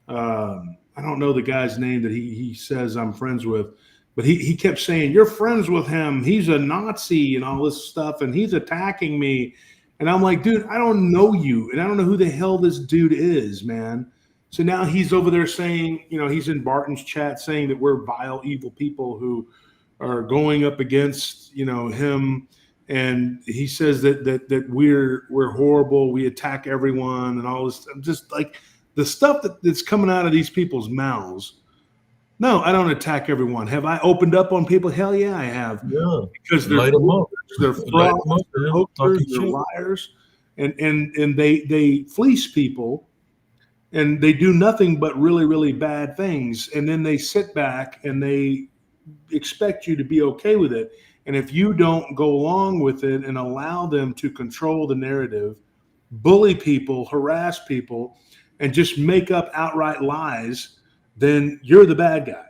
I don't know the guy's name that he says I'm friends with, but he kept saying, you're friends with him. He's a Nazi and all this stuff, and he's attacking me. And I'm like, dude, I don't know you, and I don't know who the hell this dude is, man. So now he's over there saying, you know, he's in Barton's chat saying that we're vile, evil people who are going up against, you know, him. And he says that we're horrible. We attack everyone and all this. I'm just like the stuff that's coming out of these people's mouths. No, I don't attack everyone. Have I opened up on people? Hell yeah, I have. Yeah, because they're frauds, they're hoaxers, they're liars, and they fleece people, and they do nothing but really, really bad things. And then they sit back and they expect you to be okay with it. And if you don't go along with it and allow them to control the narrative, bully people, harass people, and just make up outright lies, then you're the bad guy.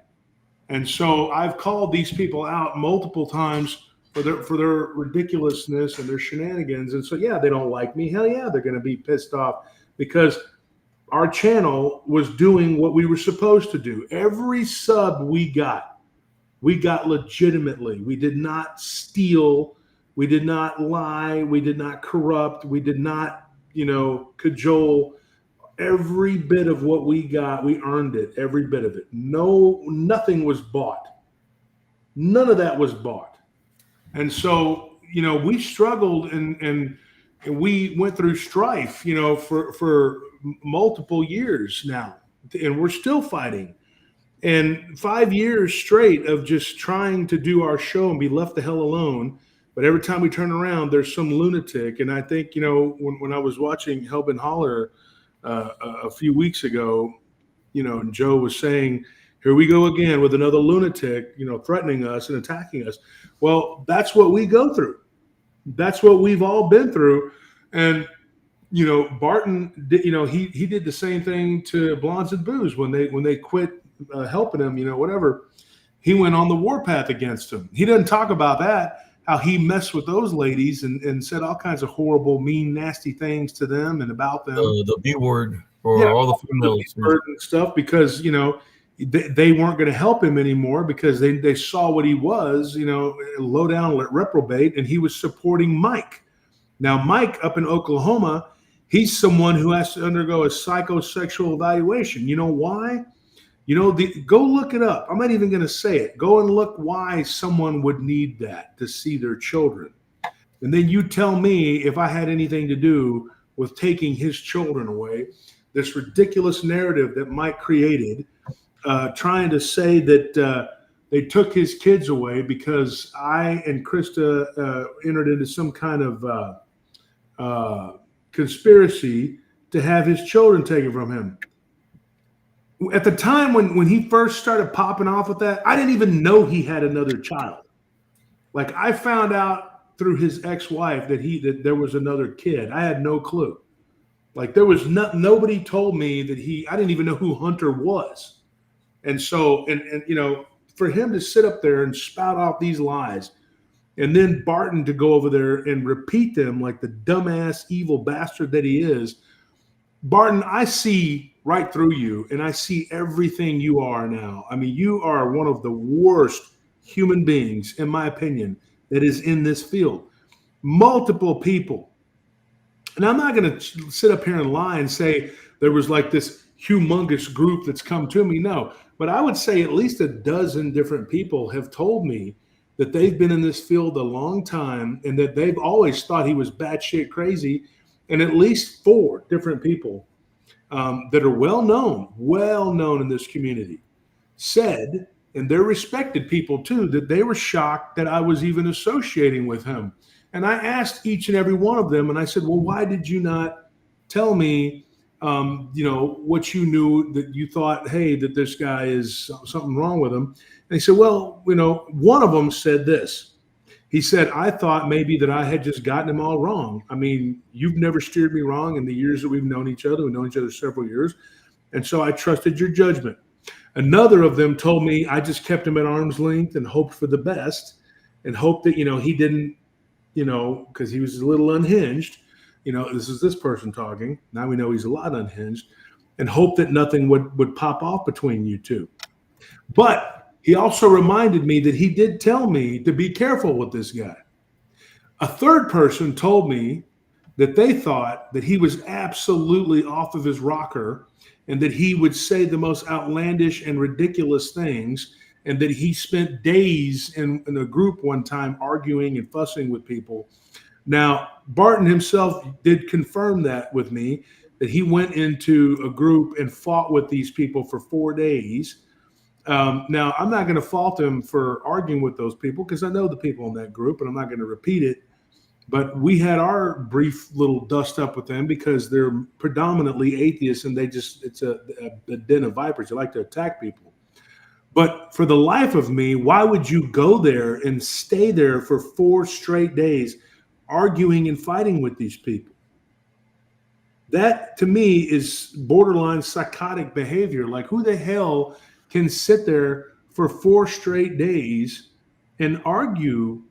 And so I've called these people out multiple times for their ridiculousness and their shenanigans. And so, yeah, they don't like me. Hell yeah, they're going to be pissed off because our channel was doing what we were supposed to do. Every sub we got legitimately. We did not steal. We did not lie. We did not corrupt. We did not, cajole. Every bit of what we got, we earned it. Every bit of it. Nothing was bought. None of that was bought. And so, we struggled and we went through strife, for multiple years now, and we're still fighting. And 5 years straight of just trying to do our show and be left the hell alone. But every time we turn around, there's some lunatic. And I think, when I was watching Hellbent Holler a few weeks ago, and Joe was saying, here we go again with another lunatic, threatening us and attacking us. Well, that's what we go through. That's what we've all been through. And, Barton, he did the same thing to Blondes and Booze when they quit helping him, whatever. He went on the warpath against him. He doesn't talk about that, how he messed with those ladies and said all kinds of horrible, mean, nasty things to them and about them. The B word, for all the females. And stuff because they weren't going to help him anymore because they saw what he was, low down reprobate, and he was supporting Mike. Now, Mike up in Oklahoma, he's someone who has to undergo a psychosexual evaluation. You know why? Go look it up. I'm not even going to say it. Go and look why someone would need that to see their children. And then you tell me if I had anything to do with taking his children away. This ridiculous narrative that Mike created, trying to say that they took his kids away because I and Krista entered into some kind of conspiracy to have his children taken from him. At the time when he first started popping off with that, I didn't even know he had another child. Like, I found out through his ex-wife that there was another kid. I had no clue. Like, there was nobody told me that I didn't even know who Hunter was. And so, and for him to sit up there and spout out these lies, and then Barton to go over there and repeat them like the dumbass evil bastard that he is. Barton, I see right through you, and I see everything you are now. I mean, you are one of the worst human beings, in my opinion, that is in this field. Multiple people. And I'm not going to sit up here and lie and say there was like this humongous group that's come to me. No, but I would say at least a dozen different people have told me that they've been in this field a long time and that they've always thought he was batshit crazy. And at least 4 different people that are well known in this community said, and they're respected people too, that they were shocked that I was even associating with him. And I asked each and every one of them, and I said, well, why did you not tell me, what you knew, that you thought, hey, that this guy is something wrong with him? And he said, well, one of them said this. He said, I thought maybe that I had just gotten him all wrong. I mean, you've never steered me wrong in the years that we've known each other. We've known each other several years. And so I trusted your judgment. Another of them told me I just kept him at arm's length and hoped for the best and hoped that, he didn't, because he was a little unhinged. This is this person talking. Now we know he's a lot unhinged, and hope that nothing would pop off between you two. But he also reminded me that he did tell me to be careful with this guy. A third person told me that they thought that he was absolutely off of his rocker and that he would say the most outlandish and ridiculous things, and that he spent days in a group one time arguing and fussing with people. Now, Barton himself did confirm that with me, that he went into a group and fought with these people for 4 days. Now, I'm not going to fault him for arguing with those people because I know the people in that group, and I'm not going to repeat it. But we had our brief little dust up with them because they're predominantly atheists, and it's a den of vipers. They like to attack people. But for the life of me, why would you go there and stay there for 4 straight days arguing and fighting with these people? That, to me, is borderline psychotic behavior. Like, who the hell can sit there for 4 straight days and argue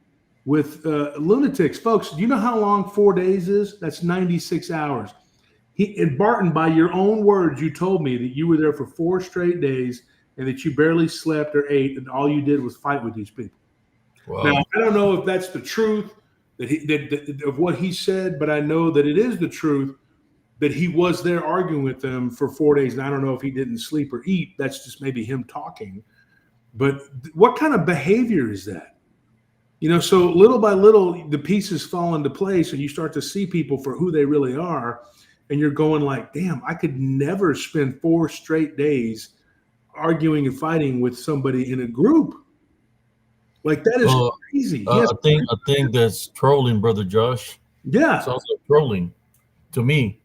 with lunatics? Folks, do you know how long 4 days is? That's 96 hours. And Barton, by your own words, you told me that you were there for 4 straight days and that you barely slept or ate, and all you did was fight with these people. Wow. Now, I don't know if that's the truth of what he said, but I know that it is the truth that he was there arguing with them for 4 days. And I don't know if he didn't sleep or eat. That's just maybe him talking. But what kind of behavior is that? So little by little, the pieces fall into place and you start to see people for who they really are. And you're going like, damn, I could never spend 4 straight days arguing and fighting with somebody in a group. Like, that is crazy. I think that's trolling, Brother Josh. Yeah. It's also trolling to me.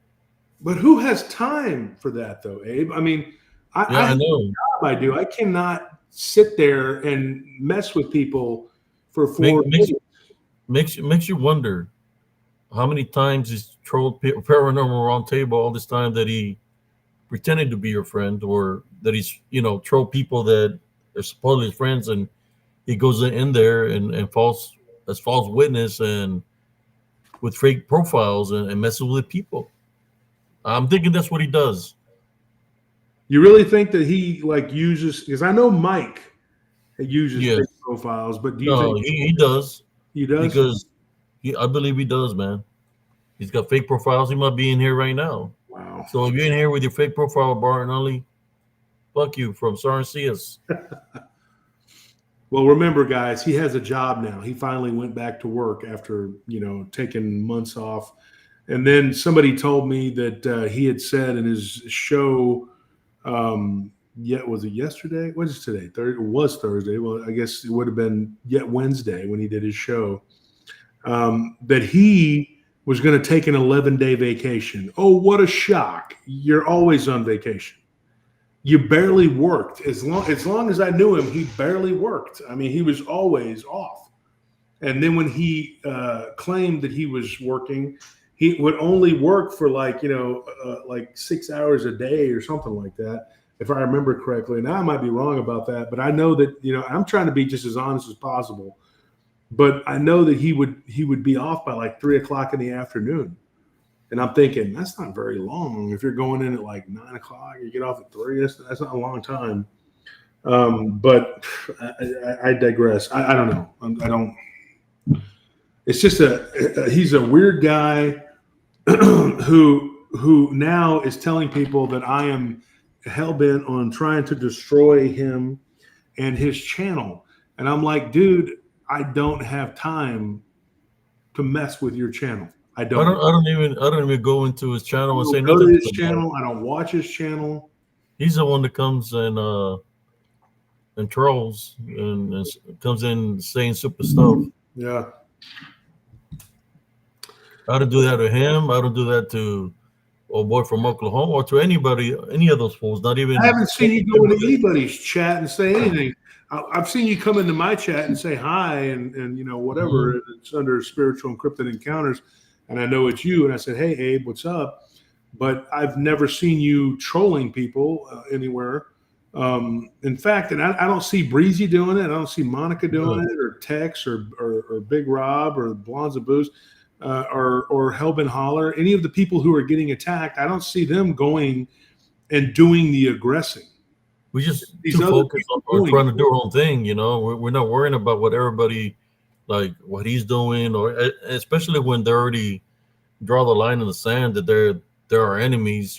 But who has time for that, though, Abe? I mean, I know. I do. I cannot sit there and mess with people for 4 days. Makes you wonder how many times he's trolled Paranormal Roundtable all this time that he pretended to be your friend, or that he's trolled people that are supposedly his friends, and he goes in there and false witness and with fake profiles and messes with people. I'm thinking that's what he does. You really think that he like uses? Because I know Mike uses Yes. fake profiles, but do you No, think he does he does? because I believe he does, man. He's got fake profiles. He might be in here right now. Wow. So if you're in here with your fake profile, Bartonelli, fuck you from Sorry See Us. Well, remember, guys, he has a job now. He finally went back to work after taking months off. And then somebody told me that he had said in his show, was it yesterday? What is today? It was Thursday. Well, I guess it would have been yet Wednesday when he did his show, that he was going to take an 11-day vacation. Oh, what a shock. You're always on vacation. You barely worked. As long as I knew him, he barely worked. I mean, he was always off. And then when he claimed that he was working, he would only work for like 6 hours a day or something like that, if I remember correctly. Now I might be wrong about that, but I know that I'm trying to be just as honest as possible. But I know that he would be off by like 3:00 in the afternoon. And I'm thinking, that's not very long. If you're going in at like 9:00, you get off at 3. That's not a long time. But I digress. I don't know. I don't. It's just he's a weird guy who now is telling people that I am hell bent on trying to destroy him and his channel. And I'm like, dude, I don't have time to mess with your channel. I don't even go into his channel and say go nothing to to his him. channel. I don't watch his channel. He's the one that comes and trolls and comes in saying super stuff. Yeah. I don't do that to him. I don't do that to old boy from Oklahoma or to anybody, any of those fools. Not even. I haven't seen you go into anybody's chat and say anything. I've seen you come into my chat and say hi and whatever. Mm-hmm. It's under Spiritual and Cryptid Encounters, and I know it's you. And I said, hey, Abe, what's up? But I've never seen you trolling people anywhere. In fact, and I don't see Breezy doing it. I don't see Monica doing it, or Tex, or Big Rob, or Blondes and Booze, or Hellbin Holler. Any of the people who are getting attacked, I don't see them going and doing the aggressing. We just too focused on trying to do our own thing. We're not worrying about what everybody, like what he's doing, or especially when they already draw the line in the sand that they're our enemies.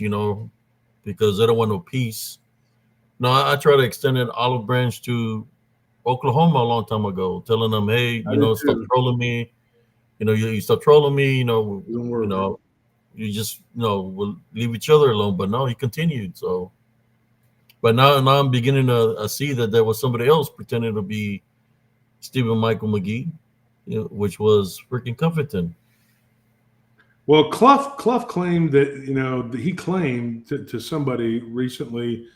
Because they don't want no peace. No, I try to extend an olive branch to Oklahoma a long time ago, telling them, hey, stop trolling me. You stop trolling me. You just we'll leave each other alone. But no, he continued. So. But now I'm beginning to see that there was somebody else pretending to be Stephen Michael McGee, which was freaking Confrontation. Well, Clough claimed that he claimed to somebody recently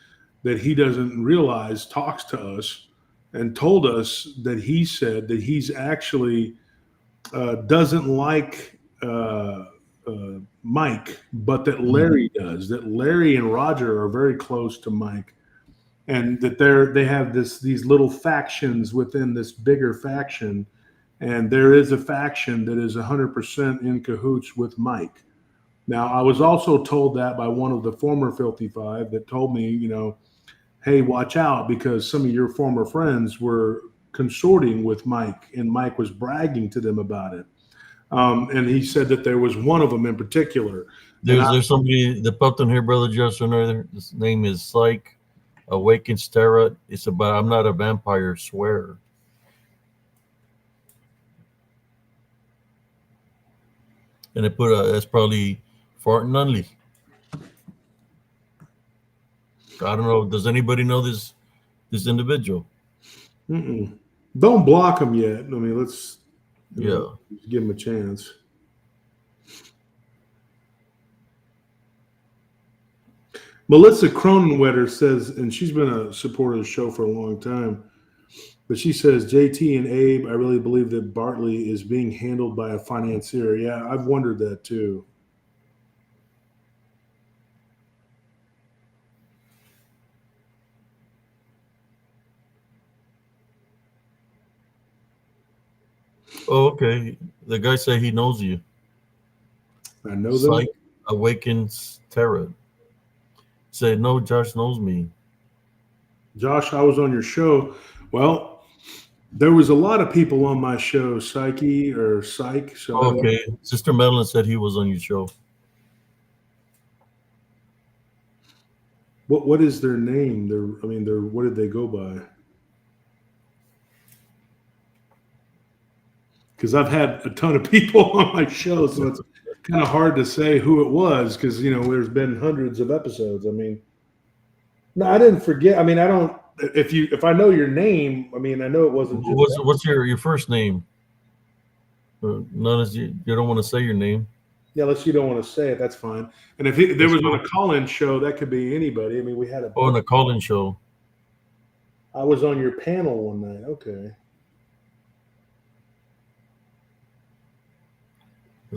that he doesn't realize talks to us, and told us that he said that he's actually doesn't like Mike, but that Larry does. That Larry and Roger are very close to Mike. And that they have these little factions within this bigger faction, and there is a faction that is 100% in cahoots with Mike. Now, I was also told that by one of the former Filthy Five that told me, hey, watch out, because some of your former friends were consorting with Mike, and Mike was bragging to them about it. And he said that there was one of them in particular. There's somebody that popped in here, Brother Justin. His name is Psych. Awakens Terra. It's about I'm not a vampire, swear. And they put that's probably Fart Nunley. I don't know. Does anybody know this individual? Mm-mm. Don't block him yet. I mean, let's give him a chance. Melissa Cronenwetter says, and she's been a supporter of the show for a long time, but she says, JT and Abe, I really believe that Bartley is being handled by a financier. Yeah, I've wondered that too. Oh, okay. The guy said he knows you. I know them. Psych Awakens Terror. Said no, Josh knows me. Josh, I was on your show. Well, there was a lot of people on my show, Psyche or Psych. So I Okay, Sister Madeline said he was on your show. what is their name? What did they go by? Because I've had a ton of people on my show, so it's kind of hard to say who it was because there's been hundreds of episodes. I mean, no, I didn't forget. I mean, I don't. If I know your name, I mean, I know it wasn't just. What's your first name? Notice you don't want to say your name. Yeah, unless you don't want to say it, that's fine. And if there was on a call-in show, that could be anybody. I mean, we had a. Oh, on a call-in show. I was on your panel one night. Okay.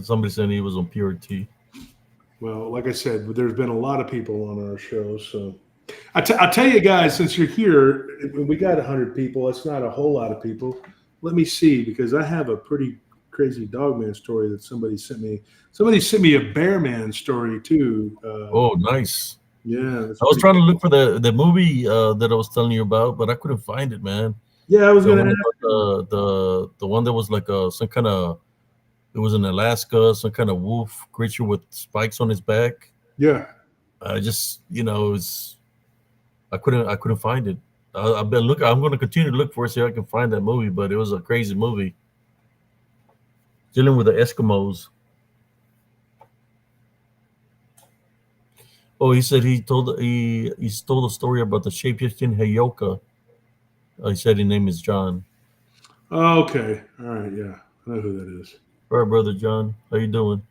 Somebody said he was on PRT. Well, like I said, there's been a lot of people on our show, so I tell you guys, since you're here, we got 100 people. That's not a whole lot of people. Let me see, because I have a pretty crazy dogman story that somebody sent me. Somebody sent me a bear man story too. Oh, nice. Yeah, I was trying to look for the movie that I was telling you about, but I couldn't find it, man. Yeah, I was The gonna one ask. the one that was like some kind of, it was in Alaska, some kind of wolf creature with spikes on his back. Yeah. I just I couldn't find it. I've been looking. I'm going to continue to look for it, see if I can find that movie. But it was a crazy movie dealing with the Eskimos. Oh, he said he told a story about the shapeshifting Heyoka. He said his name is John. Oh, okay. All right. Yeah, I know who that is. All right, brother John, how you doing?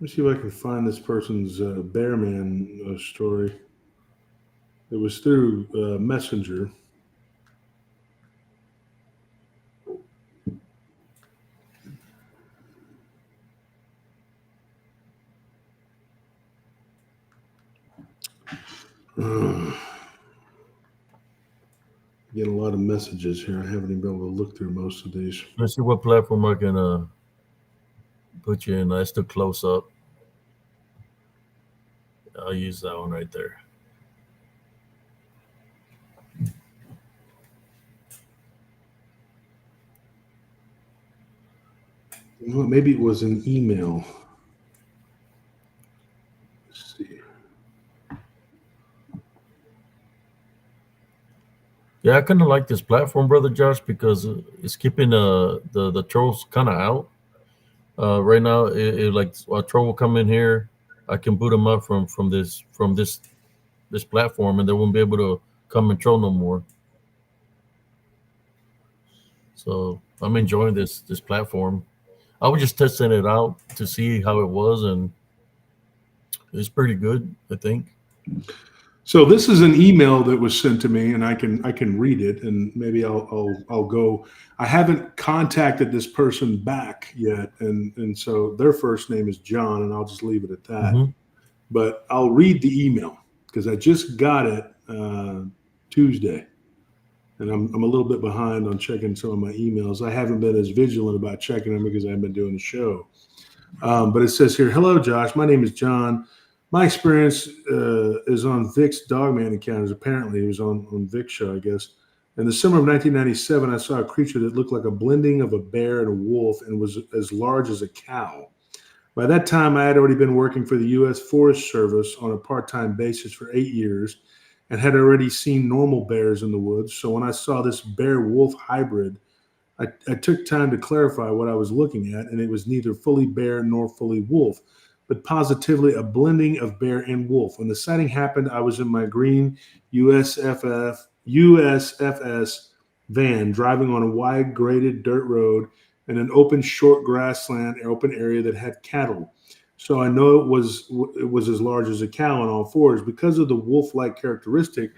Let me see if I can find this person's bear man story. It was through Messenger. Getting a lot of messages here. I haven't even been able to look through most of these. Let's see what platform I can put you in. That's the close up. I'll use that one right there. You know what? Maybe it was an email. Let's see. Yeah, I kind of like this platform, brother Josh, because it's keeping the trolls kind of out. Right now, it like a troll will come in here, I can boot them up from this platform, and they won't be able to come and troll no more. So I'm enjoying this platform. I was just testing it out to see how it was, and it's pretty good, I think. So this is an email that was sent to me, and I can read it, and maybe I'll go. I haven't contacted this person back yet, and so their first name is John, and I'll just leave it at that. Mm-hmm. But I'll read the email because I just got it Tuesday, and I'm a little bit behind on checking some of my emails. I haven't been as vigilant about checking them because I haven't been doing the show. But it says here, "Hello, Josh. My name is John. My experience is on Vic's Dogman Encounters. Apparently, he was on Vic's show, I guess. In the summer of 1997, I saw a creature that looked like a blending of a bear and a wolf and was as large as a cow. By that time, I had already been working for the U.S. Forest Service on a part-time basis for 8 years and had already seen normal bears in the woods. So when I saw this bear-wolf hybrid, I took time to clarify what I was looking at, and it was neither fully bear nor fully wolf, but positively a blending of bear and wolf. When the sighting happened, I was in my green USFS van driving on a wide graded dirt road in an open short grassland open area that had cattle. So I know it was as large as a cow on all fours. Because of the wolf-like characteristic,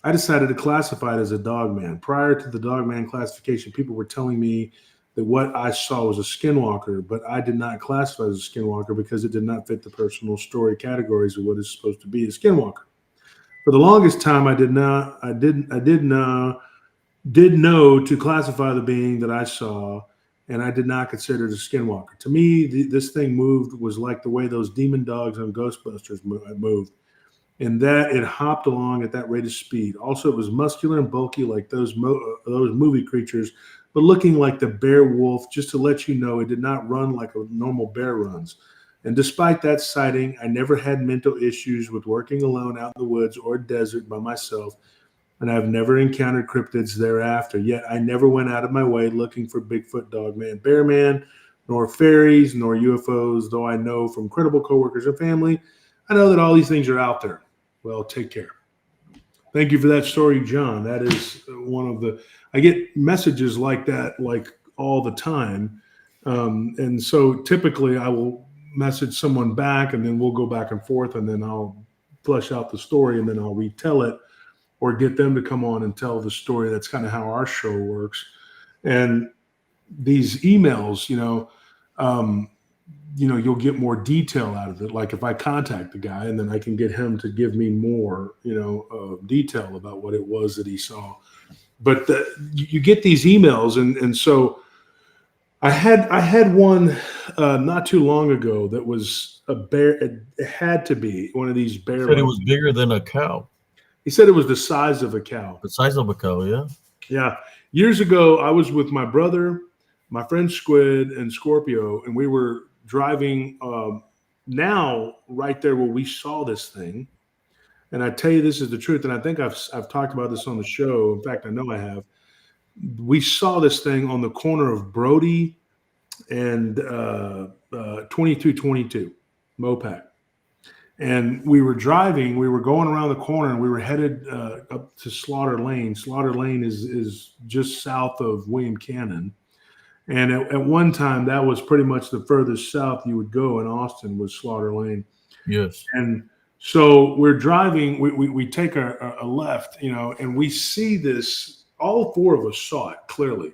I decided to classify it as a dogman. Prior to the dogman classification, people were telling me that what I saw was a skinwalker, but I did not classify it as a skinwalker because it did not fit the personal story categories of what is supposed to be a skinwalker. For the longest time, I did know to classify the being that I saw and I did not consider it a skinwalker. To me, this thing moved was like the way those demon dogs on Ghostbusters moved, in that it hopped along at that rate of speed. Also, it was muscular and bulky like those movie creatures, but looking like the bear wolf, just to let you know it did not run like a normal bear runs. And despite that sighting, I never had mental issues with working alone out in the woods or desert by myself, and I've never encountered cryptids thereafter. Yet I never went out of my way looking for Bigfoot, Dogman, Bearman, nor fairies, nor UFOs, though I know from credible coworkers and family, I know that all these things are out there. Well, take care. Thank you for that story, John. That is one of the, I get messages like that like all the time. And so typically I will message someone back, and then we'll go back and forth, and then I'll flesh out the story, and then I'll retell it or get them to come on and tell the story. That's kind of how our show works. And these emails, you'll get more detail out of it. Like if I contact the guy, and then I can get him to give me more, detail about what it was that he saw. But you get these emails, and so I had one not too long ago that was a bear. It had to be one of these bear. Said it was bigger than a cow. He said it was the size of a cow. The size of a cow, yeah. Yeah. Years ago, I was with my brother, my friend Squid, and Scorpio, and we were driving now right there where we saw this thing. And I tell you, this is the truth. And I think I've talked about this on the show. In fact, I know I have. We saw this thing on the corner of Brody and 2222 Mopac. And we were driving, we were going around the corner, and we were headed up to Slaughter Lane. Slaughter Lane is just south of William Cannon. And at one time, that was pretty much the furthest south you would go in Austin, was Slaughter Lane. Yes. And so we're driving, we take a left, and we see this. All four of us saw it clearly.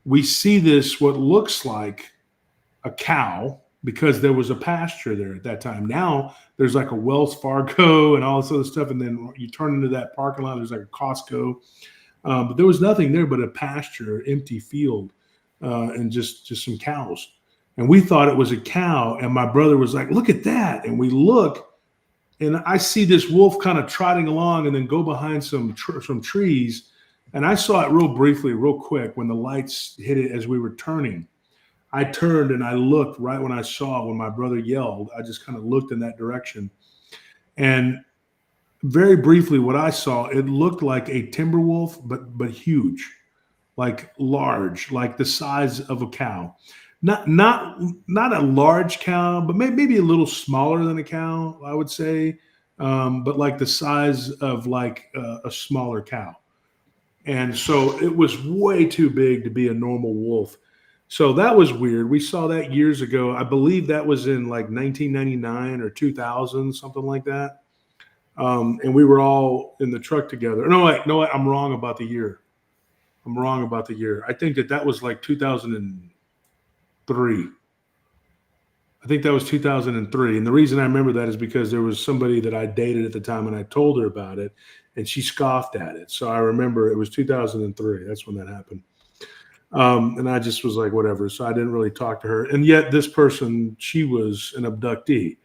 We see this, what looks like a cow, because there was a pasture there at that time. Now there's like a Wells Fargo and all this other stuff. And then you turn into that parking lot, there's like a Costco. But there was nothing there but a pasture, empty field, and just some cows. And we thought it was a cow. And my brother was like, look at that. And we look, and I see this wolf kind of trotting along and then go behind some trees. And I saw it real briefly, real quick, when the lights hit it as we were turning. I turned and I looked right when I saw, when my brother yelled, I just kind of looked in that direction. And very briefly, what I saw, it looked like a timber wolf, but huge, like large, like the size of a cow. Not a large cow, but maybe a little smaller than a cow, I would say, but like the size of like a smaller cow. And so it was way too big to be a normal wolf. So that was weird. We saw that years ago. I believe that was in like 1999 or 2000, something like that. And we were all in the truck together. No, I'm wrong about the year. I think that was like 2003. I think that was 2003. And the reason I remember that is because there was somebody that I dated at the time, and I told her about it, and she scoffed at it. So I remember it was 2003. That's when that happened. And I just was like, whatever. So I didn't really talk to her. And yet this person, she was an abductee.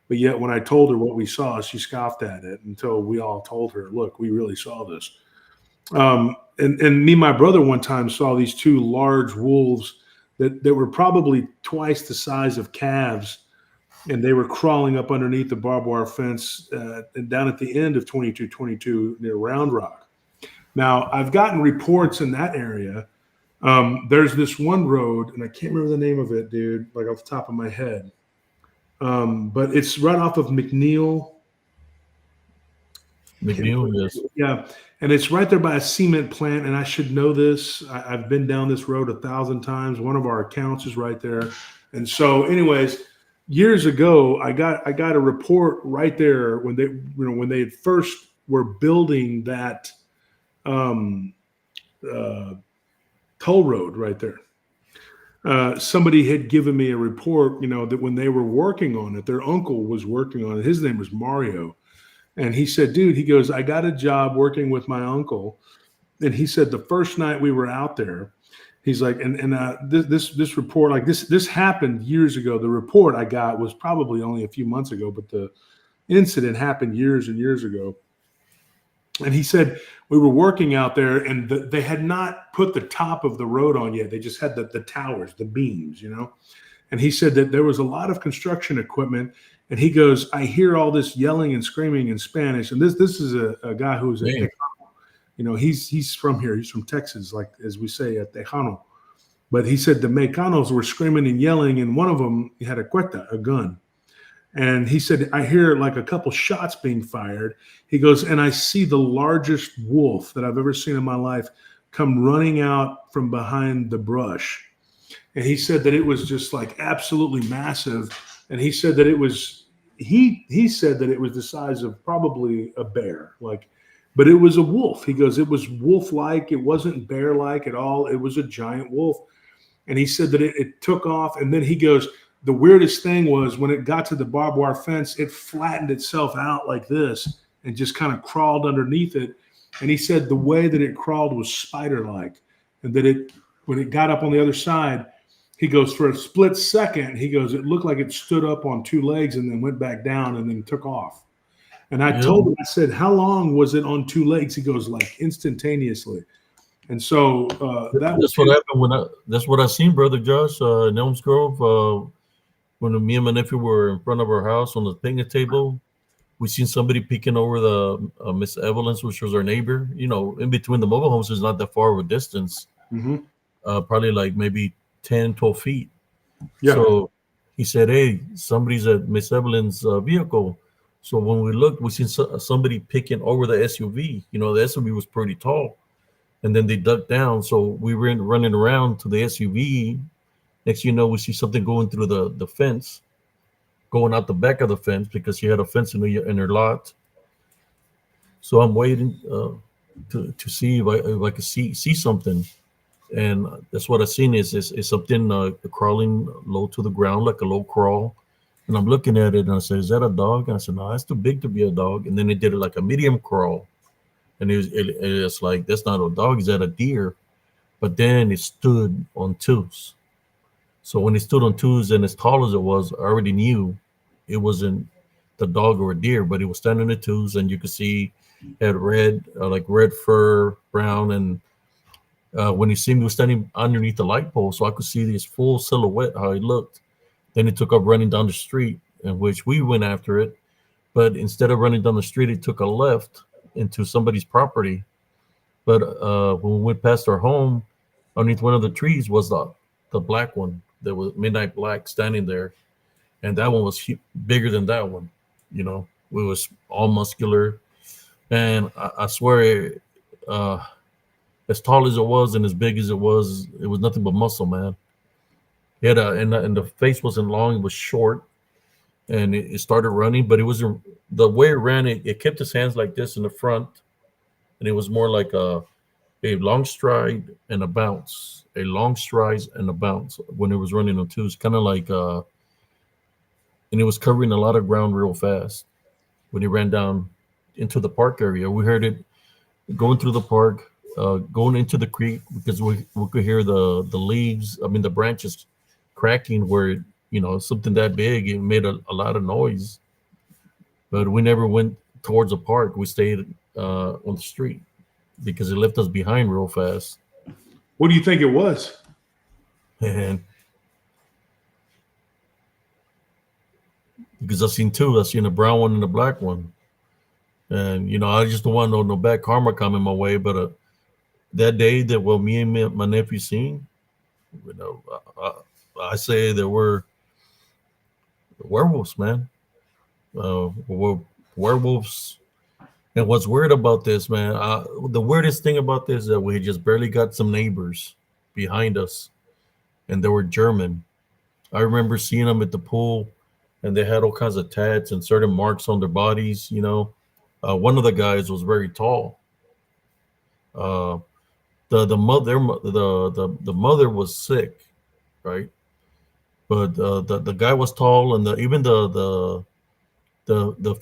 But yet when I told her what we saw, she scoffed at it until we all told her, look, we really saw this. And me and my brother one time saw these two large wolves that were probably twice the size of calves. And they were crawling up underneath the barbed wire fence and down at the end of 2222 near Round Rock. Now, I've gotten reports in that area. There's this one road, and I can't remember the name of it, dude, like off the top of my head. But it's right off of McNeil. Yes. Yeah. And it's right there by a cement plant. And I should know this. I've been down this road 1,000 times. One of our accounts is right there. And so anyways, years ago, I got a report right there when they first were building that toll road right there. Somebody had given me a report, that when they were working on it, their uncle was working on it. His name was Mario. And he said, dude, he goes, I got a job working with my uncle. And he said the first night we were out there, He's like, this report, like this happened years ago. The report I got was probably only a few months ago, but the incident happened years and years ago. And he said we were working out there, and they had not put the top of the road on yet. They just had the towers, the beams, And he said that there was a lot of construction equipment. And he goes, I hear all this yelling and screaming in Spanish. And this is a guy who's a Tejano. He's from here. He's from Texas, like as we say, a Tejano. But he said the Mexicanos were screaming and yelling, and one of them had a cueta, a gun. And he said, I hear like a couple shots being fired. He goes, and I see the largest wolf that I've ever seen in my life come running out from behind the brush. And he said that it was just like absolutely massive. And he said that it was, he said that it was the size of probably a bear, but it was a wolf. He goes, it was wolf-like. It wasn't bear-like at all. It was a giant wolf. And he said that it took off. And then he goes, the weirdest thing was when it got to the barbed wire fence, it flattened itself out like this and just kind of crawled underneath it. And he said the way that it crawled was spider-like, and that when it got up on the other side, he goes, for a split second, he goes, it looked like it stood up on two legs and then went back down and then took off. And I told him, I said, how long was it on two legs? He goes, like instantaneously. And so that's what happened that's what I seen, Brother Josh, in Elms Grove. When me and my nephew were in front of our house on the picnic table, we seen somebody peeking over the Miss Evelyn's, which was our neighbor. In between the mobile homes is not that far of a distance. Mm-hmm. Probably like maybe 10, 12 feet. Yeah. So he said, hey, somebody's at Miss Evelyn's vehicle. So when we looked, we seen somebody picking over the SUV. The SUV was pretty tall. And then they ducked down. So we were running around to the SUV. Next, we see something going through the fence, going out the back of the fence because she had a fence in her lot. So I'm waiting to see if I could see something, and that's what I seen is something crawling low to the ground, like a low crawl. And I'm looking at it and I said, "Is that a dog?" And I said, "No, that's too big to be a dog." And then it did it like a medium crawl, and it's like, that's not a dog, is that a deer? But then it stood on twos. So when it stood on twos and as tall as it was, I already knew it wasn't the dog or a deer, but it was standing on twos, and you could see it had red, like red fur, brown, and when he seen me, was standing underneath the light pole, so I could see his full silhouette, how he looked. Then it took up running down the street, in which we went after it, but instead of running down the street, it took a left into somebody's property. But when we went past our home, underneath one of the trees was the black one. There was midnight black standing there, and that one was bigger than that one. It was all muscular, and I swear, as tall as it was and as big as it was nothing but muscle, man. He had and the face wasn't long; it was short, and it started running. But it wasn't the way it ran. It kept his hands like this in the front, and it was more like a long stride and a bounce. A long stride and a bounce when it was running on twos, kind of like, and it was covering a lot of ground real fast. When he ran down into the park area, we heard it going through the park, going into the creek, because we could hear the leaves, the branches cracking where, something that big, it made a lot of noise. But we never went towards the park. We stayed on the street because it left us behind real fast. What do you think it was? And because I've seen two. I've seen a brown one and a black one. And, I just don't want no bad karma coming my way. But that day that me and my nephew seen, I say there were werewolves, man. Werewolves. And what's weird about this, man, the weirdest thing about this is that we just barely got some neighbors behind us, and they were German. I remember seeing them at the pool, and they had all kinds of tats and certain marks on their bodies. One of the guys was very tall. The mother was sick, right? But the guy was tall, and even the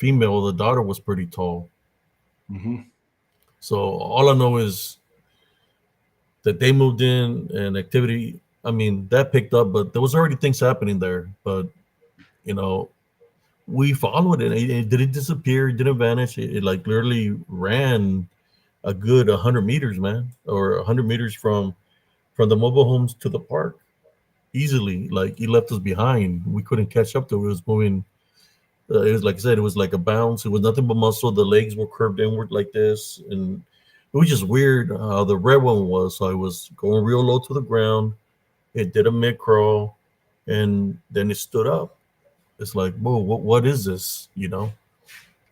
female, the daughter, was pretty tall. Mm-hmm. So all I know is that they moved in and activity. I mean, that picked up, but there was already things happening there. But you know, we followed it. It didn't disappear. It didn't vanish. It like literally ran a good 100 meters, man, or 100 meters from the mobile homes to the park easily. Like he left us behind. We couldn't catch up to it. It was moving. It was like I said, it was like a bounce. It was nothing but muscle. The legs were curved inward like this, and it was just weird how the red one was. So I was going real low to the ground. It did a mid crawl, and then it stood up. It's like, whoa, what is this? You know,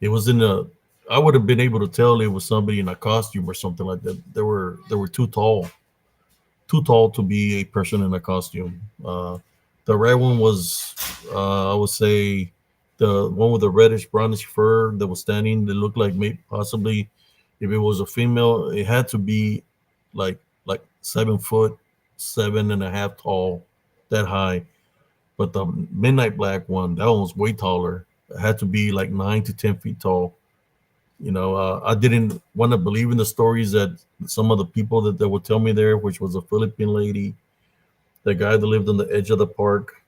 it was in a. I would have been able to tell it was somebody in a costume or something like that. They were too tall to be a person in a costume. The red one was, I would say, the one with the reddish brownish fur that was standing. That looked like maybe possibly, if it was a female, it had to be like 7 foot, 7.5 tall, that high. But the midnight black one, that one was way taller. It had to be like 9 to 10 feet tall. I didn't want to believe in the stories that some of the people that would tell me there, which was a Philippine lady, the guy that lived on the edge of the park,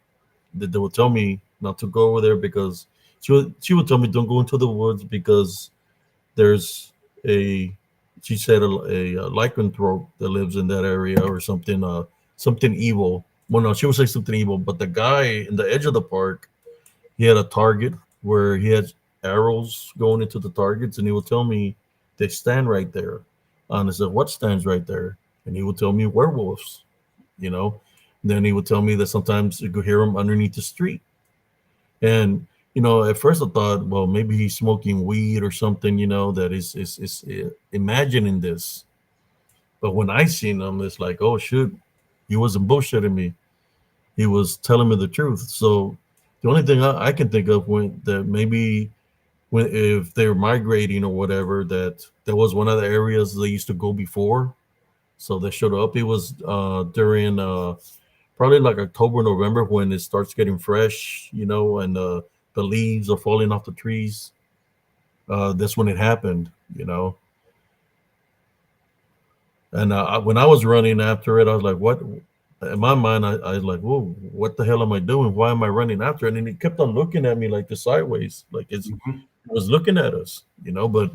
that they would tell me not to go over there because she would tell me don't go into the woods because there's a she said a lycanthrope that lives in that area or something something evil. Well, no, she would say something evil, but the guy in the edge of the park, he had a target where he had arrows going into the targets, and he would tell me they stand right there. And I said, "What stands right there?" And he would tell me werewolves. You know. Then he would tell me that sometimes you could hear them underneath the street. And at first I thought, well, maybe he's smoking weed or something. That is imagining this. But when I seen him, it's like, oh shoot, he wasn't bullshitting me. He was telling me the truth. So the only thing I can think of when that maybe when if they're migrating or whatever, that was one of the areas they used to go before. So they showed up. It was during probably like October, November when it starts getting fresh, and the leaves are falling off the trees. That's when it happened, And when I was running after it, I was like, "What?" In my mind, I was like, "Whoa, what the hell am I doing? Why am I running after it?" And it kept on looking at me like the sideways, like it was looking at us, But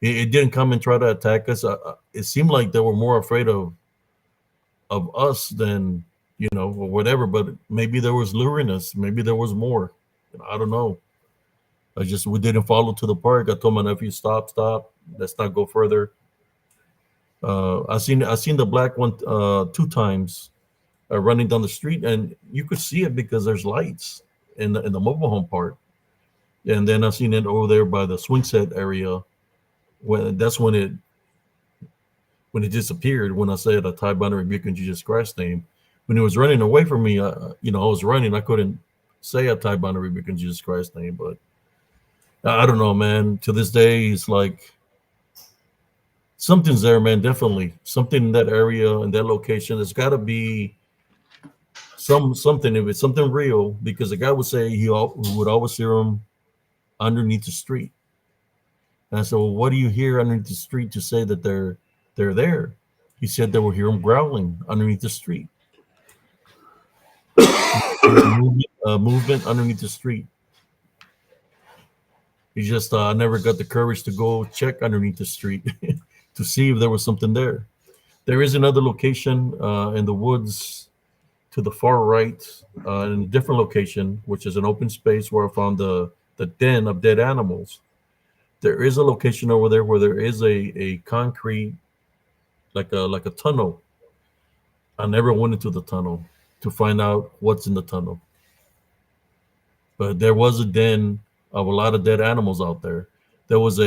it didn't come and try to attack us. It seemed like they were more afraid of us than or whatever. But maybe there was luring us. Maybe there was more. I don't know. We didn't follow to the park. I told my nephew, stop. Let's not go further. I seen the black one 2 times running down the street, and you could see it because there's lights in the mobile home park. And then I seen it over there by the swing set area. That's when it disappeared. When I said a tie binder rebuke in Jesus Christ's name, when it was running away from me, I was running. I couldn't say a tie binder rebuke in Jesus Christ's name, but I don't know, man. To this day, it's like something's there, man. Definitely something in that area and that location. There's got to be something. If it's something real, because the guy would say he would always hear him underneath the street. And I said, well, what do you hear underneath the street to say that they're there? He said they will hear him growling underneath the street. Movement underneath the street. He just never got the courage to go check underneath the street to see if there was something there. There is another location in the woods to the far right, in a different location, which is an open space where I found the den of dead animals. There is a location over there where there is a concrete, like a tunnel. I never went into the tunnel to find out what's in the tunnel. But there was a den of a lot of dead animals out there. There was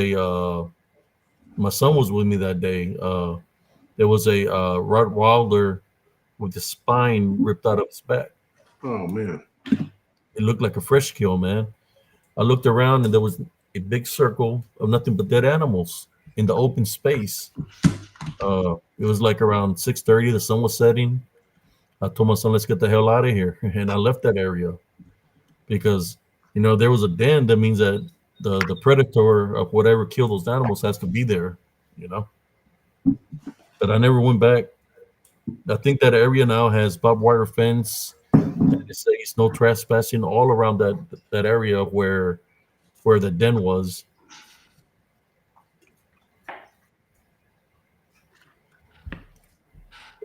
my son was with me that day. There was a Rottweiler with the spine ripped out of its back. Oh man! It looked like a fresh kill, man. I looked around and there was a big circle of nothing but dead animals in the open space. It was like around 6:30. The sun was setting. I told my son, "Let's get the hell out of here," and I left that area because there was a den. That means that the predator of whatever killed those animals has to be there. But I never went back. I think that area now has barbed wire fence, and it says no trespassing all around that area where the den was.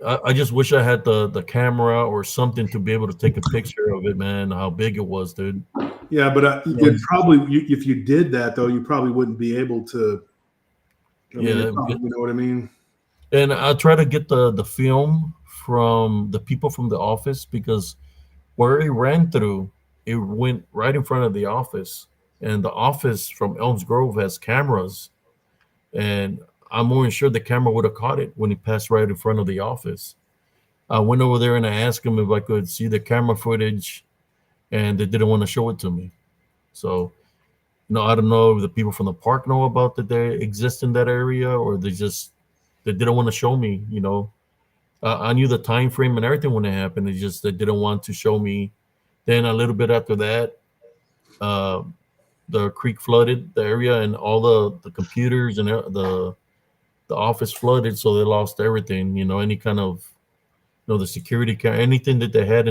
I just wish I had the camera or something to be able to take a picture of it, man. How big it was, dude. Yeah, but You know, it probably if you did that though, you probably wouldn't be able to. I mean, yeah, you know what I mean? and I try to get the film from the people from the office because where it ran through, it went right in front of the office, and the office from Elms Grove has cameras, and I'm more than sure the camera would have caught it when it passed right in front of the office. I went over there and I asked them if I could see the camera footage, and they didn't want to show it to me. So, I don't know if the people from the park know about that they exist in that area, or they didn't want to show me. I knew the time frame and everything when it happened. It's just they didn't want to show me. Then a little bit after that, uh, the creek flooded the area, and all the computers and the office flooded, so they lost everything. Any kind of the security anything that they had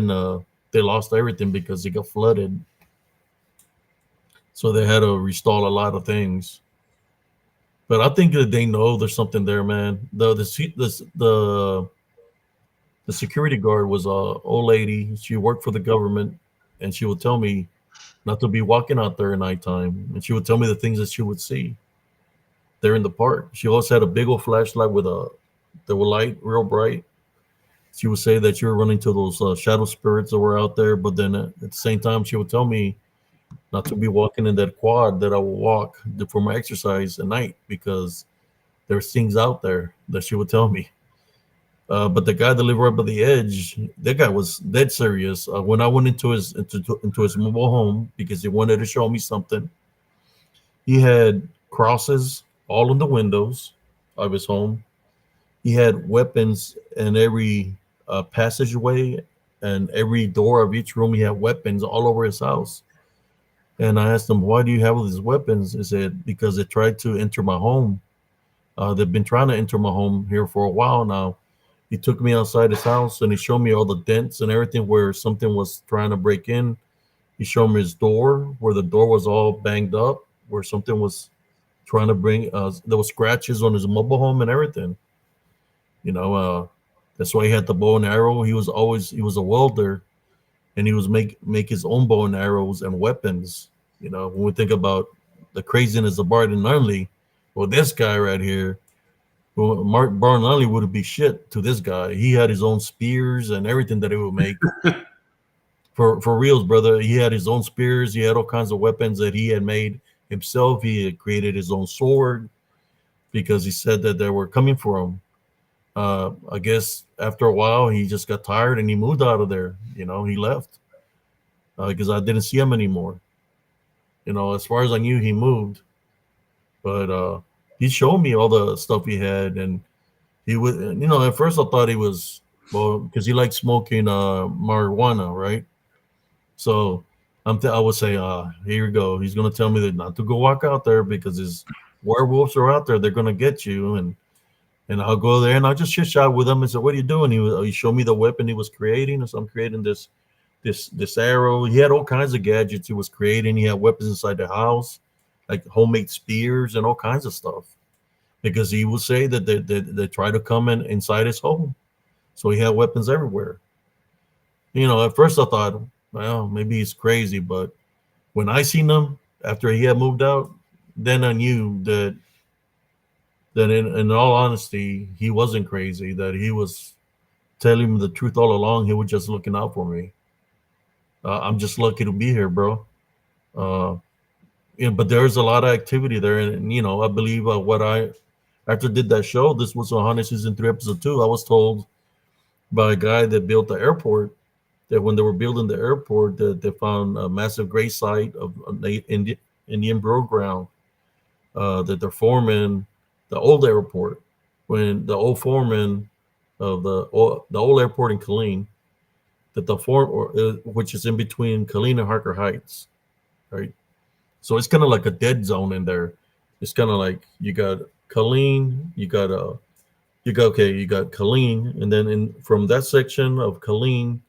they lost everything because it got flooded. So they had to restore a lot of things. But I think that they know there's something there, man. The security guard was a old lady. She worked for the government, and she would tell me not to be walking out there at nighttime. And she would tell me the things that she would see there in the park. She also had a big old flashlight with the light real bright. She would say that you were running to those shadow spirits that were out there, but then at the same time, she would tell me not to be walking in that quad that I will walk for my exercise at night because there's things out there that she would tell me. But the guy that lived right by the edge, that guy was dead serious. When I went into his mobile home because he wanted to show me something, he had crosses all in the windows of his home. He had weapons in every passageway and every door of each room. He had weapons all over his house. And I asked him, "Why do you have all these weapons?" He said, "Because they tried to enter my home. They've been trying to enter my home here for a while now." He took me outside his house and he showed me all the dents and everything where something was trying to break in. He showed me his door where the door was all banged up, where something was trying to bring. There was scratches on his mobile home and everything. You know, that's why he had the bow and arrow. He was a welder, and he was make his own bow and arrows and weapons. When we think about the craziness of Barton Nunley, well, this guy right here, well, Mark Barton Nunley would be shit to this guy. He had his own spears and everything that he would make. For reals, brother. He had his own spears. He had all kinds of weapons that he had made himself. He had created his own sword because he said that they were coming for him. I guess after a while, he just got tired and he moved out of there. He left because I didn't see him anymore. As far as I knew, he moved. But he showed me all the stuff he had, and he would. At first I thought he was because he liked smoking marijuana, right? So I would say, here you go. He's gonna tell me that not to go walk out there because his werewolves are out there. They're gonna get you, and I'll go there and I'll just chit chat with him and say, "What are you doing?" He showed me the weapon he was creating. So I'm creating this arrow. He had all kinds of gadgets he was creating. He had weapons inside the house, like homemade spears and all kinds of stuff. Because he would say that they try to come inside his home. So he had weapons everywhere. At first I thought, well, maybe he's crazy, but when I seen him after he had moved out, then I knew that in all honesty, he wasn't crazy, that he was telling me the truth all along. He was just looking out for me. I'm just lucky to be here, bro. But there's a lot of activity there. And I believe after I did that show, this was on Haunted Season 3, Episode 2, I was told by a guy that built the airport that when they were building the airport, that they found a massive grave site of Indian burial ground that they're forming the old airport. When the old foreman of the old airport in Killeen, that which is in between Killeen and Harker Heights, right? So it's kind of like a dead zone in there. It's kind of like you got Killeen, you got you got Colleen, and then from that section of Colleen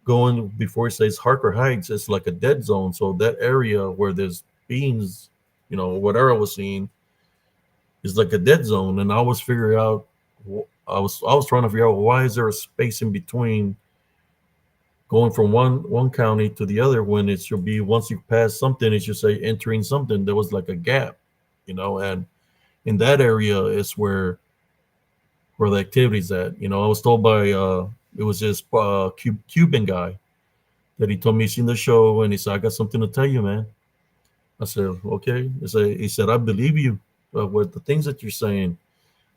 going before it says Harker Heights, it's like a dead zone. So that area where there's beans, whatever I was seeing is like a dead zone. And I was figuring out, I was trying to figure out why is there a space in between going from one county to the other when it should be once you pass something, it should say entering something. There was like a gap, and in that area is where the activity's at. I was told by it was this Cuban guy that he told me he's seen the show and he said, I got something to tell you, man. I said, okay. He said, I believe you with the things that you're saying.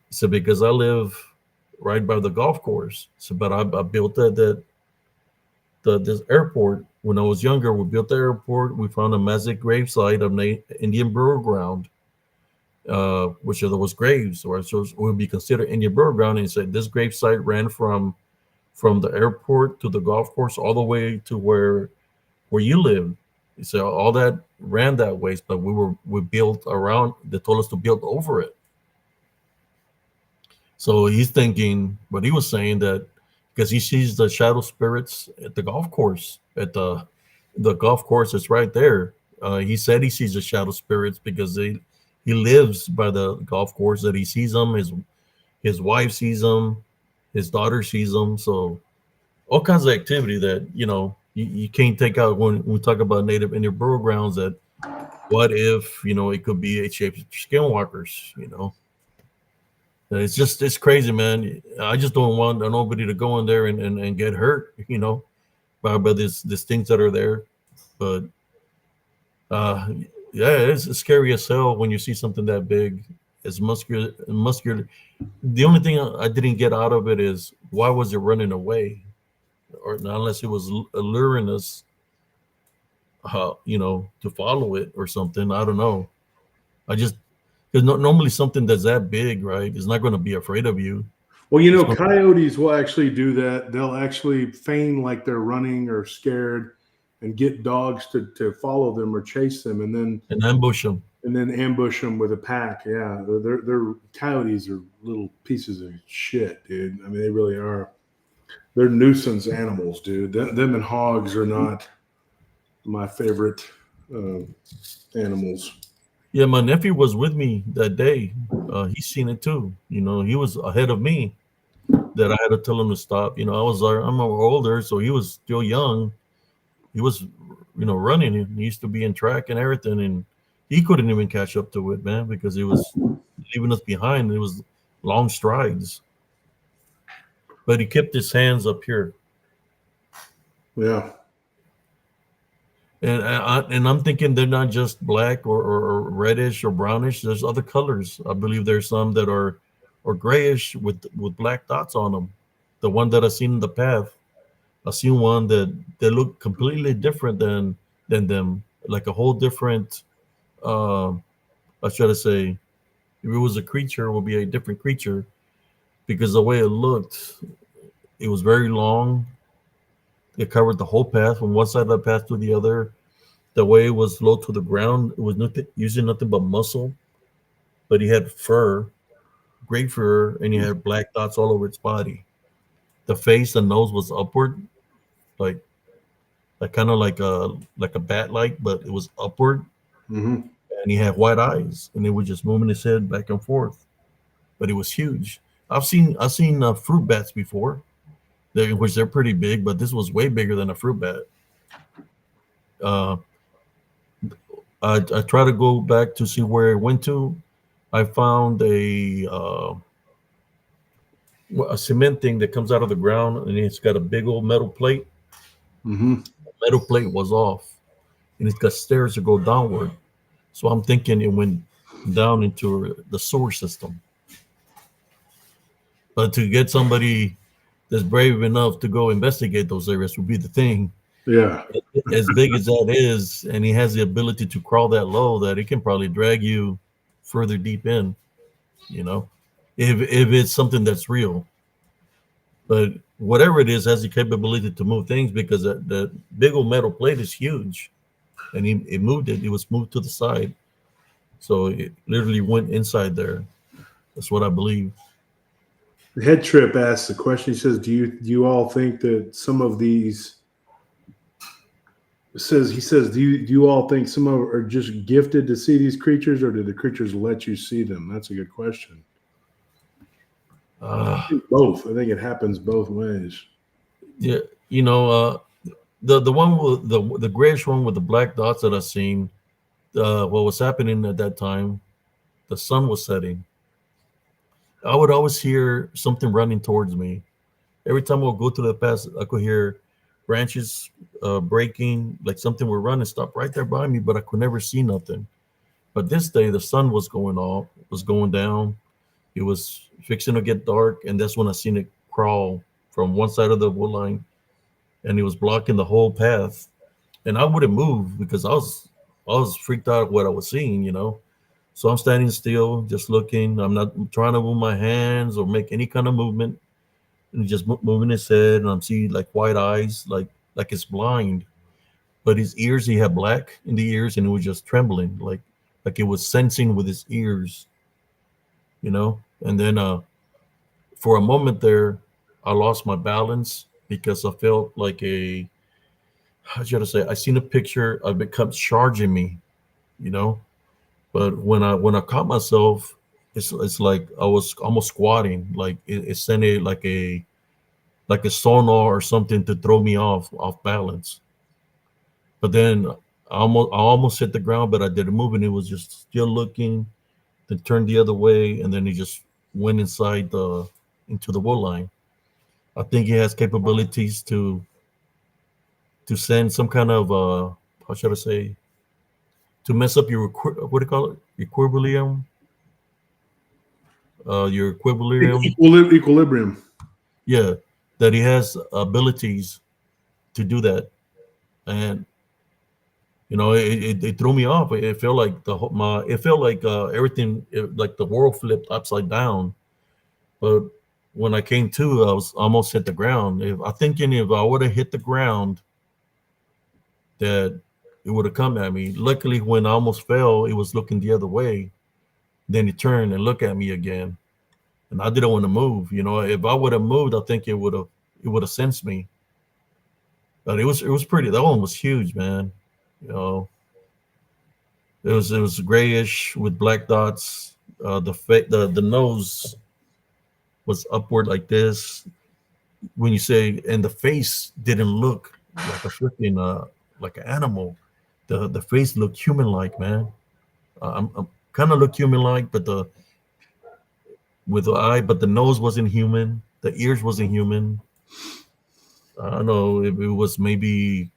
He said, because I live right by the golf course. So, but I built this airport when I was younger. We built the airport. We found a massive gravesite of Indian burial ground, which there was graves, or so it would be considered Indian burial ground. And he said this gravesite ran from the airport to the golf course all the way to where you live. He said all that ran that way, but we built around. They told us to build over it. So he's thinking, but he was saying that because he sees the shadow spirits at the golf course, at the golf course that's right there. He said he sees the shadow spirits because he lives by the golf course, that he sees them. His wife sees them, his daughter sees them. So all kinds of activity that you can't take out when we talk about native Indian burial grounds. That what if it could be HH skinwalkers? It's crazy, man. I just don't want nobody to go in there and get hurt, by these things that are there. But yeah, it's scary as hell when you see something that big. It's muscular. The only thing I didn't get out of it is why was it running away, or unless it was alluring us, to follow it or something. I don't know. Because normally something that's that big, right, is not going to be afraid of you. Well, coyotes will actually do that. They'll actually feign like they're running or scared and get dogs to follow them or chase them, and ambush them. And then ambush them with a pack. Yeah, they're coyotes are little pieces of shit, dude. I mean, they really are. They're nuisance animals, dude. Them and hogs are not my favorite animals. Yeah, my nephew was with me that day. He's seen it too. He was ahead of me. That I had to tell him to stop. I'm older, so he was still young. He was, running. He used to be in track and everything, and he couldn't even catch up to it, man, because he was leaving us behind. It was long strides, but he kept his hands up here. Yeah. And I'm thinking they're not just black or reddish or brownish. There's other colors. I believe there's some that are grayish with black dots on them. The one that I've seen in the path, I've seen one that they look completely different than them, like a whole different. I should say, if it was a creature, it would be a different creature, because the way it looked, it was very long. It covered the whole path from one side of the path to the other. The way it was low to the ground, it was using nothing but muscle, but he had fur, great fur, and he had black dots all over its body. The face, the nose was upward, like kind of like a bat-like, but it was upward. Mm-hmm. And he had white eyes, and he was just moving his head back and forth. But it was huge. I've seen fruit bats before, which they're pretty big, but this was way bigger than a fruit bat. I try to go back to see where it went to. I found a cement thing that comes out of the ground, and it's got a big old metal plate. Mm-hmm. The metal plate was off, and it's got stairs that go downward. So I'm thinking it went down into the sewer system. But to get somebody that's brave enough to go investigate those areas would be the thing. Yeah. As big as that is, and he has the ability to crawl that low, that he can probably drag you further deep in, if it's something that's real. But whatever it is, has the capability to move things, because the big old metal plate is huge, and it moved it. It was moved to the side, so it literally went inside there. That's what I believe. Head Trip asks a question. He says, "Do you all think that some of these?" He says, "Do you all think some of are just gifted to see these creatures, or do the creatures let you see them?" That's a good question. I think both. I think it happens both ways. Yeah, you know, the one with the grayish one with the black dots that I seen. What was happening at that time? The sun was setting. I would always hear something running towards me. Every time I would go to the pass, I could hear branches breaking, like something would run and stop right there by me, but I could never see nothing. But this day, the sun was going down. It was fixing to get dark, and that's when I seen it crawl from one side of the wood line, and it was blocking the whole path. And I wouldn't move because I was freaked out what I was seeing, you know. So I'm standing still, just looking. I'm not trying to move my hands or make any kind of movement. And just moving his head, and I'm seeing like white eyes, like it's blind. But his ears, he had black in the ears, and it was just trembling, like it was sensing with his ears, you know. And then for a moment there, I lost my balance because I felt like how should I say? I seen a picture of it comes charging me, you know. But when I caught myself, it's like I was almost squatting, like it sent it like a sonar or something to throw me off balance. But then I almost hit the ground, but I didn't move, and it was just still looking, then turned the other way, and then he just went inside the into the wood line. I think he has capabilities to send some kind of how should I say, to mess up your what do you call it, your equilibrium. Equilibrium. Yeah, that he has abilities to do that. And you know, it threw me off. It felt like it felt like everything, like the world flipped upside down. But when I came to, I was almost hit the ground. If I thinking if I would have hit the ground, that it would have come at me. Luckily, when I almost fell, it was looking the other way. Then it turned and looked at me again, and I didn't want to move. You know, if I would have moved, I think it would have sensed me. But it was pretty. That one was huge, man. You know, it was grayish with black dots. The nose was upward like this. When you say, and the face didn't look like a freaking like an animal. The face looked human like, man. I'm kind of look human like, but the with the eye, but the nose wasn't human. The ears wasn't human. I don't know if it was maybe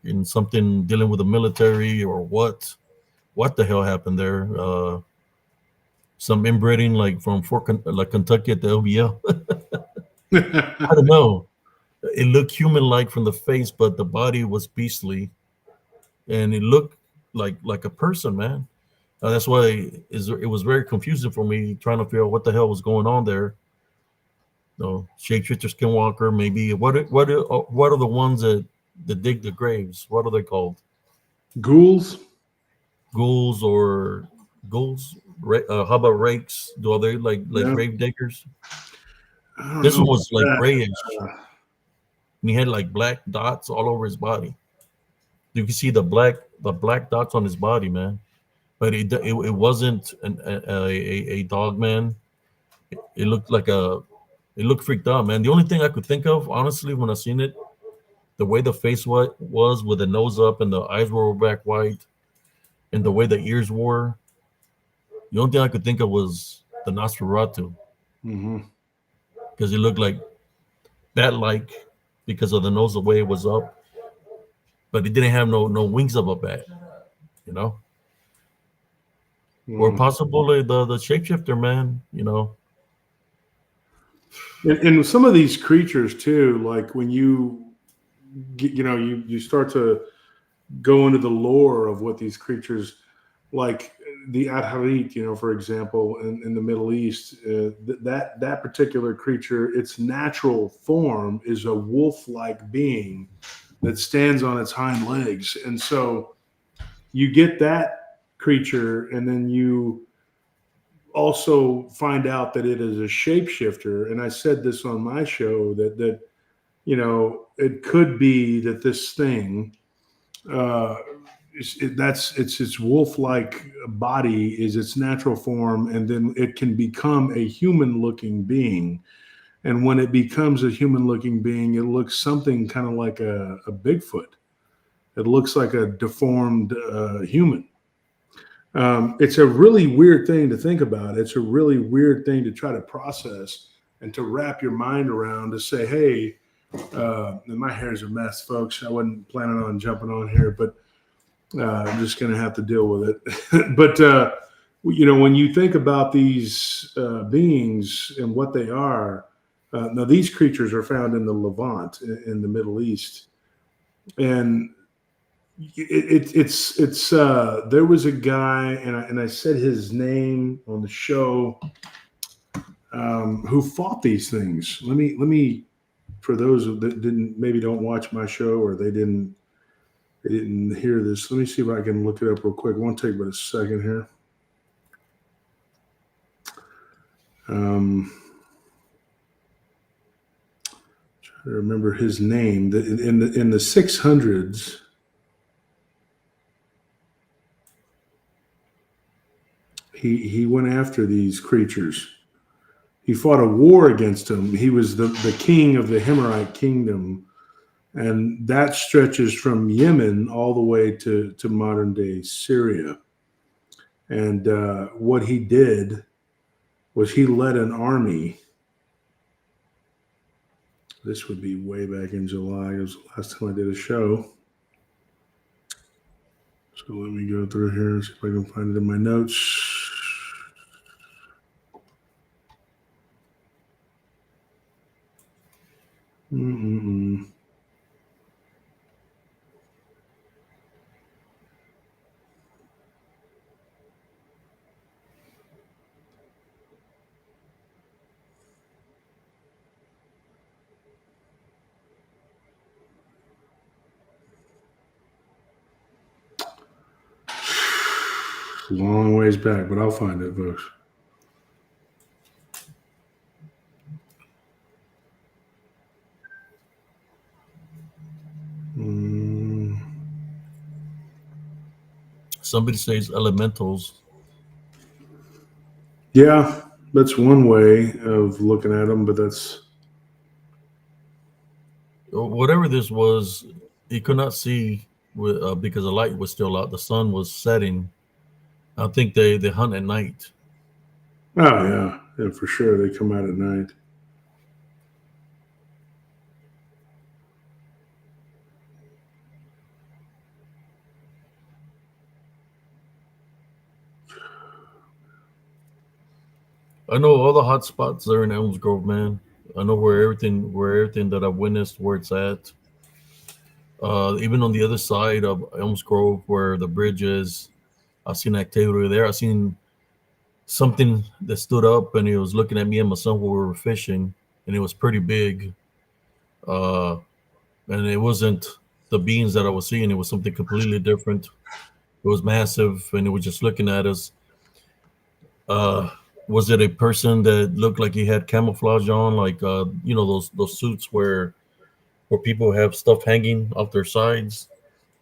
in something dealing with the military or what. What the hell happened there? Some inbreeding, like from like Kentucky at the LBL. I don't know. It looked human-like from the face, but the body was beastly, and it looked like a person, man. That's why it was very confusing for me trying to figure out what the hell was going on there. No, shapeshifter, skinwalker, maybe. What are the ones that dig the graves? What are they called? Ghouls. Ghouls or ghouls? How about rakes? Do they like Yeah. grave diggers? I don't This know one was like about grayish, that. and he had like black dots all over his body. You can see the black dots on his body, man. But it wasn't a dog, man. It looked like it looked freaked out, man. The only thing I could think of, honestly, when I seen it, the way the face was with the nose up and the eyes were back white, and the way the ears were, the only thing I could think of was the Nosferatu, Mhm. because it looked like bat-like because of the nose, the way it was up, but it didn't have no wings of a bat, you know. Or Mm. possibly the shapeshifter, man, you know. And some of these creatures too, like when you start to go into the lore of what these creatures, like the Adharit, for example, in the Middle East, that particular creature, its natural form is a wolf-like being that stands on its hind legs, and so you get that creature, and then you also find out that it is a shapeshifter. And I said this on my show that you know, it could be that this thing, it's its wolf-like body is its natural form, and then it can become a human-looking being. And when it becomes a human-looking being, it looks something kind of like a Bigfoot. It looks like a deformed human. It's a really weird thing to think about. It's a really weird thing to try to process and to wrap your mind around, to say, hey, and my hair's a mess, folks. I wasn't planning on jumping on here, but I'm just going to have to deal with it. But, you know, when you think about these beings and what they are, now these creatures are found in the Levant, in the Middle East. And it's there was a guy, and I said his name on the show, who fought these things. Let me for those that don't watch my show, or they didn't hear this. Let me see if I can look it up real quick. It won't take but a second here. Try to remember his name. In the 600s. He went after these creatures. He fought a war against them. He was the king of the Himmerite kingdom, and that stretches from Yemen all the way to modern day Syria. And what he did was he led an army. This would be way back in July. It was the last time I did a show. So let me go through here and see if I can find it in my notes. Long ways back, but I'll find it, folks. Somebody says elementals. Yeah, that's one way of looking at them, but that's Whatever this was, he could not see because the light was still out. The sun was setting. I think they hunt at night. yeah, for sure. They come out at night. I know all the hot spots there in Elms Grove, man. I know where everything that I've witnessed, where it's at. Even on the other side of Elms Grove, where the bridge is, I've seen activity there. I've seen something that stood up, and he was looking at me and my son while we were fishing, and it was pretty big. And it wasn't the beans that I was seeing. It was something completely different. It was massive, and it was just looking at us. Was it a person that looked like he had camouflage on, like you know, those suits where people have stuff hanging off their sides?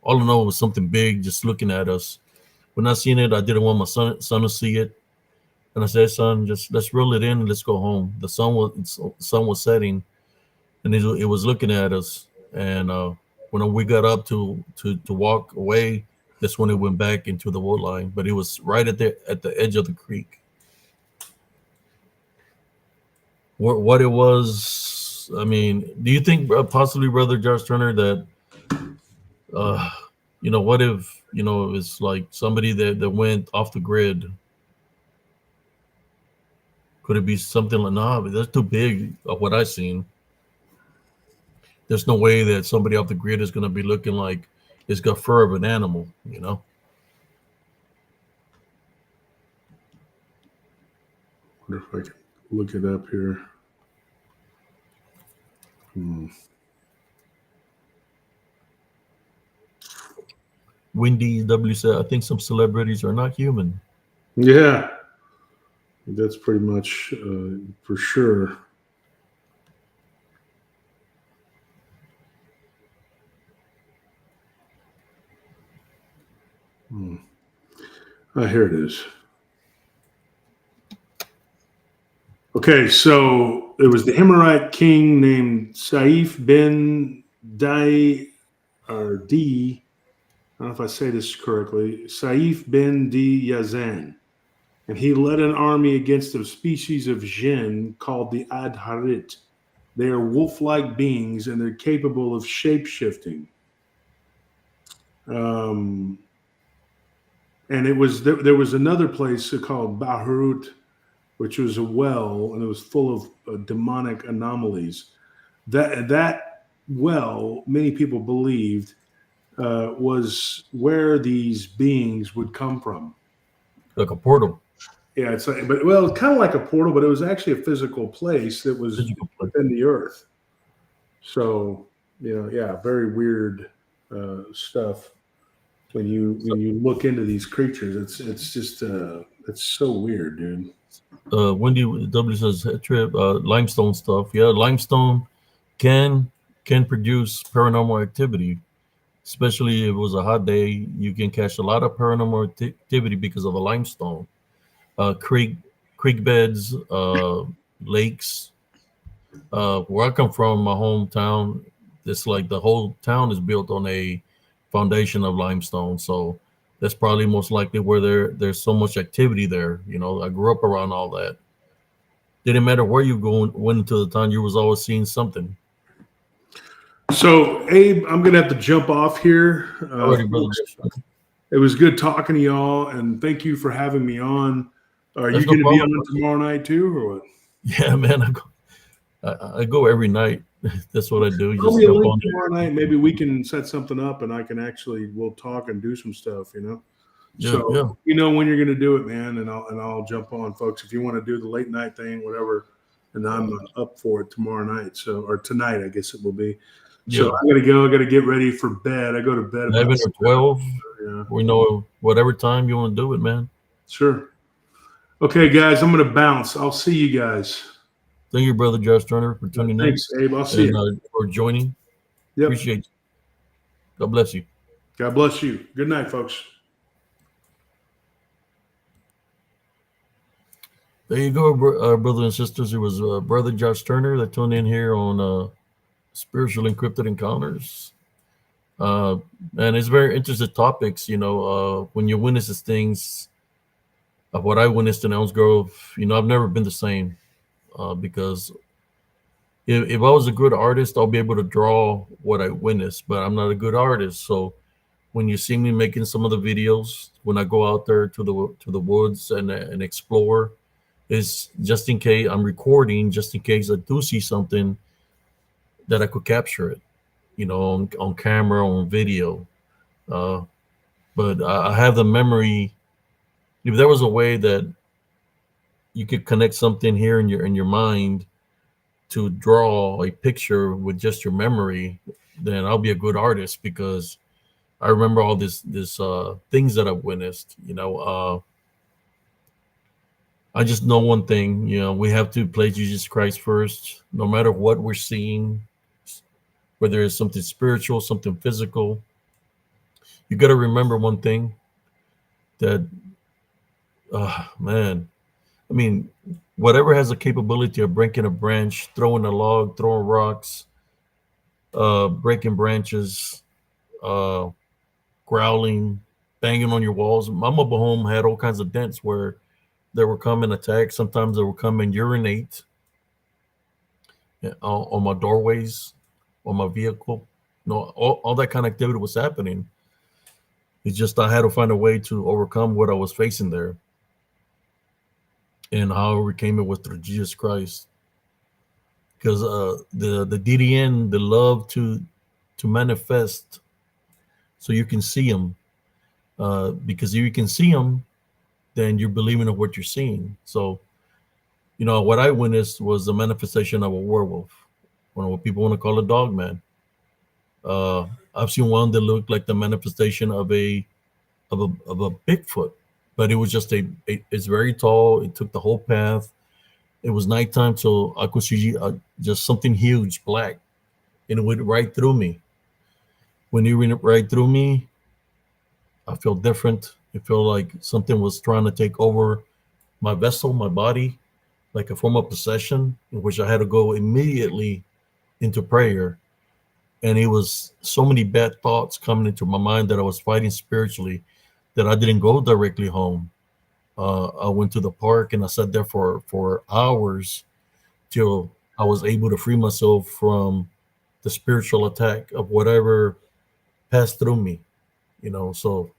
All I know, it was something big just looking at us. When I seen it, I didn't want my son to see it, and I said, "Son, just let's reel it in and let's go home." The sun was setting, and it was looking at us. And when we got up to walk away, that's when it went back into the wood line. But it was right at the edge of the creek. What it was, I mean, do you think possibly, Brother Josh Turner, that you know, what if, you know, it's like somebody that went off the grid? Could it be something like, nah, but that's too big of what I've seen. There's no way that somebody off the grid is going to be looking like it's got fur of an animal, you know? I wonder if I can look it up here. Windy W said, I think some celebrities are not human. Yeah. That's pretty much for sure. Here it is. Okay, so there was the Himmerite king named Saif bin D. I don't know if I say this correctly. Saif bin D Yazan. And he led an army against a species of jinn called the Adharit. They are wolf-like beings, and they're capable of shape-shifting. And it was there was another place called Bahrut, which was a well, and it was full of demonic anomalies. That well, many people believed, was where these beings would come from. Like a portal. Yeah, it's like, but well, kind of like a portal, but it was actually a physical place that was within the earth. So, very weird stuff when you look into these creatures. It's just it's so weird, dude. Wendy W says trip limestone stuff. Yeah, limestone can produce paranormal activity, especially if it was a hot day. You can catch a lot of paranormal activity because of the limestone. Creek beds, lakes. Where I come from, my hometown, it's like the whole town is built on a foundation of limestone. So that's probably most likely where there's so much activity there. I grew up around all that. Didn't matter where you went into the town, you was always seeing something. So, Abe, I'm gonna have to jump off here. It was good talking to y'all, and thank you for having me on. Are you going to be on tomorrow night too, or what? Yeah, man, I go every night. That's what I do. Just jump on tomorrow night. Maybe we can set something up, and I can we'll talk and do some stuff. Yeah, so when you're going to do it, man, and I'll jump on, folks. If you want to do the late night thing, whatever, and I'm up for it tomorrow night. So, or tonight, I guess it will be. So I gotta go. I gotta get ready for bed. I go to bed 11 or 12. Yeah. We know whatever time you want to do it, man. Sure. Okay, guys, I'm gonna bounce. I'll see you guys. Thank you, brother Josh Turner, for tuning in. Thanks, Abe. I'll see you for joining. Yep. Appreciate you. God bless you. God bless you. Good night, folks. There you go, brothers and sisters. It was brother Josh Turner that tuned in here on Spiritual Encrypted Encounters. And it's very interesting topics, when you witness things of what I witnessed in Elms Grove, I've never been the same because if I was a good artist, I'll be able to draw what I witnessed, but I'm not a good artist. So when you see me making some of the videos, when I go out there to the woods and explore, is just in case I'm recording, just in case I do see something that I could capture it, on camera, on video. But I have the memory. If there was a way that you could connect something here in your mind to draw a picture with just your memory, then I'll be a good artist because I remember all this things that I've witnessed. I just know one thing. We have to place Jesus Christ first, no matter what we're seeing. Whether it's something spiritual, something physical, you got to remember one thing, that, whatever has the capability of breaking a branch, throwing a log, throwing rocks, breaking branches, growling, banging on your walls. My mobile home had all kinds of dents where they would come and attack. Sometimes they would come and urinate on my doorways, on my vehicle. All that kind of activity was happening. It's just I had to find a way to overcome what I was facing there. And how I overcame it was through Jesus Christ. Because the DDN, the love to manifest so you can see him. Because if you can see him, then you're believing of what you're seeing. So, what I witnessed was the manifestation of a werewolf. What people want to call a dog man. I've seen one that looked like the manifestation of a Bigfoot, but it was just it's very tall. It took the whole path. It was nighttime, so I could see just something huge, black, and it went right through me. When it went right through me, I felt different. It felt like something was trying to take over my vessel, my body, like a form of possession, in which I had to go immediately into prayer. And it was so many bad thoughts coming into my mind that I was fighting spiritually that I didn't go directly home. I went to the park and I sat there for hours till I was able to free myself from the spiritual attack of whatever passed through me. So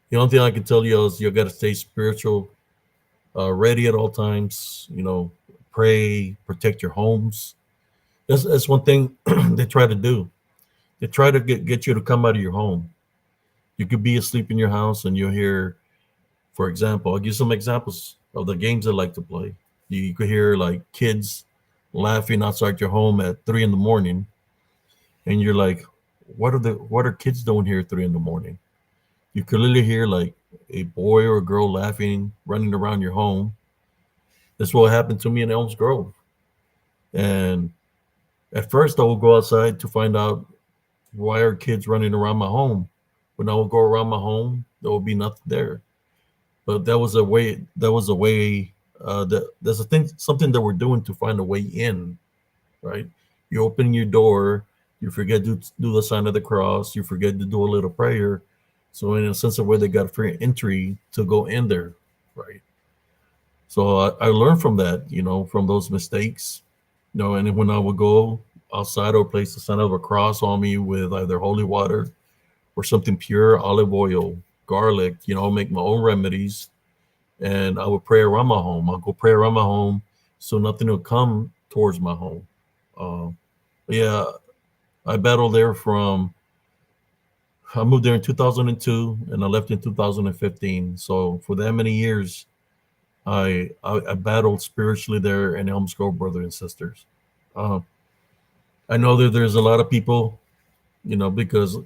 the only thing I can tell you is you got to stay spiritual, ready at all times. Pray, protect your homes. That's one thing they try to do. They try to get you to come out of your home. You could be asleep in your house and you'll hear, for example, I'll give some examples of the games I like to play. You could hear like kids laughing outside your home at 3 in the morning, and you're like, what are kids doing here at 3 in the morning? You could literally hear like a boy or a girl laughing, running around your home. That's what happened to me in Elms Grove. And at first I would go outside to find out why are kids running around my home. When I would go around my home, there would be nothing there. But that was a way. There's a thing, something that we're doing to find a way in, right? You open your door, you forget to do the sign of the cross, you forget to do a little prayer. So in a sense of where they got free entry to go in there, right? So I learned from that, from those mistakes, and then when I would go outside or place the sign of a cross on me with either holy water or something pure, olive oil, garlic, make my own remedies. And I would pray around my home. I'll go pray around my home so nothing will come towards my home. Uh, yeah, I battled there I moved there in 2002 and I left in 2015. So for that many years, I battled spiritually there in Elms Grove, brothers and sisters. Uh, I know that there's a lot of people, because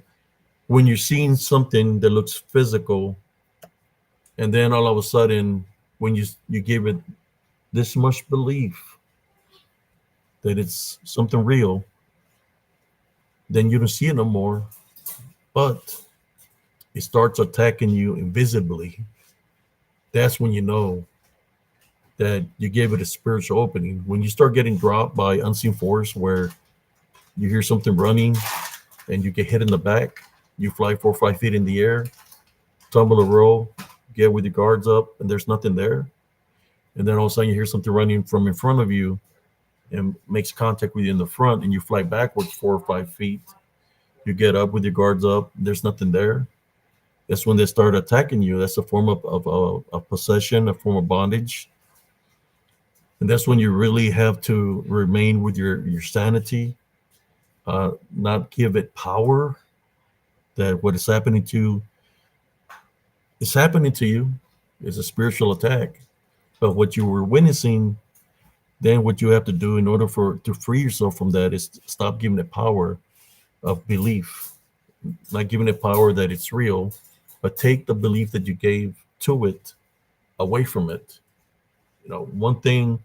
when you're seeing something that looks physical, and then all of a sudden, when you give it this much belief that it's something real, then you don't see it no more. But it starts attacking you invisibly. That's when you know that you gave it a spiritual opening. When you start getting dropped by unseen force, where you hear something running and you get hit in the back, you fly 4 or 5 feet in the air, tumble a roll, get with your guards up, and there's nothing there. And then all of a sudden you hear something running from in front of you and makes contact with you in the front, and you fly backwards 4 or 5 feet. You get up with your guards up, there's nothing there. That's when they start attacking you. That's a form of possession, a form of bondage. And that's when you really have to remain with your sanity, not give it power. That what is happening to you is a spiritual attack. But what you were witnessing, then what you have to do in order to free yourself from that is stop giving it power of belief, not giving it power that it's real, but take the belief that you gave to it away from it. One thing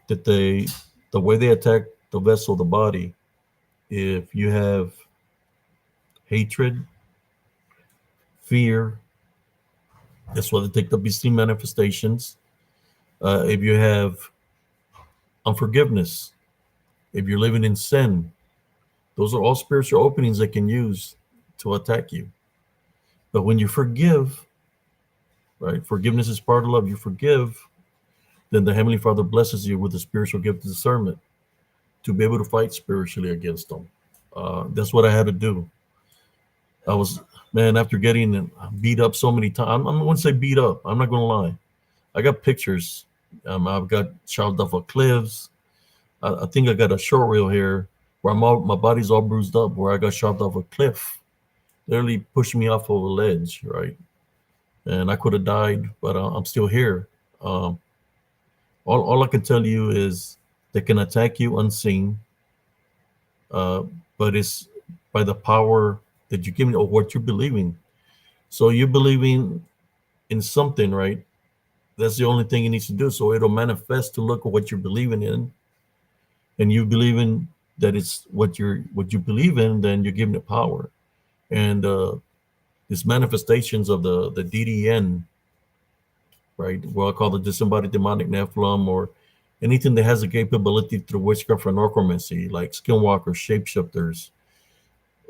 that the way they attack the vessel, the body, if you have hatred, fear, that's why they take the beastly manifestations. If you have unforgiveness, if you're living in sin, those are all spiritual openings they can use to attack you. But when you forgive, right? Forgiveness is part of love. You forgive, then the Heavenly Father blesses you with the spiritual gift of discernment to be able to fight spiritually against them. That's what I had to do. I was, man, after getting beat up so many times, I'm going to say beat up. I'm not going to lie. I got pictures. I've got shoved off of cliffs. I think I got a short reel here where my body's all bruised up, where I got shoved off a cliff, literally pushed me off of a ledge, right? And I could have died, but I'm still here. All I can tell you is they can attack you unseen, but it's by the power that you give me or what you're believing. So you're believing in something, right? That's the only thing he needs to do. So it'll manifest to look at what you're believing in, and you believe in that it's what you believe in, then you're giving it power. And these manifestations of the DDN, right? What I call the disembodied demonic Nephilim, or anything that has a capability through witchcraft or necromancy, like skinwalkers, shapeshifters,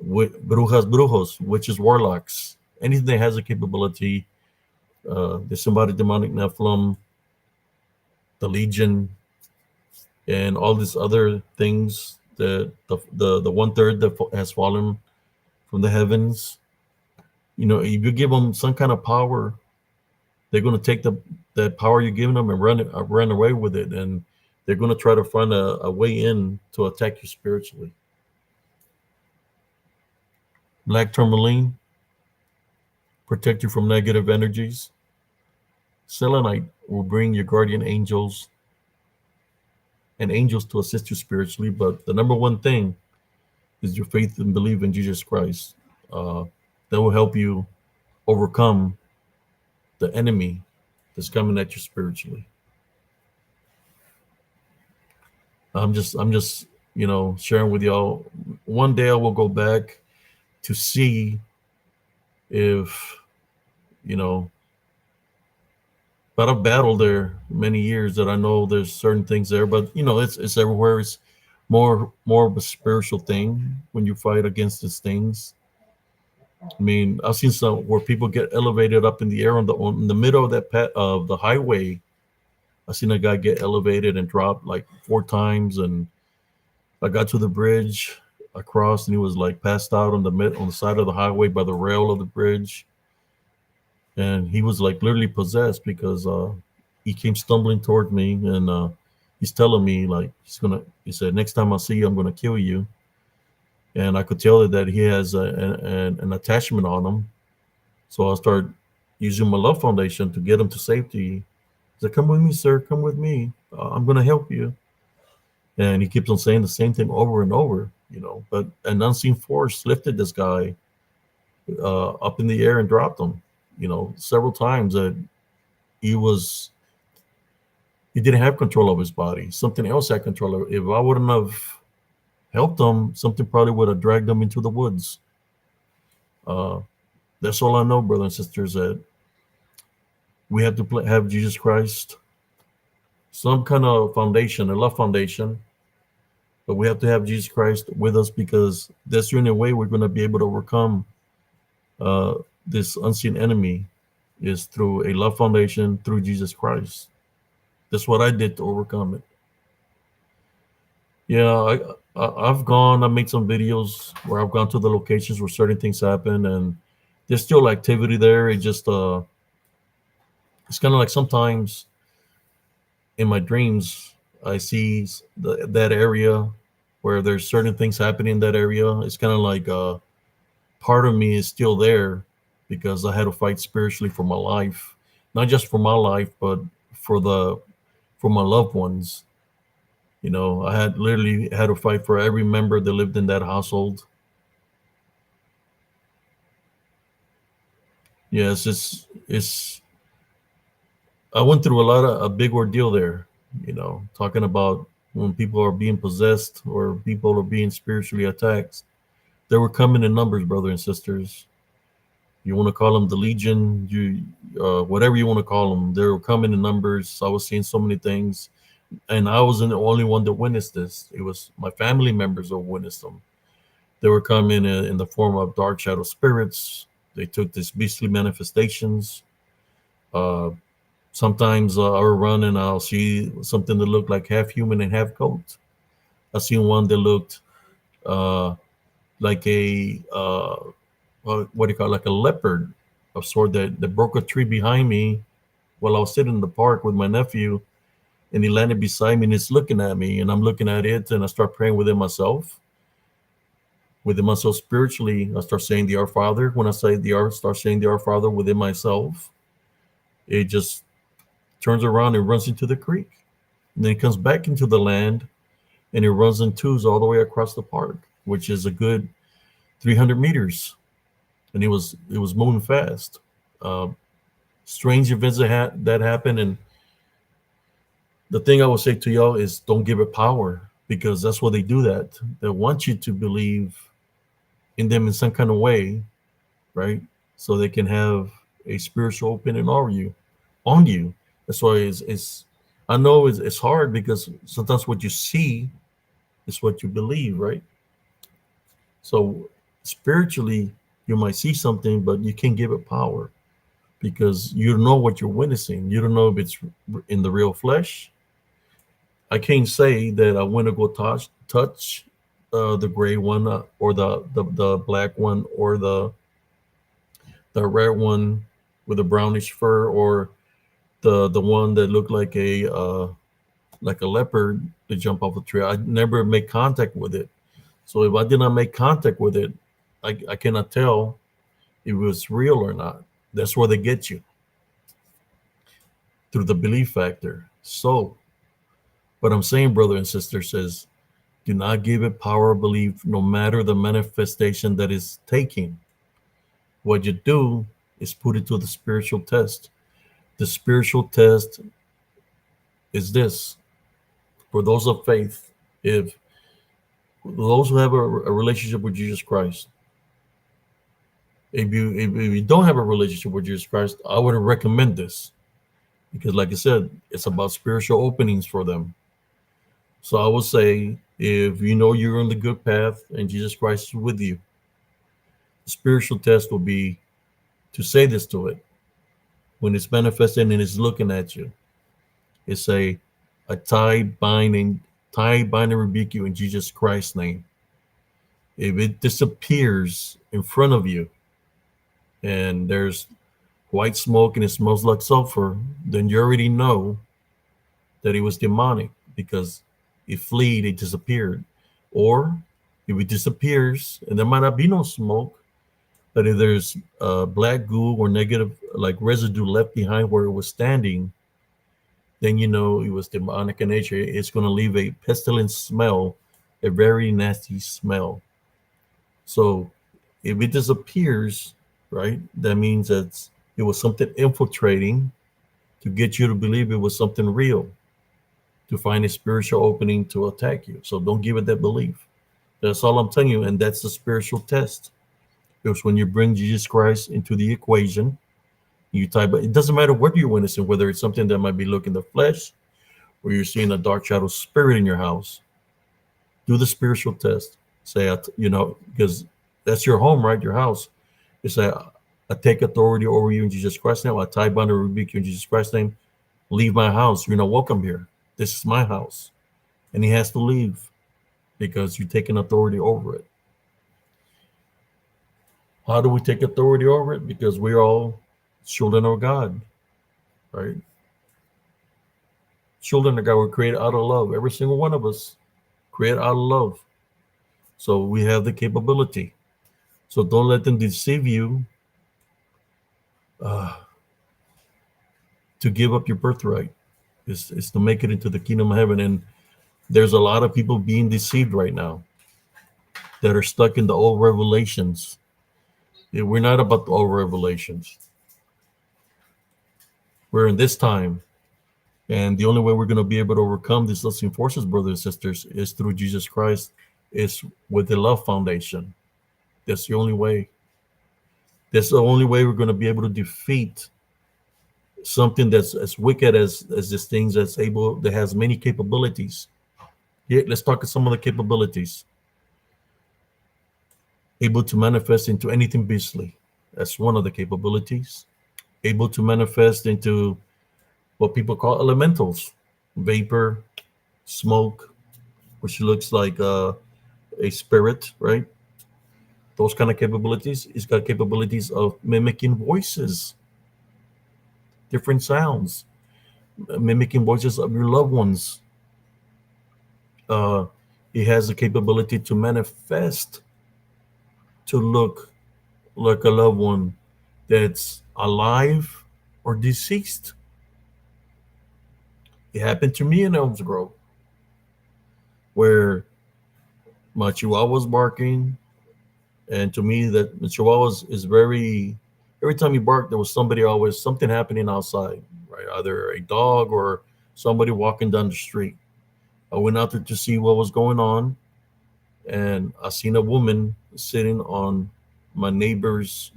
brujos, witches, warlocks, anything that has a capability, disembodied demonic Nephilim, the Legion, and all these other things that the 1/3 that has fallen from the heavens. If you give them some kind of power, they're going to take that power you're giving them and run away with it, and they're going to try to find a way in to attack you spiritually. Black tourmaline, protect you from negative energies. Selenite will bring your guardian angels and angels to assist you spiritually, but the number one thing is your faith and belief in Jesus Christ. That will help you overcome the enemy that's coming at you spiritually. I'm just sharing with y'all. One day I will go back to see if but I've battled there many years that I know there's certain things there, but it's everywhere. It's more of a spiritual thing when you fight against these things. I mean, I've seen some where people get elevated up in the air in the middle of of the highway. I've seen a guy get elevated and drop like 4 times, and I got to the bridge across, and he was like passed out on the side of the highway by the rail of the bridge, and he was like literally possessed because he came stumbling toward me, and he's telling me like he said, next time I see you, I'm gonna kill you. And I could tell that he has an attachment on him. So I started using my love foundation to get him to safety. He said, come with me, sir, come with me. I'm going to help you. And he keeps on saying the same thing over and over, but an unseen force lifted this guy up in the air and dropped him, several times. That he didn't have control of his body. Something else had control of it. If I wouldn't have helped them, something probably would have dragged them into the woods. That's all I know, brothers and sisters, that we have to have Jesus Christ, some kind of foundation, a love foundation, but we have to have Jesus Christ with us, because that's the only way we're going to be able to overcome this unseen enemy, is through a love foundation, through Jesus Christ. That's what I did to overcome it. Yeah, I've made some videos where I've gone to the locations where certain things happen, and there's still activity there. It just, it's kind of like sometimes in my dreams, I see that area where there's certain things happening in that area. It's kind of like part of me is still there because I had to fight spiritually for my life, not just for my life, but for my loved ones. I had literally had to fight for every member that lived in that household. Yes, it's. I went through a big ordeal there. Talking about when people are being possessed or people are being spiritually attacked. They were coming in numbers, brothers and sisters. You want to call them the Legion, whatever you want to call them. They were coming in numbers. I was seeing so many things. And I wasn't the only one that witnessed this. It was my family members that witnessed them. They were coming in the form of dark shadow spirits. They took these beastly manifestations. Sometimes I'll run and I'll see something that looked like half human and half goat. I seen one that looked like what do you call it? Like a leopard of sort that broke a tree behind me while I was sitting in the park with my nephew. And he landed beside me and it's looking at me, and I'm looking at it, and I start praying within myself spiritually. I start saying the Our Father. When I start saying the Our Father within myself, it just turns around and runs into the creek. And then it comes back into the land, and it runs in twos all the way across the park, which is a good 300 meters. And it was moving fast. strange events that happen. And the thing I will say to y'all is don't give it power, because that's what they do. That they want you to believe in them in some kind of way, right? So they can have a spiritual opening on you. That's why it's I know it's hard, because sometimes what you see is what you believe, right? So spiritually, you might see something, but you can't give it power, because you don't know what you're witnessing. You don't know if it's in the real flesh. I can't say that I want to go touch the gray one, or the black one, or the red one with a brownish fur, or the one that looked like a leopard to jump off a tree. I never make contact with it. So if I did not make contact with it, I cannot tell if it was real or not. That's where they get you, through the belief factor. So what I'm saying, brother and sister, says, do not give it power or belief, no matter the manifestation that is taking. What you do is put it to the spiritual test. The spiritual test is this: for those of faith, if those who have a relationship with Jesus Christ, if you don't have a relationship with Jesus Christ, I wouldn't recommend this, because, like I said, it's about spiritual openings for them. So I would say, if you know you're on the good path and Jesus Christ is with you, the spiritual test will be to say this to it when it's manifesting and it's looking at you. It's a tie, bind, and rebuke you in Jesus Christ's name. If it disappears in front of you and there's white smoke and it smells like sulfur, then you already know that it was demonic, because it fled, it disappeared. Or if it disappears and there might not be no smoke, but if there's black goo or negative like residue left behind where it was standing, then you know it was demonic in nature. It's going to leave a pestilent smell, a very nasty smell. So if it disappears, right, that means that it was something infiltrating to get you to believe it was something real, to find a spiritual opening to attack you. So don't give it that belief. That's all I'm telling you. And that's the spiritual test. Because when you bring Jesus Christ into the equation, you type it doesn't matter what you're witnessing, whether it's something that might be looking the flesh, or you're seeing a dark shadow spirit in your house. Do the spiritual test. Say, because that's your home, right? Your house. You say, I take authority over you in Jesus Christ's name. I tie, bind, and rebuke you in Jesus Christ's name. Leave my house. You're not welcome here. This is my house. And he has to leave, because you're taking authority over it. How do we take authority over it? Because we're all children of God, right? Children of God were created out of love. Every single one of us created out of love. So we have the capability. So don't let them deceive you to give up your birthright. It's to make it into the kingdom of heaven. And there's a lot of people being deceived right now that are stuck in the old revelations. We're not about the old revelations. We're in this time. And the only way we're going to be able to overcome these listening forces, brothers and sisters, is through Jesus Christ, is with the love foundation. That's the only way. That's the only way we're going to be able to defeat something that's as wicked as this thing that has many capabilities. Yeah, let's talk about some of the capabilities. Able to manifest into anything beastly. That's one of the capabilities. Able to manifest into what people call elementals, vapor, smoke, which looks like a spirit, right? Those kind of capabilities. It's got capabilities of mimicking voices, different sounds, mimicking voices of your loved ones. It has the capability to manifest, to look like a loved one that's alive or deceased. It happened to me in Elms Grove, where my chihuahua was barking, and to me that the chihuahua is very every time he barked, there was always something happening outside, right? Either a dog or somebody walking down the street. I went out there to see what was going on, and I seen a woman sitting on my neighbor's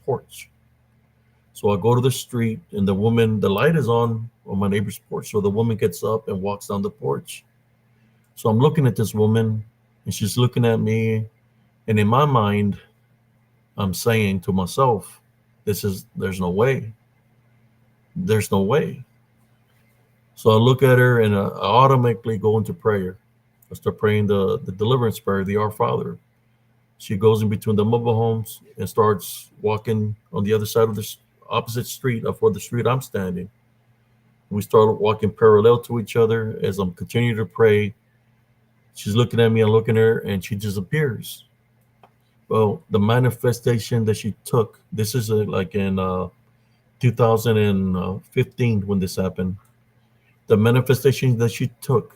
porch. So I go to the street, and the light is on my neighbor's porch. So the woman gets up and walks down the porch. So I'm looking at this woman, and she's looking at me, and in my mind, I'm saying to myself, there's no way. There's no way. So I look at her, and I automatically go into prayer. I start praying the deliverance prayer, the Our Father. She goes in between the mobile homes and starts walking on the other side of the opposite street of where the street I'm standing. We start walking parallel to each other as I'm continuing to pray. She's looking at me, I'm looking at her, and she disappears. Well, the manifestation that she took, this is like in 2015 when this happened. The manifestation that she took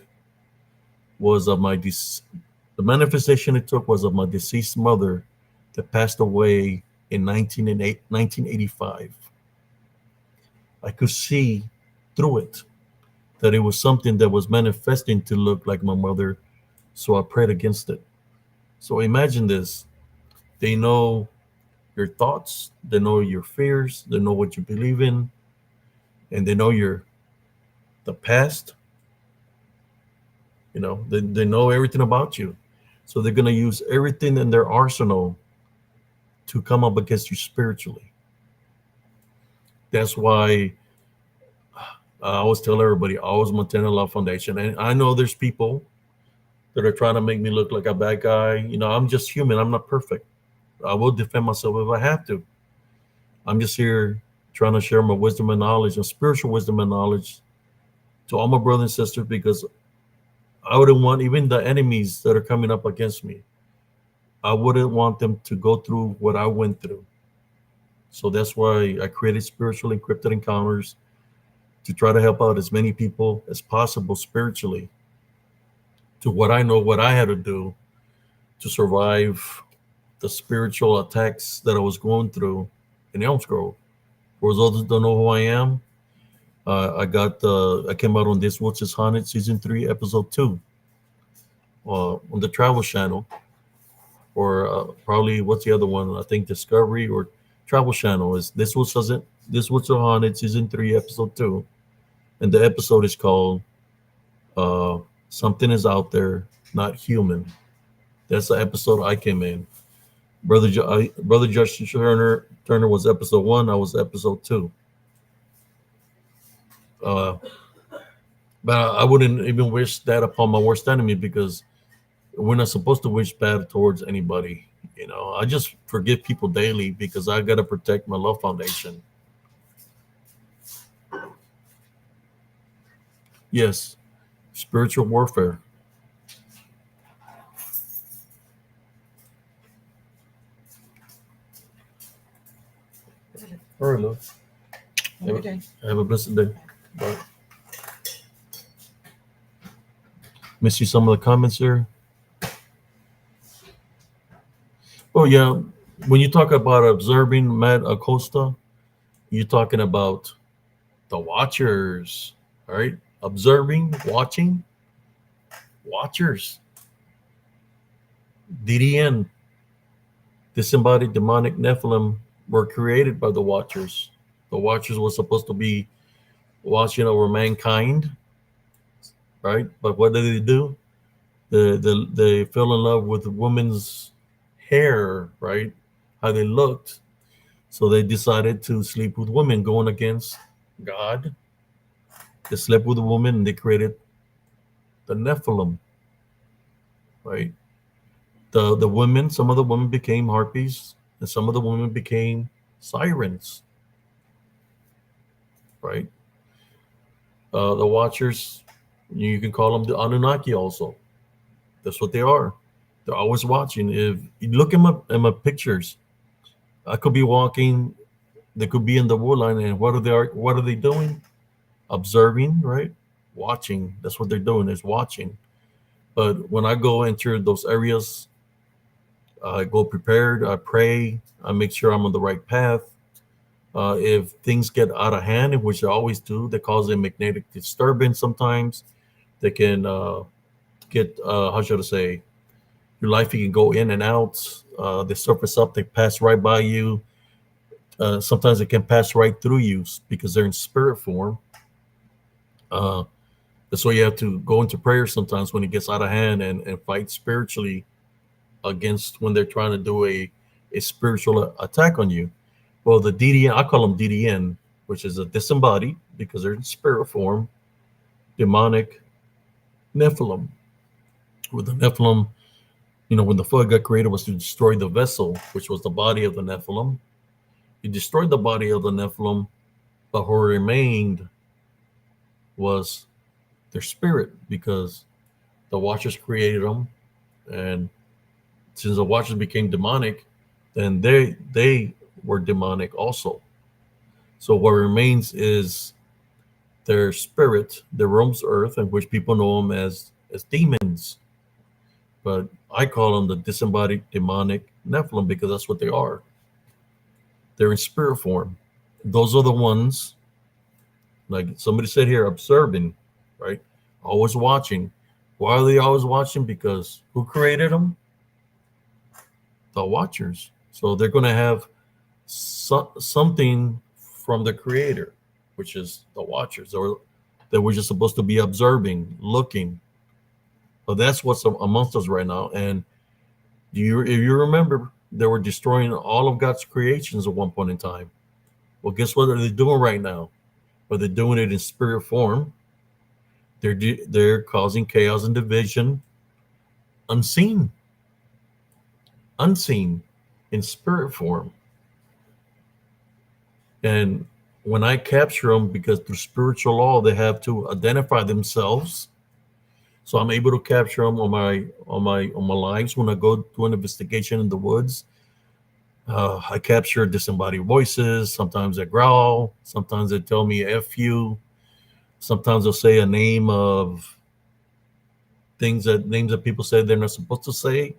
was of the manifestation it took was of my deceased mother that passed away in 1985. I could see through it that it was something that was manifesting to look like my mother, so I prayed against it. So imagine this. They know your thoughts, they know your fears, they know what you believe in, and they know the past. They know everything about you. So they're going to use everything in their arsenal to come up against you spiritually. That's why I always tell everybody, always maintain a love foundation. And I know there's people that are trying to make me look like a bad guy. I'm just human. I'm not perfect. I will defend myself if I have to. I'm just here trying to share my wisdom and knowledge and spiritual wisdom and knowledge to all my brothers and sisters, because I wouldn't want even the enemies that are coming up against me. I wouldn't want them to go through what I went through. So that's why I created Spiritual Encrypted Encounters, to try to help out as many people as possible spiritually to what I know, what I had to do to survive the spiritual attacks that I was going through in Elms Grove. For those that don't know who I am, I came out on This Witch is Haunted season 3, episode 2, on the Travel Channel, or probably what's the other one? I think Discovery or Travel Channel is This Witch is Haunted season 3, episode 2, and the episode is called "Something Is Out There, Not Human." That's the episode I came in. Brother Justin Turner was episode 1. I was episode 2. But I wouldn't even wish that upon my worst enemy, because we're not supposed to wish bad towards anybody. I just forgive people daily because I got to protect my love foundation. Yes, spiritual warfare. All right, love. Have a blessed day. Bye. Let me see some of the comments here. Oh, yeah. When you talk about observing, Matt Acosta, you're talking about the watchers, all right? Observing, watching, watchers. DDN, disembodied demonic Nephilim, were created by the watchers. The watchers were supposed to be watching over mankind, right? But what do? They fell in love with the woman's hair, right? How they looked. So they decided to sleep with women, going against God. They slept with a woman and they created the Nephilim, right? The women, some of the women became harpies, and some of the women became sirens, right? The watchers, you can call them the Anunnaki also. That's what they are. They're always watching. If you look at my pictures, I could be walking, they could be in the wood line, and what are they doing? Observing, right? Watching. That's what they're doing, is watching. But when I go enter those areas, I go prepared, I pray, I make sure I'm on the right path. If things get out of hand, which they always do, they cause a magnetic disturbance sometimes. They can get, how should I say, your life, you can go in and out. They surface up, they pass right by you. Sometimes it can pass right through you because they're in spirit form. Uh, that's why you have to go into prayer sometimes when it gets out of hand, and fight spiritually against when they're trying to do a spiritual attack on you. Well, the DDN, I call them DDN, which is a disembodied because they're in spirit form, demonic Nephilim. With the Nephilim, when the flood got created was to destroy the vessel, which was the body of the Nephilim. He destroyed the body of the Nephilim, but what remained was their spirit because the Watchers created them, and since the Watchers became demonic, then they were demonic also. So what remains is their spirit that roams earth, and which people know them as demons. But I call them the disembodied demonic Nephilim because that's what they are. They're in spirit form. Those are the ones, like somebody said here, observing, right? Always watching. Why are they always watching? Because who created them? The Watchers. So they're going to have something from the Creator, which is the Watchers, or that we're just supposed to be observing, looking. But that's what's amongst us right now. And if you remember, they were destroying all of God's creations at one point in time. Well, guess what are they doing right now? But they're doing it in spirit form. They're causing chaos and division, unseen in spirit form. And when I capture them, because through spiritual law they have to identify themselves, so I'm able to capture them on my lives. When I go do an investigation in the woods, I capture disembodied voices. Sometimes they growl. Sometimes they tell me "f you." Sometimes they'll say a name of names that people say they're not supposed to say,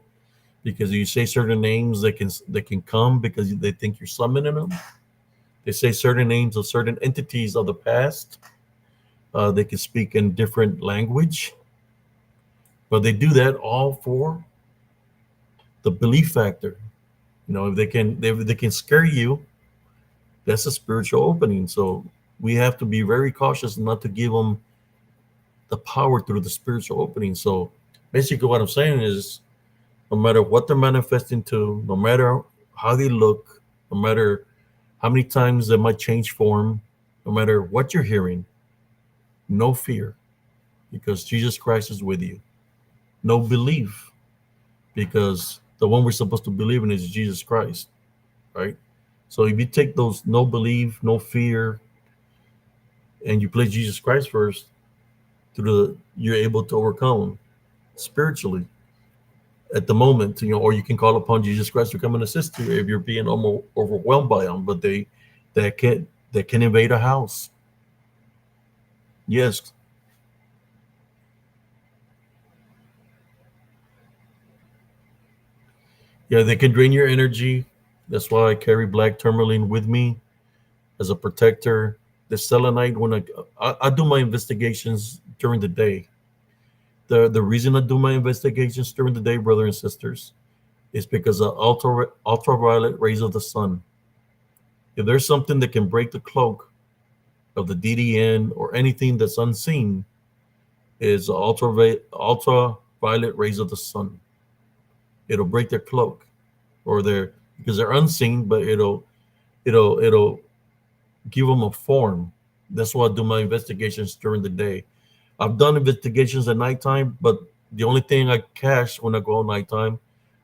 because if you say certain names, they can come because they think you're summoning them. They say certain names of certain entities of the past. They can speak in different language, but they do that all for the belief factor. If they can scare you, that's a spiritual opening. So we have to be very cautious not to give them the power through the spiritual opening. So basically, what I'm saying is, no matter what they're manifesting to, no matter how they look, no matter how many times they might change form, no matter what you're hearing, no fear, because Jesus Christ is with you. No belief, because the one we're supposed to believe in is Jesus Christ, right? So if you take those no belief, no fear, and you place Jesus Christ first, you're able to overcome spiritually at the moment, or you can call upon Jesus Christ to come and assist you if you're being almost overwhelmed by them. But they can invade a house. Yes. Yeah, they can drain your energy. That's why I carry black tourmaline with me as a protector. The selenite, when I do my investigations during the day. The reason I do my investigations during the day, brothers and sisters, is because of ultraviolet rays of the sun. If there's something that can break the cloak of the DDN or anything that's unseen, is ultraviolet rays of the sun. It'll break their cloak, or because they're unseen, but it'll give them a form. That's why I do my investigations during the day. I've done investigations at nighttime, but the only thing I catch when I go at nighttime,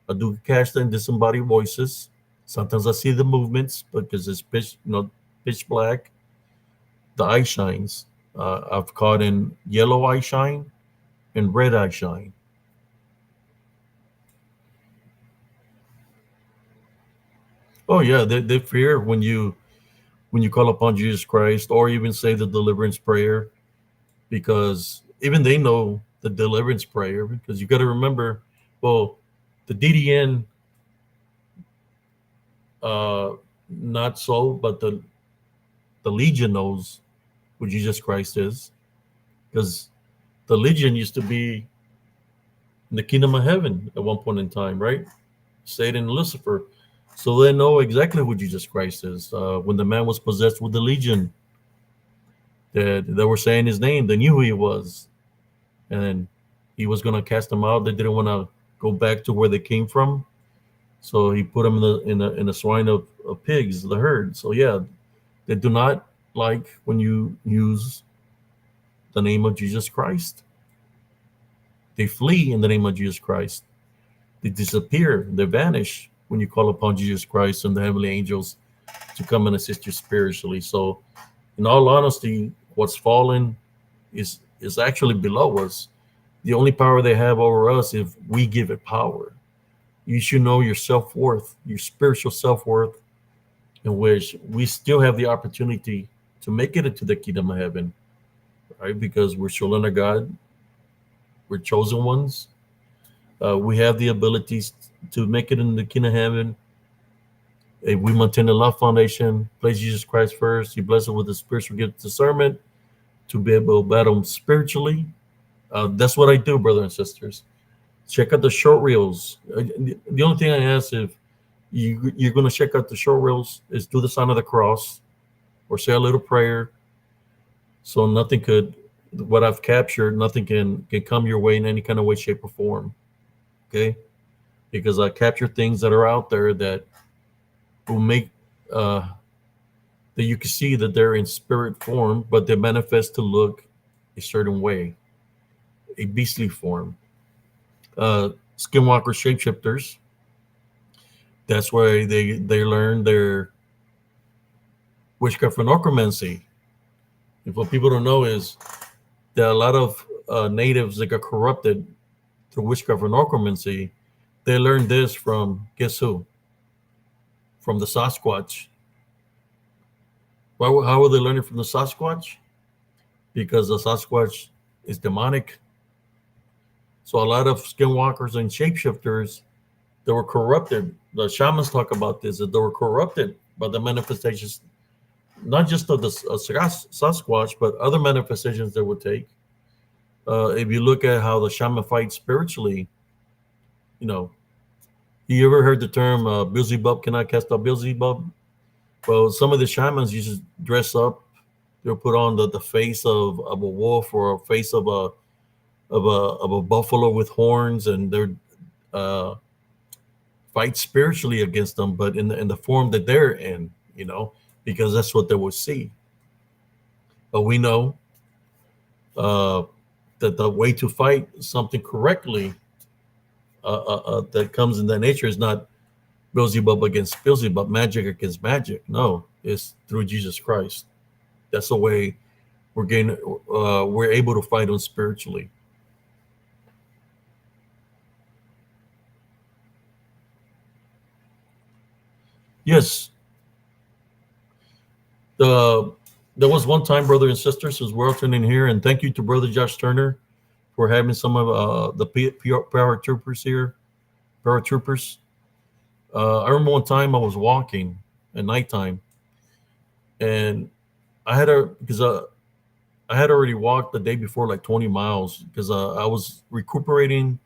I do catch the disembodied voices. Sometimes I see the movements because it's pitch black. The eye shines. I've caught in yellow eye shine and red eye shine. Oh yeah, they fear when you call upon Jesus Christ, or even say the deliverance prayer, because even they know the deliverance prayer. Because you got to remember, well, the DDN, not so, but the Legion knows who Jesus Christ is, because the Legion used to be in the kingdom of heaven at one point in time, right? Satan and Lucifer. So they know exactly who Jesus Christ is. When the man was possessed with the Legion, that they were saying his name, they knew who he was. And he was going to cast them out. They didn't want to go back to where they came from. So he put them in the swine of pigs, the herd. So yeah, they do not like when you use the name of Jesus Christ. They flee in the name of Jesus Christ. They disappear. They vanish when you call upon Jesus Christ and the heavenly angels to come and assist you spiritually. So, in all honesty, what's fallen is actually below us. The only power they have over us if we give it power. You should know your self-worth, your spiritual self-worth, in which we still have the opportunity to make it into the kingdom of heaven, right? Because we're children of God, we're chosen ones. We have the abilities to make it in the kingdom of heaven if we maintain the love foundation, place Jesus Christ first. He blesses us with the spiritual gift of discernment to be able to battle spiritually. That's what I do, brothers and sisters. Check out the short reels. The only thing I ask, if you're going to check out the short reels, is do the sign of the cross or say a little prayer. So nothing could, what I've captured, nothing can come your way in any kind of way, shape, or form. Okay? Because I capture things that are out there that will make, that you can see that they're in spirit form, but they manifest to look a certain way, a beastly form. Skinwalker shapeshifters, that's where they learn their witchcraft and necromancy. If what people don't know is that a lot of natives that got corrupted through witchcraft and necromancy, they learned this from, guess who? From the Sasquatch. How were they learning from the Sasquatch? Because the Sasquatch is demonic. So a lot of skinwalkers and shapeshifters, they were corrupted. The shamans talk about this, that they were corrupted by the manifestations, not just of the Sasquatch, but other manifestations they would take. If you look at how the shaman fights spiritually, you ever heard the term Beelzebub cannot cast out Beelzebub? Well, some of the shamans used to dress up. They'll put on the face of a wolf or a face of a buffalo with horns, and they're fight spiritually against them, but in the form that they're in, because that's what they will see. But we know that the way to fight something correctly that comes in that nature is not Beelzebub against Beelzebub, magic against magic. No, it's through Jesus Christ. That's the way we're able to fight them spiritually. Yes. There was one time, brother and sisters, as we're in here, and thank you to Brother Josh Turner for having some of the paratroopers here. Paratroopers. I remember one time I was walking at nighttime, and I had already walked the day before like 20 miles because I was recuperating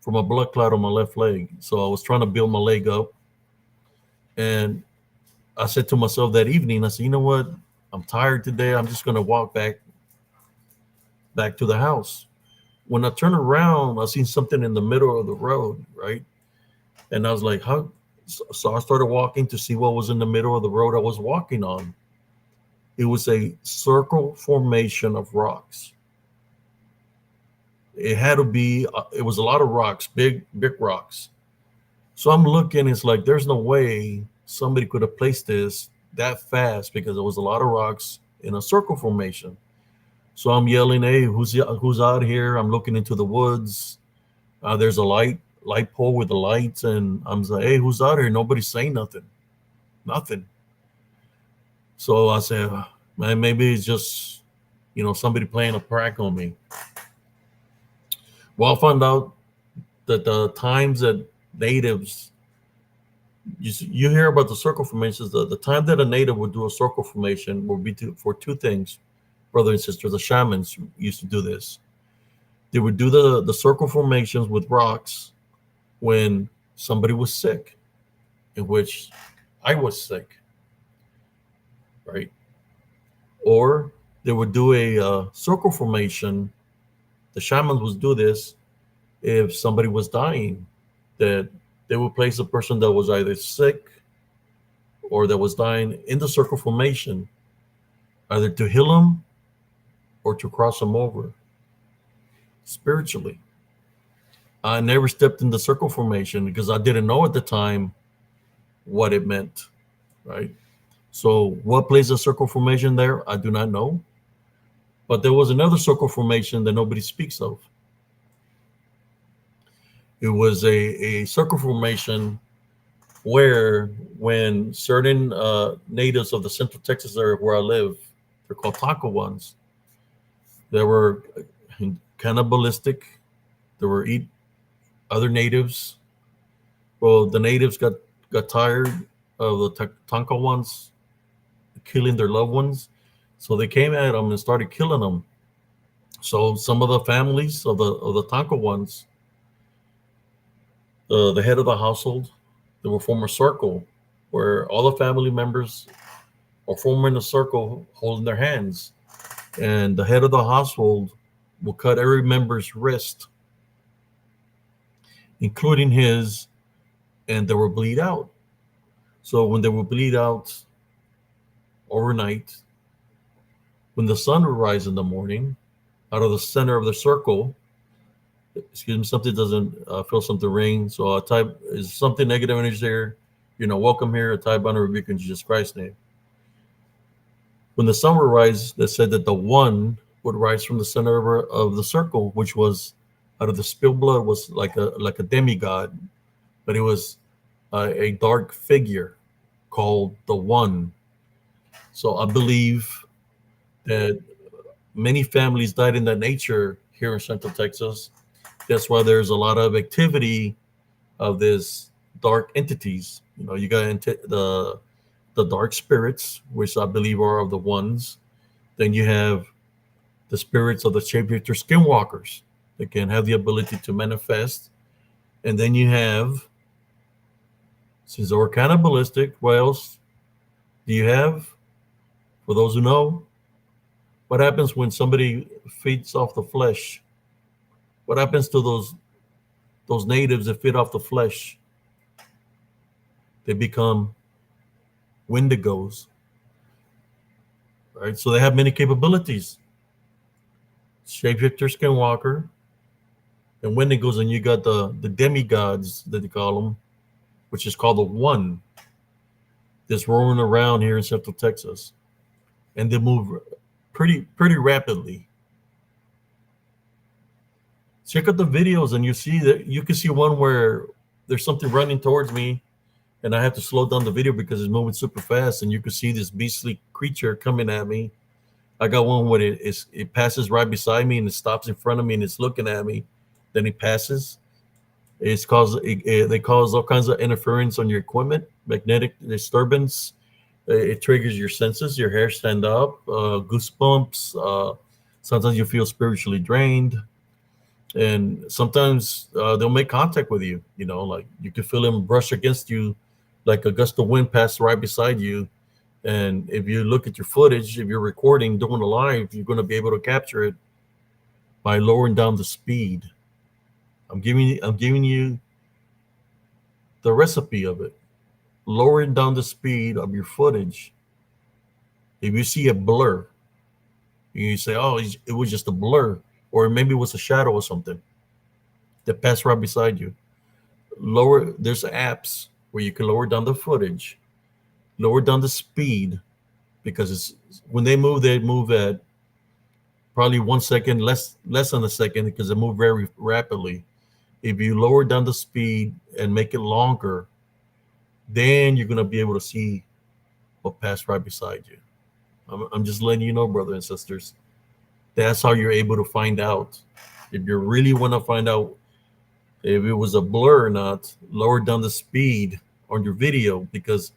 from a blood clot on my left leg. So I was trying to build my leg up, and I said to myself that evening, I said, you know what? I'm tired today. I'm just going to walk back to the house. When I turned around, I seen something in the middle of the road, right? And I was like, how? So I started walking to see what was in the middle of the road I was walking on. It was a circle formation of rocks. It had to be, it was a lot of rocks, big rocks. So I'm looking, it's like, there's no way somebody could have placed this that fast because there was a lot of rocks in a circle formation. So I'm yelling, hey, who's out here? I'm looking into the woods. There's a light pole with the lights, and I'm like, hey, who's out here? Nobody's saying nothing. So I said, man, maybe it's just, somebody playing a prank on me. Well, I found out that the times that natives you hear about the circle formations. The time that a native would do a circle formation would be for two things, brother and sister. The shamans used to do this. They would do the circle formations with rocks when somebody was sick, in which I was sick, right? Or they would do a circle formation. The shamans would do this if somebody was dying, that they would place a person that was either sick or that was dying in the circle formation, either to heal them or to cross them over spiritually. I never stepped in the circle formation because I didn't know at the time what it meant, right? So, what plays a circle formation there? I do not know. But there was another circle formation that nobody speaks of. It was a circle formation where, when certain natives of the Central Texas area where I live, they're called Taco ones, they were cannibalistic. They were eat other natives. Well, the natives got tired of the Tonka ones killing their loved ones, so they came at them and started killing them. So some of the families of the Tonka ones, the head of the household, they will form a circle where all the family members are forming a circle holding their hands, and the head of the household will cut every member's wrist, including his, and they will bleed out. So when they will bleed out overnight, when the sun will rise in the morning, out of the center of the circle, excuse me, something doesn't feel something ring. So I type, is something negative energy there? Welcome here. I type on a rebuke in Jesus Christ's name. When the sun will rise, they said that the one would rise from the center of the circle, which was out of the spilled blood, was like a demigod, but it was a dark figure called the One. So I believe that many families died in that nature here in Central Texas. That's why there's a lot of activity of this dark entities. You got the dark spirits, which I believe are of the ones. Then you have the spirits of the shapeshifter skinwalkers that can have the ability to manifest. And then you have, since they were cannibalistic, what else do you have? For those who know, what happens when somebody feeds off the flesh? What happens to those natives that feed off the flesh? They become wendigos, right? So they have many capabilities. Shapeshifter, skinwalker, and wendigos, and you got the demigods that they call them, which is called the One, that's roaming around here in Central Texas, and they move pretty rapidly. Check out the videos, and you can see one where there's something running towards me, and I have to slow down the video because it's moving super fast, and you can see this beastly creature coming at me. I got one where it passes right beside me and it stops in front of me and it's looking at me. Then it passes. They cause all kinds of interference on your equipment, magnetic disturbance. It triggers your senses. Your hair stand up, goosebumps. Sometimes you feel spiritually drained, and sometimes they'll make contact with you. Like you can feel them brush against you, like a gust of wind passed right beside you. And if you look at your footage, if you're recording, doing a live, you're going to be able to capture it by lowering down the speed. I'm giving you the recipe of it. Lowering down the speed of your footage. If you see a blur, you say, "Oh, it was just a blur," or maybe it was a shadow or something that passed right beside you. There's apps where you can lower down the footage, lower down the speed, because when they move at probably 1 second, less than a second, because they move very rapidly. If you lower down the speed and make it longer, then you're going to be able to see what passed right beside you. I'm just letting you know, brothers and sisters. That's how you're able to find out. If you really want to find out if it was a blur or not, lower down the speed on your video, because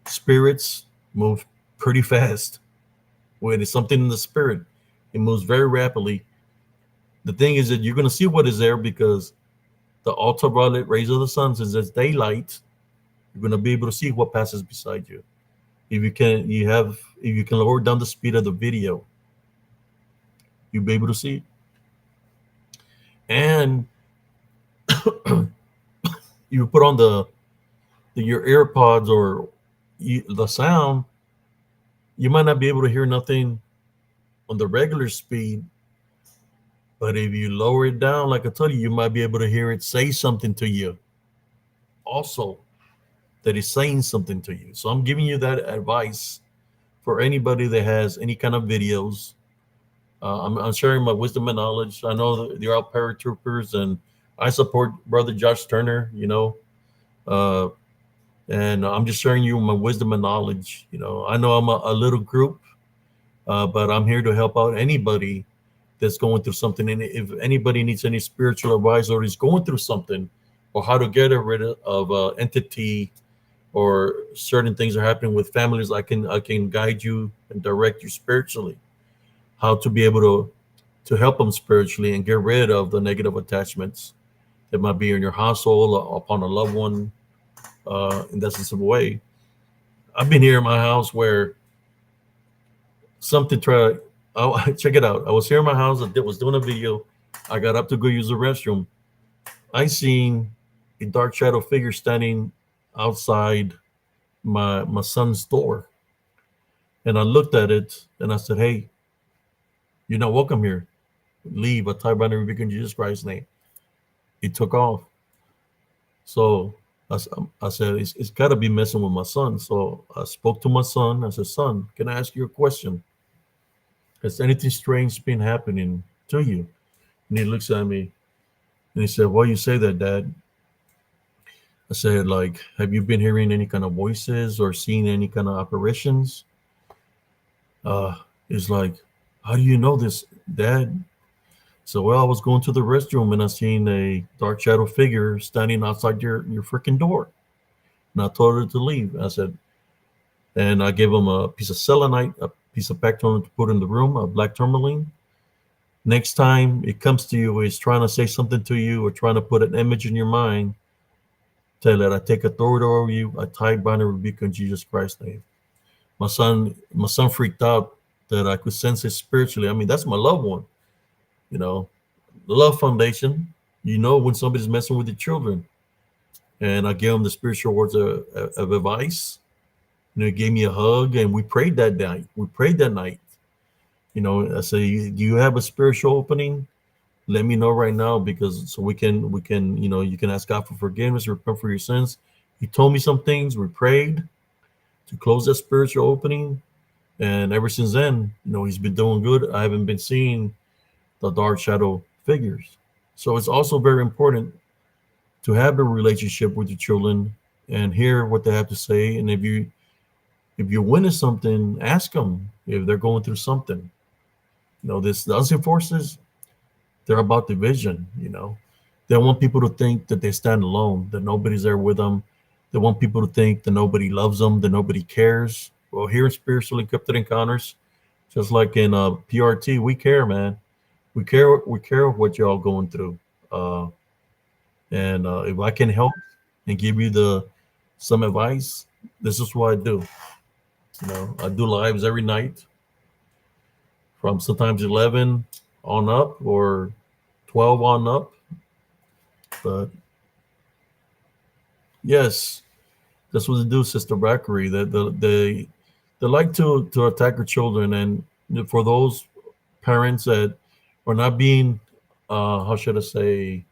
spirits move pretty fast. When it's something in the spirit, it moves very rapidly. The thing is that you're going to see what is there, because the ultraviolet rays of the sun, since it's daylight, you're going to be able to see what passes beside you. If you can lower down the speed of the video, you'll be able to see. And you put on your AirPods or the sound, you might not be able to hear nothing on the regular speed, but if you lower it down, like I told you, you might be able to hear it say something to you. Also, that is saying something to you. So I'm giving you that advice for anybody that has any kind of videos. I'm sharing my wisdom and knowledge. I know that they're all paratroopers, and I support Brother Josh Turner, uh, and I'm just sharing you my wisdom and knowledge. I know I'm a little group, but I'm here to help out anybody that's going through something. And if anybody needs any spiritual advice, or is going through something, or how to get rid of an entity, or certain things are happening with families, I can guide you and direct you spiritually, how to be able to help them spiritually and get rid of the negative attachments that might be in your household or upon a loved one, in that sense of a way. I've been here in my house where something tried. Oh, check it out. I was here in my house. I was doing a video. I got up to go use the restroom. I seen a dark shadow figure standing outside my son's door. And I looked at it and I said, "Hey, you're not welcome here. Leave." I typed by the rebuke in Jesus Christ's name. He took off. So I said, it's got to be messing with my son. So I spoke to my son. I said, "Son, can I ask you a question? Has anything strange been happening to you?" And he looks at me and he said, "Why you say that, Dad?" I said, "Like, have you been hearing any kind of voices or seeing any kind of apparitions?" He's like, "How do you know this, Dad?" So, well, I was going to the restroom and I seen a dark shadow figure standing outside your freaking door. And I told her to leave. I said, and I gave him a piece of selenite, a piece of Pactolin to put in the room, a black tourmaline. Next time it comes to you, it's trying to say something to you or trying to put an image in your mind, tell it, I take authority over you. I tie, bind, and rebuke in Jesus Christ's name. My son freaked out that I could sense it spiritually. I mean, that's my loved one. The Love Foundation, when somebody's messing with your children. And I gave him the spiritual words of advice. He gave me a hug, and we prayed that night. I say, "Do you have a spiritual opening? Let me know right now, because so we can, you can ask God for forgiveness, repent for your sins." He told me some things. We prayed to close that spiritual opening. And ever since then, he's been doing good. I haven't been seeing the dark shadow figures. So it's also very important to have a relationship with your children and hear what they have to say. And if you witness something, ask them if they're going through something. The unseen forces, they're about division. They want people to think that they stand alone, that nobody's there with them. They want people to think that nobody loves them, that nobody cares. Well, here in Spiritual Encrypted Encounters, just like in PRT, we care, man. We care what y'all going through. And if I can help and give you some advice, this is what I do. I do lives every night from sometimes 11 on up or 12 on up. But yes, that's what they do, Sister Brackery. They like to attack their children. And for those parents that are not being, how should I say,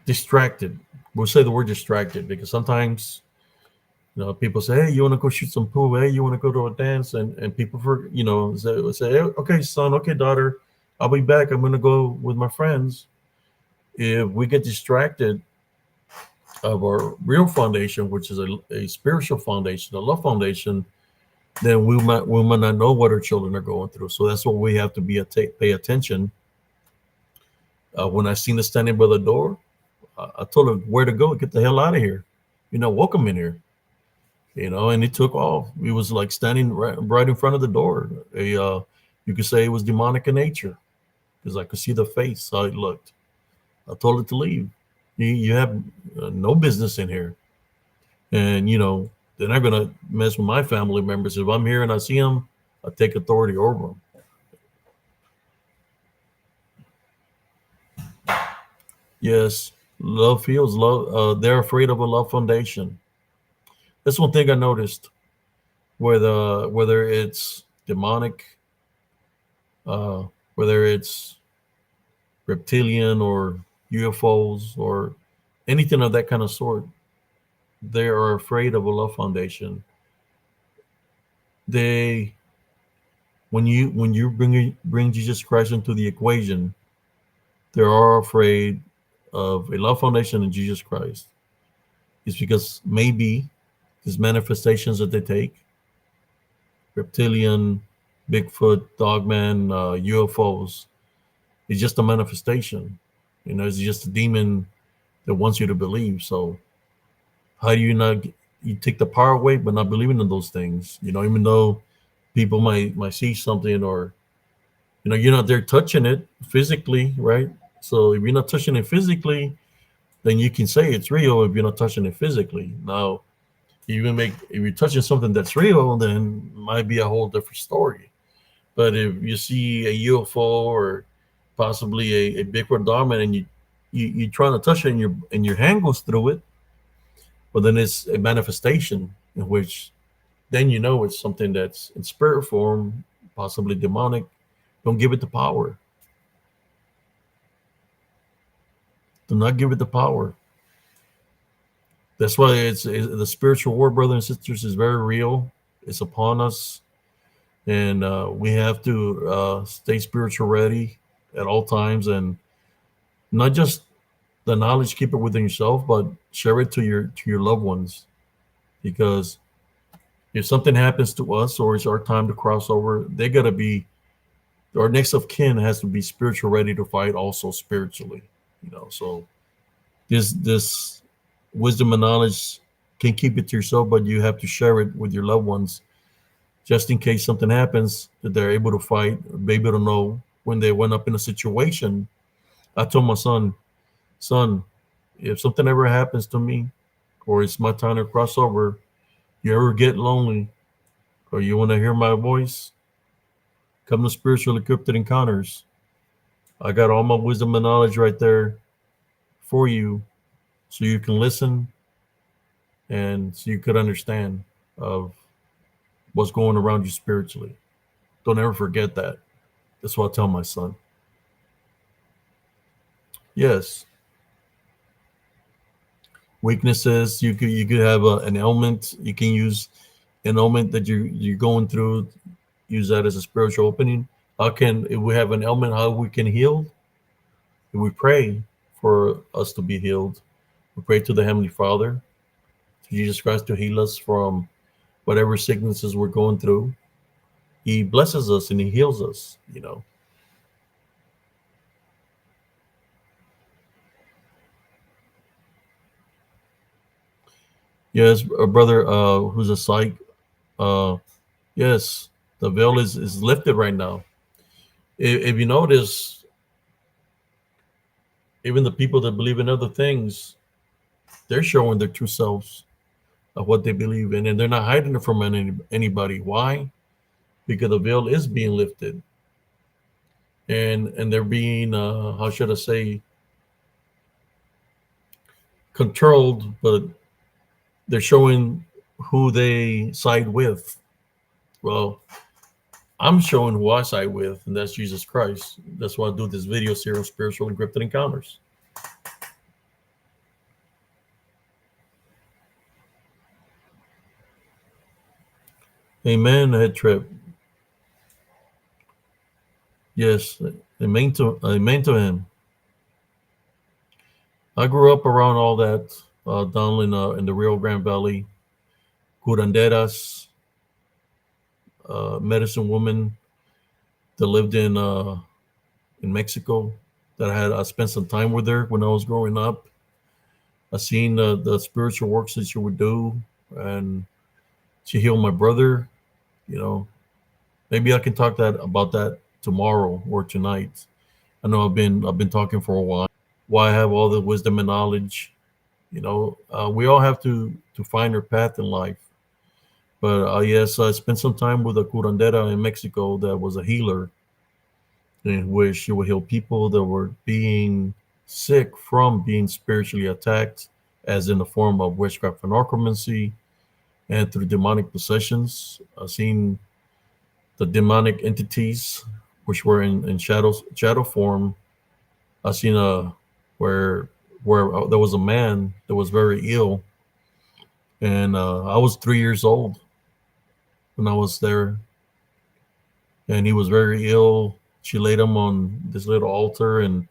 distracted. We'll say the word distracted, because sometimes people say, "Hey, you want to go shoot some pool? Hey, you want to go to a dance?" And people say, "Hey, okay, son, okay, daughter, I'll be back. I'm going to go with my friends." If we get distracted of our real foundation, which is a spiritual foundation, a love foundation, then we might not know what our children are going through. So that's what we have to pay attention. When I seen it standing by the door, I told her where to go, get the hell out of here. You're not welcome in here. And he took off. He was like standing right in front of the door. You could say it was demonic in nature because I could see the face, how it looked. I told her to leave. You have no business in here. And, they're not going to mess with my family members. If I'm here and I see them, I take authority over them. Yes, love feels love. They're afraid of a love foundation. That's one thing I noticed. Whether it's demonic, uh, whether it's reptilian or UFOs or anything of that kind of sort, they are afraid of a love foundation. They when you bring Jesus Christ into the equation, they are afraid of a love foundation in Jesus Christ. It's because maybe these manifestations that they take, reptilian, Bigfoot, Dogman, UFOs, it's just a manifestation. It's just a demon that wants you to believe. So how do you take the power away but not believing in those things? Even though people might see something, or you're not there touching it physically, right? So if you're not touching it physically, then you can say it's real if you're not touching it physically. Now, if you're touching something that's real, then it might be a whole different story. But if you see a UFO or possibly a Bigfoot dominant, and you're trying to touch it, and your hand goes through it, well, then it's a manifestation in which then it's something that's in spirit form, possibly demonic. Don't give it the power. Do not give it the power. That's why the spiritual war, brothers and sisters, is very real. It's upon us, and we have to stay spiritual ready at all times, and not just the knowledge, keep it within yourself, but share it to your loved ones, because if something happens to us or it's our time to cross over, they gotta be our next of kin has to be spiritual ready to fight also spiritually. So this wisdom and knowledge can keep it to yourself, but you have to share it with your loved ones just in case something happens, that they're able to fight, be able to know when they went up in a situation. I told my son, if something ever happens to me or it's my time to cross over, you ever get lonely or you want to hear my voice, come to Spiritual Cryptid Encounters. I got all my wisdom and knowledge right there for you, so you can listen and so you could understand of what's going around you spiritually. Don't ever forget that. That's what I tell my son. Yes. Weaknesses. You could have an ailment. You can use an ailment that you're going through. Use that as a spiritual opening. If we have an ailment, how we can heal? If we pray for us to be healed, we pray to the Heavenly Father, to Jesus Christ, to heal us from whatever sicknesses we're going through. He blesses us and he heals us. Yes, a brother who's a psych. Yes, the veil is lifted right now. If you notice, even the people that believe in other things, they're showing their true selves of what they believe in, and they're not hiding it from anybody. Why? Because the veil is being lifted, and they're being how should I say, controlled, but they're showing who they side with. Well, I'm showing who I side with, and that's Jesus Christ. That's why I do this video series, Spiritual and Cryptid Encounters. Amen, head trip. Yes, amen to him. I grew up around all that down in the Rio Grande Valley. Curanderas, medicine woman that lived in Mexico. I spent some time with her when I was growing up. I seen the spiritual works that she would do, and she healed my brother. You know, maybe I can talk that about that tomorrow or tonight. I know I've been talking for a while. Why I have all the wisdom and knowledge. We all have to find our path in life. But yes, I spent some time with a curandera in Mexico that was a healer, in which she would heal people that were being sick from being spiritually attacked, as in the form of witchcraft and necromancy, and through demonic possessions. I've seen the demonic entities, which were in shadow form. I've seen where there was a man that was very ill, and I was 3 years old when I was there, and he was very ill. She laid him on this little altar, and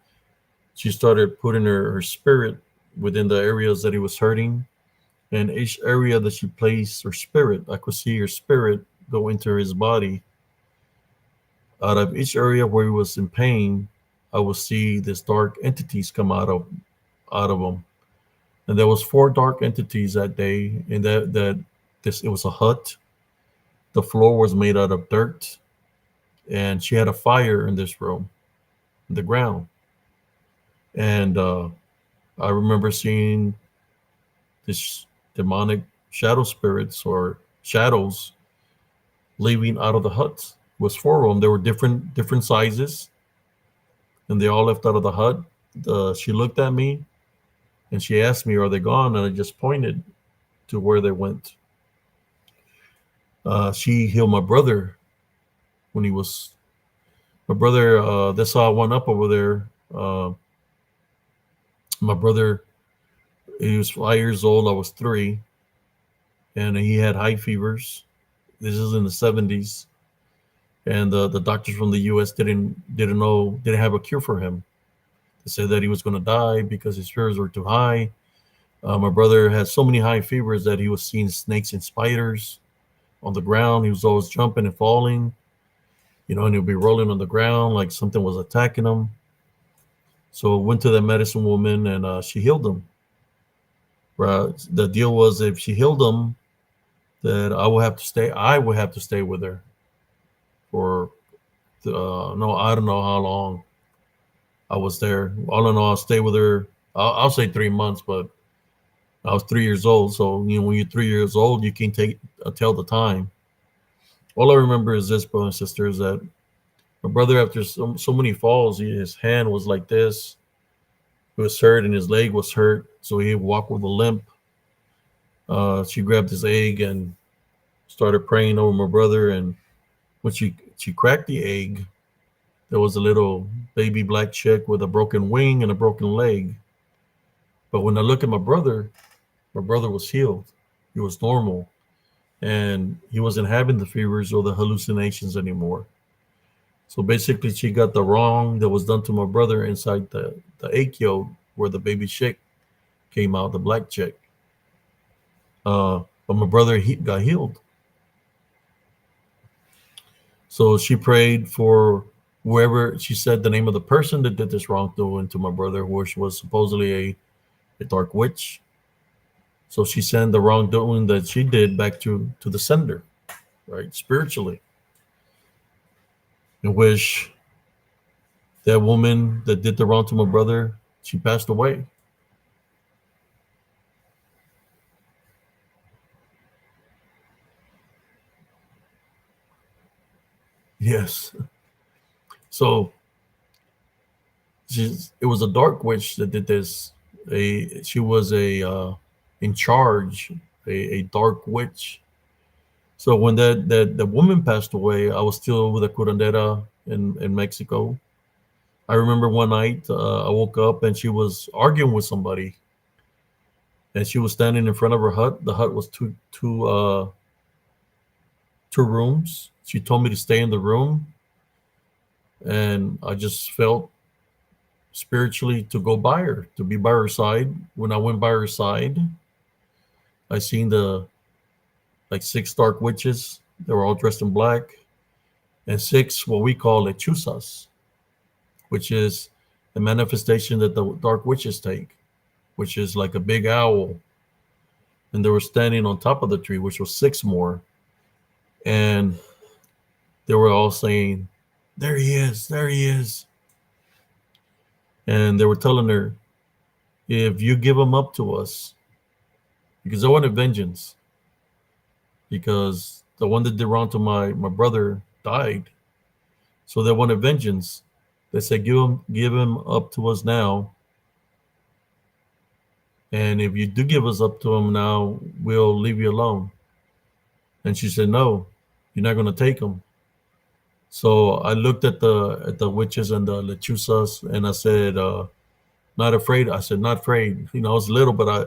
she started putting her spirit within the areas that he was hurting. And each area that she placed her spirit, I could see her spirit go into his body. Out of each area where he was in pain, I would see these dark entities come out of him. And there was 4 dark entities that day, and it was a hut. The floor was made out of dirt, and she had a fire in this room, in the ground. And I remember seeing this demonic shadow spirits or shadows leaving out of the hut. It was 4 of them. There were different sizes, and they all left out of the hut. She looked at me and she asked me, "Are they gone?" And I just pointed to where they went. She healed my brother when he was my brother. That's how I went up over there. My brother, he was 5 years old. I was 3, and he had high fevers. This is in the 70s, and the doctors from the U.S. didn't have a cure for him. They said that he was going to die because his fevers were too high. My brother had so many high fevers that he was seeing snakes and spiders on the ground. He was always jumping and falling, and he'd be rolling on the ground like something was attacking him. So I went to the medicine woman, and she healed him. Right. The deal was, if she healed him, that I would have to stay. I would have to stay with her for no, I don't know how long I was there. All in all, I'll stay with her. I'll say 3 months, but I was 3 years old. So when you're 3 years old, you can tell the time. All I remember is this, brothers and sisters, that my brother, after so many falls, his hand was like this. It was hurt, and his leg was hurt, so he walked with a limp. She grabbed his egg and started praying over my brother, and when she cracked the egg, there was a little baby black chick with a broken wing and a broken leg. But when I look at my brother was healed. He was normal, and he wasn't having the fevers or the hallucinations anymore. So basically, she got the wrong that was done to my brother inside the egg yolk where the baby chick came out, the black chick. But my brother got healed. So she prayed for whoever. She said the name of the person that did this wrongdoing to my brother, which was supposedly a dark witch. So she sent the wrongdoing that she did back to the sender, right, spiritually. In which that woman that did the wrong to my brother, she passed away. Yes. So it was a dark witch that did this. She was in charge, a dark witch. So when the woman passed away, I was still with a curandera in Mexico. I remember one night I woke up and she was arguing with somebody, and she was standing in front of her hut. The hut was two rooms. She told me to stay in the room, and I just felt spiritually to go by her, to be by her side. When I went by her side, I seen the 6 dark witches. They were all dressed in black, and 6 what we call lechuzas, which is the manifestation that the dark witches take. which is like a big owl. And they were standing on top of the tree, which was 6 more. And they were all saying, "There he is, there he is." And they were telling her, if you give him up to us, because they wanted vengeance, because the one that did wrong to my brother died. So they wanted vengeance. They said, give him up to us now. And if you do give us up to him now, we'll leave you alone. And she said, no, you're not going to take him. So I looked at the witches and the lechuzas, and I said, not afraid. I said, not afraid. You know, I was little, but I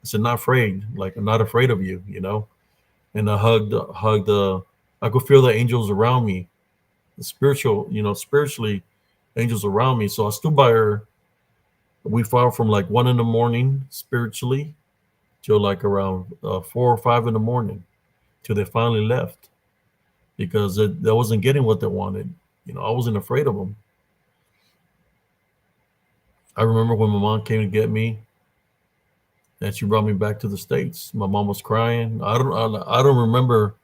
said, not afraid. Like, I'm not afraid of you, you know. And I hugged. I could feel the angels around me, the spiritual, spiritually, angels around me. So I stood by her. We fought from like 1 a.m. spiritually till like around 4 or 5 a.m. till they finally left, because they wasn't getting what they wanted. You know, I wasn't afraid of them. I remember when my mom came to get me, and she brought me back to the States. My mom was crying. I don't remember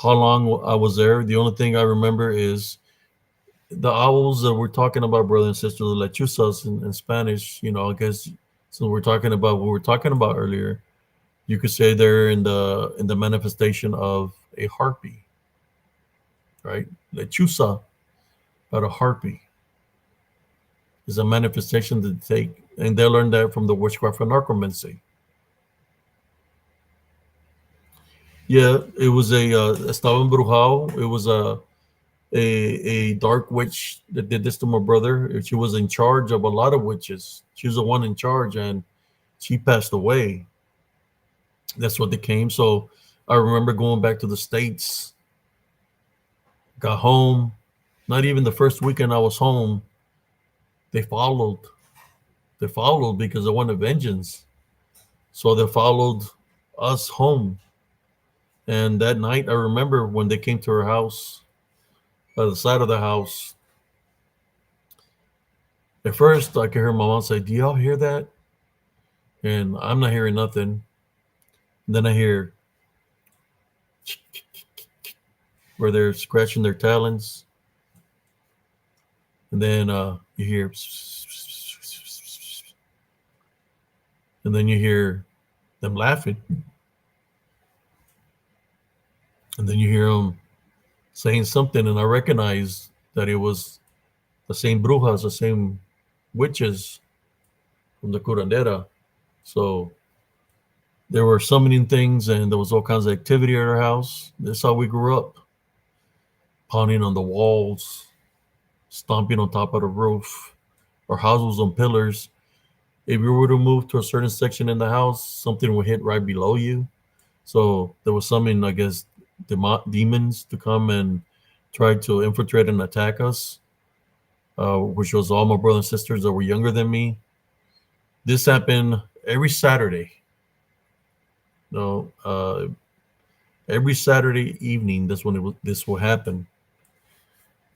how long I was there. The only thing I remember is the owls that we're talking about, brother and sister, the lechuzas in Spanish. You know, I guess so. We're talking about what we were talking about earlier. You could say they're in the manifestation of a harpy, right? Lechuza, but a harpy is a manifestation that they take, and they learned that from the witchcraft and necromancy. Yeah, it was estaba embrujado. It was a dark witch that did this to my brother. She was in charge of a lot of witches. She was the one in charge, and she passed away. That's what they came. So I remember going back to the States, got home. Not even the first weekend I was home, they followed. They followed because they wanted vengeance. So they followed us home. And that night, I remember when they came to her house, by the side of the house. At first, I could hear my mom say, "Do y'all hear that?" And I'm not hearing nothing. And then I hear where they're scratching their talons. And then you hear, and then you hear them laughing. And then you hear them saying something, and I recognize that it was the same brujas, the same witches from the curandera. So there were summoning things, and there was all kinds of activity at our house. That's how we grew up. Pounding on the walls, stomping on top of the roof. Our house was on pillars. If you were to move to a certain section in the house, something would hit right below you. So there was summoning, I guess, demons to come and try to infiltrate and attack us, which was all my brothers and sisters that were younger than me. This happened every Saturday. Every Saturday evening, that's when this will happen.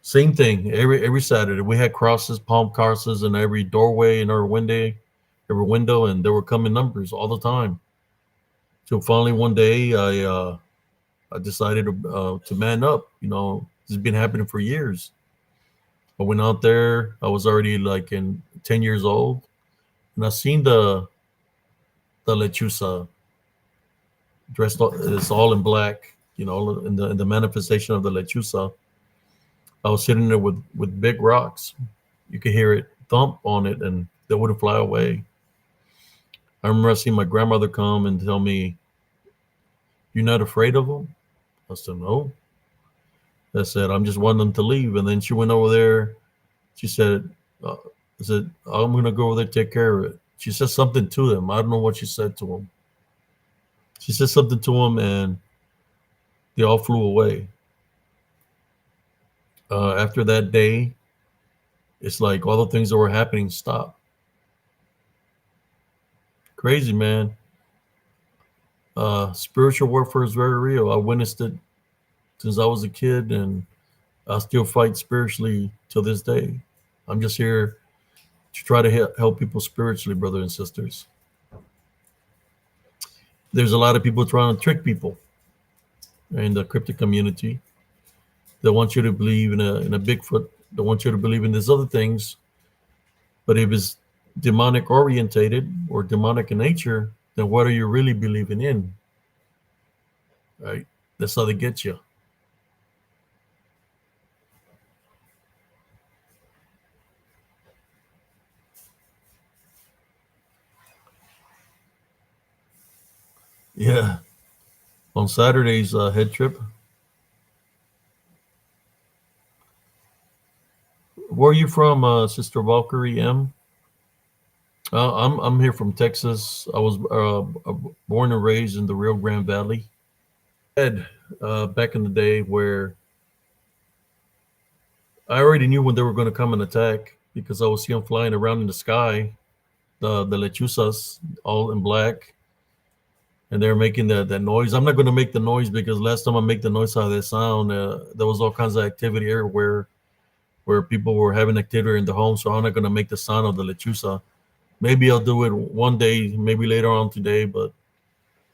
Same thing every Saturday. We had crosses, palm crosses, in every doorway in our every window, and there were coming numbers all the time. So finally, one day, I decided to man up. You know, this has been happening for years. I went out there. I was already like 10 years old, and I seen the lechuza dressed. It's all in black. You know, in the manifestation of the lechuza. I was sitting there with big rocks. You could hear it thump on it, and they wouldn't fly away. I remember seeing my grandmother come and tell me, "You're not afraid of them?" I said, "No." I said, "I'm just wanting them to leave." And then she went over there. She said, I said, "I'm going to go over there, take care of it." She said something to them. I don't know what she said to them. She said something to them, and they all flew away. After that day, it's like all the things that were happening stopped. Crazy, man. Spiritual warfare is very real. I witnessed it since I was a kid, and I still fight spiritually till this day. I'm just here to try to help people spiritually, brothers and sisters. There's a lot of people trying to trick people in the cryptid community. They want you to believe in a Bigfoot. They want you to believe in these other things. But if it's demonic orientated or demonic in nature, then what are you really believing in? Right? That's how they get you. Yeah. On Saturday's head trip. Where are you from, Sister Valkyrie M? I'm here from Texas. I was born and raised in the Rio Grande Valley. Back in the day where I already knew when they were going to come and attack because I would see them flying around in the sky, the lechuzas, all in black, and they're making that noise. I'm not going to make the noise because last time I make the noise out of that sound, there was all kinds of activity everywhere where people were having activity in the home. So I'm not going to make the sound of the lechuza. Maybe I'll do it one day, maybe later on today. But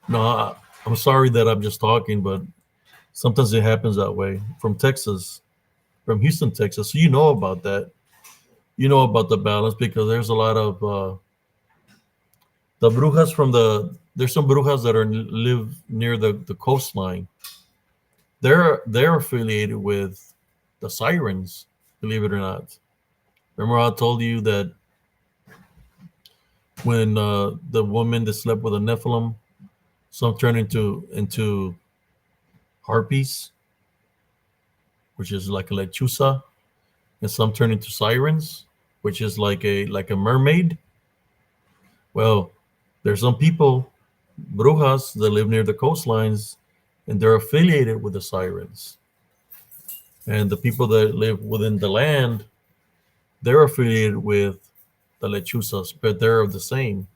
no, I'm sorry that I'm just talking, but sometimes it happens that way. From Texas, from Houston, Texas. So you know about that. You know about the balance because there's a lot of the brujas from there's some brujas that live near the coastline. They're affiliated with the sirens, believe it or not. Remember how I told you that when the woman that slept with a Nephilim, some turn into harpies, which is like a lechuza, and some turn into sirens, which is like a mermaid. Well, there's some people, brujas, that live near the coastlines, and they're affiliated with the sirens. And the people that live within the land, they're affiliated with the lechuzas, but they're the same.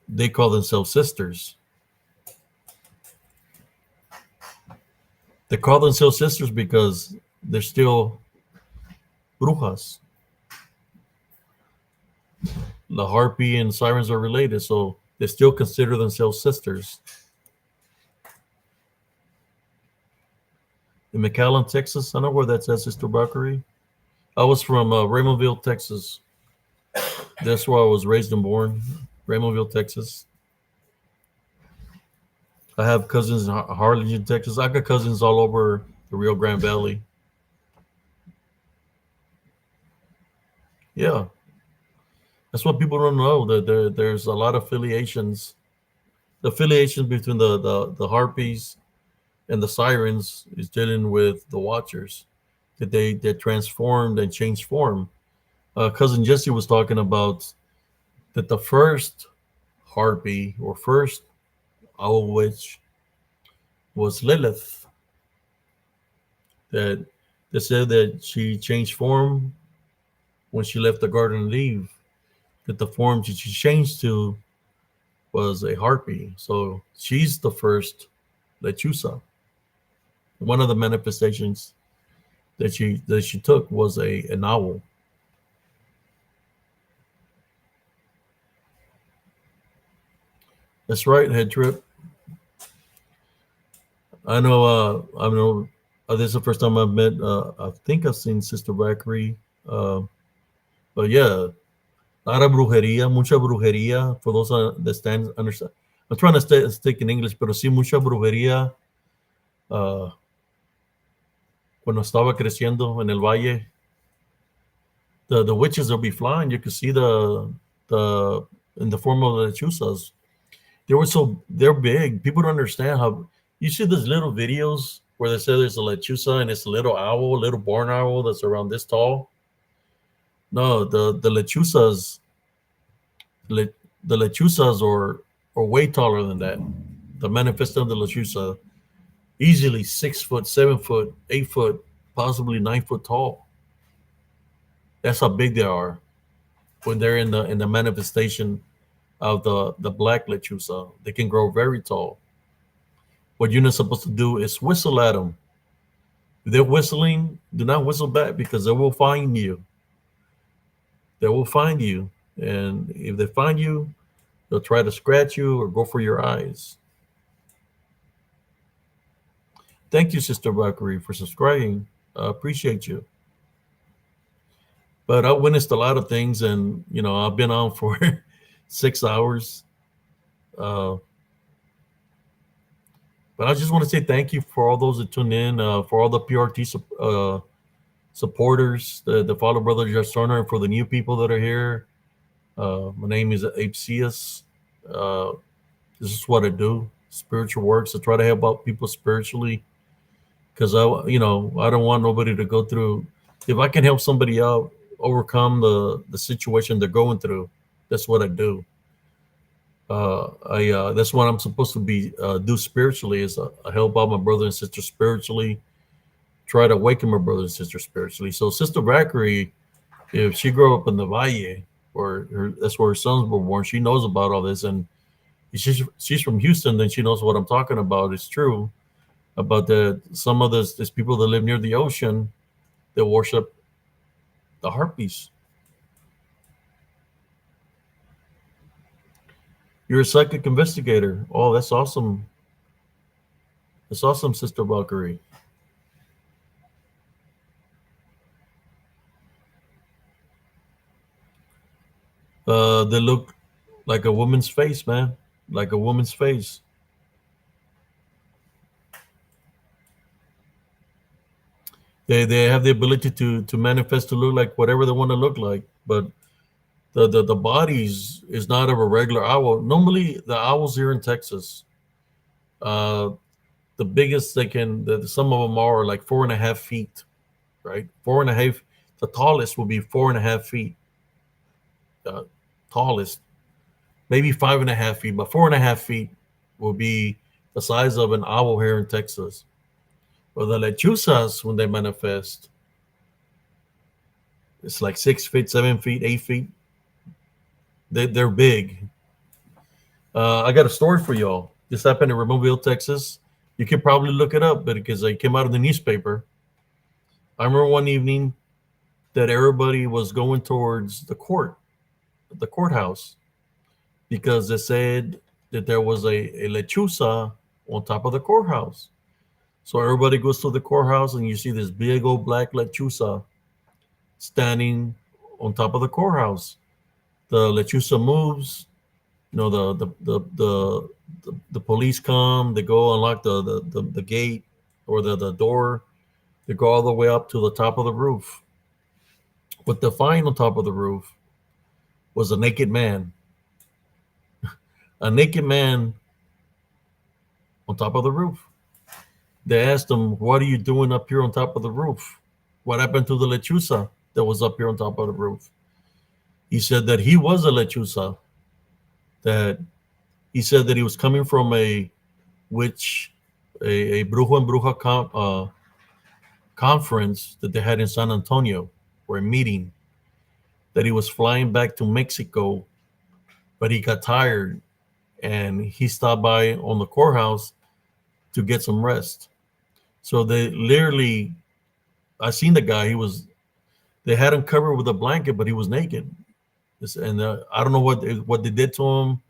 They call themselves sisters. They call themselves sisters because they're still brujas. The harpy and sirens are related, so they still consider themselves sisters. In McAllen, Texas, I know where that's at, Sister Bakari. I was from Raymondville, Texas. That's where I was raised and born, Raymondville, Texas. I have cousins in Harlingen, Texas. I got cousins all over the Rio Grande Valley. Yeah, that's what people don't know. That there's a lot of affiliations. The affiliation between the harpies and the sirens is dealing with the watchers. That they transformed and changed form. Cousin Jesse was talking about that the first harpy or first owl witch was Lilith. That they said that she changed form when she left the Garden of Eve. That the form that she changed to was a harpy. So she's the first lechuza. One of the manifestations that she took was an owl. That's right, Head Trip. I know. This is the first time I've met. I think I've seen Sister Valkyrie. But yeah, a lot of brujería, mucha brujería. For those that stand understand, I'm trying to stick in English, pero sí mucha brujería. Cuando estaba creciendo en el valle, the witches will be flying. You could see the in the form of the chusas. They're big. People don't understand how you see those little videos where they say there's a lechuza and it's a little owl, a little barn owl that's around this tall. No, the lechuzas, the lechuzas are way taller than that. The manifesto of the lechuza, easily 6 foot, 7 foot, 8 foot, possibly 9 foot tall. That's how big they are when they're in the manifestation of the black lechuza. They can grow very tall. What you're not supposed to do is whistle at them. If they're whistling, do not whistle back because they will find you. they will find you. And if they find you, they'll try to scratch you or go for your eyes. Thank you, Sister Valkyrie, for subscribing. Appreciate you. But I witnessed a lot of things, and I've been on for 6 hours. Uh, but I just want to say thank you for all those that tuned in, for all the PRT supporters, the follow Brother Josh Turner, and for the new people that are here. My name is Apsius. This is what I do, spiritual works. I try to help out people spiritually, because I don't want nobody to go through. If I can help somebody out overcome the situation they're going through, that's what I do. That's what I'm supposed to be do spiritually, is I help out my brother and sister spiritually, try to awaken my brother and sister spiritually. So Sister Valkyrie, if she grew up in the Valle, that's where her sons were born, she knows about all this, and she's from Houston, then she knows what I'm talking about. It's true about some of these people that live near the ocean, they worship the harpies. You're a psychic investigator. Oh, that's awesome. That's awesome, Sister Valkyrie. They look like a woman's face, man. Like a woman's face. They have the ability to manifest to look like whatever they want to look like, but the bodies is not of a regular owl. Normally, the owls here in Texas, the biggest some of them are like 4.5 feet, right? 4.5. The tallest will be 4.5 feet. Tallest, maybe 5.5 feet, but 4.5 feet will be the size of an owl here in Texas. But the lechuzas, when they manifest, it's like 6 feet, 7 feet, 8 feet. They're big. I got a story for y'all. This happened in Removille, Texas. You can probably look it up, but because it came out of the newspaper. I remember one evening that everybody was going towards the courthouse, because they said that there was a lechuza on top of the courthouse. So everybody goes to the courthouse, and you see this big old black lechuza standing on top of the courthouse. The lechuza moves. The police come. They go unlock the gate or the door. They go all the way up to the top of the roof. What they find on top of the roof was a naked man. A naked man on top of the roof. They asked him, "What are you doing up here on top of the roof? What happened to the lechuza that was up here on top of the roof?" He said that he was a lechuza. That he said that he was coming from a witch, a brujo and bruja conference that they had in San Antonio, or a meeting. That he was flying back to Mexico, but he got tired, and he stopped by on the courthouse to get some rest. So they literally, I seen the guy. They had him covered with a blanket, but he was naked. And I don't know what they did to him,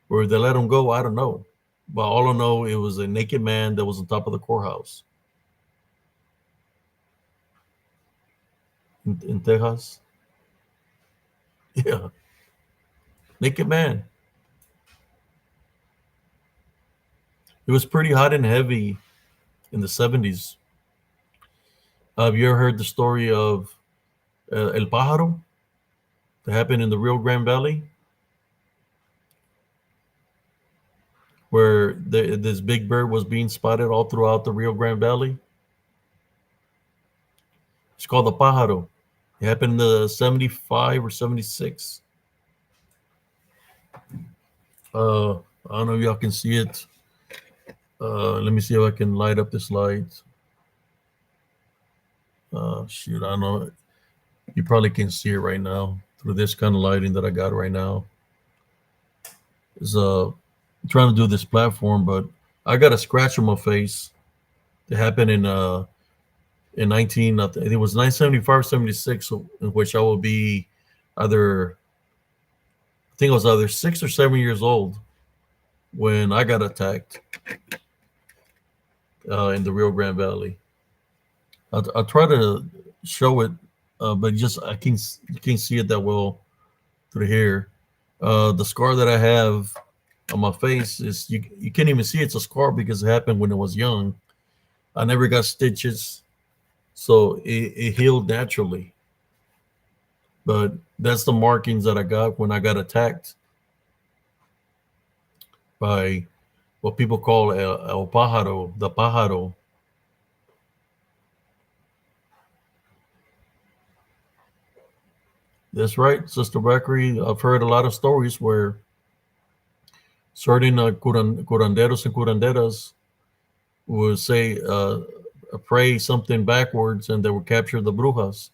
or they let him go. I don't know. But all I know, it was a naked man that was on top of the courthouse in Texas. Yeah, naked man. It was pretty hot and heavy in the 70s. Have you ever heard the story of El Pájaro that happened in the Rio Grande Valley? Where this big bird was being spotted all throughout the Rio Grande Valley. It's called the Pájaro. It happened in the 75 or 76. I don't know if y'all can see it. Let me see if I can light up this light. Shoot, I don't know. You probably can see it right now through this kind of lighting that I got right now. It's trying to do this platform, but I got a scratch on my face. It happened in 19, I think it was 1975, 76, in which I either I think I was either 6 or 7 years old when I got attacked in the Rio Grande Valley. I'll try to show it, but just I can't you can't see it that well through here. The scar that I have on my face is you can't even see it's a scar because it happened when I was young. I never got stitches, so it healed naturally. But that's the markings that I got when I got attacked by what people call el pájaro, the pájaro. That's right, Sister Bakri. I've heard a lot of stories where certain curanderos and curanderas would say, pray something backwards, and they would capture the brujas.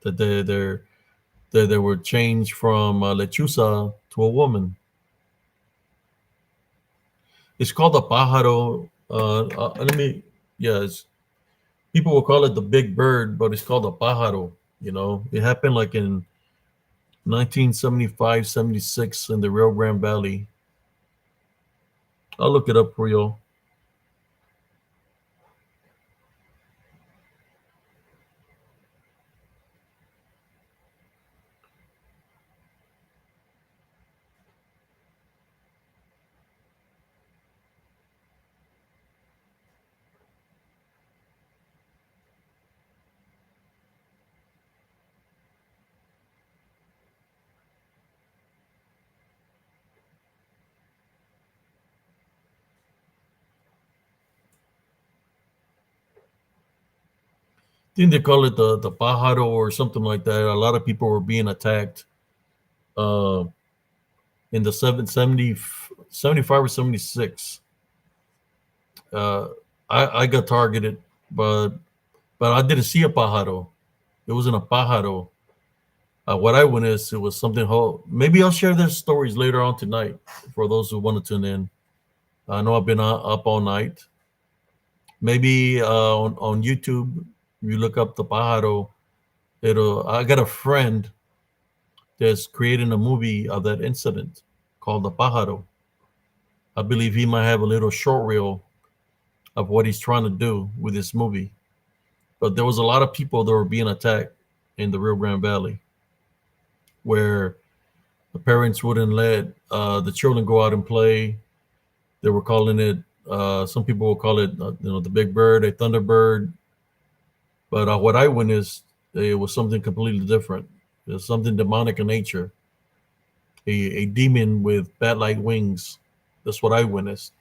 That they were changed from lechuza to a woman. It's called the pájaro. Let me, yeah, people will call it the big bird, but it's called the pájaro. You know, it happened like in 1975, 76 in the Rio Grande Valley. I'll look it up for you. I think they call it the pájaro or something like that. A lot of people were being attacked uh, in the 75 or 76. Uh, I got targeted, but I didn't see a pájaro. It wasn't a pájaro. What I witnessed, it was something. Maybe I'll share their stories later on tonight for those who want to tune in. I know I've been up all night. Maybe on YouTube, you look up the pájaro. I got a friend that's creating a movie of that incident called the pájaro. I believe he might have a little short reel of what he's trying to do with this movie. But there was a lot of people that were being attacked in the Rio Grande Valley, where the parents wouldn't let the children go out and play. They were calling it. Some people will call it, the big bird, a thunderbird. But what I witnessed, it was something completely different. It was something demonic in nature, a demon with bat-like wings. That's what I witnessed.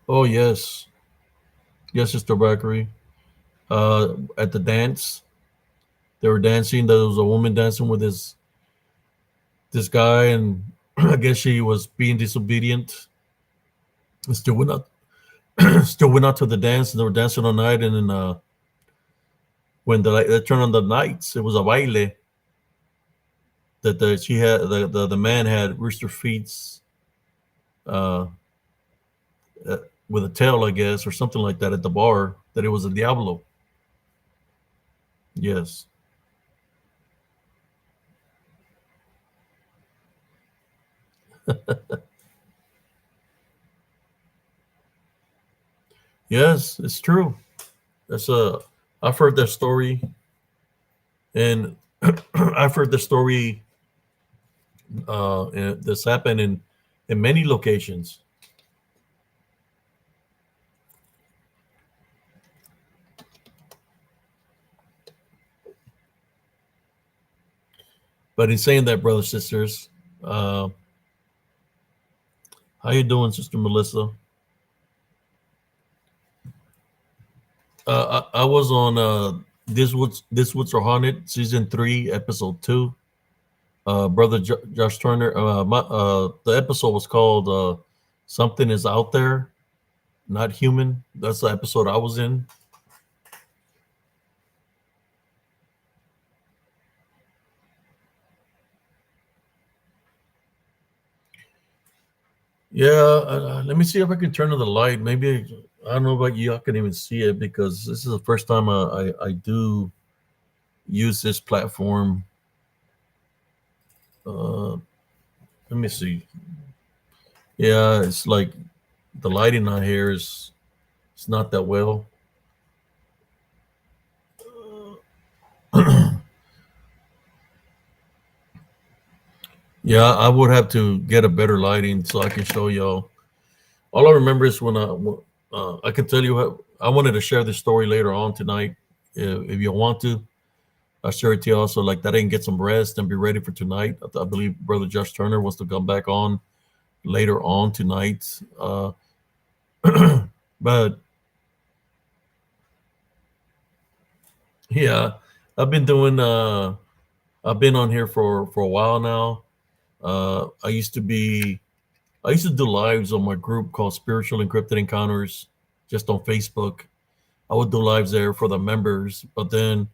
Oh yes, yes, Sister Bakary. At the dance, they were dancing. There was a woman dancing with this guy, and I guess she was being disobedient. And still went out, still went out to the dance, and they were dancing all night. And then when they turned on the lights, it was a baile that she had. The man had rooster feet uh, with a tail, I guess, or something like that at the bar. That it was a diablo. Yes, yes, it's true. That's I've heard that story, and I've heard the story. This happened in many locations. But in saying that, brothers, sisters, uh, how you doing, Sister Melissa? I was on This Woods Are Haunted season 3, episode 2. Brother Josh Turner. The episode was called "Something Is Out There, Not Human." That's the episode I was in. Yeah, let me see if I can turn on the light. Maybe I don't know about you. I can even see it because this is the first time I do use this platform. Uh, let me see. Yeah, it's like the lighting on here is it's not that well. Yeah, I would have to get a better lighting so I can show y'all. All I remember is when I can tell you how I wanted to share this story later on tonight. If you want to, I'll share it to you also. Like that, I can get some rest and be ready for tonight. I believe Brother Josh Turner wants to come back on later on tonight. But yeah, I've been doing. I've been on here for a while now. I used to be. I used to do lives on my group called Spiritual Encrypted Encounters, just on Facebook. I would do lives there for the members, but then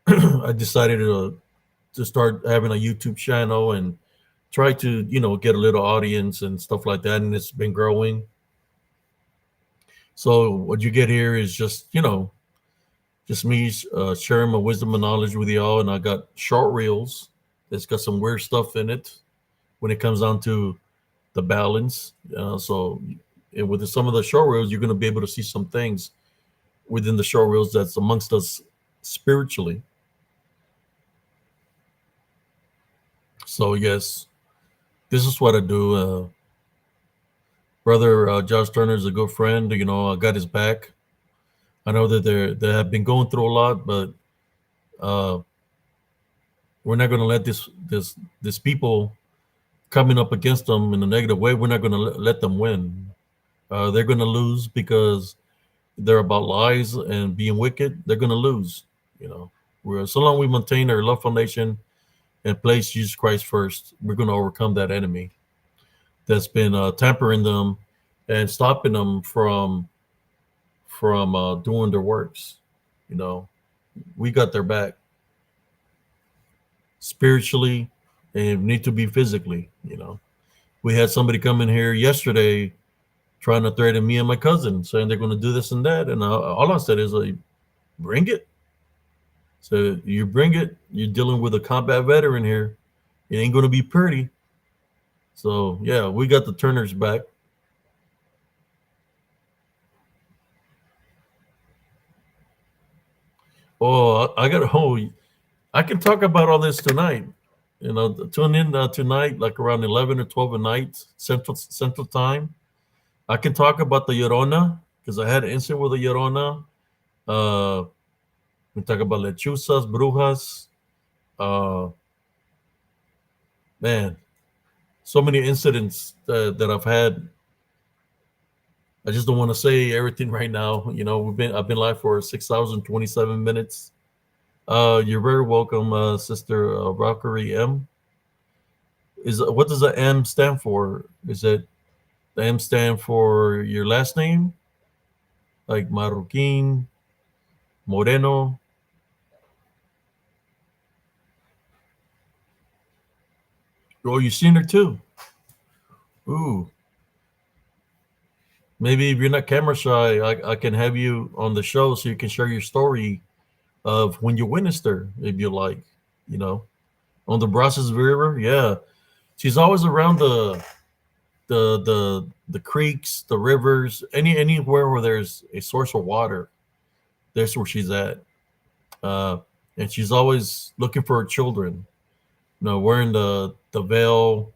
I decided to start having a YouTube channel and try to get a little audience and stuff like that, and it's been growing. So what you get here is just me sharing my wisdom and knowledge with y'all, and I got short reels that's got some weird stuff in it when it comes down to the balance. So and with some of the short reels, you're going to be able to see some things within the short reels that's amongst us spiritually. So yes, this is what I do. Brother Josh Turner is a good friend. I got his back. I know that they have been going through a lot, but uh, we're not going to let this people coming up against them in a negative way. We're not going to let them win. They're going to lose because they're about lies and being wicked. They're going to lose. So long we maintain our love foundation and place Jesus Christ first, we're going to overcome that enemy that's been tampering them and stopping them from doing their works. You know, we got their back spiritually and need to be physically. We had somebody come in here yesterday trying to threaten me and my cousin, saying they're going to do this and that, and all I said is, like, bring it. So you bring it. You're dealing with a combat veteran here. It ain't going to be pretty. So yeah, we got the Turners back. Oh, I got. Oh, I can talk about all this tonight. Tune in tonight, like around 11 or 12 at night, Central Time. I can talk about the Llorona because I had an incident with the Llorona. We talk about lechuzas, brujas. Uh, Man, so many incidents that I've had. I just don't want to say everything right now. I've been live for 6 hours and 27 minutes. You're very welcome, Sister Rockery M. What does the M stand for? Is it the M stand for your last name, like Marroquin, Moreno? Oh, you seen her too. Ooh, maybe if you're not camera shy, I can have you on the show so you can share your story of when you witnessed her, if you like. You know, on the Brazos River. Yeah, she's always around the creeks, the rivers, anywhere where there's a source of water. That's where she's at. Uh, and she's always looking for her children. Wearing the veil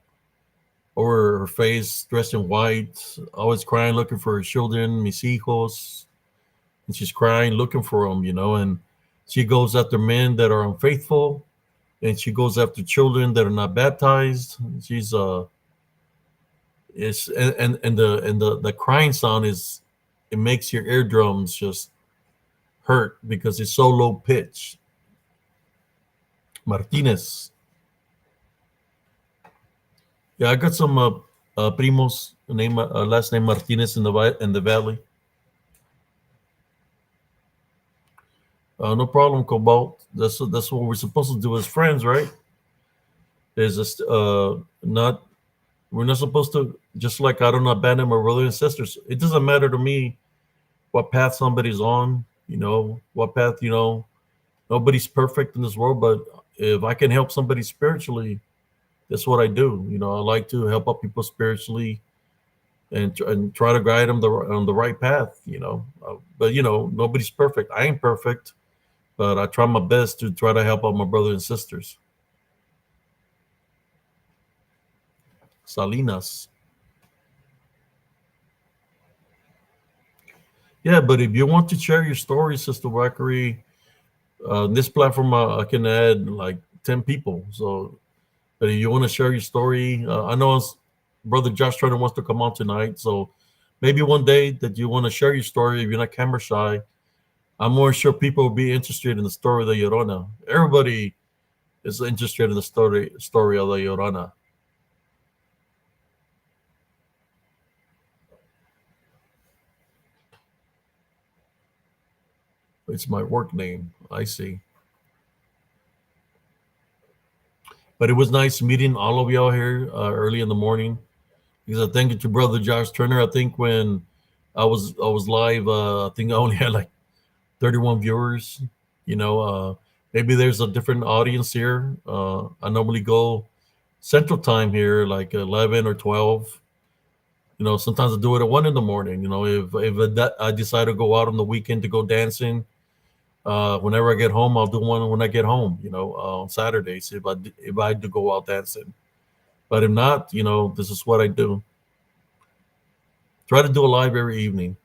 over her face, dressed in white, always crying, looking for her children, mis hijos. And she's crying, looking for them. And she goes after men that are unfaithful, and she goes after children that are not baptized. She's it's and the crying sound is, it makes your eardrums just hurt because it's so low pitch. Martinez. Yeah, I got some primos name last name Martinez in the valley. No problem, Cobalt. That's what we're supposed to do as friends, right? Is just not We're not supposed to, just like I don't abandon my brothers and sisters. It doesn't matter to me what path somebody's on, what path, nobody's perfect in this world, but if I can help somebody spiritually, that's what I do. I like to help up people spiritually and try to guide them on the right path, but nobody's perfect. I ain't perfect, but I try my best to try to help out my brothers and sisters. Salinas. Yeah, but if you want to share your story, Sister Wackery, this platform I can add like 10 people. So, but if you want to share your story, I know Brother Josh Turner wants to come on tonight. So maybe one day that you want to share your story, if you're not camera shy, I'm more sure people will be interested in the story of the Llorona. Everybody is interested in the story of the Llorona. It's my work name. I see. But it was nice meeting all of y'all here early in the morning. Because I thank you to Brother Josh Turner. I think when I was live, I think I only had like 31 viewers. Maybe there's a different audience here. I normally go Central Time here, like 11 or 12. Sometimes I do it at 1 in the morning. If I decide to go out on the weekend to go dancing, whenever I get home, I'll do one when I get home. On Saturdays if I do go out dancing. But if not, this is what I do. Try to do a live every evening.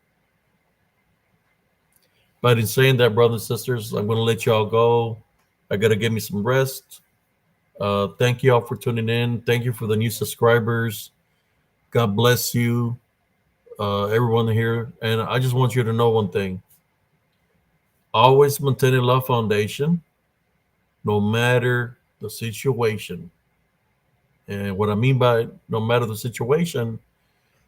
But in saying that, brothers and sisters, I'm going to let y'all go. I got to get me some rest. Thank you all for tuning in. Thank you for the new subscribers. God bless you, everyone here. And I just want you to know one thing. Always maintain a love foundation, no matter the situation. And what I mean by no matter the situation,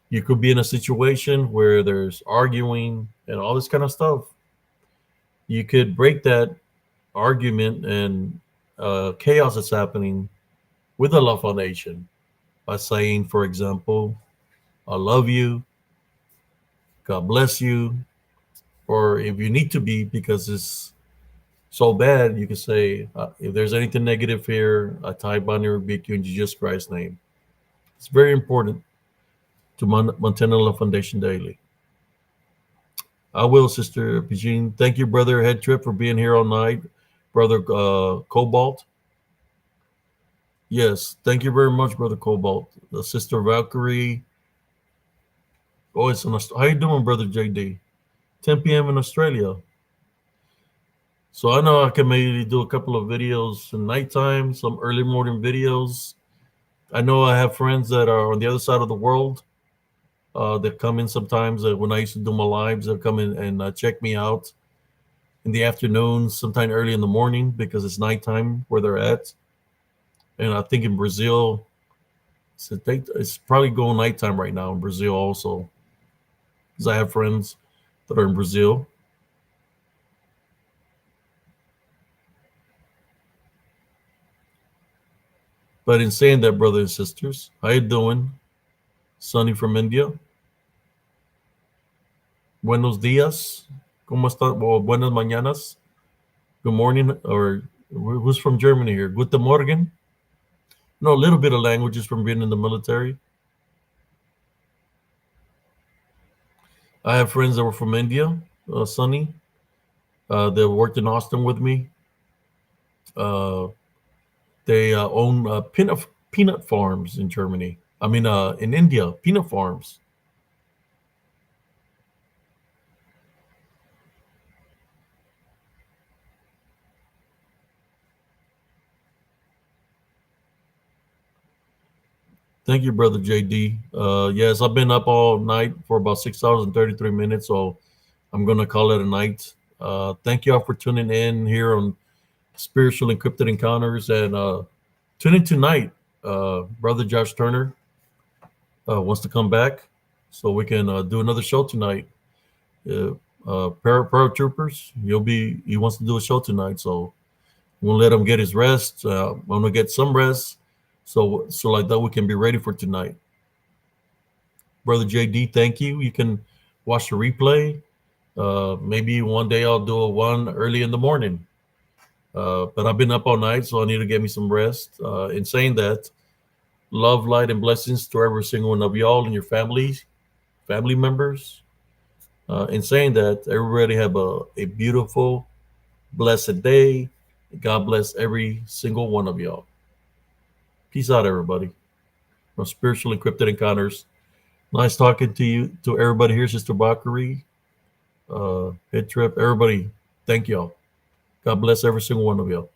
you could be in a situation where there's arguing and all this kind of stuff. You could break that argument and chaos that's happening with a love foundation by saying, for example, I love you, God bless you, or if you need to be because it's so bad, you can say, if there's anything negative here, I tie bind and rebuke you in Jesus Christ's name. It's very important to maintain a love foundation daily. I will, Sister Eugene. Thank you, Brother Head Trip, for being here all night. Brother Cobalt. Yes, thank you very much, Brother Cobalt. Sister Valkyrie. Oh, it's how you doing, Brother JD? 10 p.m. in Australia. So I know I can maybe do a couple of videos in nighttime, some early morning videos. I know I have friends that are on the other side of the world that come in sometimes. When I used to do my lives, they'll come in and check me out in the afternoon, sometime early in the morning, because it's nighttime where they're at. And I think in Brazil, it's probably going nighttime right now in Brazil also, because I have friends that are in Brazil. But in saying that, brothers and sisters, how you doing? Sunny from India. Buenos días. ¿Cómo está? Well, buenas mañanas. Good morning. Or who's from Germany here? Guten Morgen. No, a little bit of languages from being in the military. I have friends that were from India, Sunny. They worked in Austin with me. They own peanut farms in Germany. I mean, in India, peanut farms. Thank you, Brother JD. Yes, I've been up all night for about 6 hours and 33 minutes, so I'm going to call it a night. Thank you all for tuning in here on Spiritual and Cryptid Encounters. And tune in tonight. Brother Josh Turner wants to come back, so we can do another show tonight. Paratroopers, he wants to do a show tonight, so we'll let him get his rest. I'm going to get some rest. So like that, we can be ready for tonight. Brother JD, thank you. You can watch the replay. Maybe one day I'll do a one early in the morning. But I've been up all night, so I need to get me some rest. In saying that, love, light, and blessings to every single one of y'all and your families, family members. In saying that, everybody have a beautiful, blessed day. God bless every single one of y'all. Peace out, everybody. From Spiritual Encrypted Encounters. Nice talking to you, to everybody here, Sister Bakari, Head Trip, everybody. Thank y'all. God bless every single one of y'all.